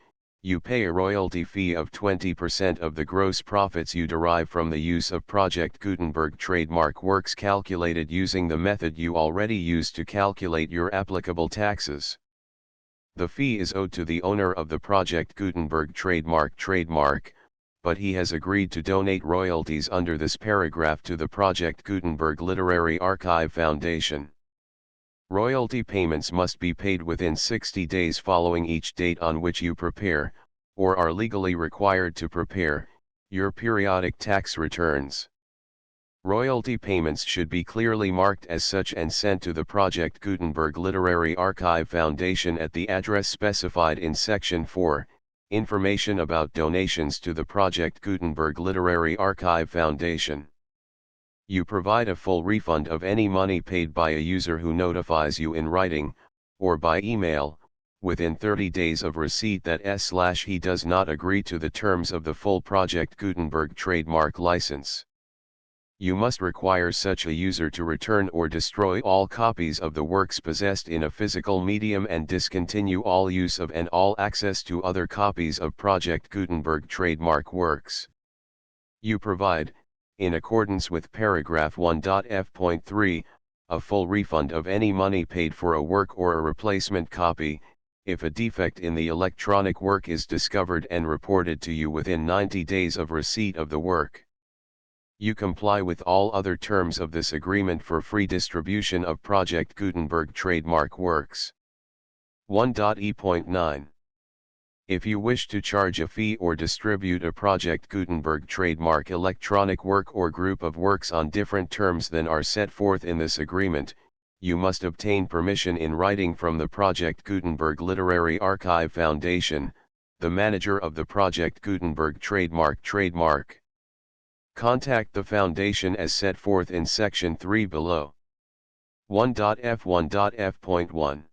you pay a royalty fee of 20% of the gross profits you derive from the use of Project Gutenberg trademark works calculated using the method you already use to calculate your applicable taxes. The fee is owed to the owner of the Project Gutenberg trademark, but he has agreed to donate royalties under this paragraph to the Project Gutenberg Literary Archive Foundation. Royalty payments must be paid within 60 days following each date on which you prepare, or are legally required to prepare, your periodic tax returns. Royalty payments should be clearly marked as such and sent to the Project Gutenberg Literary Archive Foundation at the address specified in Section 4, Information about donations to the Project Gutenberg Literary Archive Foundation. You provide a full refund of any money paid by a user who notifies you in writing, or by email, within 30 days of receipt that he does not agree to the terms of the full Project Gutenberg trademark license. You must require such a user to return or destroy all copies of the works possessed in a physical medium and discontinue all use of and all access to other copies of Project Gutenberg trademark works. You provide, in accordance with paragraph 1.f.3, a full refund of any money paid for a work or a replacement copy, if a defect in the electronic work is discovered and reported to you within 90 days of receipt of the work. You comply with all other terms of this agreement for free distribution of Project Gutenberg trademark works. 1.e.9 If you wish to charge a fee or distribute a Project Gutenberg trademark electronic work or group of works on different terms than are set forth in this agreement, you must obtain permission in writing from the Project Gutenberg Literary Archive Foundation, the manager of the Project Gutenberg trademark. Contact the Foundation as set forth in Section 3 below. 1.f.1.f.1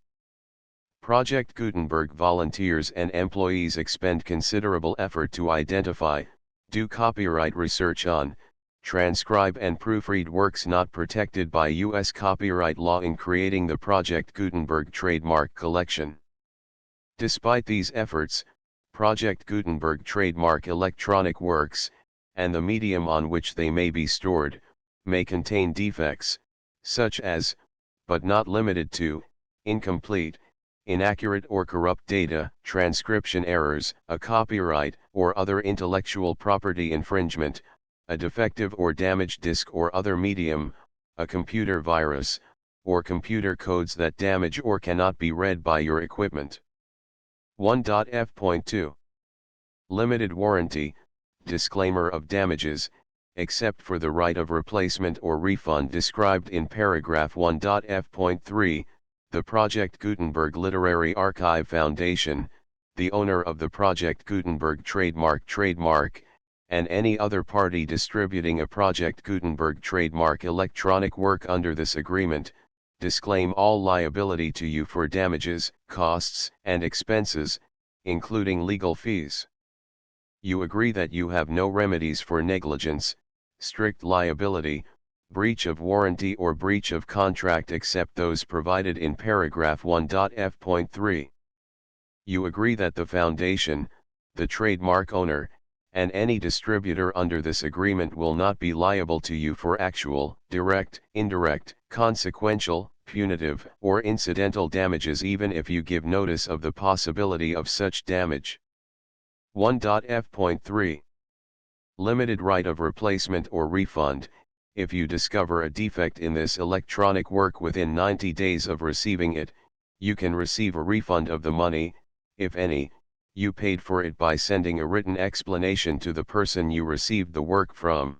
Project Gutenberg volunteers and employees expend considerable effort to identify, do copyright research on, transcribe and proofread works not protected by U.S. copyright law in creating the Project Gutenberg trademark collection. Despite these efforts, Project Gutenberg trademark electronic works, and the medium on which they may be stored, may contain defects, such as, but not limited to, incomplete, inaccurate or corrupt data, transcription errors, a copyright or other intellectual property infringement, a defective or damaged disk or other medium, a computer virus, or computer codes that damage or cannot be read by your equipment. 1.f.2 Limited warranty, disclaimer of damages, except for the right of replacement or refund described in paragraph 1.f.3, the Project Gutenberg Literary Archive Foundation, the owner of the Project Gutenberg trademark, and any other party distributing a Project Gutenberg trademark electronic work under this agreement, disclaim all liability to you for damages, costs, and expenses, including legal fees. You agree that you have no remedies for negligence, strict liability, breach of warranty or breach of contract except those provided in paragraph 1.f.3. You agree that the foundation, the trademark owner, and any distributor under this agreement will not be liable to you for actual, direct, indirect, consequential, punitive, or incidental damages even if you give notice of the possibility of such damage. 1.f.3 Limited right of replacement or refund. If you discover a defect in this electronic work within 90 days of receiving it, you can receive a refund of the money, if any, you paid for it by sending a written explanation to the person you received the work from.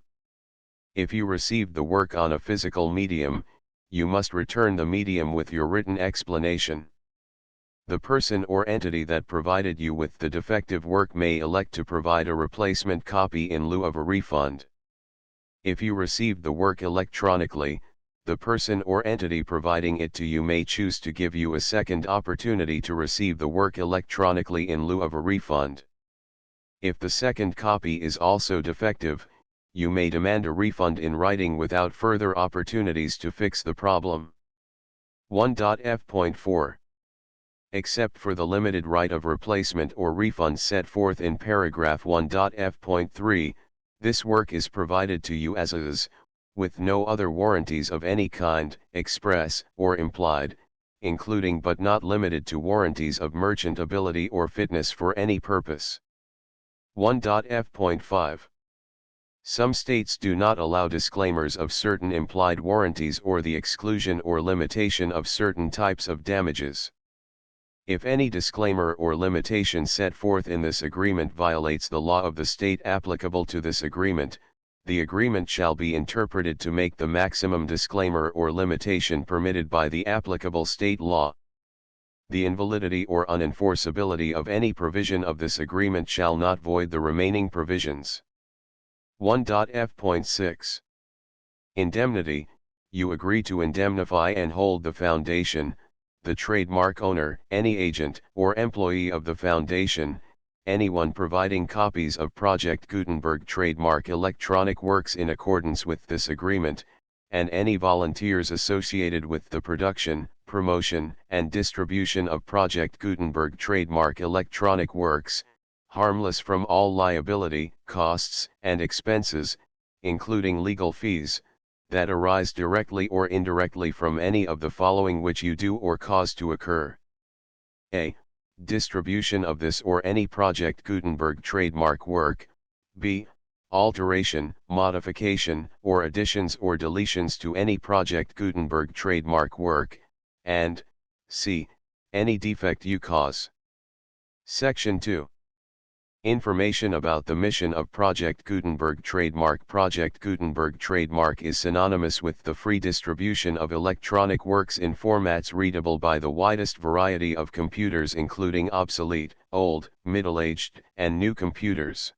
If you received the work on a physical medium, you must return the medium with your written explanation. The person or entity that provided you with the defective work may elect to provide a replacement copy in lieu of a refund. If you received the work electronically, the person or entity providing it to you may choose to give you a second opportunity to receive the work electronically in lieu of a refund. If the second copy is also defective, you may demand a refund in writing without further opportunities to fix the problem. 1.f.4 Except for the limited right of replacement or refund set forth in paragraph 1.f.3, this work is provided to you as is, with no other warranties of any kind, express or implied, including but not limited to warranties of merchantability or fitness for any purpose. 1.f.5 Some states do not allow disclaimers of certain implied warranties or the exclusion or limitation of certain types of damages. If any disclaimer or limitation set forth in this agreement violates the law of the state applicable to this agreement, the agreement shall be interpreted to make the maximum disclaimer or limitation permitted by the applicable state law. The invalidity or unenforceability of any provision of this agreement shall not void the remaining provisions. 1.f.6 Indemnity. You agree to indemnify and hold the foundation, the trademark owner, any agent or employee of the foundation, anyone providing copies of Project Gutenberg trademark electronic works in accordance with this agreement, and any volunteers associated with the production, promotion, and distribution of Project Gutenberg trademark electronic works, harmless from all liability, costs, and expenses, including legal fees, that arise directly or indirectly from any of the following which you do or cause to occur. A. Distribution of this or any Project Gutenberg trademark work. B. Alteration, modification, or additions or deletions to any Project Gutenberg trademark work, and C. Any defect you cause. Section 2. Information about the mission of Project Gutenberg trademark. Project Gutenberg trademark is synonymous with the free distribution of electronic works in formats readable by the widest variety of computers including obsolete, old, middle-aged, and new computers.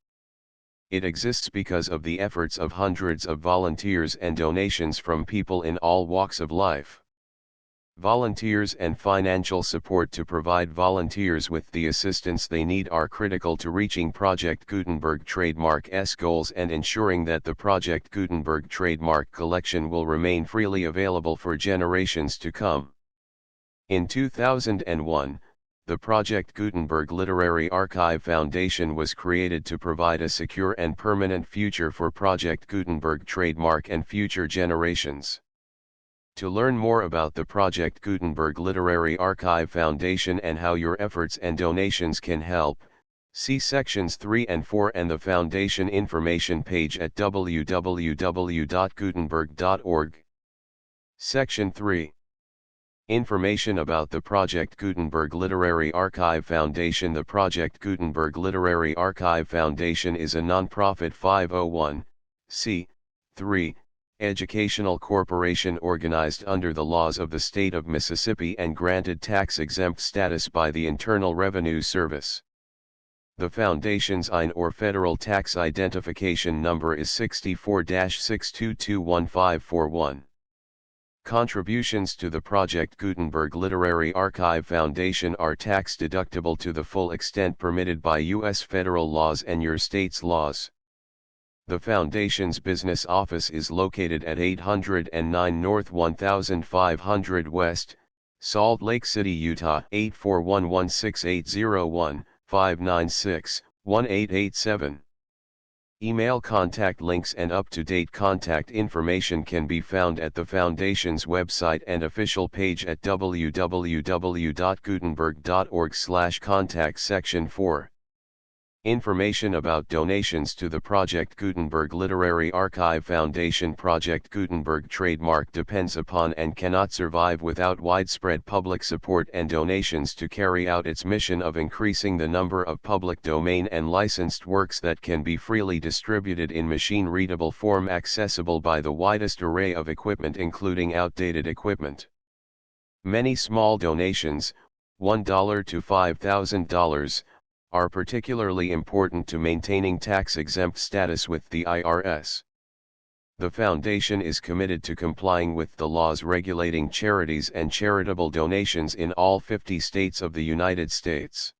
It exists because of the efforts of hundreds of volunteers and donations from people in all walks of life. Volunteers and financial support to provide volunteers with the assistance they need are critical to reaching Project Gutenberg trademark's goals and ensuring that the Project Gutenberg trademark collection will remain freely available for generations to come. In 2001, the Project Gutenberg Literary Archive Foundation was created to provide a secure and permanent future for Project Gutenberg trademark and future generations. To learn more about the Project Gutenberg Literary Archive Foundation and how your efforts and donations can help, see sections 3 and 4 and the Foundation information page at www.gutenberg.org. Section 3. Information about the Project Gutenberg Literary Archive Foundation. The Project Gutenberg Literary Archive Foundation is a non-profit 501(c)(3) educational corporation organized under the laws of the state of Mississippi and granted tax-exempt status by the Internal Revenue Service. The Foundation's IN or Federal Tax Identification Number is 64-6221541. Contributions to the Project Gutenberg Literary Archive Foundation are tax-deductible to the full extent permitted by U.S. federal laws and your state's laws. The Foundation's business office is located at 809 North 1500 West, Salt Lake City, Utah 841-16801-596-1887. Email contact links and up-to-date contact information can be found at the Foundation's website and official page at www.gutenberg.org/contact section 4. Information about donations to the Project Gutenberg Literary Archive Foundation. Project Gutenberg trademark depends upon and cannot survive without widespread public support and donations to carry out its mission of increasing the number of public domain and licensed works that can be freely distributed in machine-readable form accessible by the widest array of equipment including outdated equipment. Many small donations, $1 to $5,000, are particularly important to maintaining tax-exempt status with the IRS. The Foundation is committed to complying with the laws regulating charities and charitable donations in all 50 states of the United States.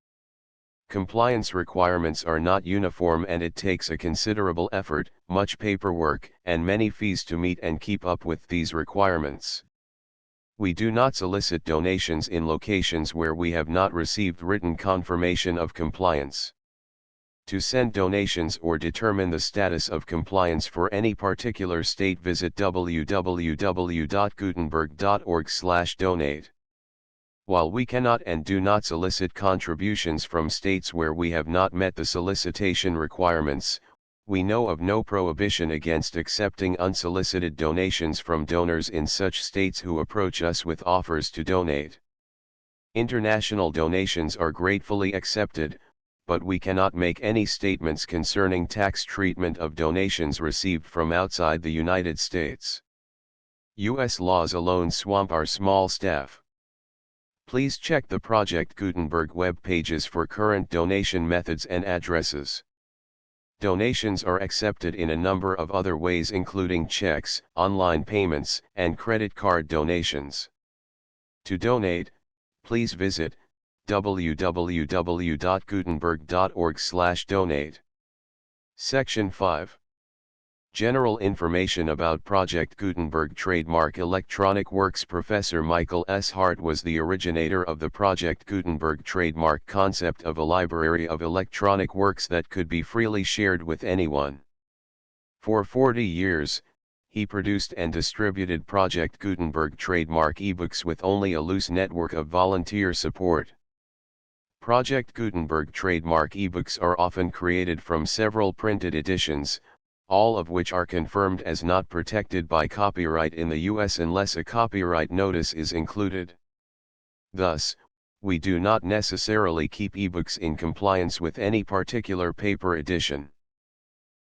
Compliance requirements are not uniform and it takes a considerable effort, much paperwork, and many fees to meet and keep up with these requirements. We do not solicit donations in locations where we have not received written confirmation of compliance. To send donations or determine the status of compliance for any particular state, visit www.gutenberg.org/donate. While we cannot and do not solicit contributions from states where we have not met the solicitation requirements, we know of no prohibition against accepting unsolicited donations from donors in such states who approach us with offers to donate. International donations are gratefully accepted, but we cannot make any statements concerning tax treatment of donations received from outside the United States. U.S. laws alone swamp our small staff. Please check the Project Gutenberg web pages for current donation methods and addresses. Donations are accepted in a number of other ways including checks, online payments, and credit card donations. To donate, please visit www.gutenberg.org/donate. Section 5. General information about Project Gutenberg trademark electronic works. Professor Michael S. Hart was the originator of the Project Gutenberg trademark concept of a library of electronic works that could be freely shared with anyone. For 40 years, he produced and distributed Project Gutenberg trademark ebooks with only a loose network of volunteer support. Project Gutenberg trademark ebooks are often created from several printed editions, all of which are confirmed as not protected by copyright in the U.S. unless a copyright notice is included. Thus, we do not necessarily keep ebooks in compliance with any particular paper edition.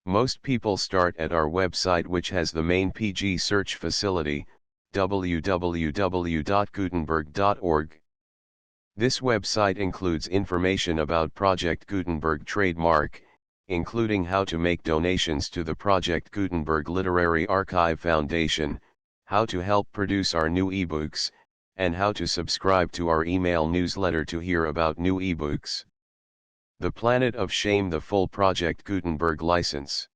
Most people start at our website, which has the main PG search facility, www.gutenberg.org. This website includes information about Project Gutenberg trademark, including how to make donations to the Project Gutenberg Literary Archive Foundation, how to help produce our new ebooks, and how to subscribe to our email newsletter to hear about new ebooks. The Planet of Shame, the full Project Gutenberg license.